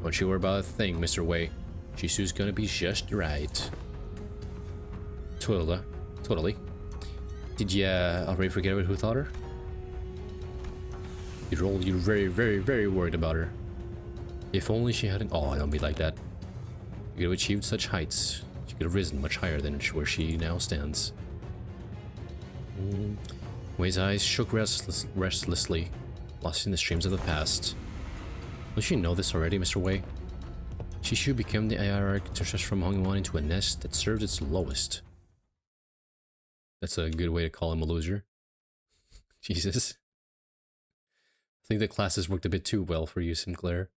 Don't you worry about a thing, Mr. Wei. Shishu's gonna be just right. Totally. Did you already forget about who thought her? You're very, very, very worried about her. If only she hadn't. Oh, don't be like that. You could have achieved such heights. She could have risen much higher than where she now stands. Wei's eyes shook restlessly, lost in the streams of the past. Don't you know this already, Mr. Wei? Shishu became the hierarch just from Hongwan into a nest that served its lowest. That's a good way to call him a loser. Jesus. I think the classes worked a bit too well for you, Sinclair.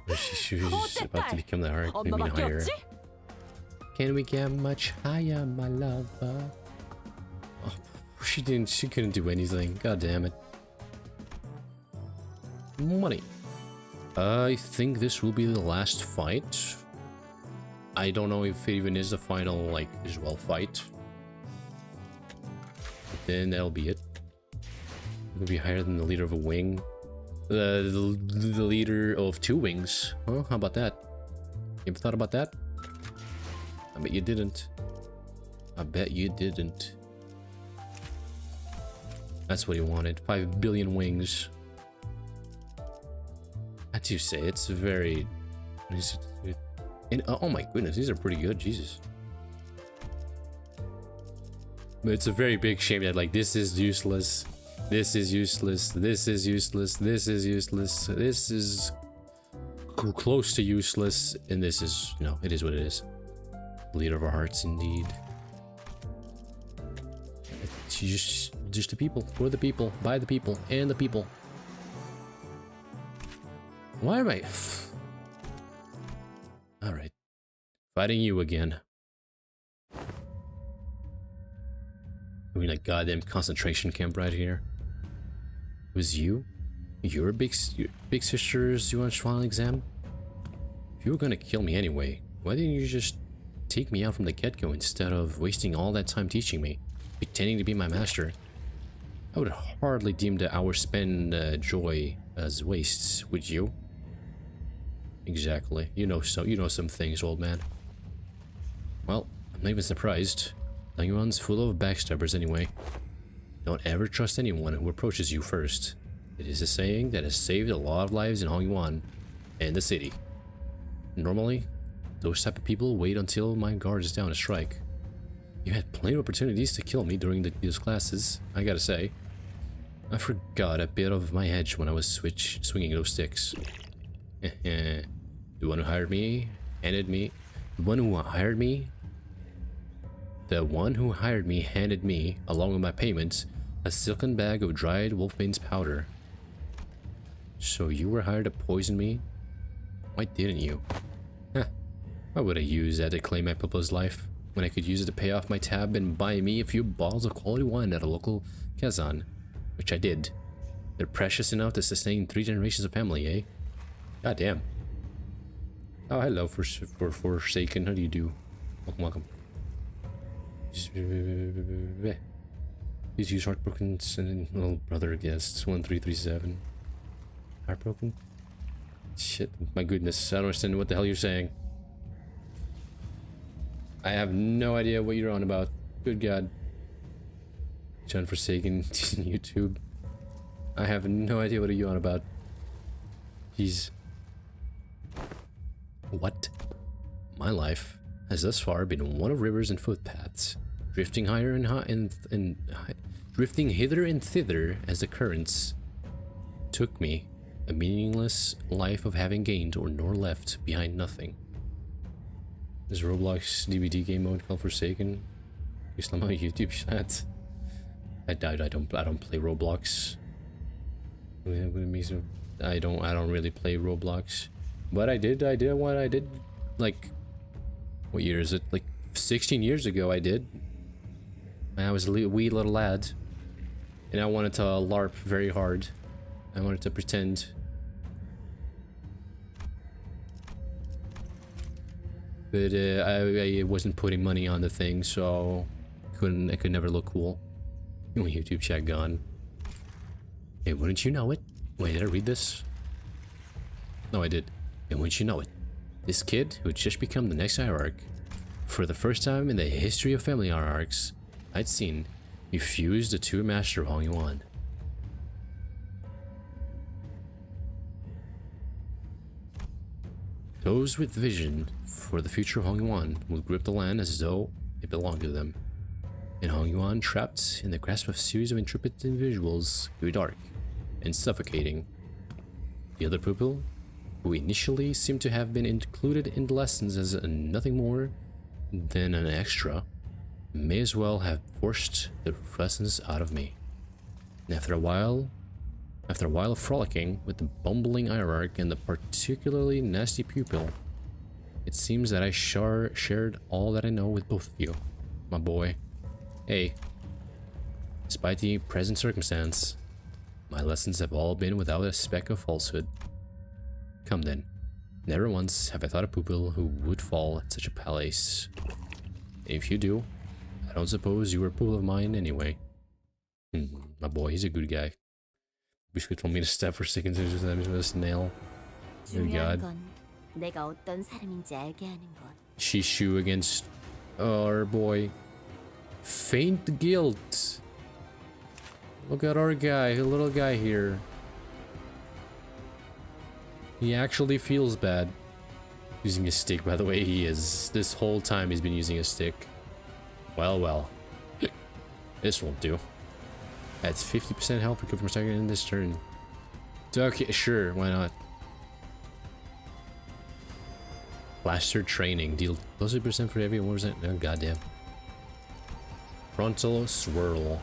Shishu's about to become the hierarch, maybe higher. Can we get much higher, my lover? Oh, she couldn't do anything. God damn it. Money. I think this will be the last fight. I don't know if it even is the final, like, visual fight. But then that'll be it. It'll be higher than the leader of a wing. The leader of 2 wings. Huh? How about that? You ever thought about that? I bet you didn't. I bet you didn't. That's what he wanted. 5 billion wings. How do you say? It's very... And, oh my goodness, these are pretty good. Jesus. But it's a very big shame that like this is useless. This is useless. This is useless. This is useless. This is close to useless. And this is, you know, it is what it is. Leader of our hearts, indeed. It's just the people, for the people, by the people, and the people. Why am I? All right, fighting you again. We're in a goddamn concentration camp right here. It was you? Your big sister's final exam? If you were gonna kill me anyway, why didn't you just take me out from the get-go instead of wasting all that time teaching me, pretending to be my master? I would hardly deem the hour spent joy as wastes, would you? Exactly. You know some things, old man. Well, I'm not even surprised. Hongwan's full of backstabbers anyway. Don't ever trust anyone who approaches you first. It is a saying that has saved a lot of lives in Hongwan and the city. Normally, those type of people wait until my guard is down to strike. You had plenty of opportunities to kill me during these classes, I gotta say. I forgot a bit of my edge when I was swinging those sticks. The one who hired me handed me along with my payment, a silken bag of dried wolfbane's powder. So you were hired to poison me? Why didn't you? Why would I use that to claim my Popo's life when I could use it to pay off my tab and buy me a few bottles of quality wine at a local kazan? Which I did. They're precious enough to sustain 3 generations of family, eh? God damn. Oh, hello, Forsaken. How do you do? Welcome, welcome. Please use Heartbroken and little brother guests 1337. Heartbroken? Shit, my goodness, I don't understand what the hell you're saying. I have no idea what you're on about. Good God. John Forsaken YouTube. I have no idea what you're on about. Jeez. What? My life has thus far been one of rivers and footpaths, drifting higher and drifting hither and thither as the currents took me. A meaningless life of having gained or nor left behind nothing. This Roblox DVD game mode called Forsaken. You slum on YouTube chat. I doubt I don't play Roblox. I don't really play Roblox. But I did like, what year is it? Like 16 years ago I did. I was a wee little lad. And I wanted to LARP very hard. I wanted to pretend. But I wasn't putting money on the thing, so I could never look cool. YouTube chat gone. Hey, wouldn't you know it? Wait, did I read this? No, I did. And wouldn't you know it? This kid who had just become the next hierarch, for the first time in the history of family hierarchs I'd seen, refused the true master of Hongwan. Those with vision for the future of Hongwan will grip the land as though it belonged to them. And Hongwan, trapped in the grasp of a series of intrepid individuals, grew dark and suffocating. The other people, who initially seemed to have been included in the lessons as nothing more than an extra, may as well have forced the lessons out of me. And after a while of frolicking with the bumbling hierarch and the particularly nasty pupil, it seems that I shared all that I know with both of you, my boy. Hey, despite the present circumstance, my lessons have all been without a speck of falsehood. Come then, never once have I thought a pupil who would fall at such a place. And if you do, I don't suppose you were a pupil of mine anyway. My boy, he's a good guy. Wish told me to step for seconds with a snail. Good God. Shishu against our boy. Faint guilt. Look at our guy, the little guy here. He actually feels bad. Using a stick, by the way, he is. This whole time he's been using a stick. Well, well. This won't do. That's 50% health recovery per second in this turn. Okay, sure, why not? Blaster training. Deal plus 2% for every 1%. Oh, goddamn. Frontal swirl.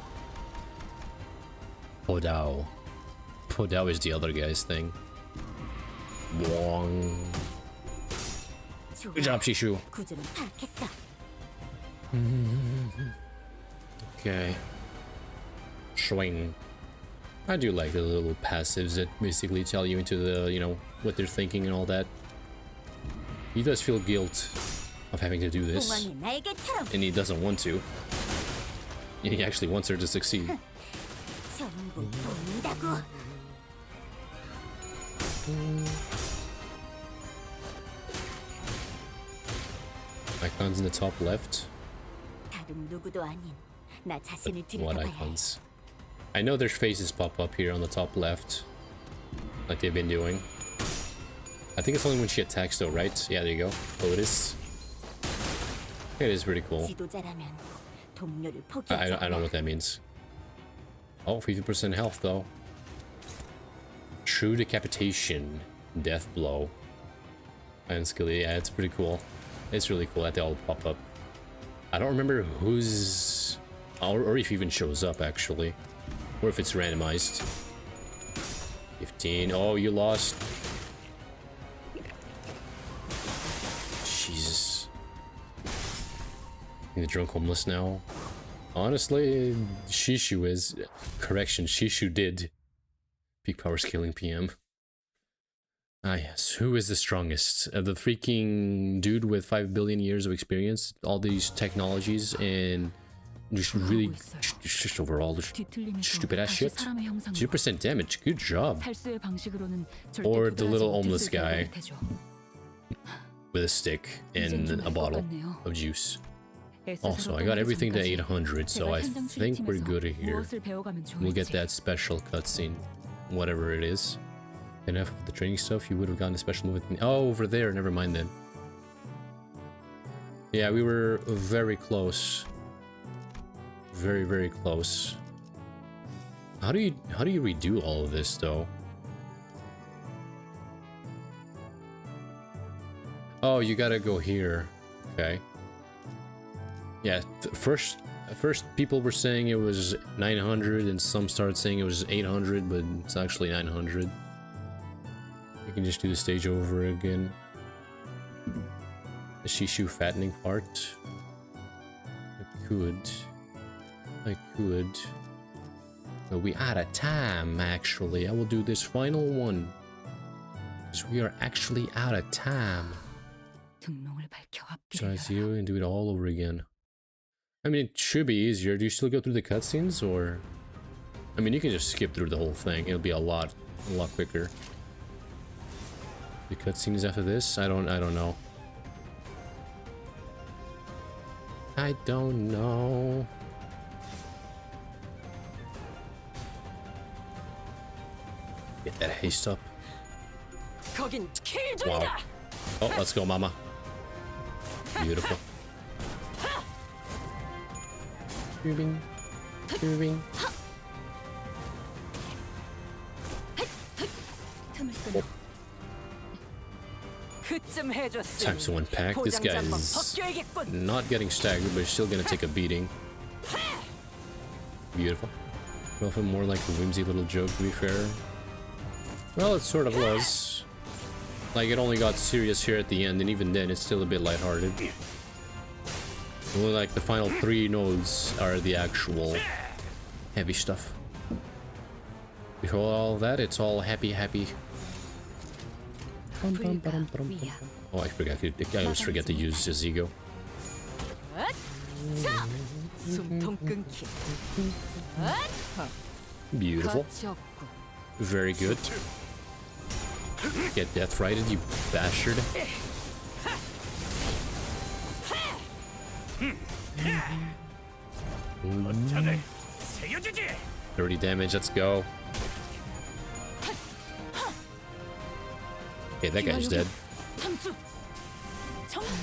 Podao. Podao is the other guy's thing. Wong. Good job, Shishu. 구조는 파악했어. Okay. Swing. I do like the little passives that basically tell you into the, you know, what they're thinking and all that. He does feel guilt of having to do this, 공원이 날개처럼 and he doesn't want to. He actually wants her to succeed. 전부 보인다고. Icons in the top left. 다른 누구도 아닌 나 자신을 What 들여다봐야 해. icons? I know their faces pop up here on the top left, like they've been doing. I think it's only when she attacks though, right? Yeah, there you go. Otis. It is pretty cool. 지도자라면 동료를 I 포기하지 don't know 않아. what that means. Oh, 50% health though. True decapitation. Death blow. And skilly, yeah, it's pretty cool. It's really cool that they all pop up. I don't remember who's... Or if he even shows up, actually. Or if it's randomized. 15. Oh, you lost. Jesus. You're the drunk homeless now. Honestly, Shishu is... Correction, Shishu did. Peak power scaling PM. Ah yes, who is the strongest? The freaking dude with 5 billion years of experience, all these technologies, and just really, just overall, just stupid ass shit. 2% damage, good job. Or the little homeless guy with a stick and a bottle of juice. Also, I got everything to 800, so I think we're good here. We'll get that special cutscene, whatever it is. Enough of the training stuff, you would have gotten a special move with me. Oh, over there, never mind then. Yeah, we were very close. Very, very close. How do you redo all of this though? Oh, you gotta go here. Okay. Yeah, first people were saying it was 900 and some started saying it was 800, but it's actually 900. You can just do the stage over again. The Shishu fattening part. I could. But we out of time, actually. I will do this final one. Because we are actually out of time. So I see you and do it all over again. I mean, it should be easier. Do you still go through the cutscenes, or... I mean, you can just skip through the whole thing. It'll be a lot quicker. The cutscenes after this? I don't know. I don't know. Get that haste up. 거긴 킬조이다. Wow. Oh, let's go, mama. Beautiful. Moving. Time to unpack. This guy is not getting staggered, but he's still gonna take a beating. Beautiful. Well, more like a whimsy little joke, to be fair. Well, it sort of was. Like, it only got serious here at the end, and even then, it's still a bit lighthearted. Well, like, the final 3 nodes are the actual heavy stuff. Before all that, it's all happy. Oh, I forgot. I always forget to use his ego. Beautiful. Very good. Get death righted, you bastard. Mm. 30 damage, let's go. Okay, that guy's dead.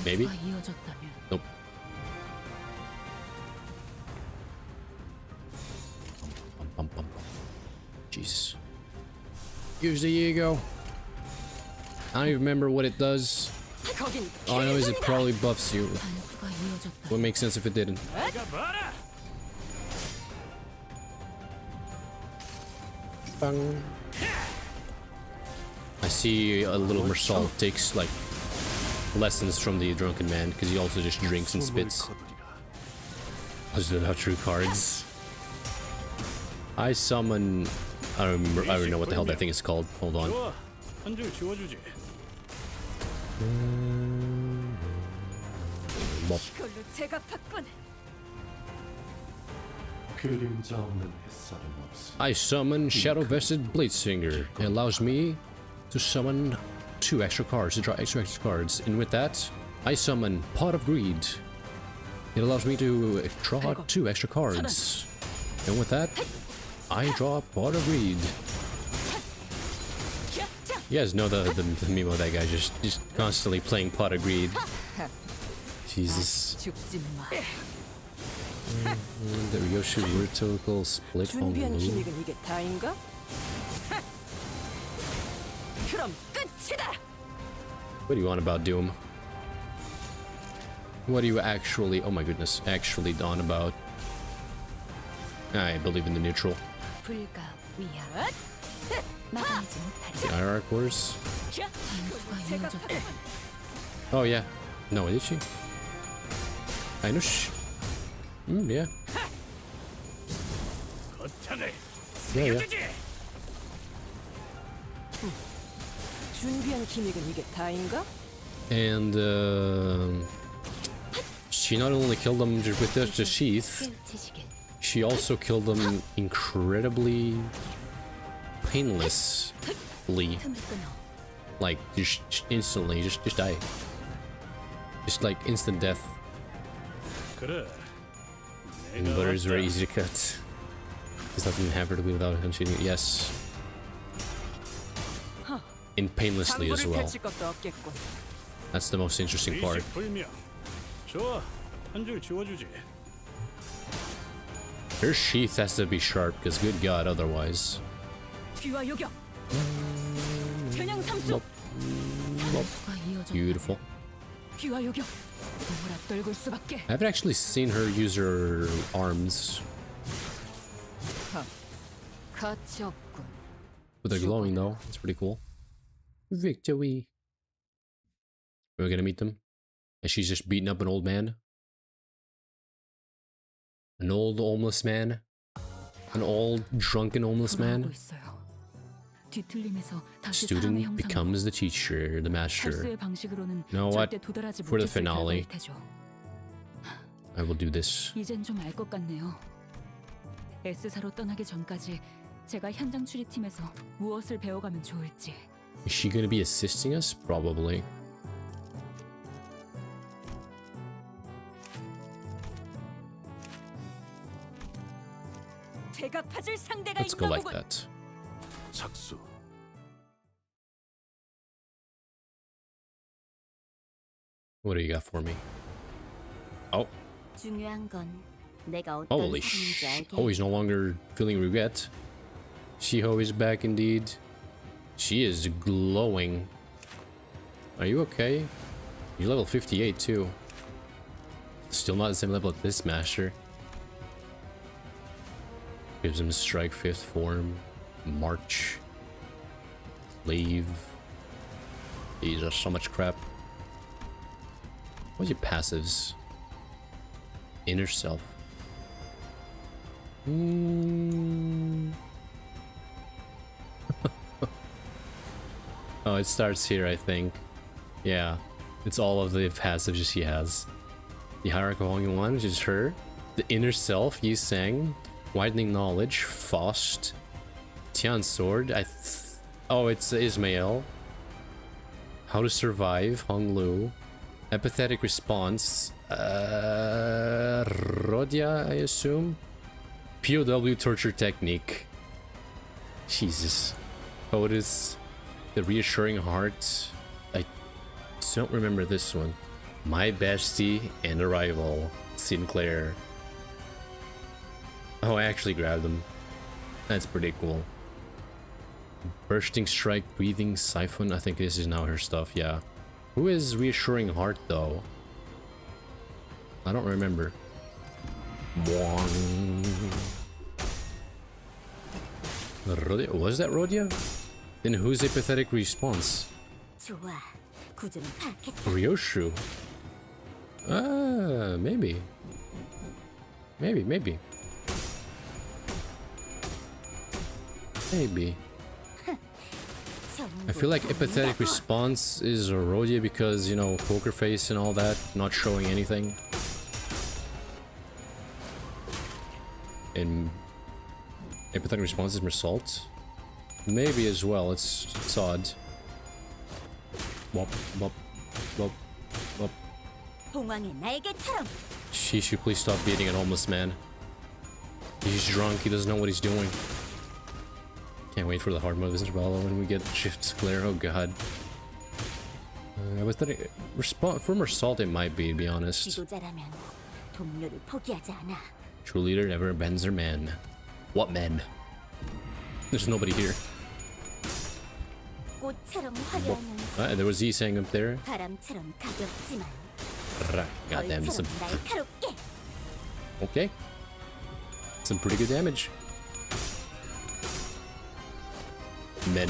Maybe? Nope. jeez. Use the ego. I don't even remember what it does. 거긴 All I know is it 필살이다. probably buffs you. 반수가 이어졌다. Would make sense if it didn't. Bang. I see a little Mersal takes like lessons from the drunken man because he also just drinks and spits. Those are not true cards. I summon. I don't remember. I don't know what the hell that thing is called. Hold on. 좋아, 한 줄 지워주지. 이걸로 제가 받건. 그림자 없는 햇살은 없으니 I summon Shadow Vested Bladesinger. It allows me to summon 2 extra cards, to draw extra cards. And with that, I summon Pot of Greed. It allows me to draw 2 extra cards. And with that, I draw Pot of Greed. You guys know the meme of that guy just constantly playing Pot of Greed. Jesus. 죽지 마. The Yoshi vertical split on 준비한 blue. 기믹은 이게 다인가? 그럼 끝이다. What do you want about Doom? What do you actually, oh my goodness, actually on about? I believe in the neutral. 불가 위야. 막아내지 못하리. The IR course. 반수가 이어졌다. Oh yeah. No, did she? I know she. Yeah. 거탄을 Yeah, yeah. 주지. 준비한 기믹은 이게 다인가? And she not only killed them just with the sheath, 치시길. she also killed them incredibly painlessly. 틈을 끊어. Like just instantly, just die. Just like instant death. 그래. Butter is very easy to cut. There's nothing hampered to be without him shooting it. Yes. And painlessly as 장부를 well. 펼칠 것도 없겠군. That's the most interesting part. 불명. 좋아, 한 줄 지워주지. Her sheath has to be sharp, because good god, otherwise. 귀와 요격. 겨냥 삼수. Nope. 반수가 이어졌다. Beautiful. 귀와 요격. 돌아 떨굴 수밖에. I haven't actually seen her use her arms. 가치 없군. But they're glowing though. It's pretty cool. Victory. We're gonna meet them. And she's just beating up an old man. An old homeless man. An old drunken homeless 돌아오고 man. 있어요. 뒤틀림에서 다시 사람의 Student 형상으로. becomes the teacher, the master. 달수의 방식으로는 You know what? 절대 도달하지 For the 못했을 finale. 결과일 테죠. I will do this. 이젠 좀 알 것 같네요. S사로 떠나기 전까지 제가 현장 추리팀에서 무엇을 배워가면 좋을지. Is she gonna be assisting us? Probably. 제가 파질 상대가 Let's go 있나 like 보군. that. 착수 What do you got for me? Oh, 중요한 건 내가 어떤 holy 사람인지 sh! 알게. Oh, he's no longer feeling regret. Shiho is back indeed. She is glowing. Are you okay? You're level 58 too. Still not the same level as this master. Gives him strike 5th form. March. Leave. These are so much crap. What's your passives? Inner self. Oh, it starts here, I think. Yeah, it's all of the passives she has. The Hierarchy Volume 1, which is her. The Inner Self, Yi Sang. Widening Knowledge, Faust. Tian Sword, oh, it's Ismail. How to Survive, Hong Lu. Empathetic Response, Rodia, I assume? POW Torture Technique. Jesus. Otis. The Reassuring Heart. I don't remember this one. My Bestie and Arrival. Sinclair. Oh, I actually grabbed them. That's pretty cool. Bursting strike, breathing siphon. I think this is now her stuff, yeah. Who is reassuring heart though? I don't remember. Was that Rodia? Then who's a pathetic response? Ryoshu. Ah, maybe. Maybe. Maybe. I feel like apathetic response is Rodia because, you know, poker face and all that, not showing anything. And apathetic response is Mersault. Maybe as well, it's odd. Bop, bop, bop, bop. Shishu, please stop beating an homeless man. He's drunk, he doesn't know what he's doing. Can't wait for the hard mode of this interval when we get Shift's Glare, oh god. I was thinking, for Mersault it might be, to be honest. True leader never abandons their men. What men? There's nobody here. There was Z saying up there. Goddamn, some... Okay. Some pretty good damage. Men.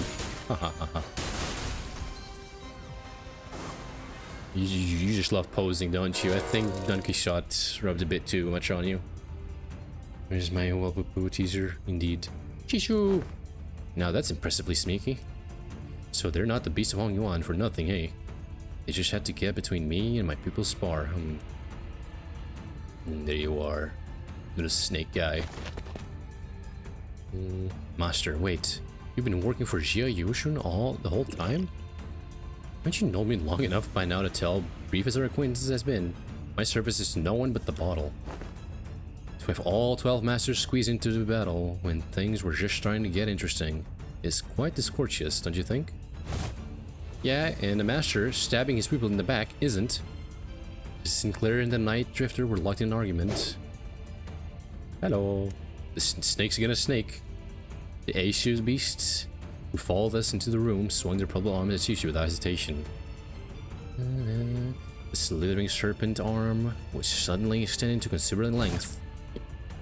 You just love posing, don't you? I think Donkey Shot rubbed a bit too much on you. There's my Welpapoo teaser, indeed. Chishu! Now that's impressively sneaky. So they're not the Beast of Hong Yuan for nothing, hey? They just had to get between me and my pupil's spar. And there you are. Little snake guy. Master, wait. You've been working for Jia Yushun the whole time? Haven't you known me long enough by now to tell, brief as our acquaintance has been, my service is no one but the bottle. To have all 12 masters squeeze into the battle when things were just starting to get interesting is quite discourteous, don't you think? Yeah, and the master stabbing his people in the back isn't. Sinclair and the Night Drifter were locked in an argument. Hello. The snake's gonna snake. The Aishu's beasts who followed us into the room swung their purple arm at Chishu without hesitation. The slithering serpent arm was suddenly extended to considerable length.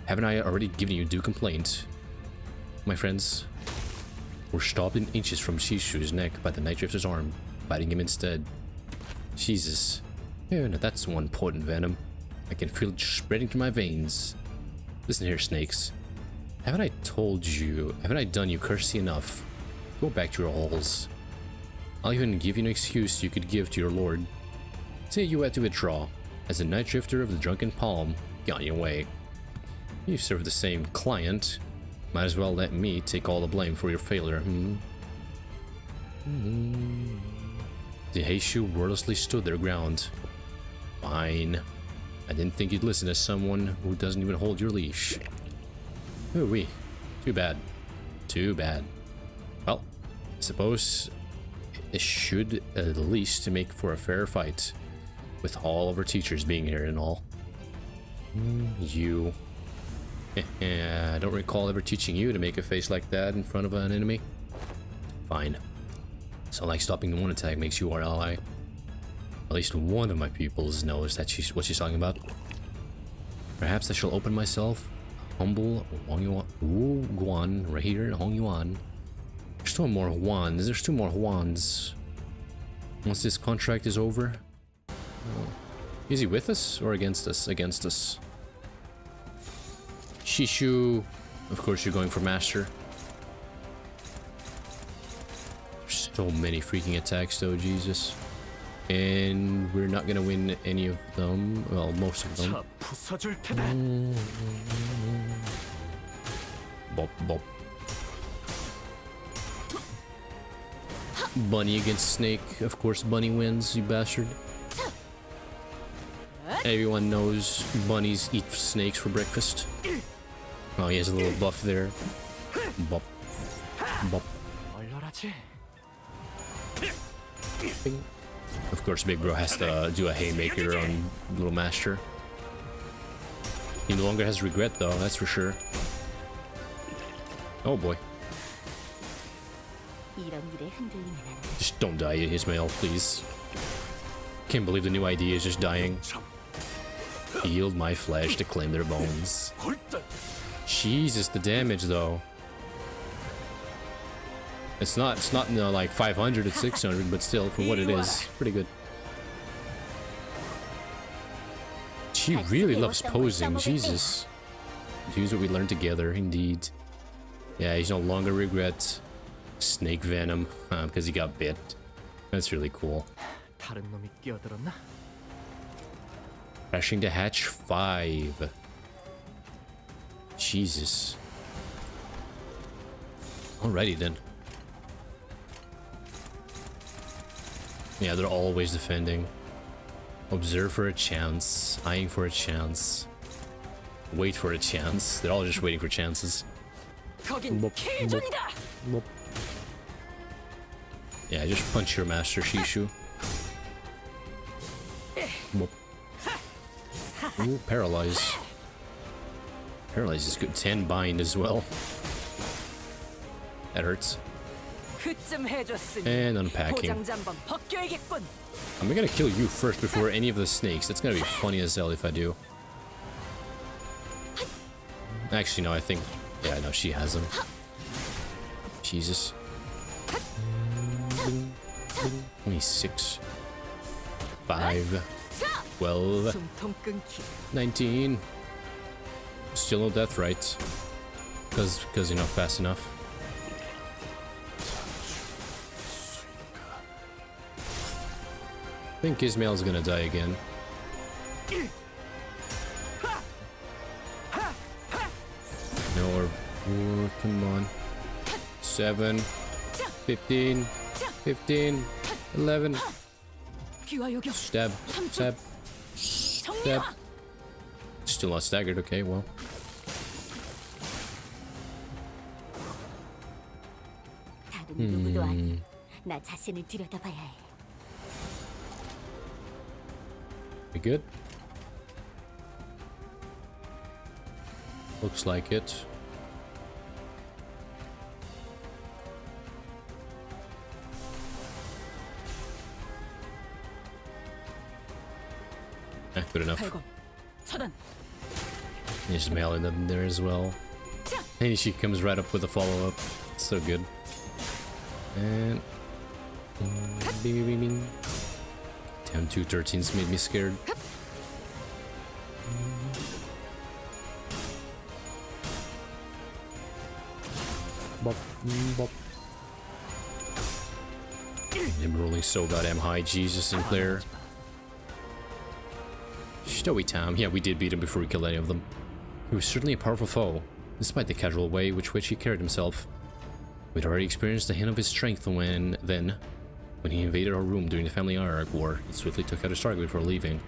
Haven't I already given you due complaint? My friends were stopped in inches from Shishu's neck by the Night Drifter's arm, biting him instead. Jesus. Yeah, now that's one potent venom. I can feel it spreading through my veins. Listen here, snakes. Haven't I done you courtesy enough? Go back to your holes. I'll even give you an excuse you could give to your lord. Say you had to withdraw, as the Night Drifter of the Drunken Palm got your way. You serve the same client. Might as well let me take all the blame for your failure, The Heishu wordlessly stood their ground. Fine. I didn't think you'd listen to someone who doesn't even hold your leash. Ooh-wee. Too bad. Too bad. Well, I suppose it should at least make for a fair fight, with all of our teachers being here and all. You. I don't recall ever teaching you to make a face like that in front of an enemy. Fine. So like stopping one attack makes you our ally. At least one of my pupils knows that what she's talking about. Perhaps I shall open myself humble Hong Yuan Guan right here in Hong Yuan. There's two more Huans. There's two more Huans. Once this contract is over. Is he with us or against us? Against us. Shishu. Of course you're going for master. There's so many freaking attacks though, Jesus. And we're not gonna win any of them. Well, most of them. Bop, bop. Bunny against Snake. Of course Bunny wins, you bastard. Everyone knows bunnies eat snakes for breakfast. Oh, he has a little buff there. Bop. Bop. Bing. Of course, Big Bro has to do a haymaker on Little Master. He no longer has regret, though, that's for sure. Oh boy. Just don't die, Ismail, please. Can't believe the new idea is just dying. Yield my flesh to claim their bones. Jesus, the damage though. It's not you know, like 500, it's 600, but still, for what it is, pretty good. She really loves posing, Jesus. Use what we learned together, indeed. Yeah, he's no longer regret snake venom because he got bit. That's really cool. Crashing to hatch 5. Jesus. Alrighty then. Yeah, they're always defending. Observe for a chance. Eyeing for a chance. Wait for a chance. They're all just waiting for chances. Bop, bop, bop. Yeah, just punch your master, Shishu. Bop. Ooh, paralyze. Paralyze is good. 10 bind as well. That hurts. And unpacking. I'm gonna kill you first before any of the snakes. That's gonna be funny as hell if I do. Actually, no, I think... Yeah, no, she has them. Jesus. 26. 5. 12. 19. Still no death, right? Because you know, fast enough. I think Ismail's gonna die again. No, or come on. 7, 15, 15, 11. Stab, stab, stab. Still not staggered, okay, well. We good? Looks like it. Good enough. There's mail in them there as well. And she comes right up with a follow-up. So good. And... Bing, bing, bing. Damn, 213s made me scared. Bop, bop. I'm rolling so goddamn high, Jesus Sinclair. Stowy Tom. Yeah, we did beat him before we killed any of them. He was certainly a powerful foe, despite the casual way which he carried himself. We'd already experienced a hint of his strength when he invaded our room during the Family Hierarch War. He swiftly took out his target before leaving.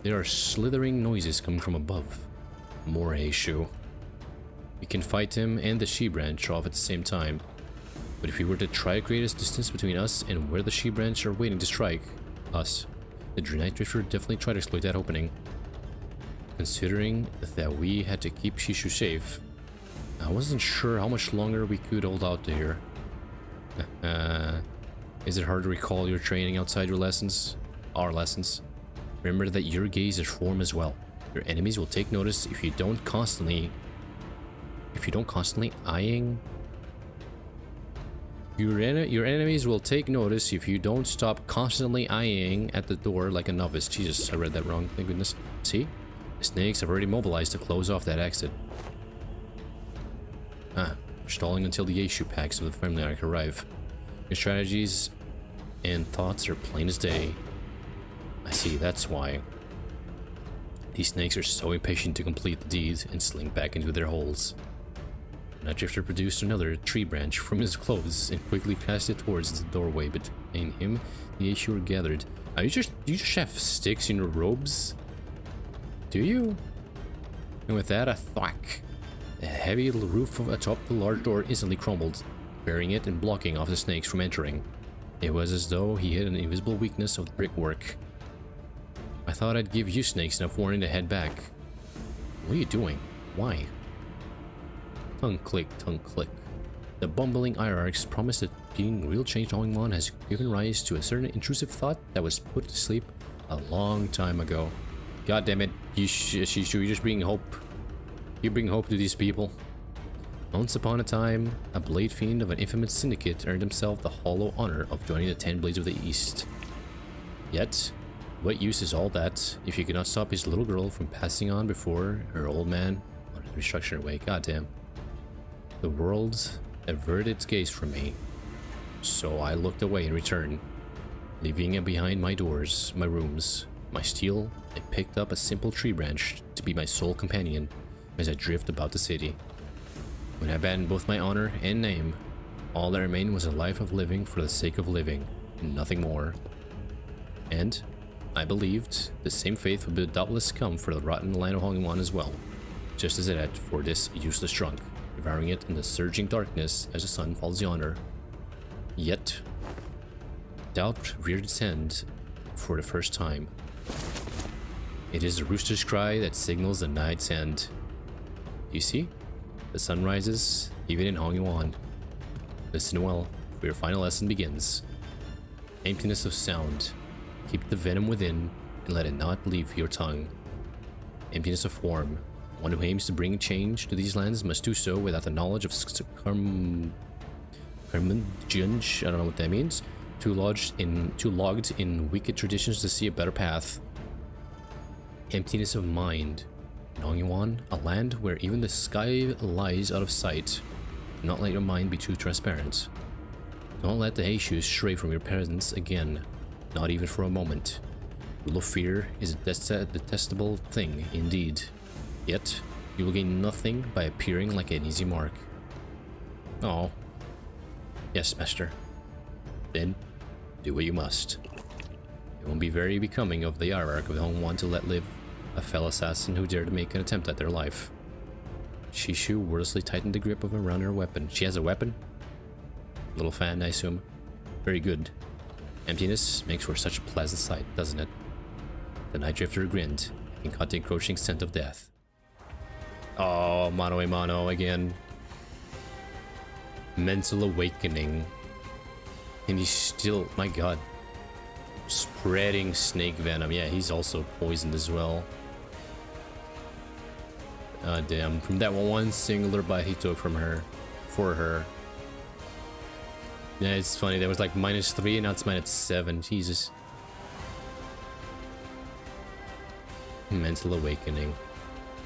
There are slithering noises coming from above. More issue. We can fight him and the She Branch off at the same time. But if we were to try to create a distance between us and where the She Branch are waiting to strike us, the Drenite Drifter would definitely try to exploit that opening. Considering that we had to keep Shishu safe, I wasn't sure how much longer we could hold out to here. Is it hard to recall your training outside your lessons? Our lessons. Remember that your gaze is form as well. Your enemies will take notice if you don't constantly eyeing. Your enemies will take notice if you don't stop constantly eyeing at the door like a novice. Jesus, I read that wrong. Thank goodness. See? The snakes have already mobilized to close off that exit. We're stalling until the issue packs of the Family Hierarch arrive. Your strategies and thoughts are plain as day. I see, that's why. These snakes are so impatient to complete the deed and slink back into their holes. That Drifter produced another tree branch from his clothes and quickly passed it towards the doorway between him and the issue were gathered. You just have sticks in your robes? Do you? And with that, a thwack. The heavy roof atop the large door instantly crumbled, burying it and blocking off the snakes from entering. It was as though he hit an invisible weakness of the brickwork. I thought I'd give you snakes enough warning to head back. What are you doing? Why? Tongue click, tongue click. The bumbling hierarchs promised that being real change Hongwon has given rise to a certain intrusive thought that was put to sleep a long time ago. God damn it, you just bring hope. You bring hope to these people. Once upon a time, a blade fiend of an infamous syndicate earned himself the hollow honor of joining the 10 Blades of the East. Yet, what use is all that if you cannot stop his little girl from passing on before her old man on his restructuring way? Goddamn. The world averted its gaze from me, so I looked away in return, leaving it behind my doors, my rooms, my steel. I picked up a simple tree branch to be my sole companion as I drift about the city. When I abandoned both my honor and name, all that remained was a life of living for the sake of living, nothing more. And I believed the same fate would doubtless come for the rotten land of Hongwon as well, just as it had for this useless trunk, devouring it in the surging darkness as the sun falls yonder. Yet, doubt reared its head for the first time. It is the rooster's cry that signals the night's end. You see? The sun rises, even in Hongwon. Listen well, for your final lesson begins. Emptiness of sound. Keep the venom within, and let it not leave your tongue. Emptiness of form. One who aims to bring change to these lands must do so without the knowledge of Companyyyy, I don't know what that means. Too logged in wicked traditions to see a better path. Emptiness of mind. In Hongwon, a land where even the sky lies out of sight. Do not let your mind be too transparent. Don't let the Heishu stray from your presence again, not even for a moment. Rule of fear is a detestable thing indeed. Yet, you will gain nothing by appearing like an easy mark. Oh. Yes, master. Then, do what you must. It won't be very becoming of the hierarch of Hongwon to let live a fellow assassin who dared to make an attempt at their life. Shishu wordlessly tightened the grip around her weapon. She has a weapon? Little fan, I assume. Very good. Emptiness makes for such a pleasant sight, doesn't it? The night drifter grinned and caught the encroaching scent of death. Oh, mano a mano again. Mental awakening. And he's still, my god. Spreading snake venom. Yeah, he's also poisoned as well. Ah, damn. From that one singular bite he took from her. For her. Yeah, it's funny. There was like -3 and now it's -7. Jesus. Mental awakening.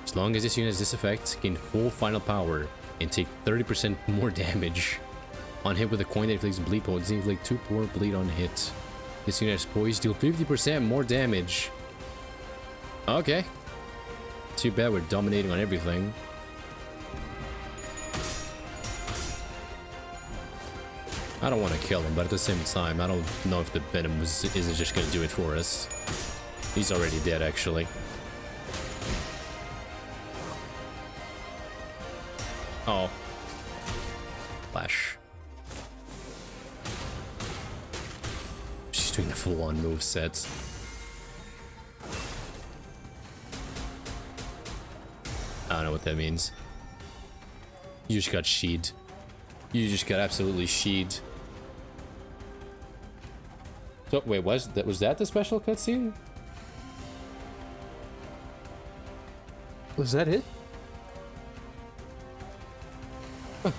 As long as this unit has this effect, gain full final power and take 30% more damage. On hit with a coin that inflicts bleed points, inflict 2 more bleed on hit. This unit has poise, deal 50% more damage. Okay. Too bad we're dominating on everything. I don't want to kill him, but at the same time, I don't know if the venom isn't just going to do it for us. He's already dead, actually. Oh. Flash. She's doing a full-on moveset. I don't know what that means. You just got sheed. You just got absolutely sheed. So wait, was that the special cutscene? Was that it? Huh.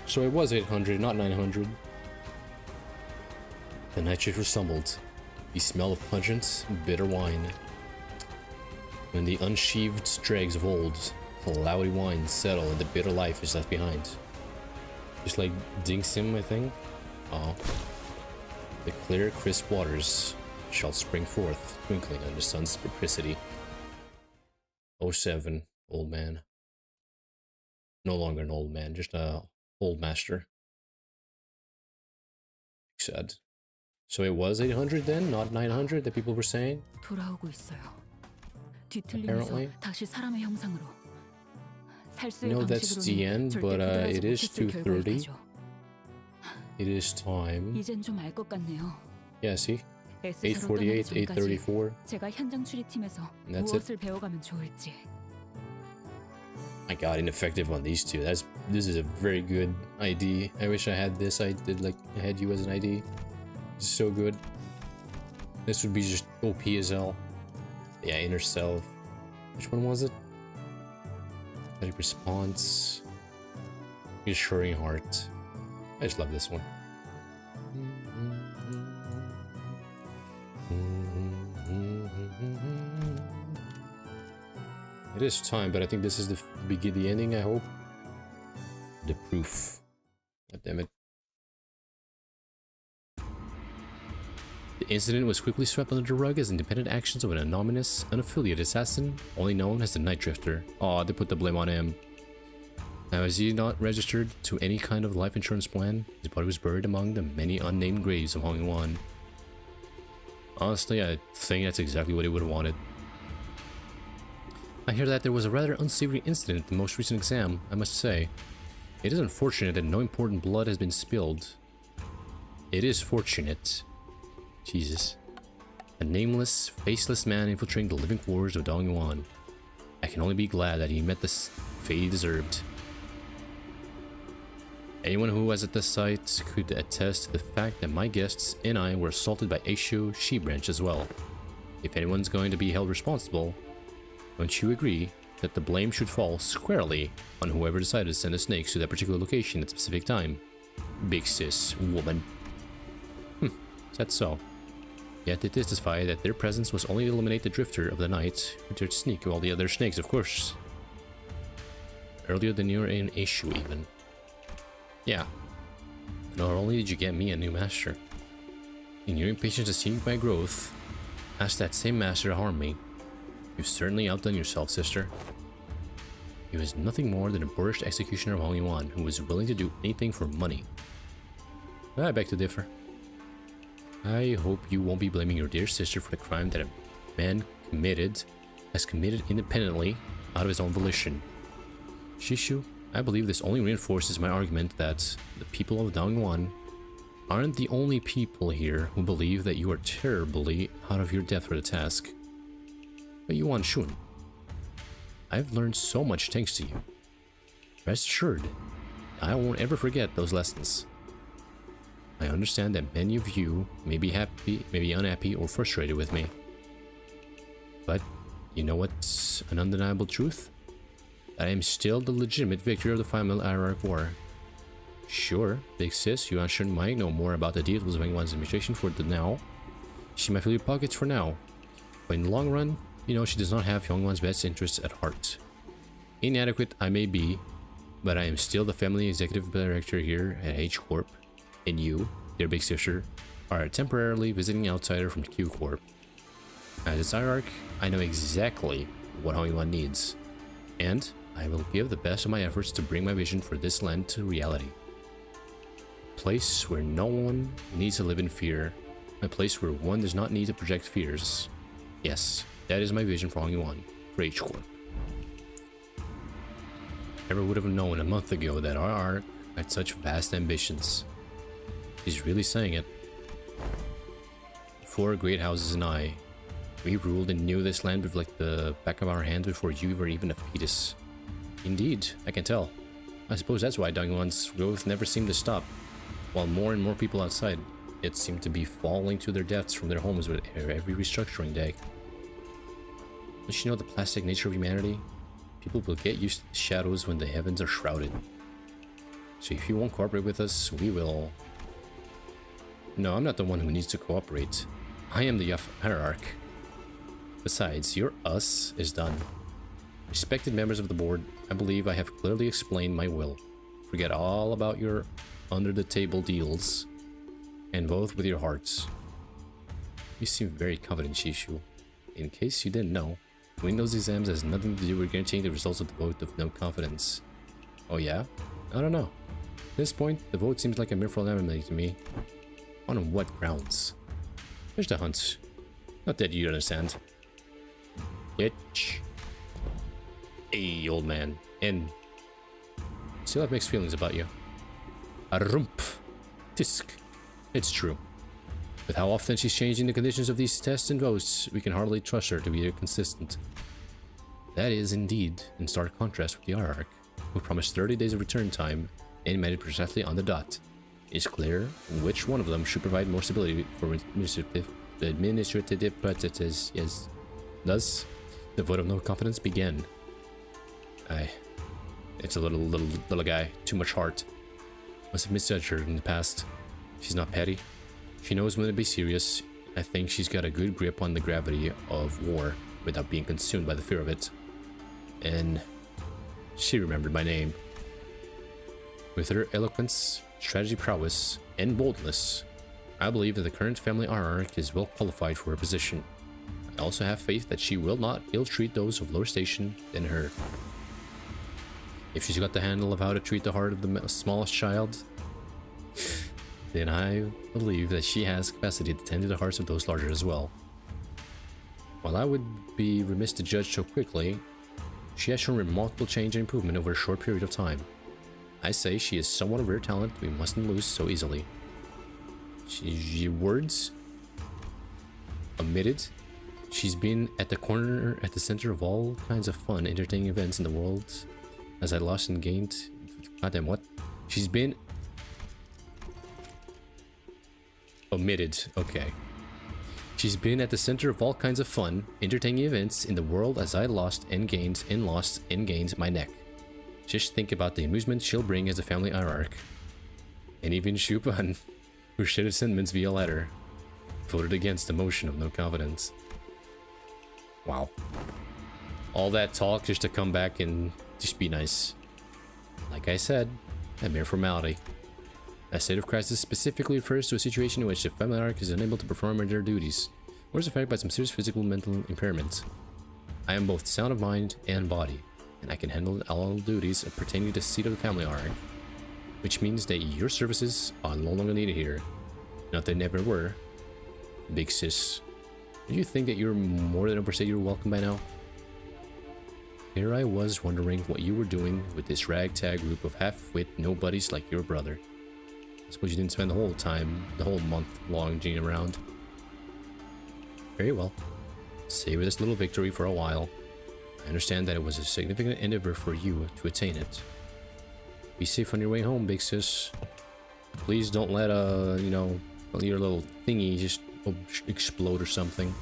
So it was 800, not 900. The night shift stumbled. The smell of pungent, bitter wine. When the unsheathed dregs of old, cloudy wine settle and the bitter life is left behind. Just like Dingsim, I think. Oh. The clear, crisp waters shall spring forth, twinkling under the sun's propicity. 07, old man. No longer an old man, just a old master. Sad. So it was 800 then, not 900 that people were saying? 돌아오고 있어요. Apparently. 뒤틀리면서 다시 사람의 형상으로. No, that's the end, but it is 2:30. It is time. 이젠 좀 알 것 같네요. Yeah, see? S사로 떠나기 8:48, 전까지 8:34. 제가 현장 출입팀에서 That's 무엇을 배워가면 좋을지. My god, ineffective on these two. This is a very good ID. I wish I had this. I had you as an ID. This is so good. This would be just OP as hell. Yeah, inner self. Which one was it? Static response. Reassuring heart. I just love this one. It is time, but I think this is the ending, I hope. The proof. God damn it. The incident was quickly swept under the rug as independent actions of an anonymous, unaffiliated assassin, only known as the Night Drifter. Aw, they put the blame on him. Now, is he not registered to any kind of life insurance plan? His body was buried among the many unnamed graves of Hong Yuan. Honestly, I think that's exactly what he would have wanted. I hear that there was a rather unsavory incident at the most recent exam, I must say. It is unfortunate that no important blood has been spilled. It is fortunate. Jesus. A nameless, faceless man infiltrating the living quarters of Dong Yuan. I can only be glad that he met the fate he deserved. Anyone who was at the site could attest to the fact that my guests and I were assaulted by Aisho She-Branch as well. If anyone's going to be held responsible, don't you agree that the blame should fall squarely on whoever decided to send the snakes to that particular location at a specific time? Big sis, woman. Is that so? Yet they testify that their presence was only to eliminate the drifter of the night who dared sneak all the other snakes, of course. Earlier than you and Aishu even. Yeah. Not only did you get me a new master, in your impatience to see my growth, ask that same master to harm me. You've certainly outdone yourself, sister. He was nothing more than a boorish executioner of Hong Yuan who was willing to do anything for money. I beg to differ. I hope you won't be blaming your dear sister for the crime that a man has committed independently out of his own volition. Shishu, I believe this only reinforces my argument that the people of Dongwon aren't the only people here who believe that you are terribly out of your depth for the task. But Yuan Shun, I've learned so much thanks to you. Rest assured, I won't ever forget those lessons. I understand that many of you may be happy, may be unhappy or frustrated with me. But you know what's an undeniable truth? That I am still the legitimate victor of the final Iraq War. Sure, Big Sis, Yuan Shun might know more about the details of Yuan's administration for the now. She might fill your pockets for now. But in the long run, you know she does not have Yongwan's best interests at heart. Inadequate I may be, but I am still the family executive director here at H Corp. And you, dear big sister, are a temporarily visiting outsider from Q Corp. As its hierarch, I know exactly what Hong Yuan needs, and I will give the best of my efforts to bring my vision for this land to reality. A place where no one needs to live in fear, a place where one does not need to project fears. Yes, that is my vision for Hong Yuan, for H Corp. Never would have known a month ago that our arc had such vast ambitions. He's really saying it. 4 great houses and I, we ruled and knew this land with like the back of our hands before you were even a fetus. Indeed, I can tell. I suppose that's why Dongwon's growth never seemed to stop, while more and more people outside it seemed to be falling to their deaths from their homes with every restructuring day. Don't you know the plastic nature of humanity? People will get used to the shadows when the heavens are shrouded. So if you won't cooperate with us, we will... No, I'm not the one who needs to cooperate. I am the hierarch. Besides, your us is done. Respected members of the board, I believe I have clearly explained my will. Forget all about your under-the-table deals and vote with your hearts. You seem very confident, Shishu. In case you didn't know, winning those exams has nothing to do with guaranteeing the results of the vote of no confidence. Oh yeah? I don't know. At this point, the vote seems like a mere formality to me. On what grounds? There's the hunts. Not that you understand. Bitch. Hey, old man. And still have mixed feelings about you. A rumpf. Tisk. It's true. With how often she's changing the conditions of these tests and votes, we can hardly trust her to be consistent. That is indeed in stark contrast with the Ararch, who promised 30 days of return time and made it precisely on the dot. It's clear which one of them should provide more stability for administrative purposes. Yes. Thus, the vote of no confidence began. It's a little guy, too much heart. Must have misjudged her in the past. She's not petty. She knows when to be serious. I think she's got a good grip on the gravity of war without being consumed by the fear of it. And she remembered my name. With her eloquence, strategy prowess, and boldness, I believe that the current family Ararch is well qualified for her position. I also have faith that she will not ill-treat those of lower station than her. If she's got the handle of how to treat the heart of the smallest child, then I believe that she has capacity to tend to the hearts of those larger as well. While I would be remiss to judge so quickly, she has shown remarkable change and improvement over a short period of time. I say she is somewhat of rare talent we mustn't lose so easily. Words omitted. She's been at the center of all kinds of fun, entertaining events in the world. As I lost and gained... Goddamn, what? She's been... Omitted. Okay. She's been at the center of all kinds of fun, entertaining events in the world as I lost and gained my neck. Just think about the amusement she'll bring as a family Ararch. And even Shupan, who shared his sentiments via letter, voted against the motion of no confidence. Wow. All that talk just to come back and just be nice. Like I said, a mere formality. A state of crisis specifically refers to a situation in which the family Ararch is unable to perform their duties, or is affected by some serious physical mental impairment. I am both sound of mind and body, and I can handle all duties pertaining to the seat of the family Ararch, which means that your services are no longer needed here. Not that they never were. Big sis. Do you think that you're more than overstayed your welcome by now? Here I was wondering what you were doing with this ragtag group of half-wit nobodies like your brother. I suppose you didn't spend the whole month long jigging around. Very well. Savor this little victory for a while. I understand that it was a significant endeavor for you to attain it. Be safe on your way home, big sis. Please don't let your little thingy just explode or something.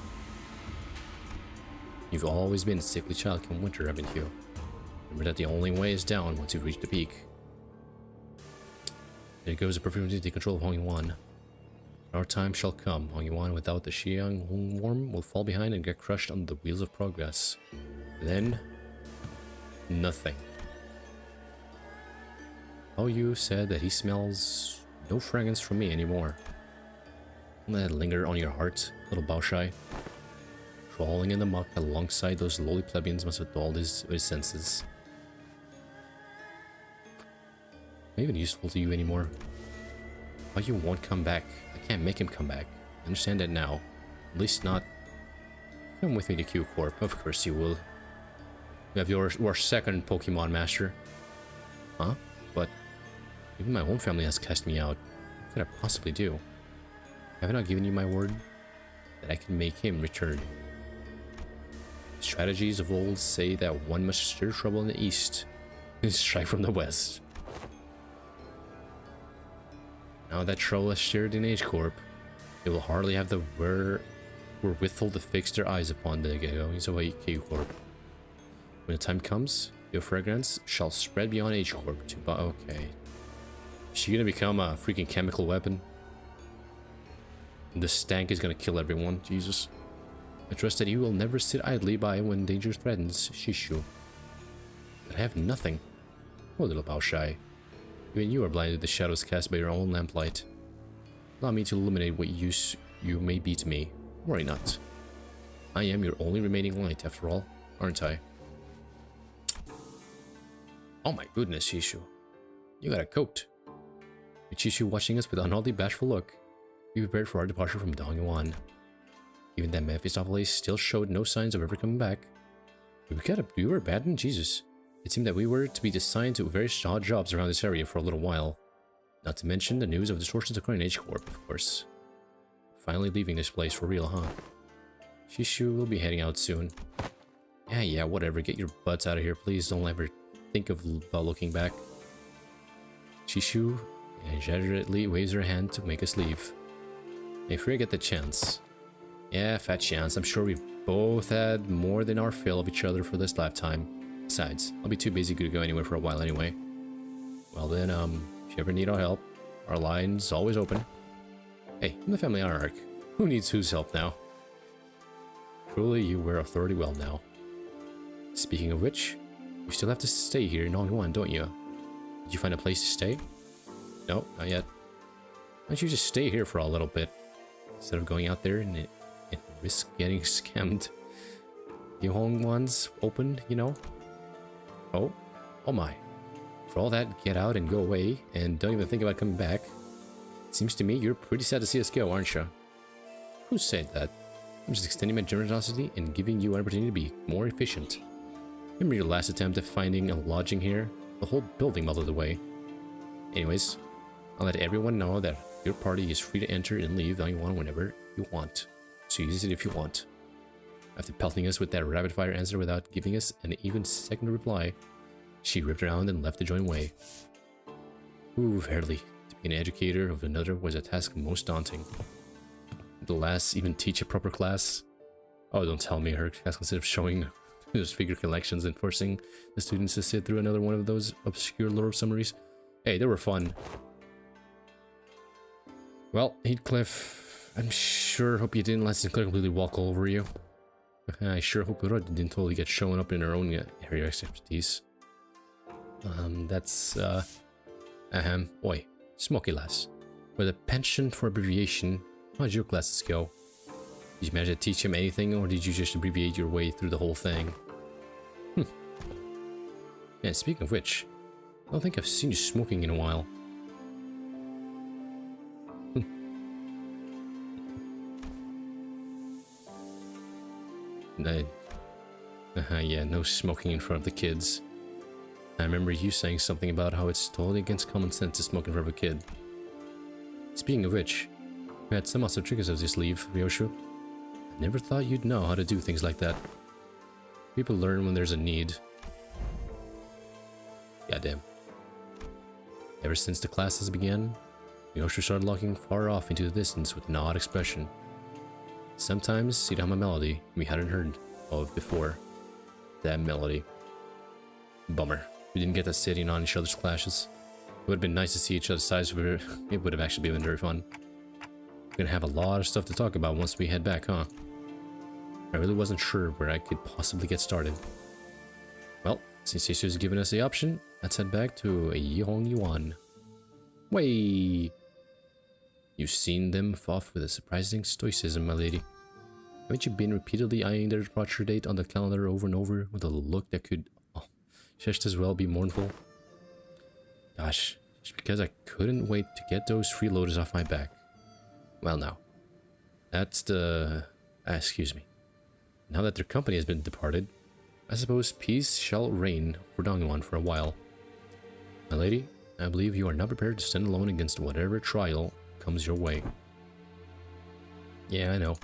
You've always been a sickly child come winter, haven't you? Remember that the only way is down once you've reached the peak. There goes the perfect to take control of Hong Yuan. Our time shall come. Hong Yuan without the Xiang Worm will fall behind and get crushed under the wheels of progress. Then, nothing. Oh, you said that he smells no fragrance from me anymore. Don't let it linger on your heart, little Baoshai. Crawling in the muck alongside those lowly plebeians must have dulled his senses. Not even useful to you anymore. Why you won't come back? I can't make him come back. I understand that now. At least not. Come with me to Q Corp. Of course you will. You have your second Pokemon Master. Huh? But even my own family has cast me out. What could I possibly do? Have I not given you my word that I can make him return? Strategies of old say that one must stir trouble in the east and strike from the west. Now that trouble has stirred in Age Corp, they will hardly have the wherewithal to fix their eyes upon the goings of Q Corp. When the time comes, your fragrance shall spread beyond Age Corp to okay. Is she gonna become a freaking chemical weapon? And the stank is gonna kill everyone, Jesus. I trust that you will never sit idly by when danger threatens, Shishu. But I have nothing. Oh, little Baoshai. Even you are blinded to the shadows cast by your own lamplight. Allow me to illuminate what use you may be to me. Worry not. I am your only remaining light, after all, aren't I? Oh my goodness, Shishu. You got a coat. With Shishu watching us with an unholy bashful look, we prepared for our departure from Dongyuan. Even that Mephistopheles still showed no signs of ever coming back. We were abandoned? Jesus. It seemed that we were to be assigned to various odd jobs around this area for a little while. Not to mention the news of distortions occurring in H Corp, of course. Finally leaving this place for real, huh? Shishu will be heading out soon. Yeah, whatever. Get your butts out of here, please. Don't ever think about looking back. Chishu exaggeratedly waves her hand to make us leave. If we get the chance. Yeah, fat chance. I'm sure we've both had more than our fill of each other for this lifetime. Besides, I'll be too busy to go anywhere for a while anyway. Well then, if you ever need our help, our line's always open. Hey, I'm the family hierarch. Who needs whose help now? Truly, you wear authority well now. Speaking of which, you still have to stay here in Hong-Yuan, don't you? Did you find a place to stay? No, not yet. Why don't you just stay here for a little bit, instead of going out there and risk getting scammed? The Hong-Yuan's open, you know? Oh my. For all that, get out and go away, and don't even think about coming back. It seems to me you're pretty sad to see us go, aren't you? Who said that? I'm just extending my generosity and giving you an opportunity to be more efficient. Remember your last attempt at finding a lodging here? The whole building melted away. Anyways, I'll let everyone know that your party is free to enter and leave Hong-Yuan whenever you want. So use it if you want. After pelting us with that rapid-fire answer without giving us an even second to reply, she ripped around and left to join Wei. Ooh, verily, to be an educator of another was a task most daunting. Did the lass even teach a proper class? Oh, don't tell me her class consisted of showing those figure collections and forcing the students to sit through another one of those obscure lore summaries. Hey, they were fun. Well, Heathcliff, I'm sure hope you didn't let Sinclair completely walk all over you. I sure hope Rod didn't totally get shown up in her own area of expertise. Oi, smoky lass. With a penchant for abbreviation, how'd your classes go? Did you manage to teach him anything, or did you just abbreviate your way through the whole thing? Yeah, speaking of which, I don't think I've seen you smoking in a while. Yeah, no smoking in front of the kids. I remember you saying something about how it's totally against common sense to smoke in front of a kid. Speaking of which, we had some awesome triggers of this leave, Ryoshu. I never thought you'd know how to do things like that. People learn when there's a need. Goddamn. Ever since the classes began, Ryoshu started looking far off into the distance with an odd expression. Sometimes he'd hum a melody we hadn't heard of before. That melody. Bummer. We didn't get to sit in on each other's clashes. It would have been nice to see each other's sides. It would have actually been very fun. We're gonna have a lot of stuff to talk about once we head back, huh? I really wasn't sure where I could possibly get started. Well, since Yasu's given us the option, let's head back to Hong-Yuan. Way. You've seen them off with a surprising stoicism, my lady. Haven't you been repeatedly eyeing their departure date on the calendar over and over with a look that could just as well be mournful? Gosh, just because I couldn't wait to get those freeloaders off my back. Well now, that's the... excuse me. Now that their company has been departed, I suppose peace shall reign for Hong-Yuan for a while. My lady, I believe you are not prepared to stand alone against whatever trial comes your way. Yeah, I know.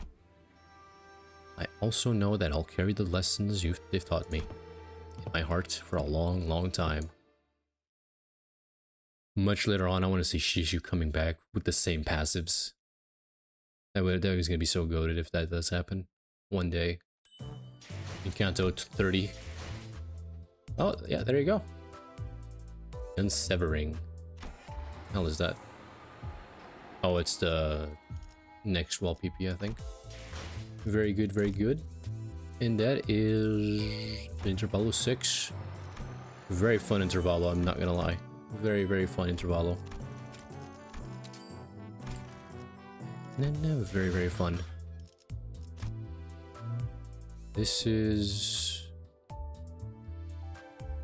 I also know that I'll carry the lessons they've taught me in my heart for a long, long time. Much later on, I want to see Shishu coming back with the same passives. That was going to be so goated if that does happen. One day. In Kanto 30. Oh, yeah, there you go. Unsevering. Hell is that? Oh, it's the next wall PP, I think. Very good, very good. And that is Intervallo 6. Very fun Intervallo, I'm not gonna lie. Very, very fun Intervallo. No, very, very fun. This is...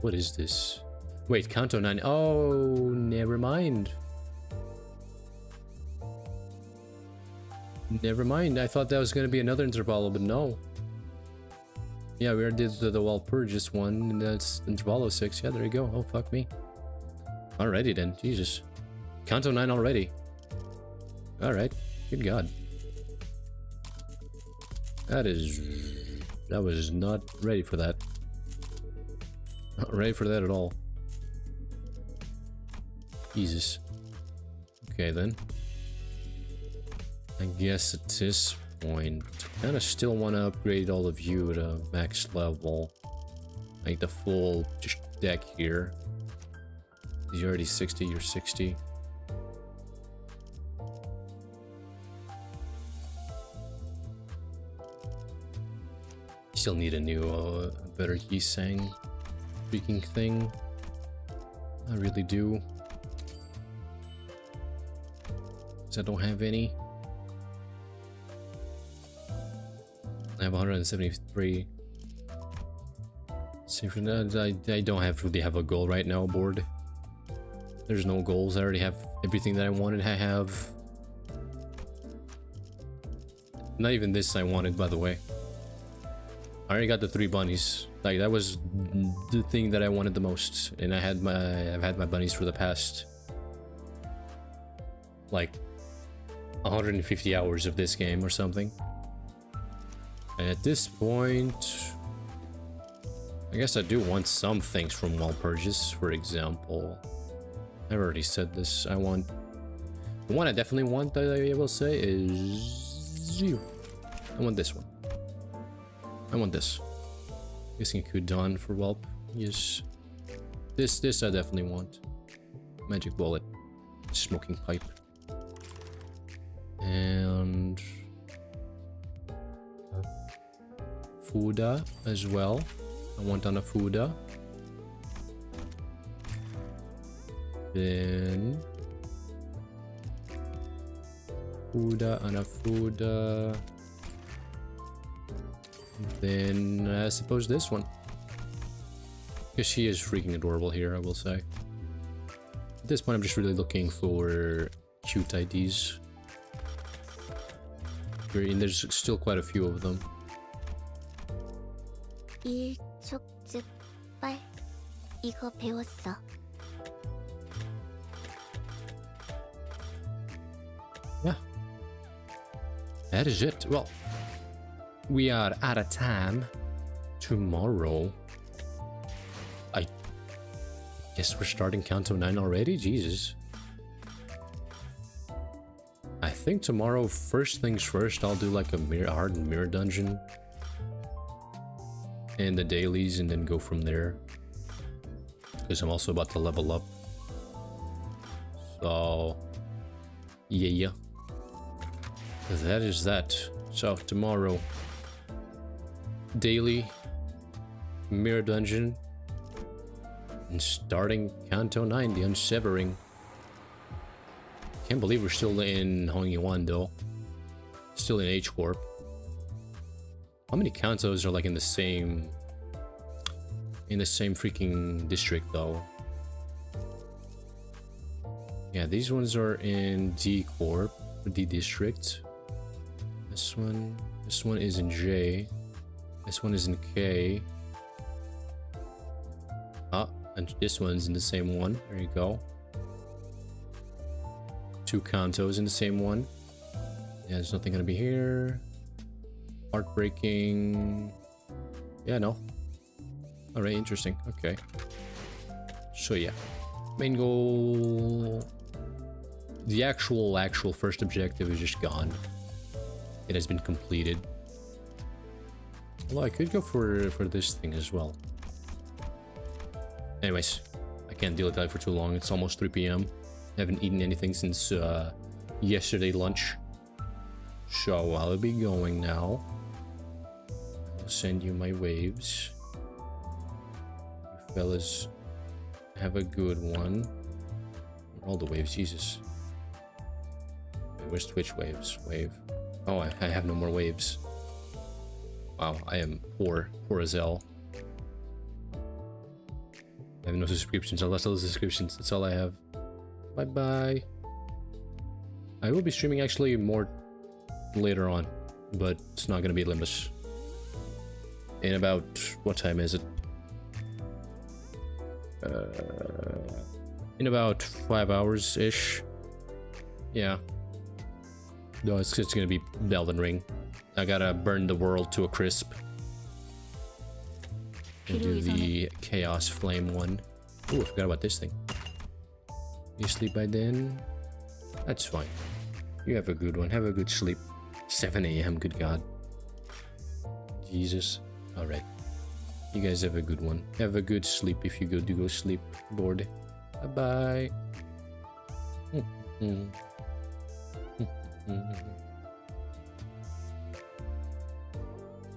What is this? Wait, Kanto 9. Oh, never mind. Never mind, I thought that was going to be another Intervallo, but no. Yeah, we already did the Walpurgis one, and that's Intervallo 6. Yeah, there you go. Oh, fuck me. Alrighty then, Jesus. Kanto 9 already. Alright, good god. That is I was not ready for that. Not ready for that at all. Jesus. Okay then. I guess at this point, I kinda still want to upgrade all of you to max level. Like the full just deck here. You're already 60, you're 60. Still need a new, better Yisang freaking thing. I really do. Because I don't have any. I have 173. See, for that, I don't really have a goal right now, board. There's no goals. I already have everything that I wanted. I have... Not even this I wanted, by the way. I already got the 3 bunnies. Like, that was the thing that I wanted the most. And I've had my bunnies for the past... like... 150 hours of this game or something. And at this point... I guess I do want some things from wall purges, for example. I've already said this. I want... The one I definitely want, I will say, is... you. I want this one. I want this. Guessing Kudan for Whelp. Yes. This I definitely want. Magic Bullet. Smoking Pipe. And... Fuda as well. I want on a Fuda. Then... Fuda on a Fuda. Then I suppose this one. Because she is freaking adorable here, I will say. At this point I'm just really looking for cute IDs. And there's still quite a few of them. 일촉즉발 이거 배웠어. Yeah. That is it. Well, we are out of time. Tomorrow. I guess we're starting Kanto 9 already? Jesus. I think tomorrow, first things first, I'll do like a hardened mirror dungeon. And the dailies, and then go from there. Because I'm also about to level up. So... yeah. That is that. So, tomorrow... daily... mirror dungeon... and starting Kanto 9, the Unsevering. Can't believe we're still in Hongyuan though. Still in H-Corp. How many Kantos are like in the same freaking district though? Yeah, these ones are in D Corp, D district. This one is in J. This one is in K. Ah, and this one's in the same one. There you go. 2 Kantos in the same one. Yeah, there's nothing gonna be here. Heartbreaking. Yeah, no. Alright, interesting. Okay. So yeah. Main goal. The actual first objective is just gone. It has been completed. Well, I could go for this thing as well. Anyways, I can't deal with that for too long. It's almost 3 p.m. I haven't eaten anything since yesterday lunch. So I'll be going now. I'll send you my waves. You fellas have a good one. All the waves, Jesus. Wait, where's Twitch waves? Wave. Oh, I have no more waves. Wow, I am poor as hell. I have no subscriptions. I lost all the subscriptions. That's all I have. Bye bye. I will be streaming actually more later on, but it's not gonna be Limbuss. In about, what time is it? In about 5 hours ish. Yeah. No, it's gonna be Elden Ring. I gotta burn the world to a crisp. And 필요 do 이상의 the Chaos Flame one. Oh, I forgot about this thing. You sleep by then? That's fine. You have a good one. Have a good sleep. 7 a.m. Good God. Jesus. Alright. You guys have a good one. Have a good sleep if you do go sleep. Bored. Bye-bye.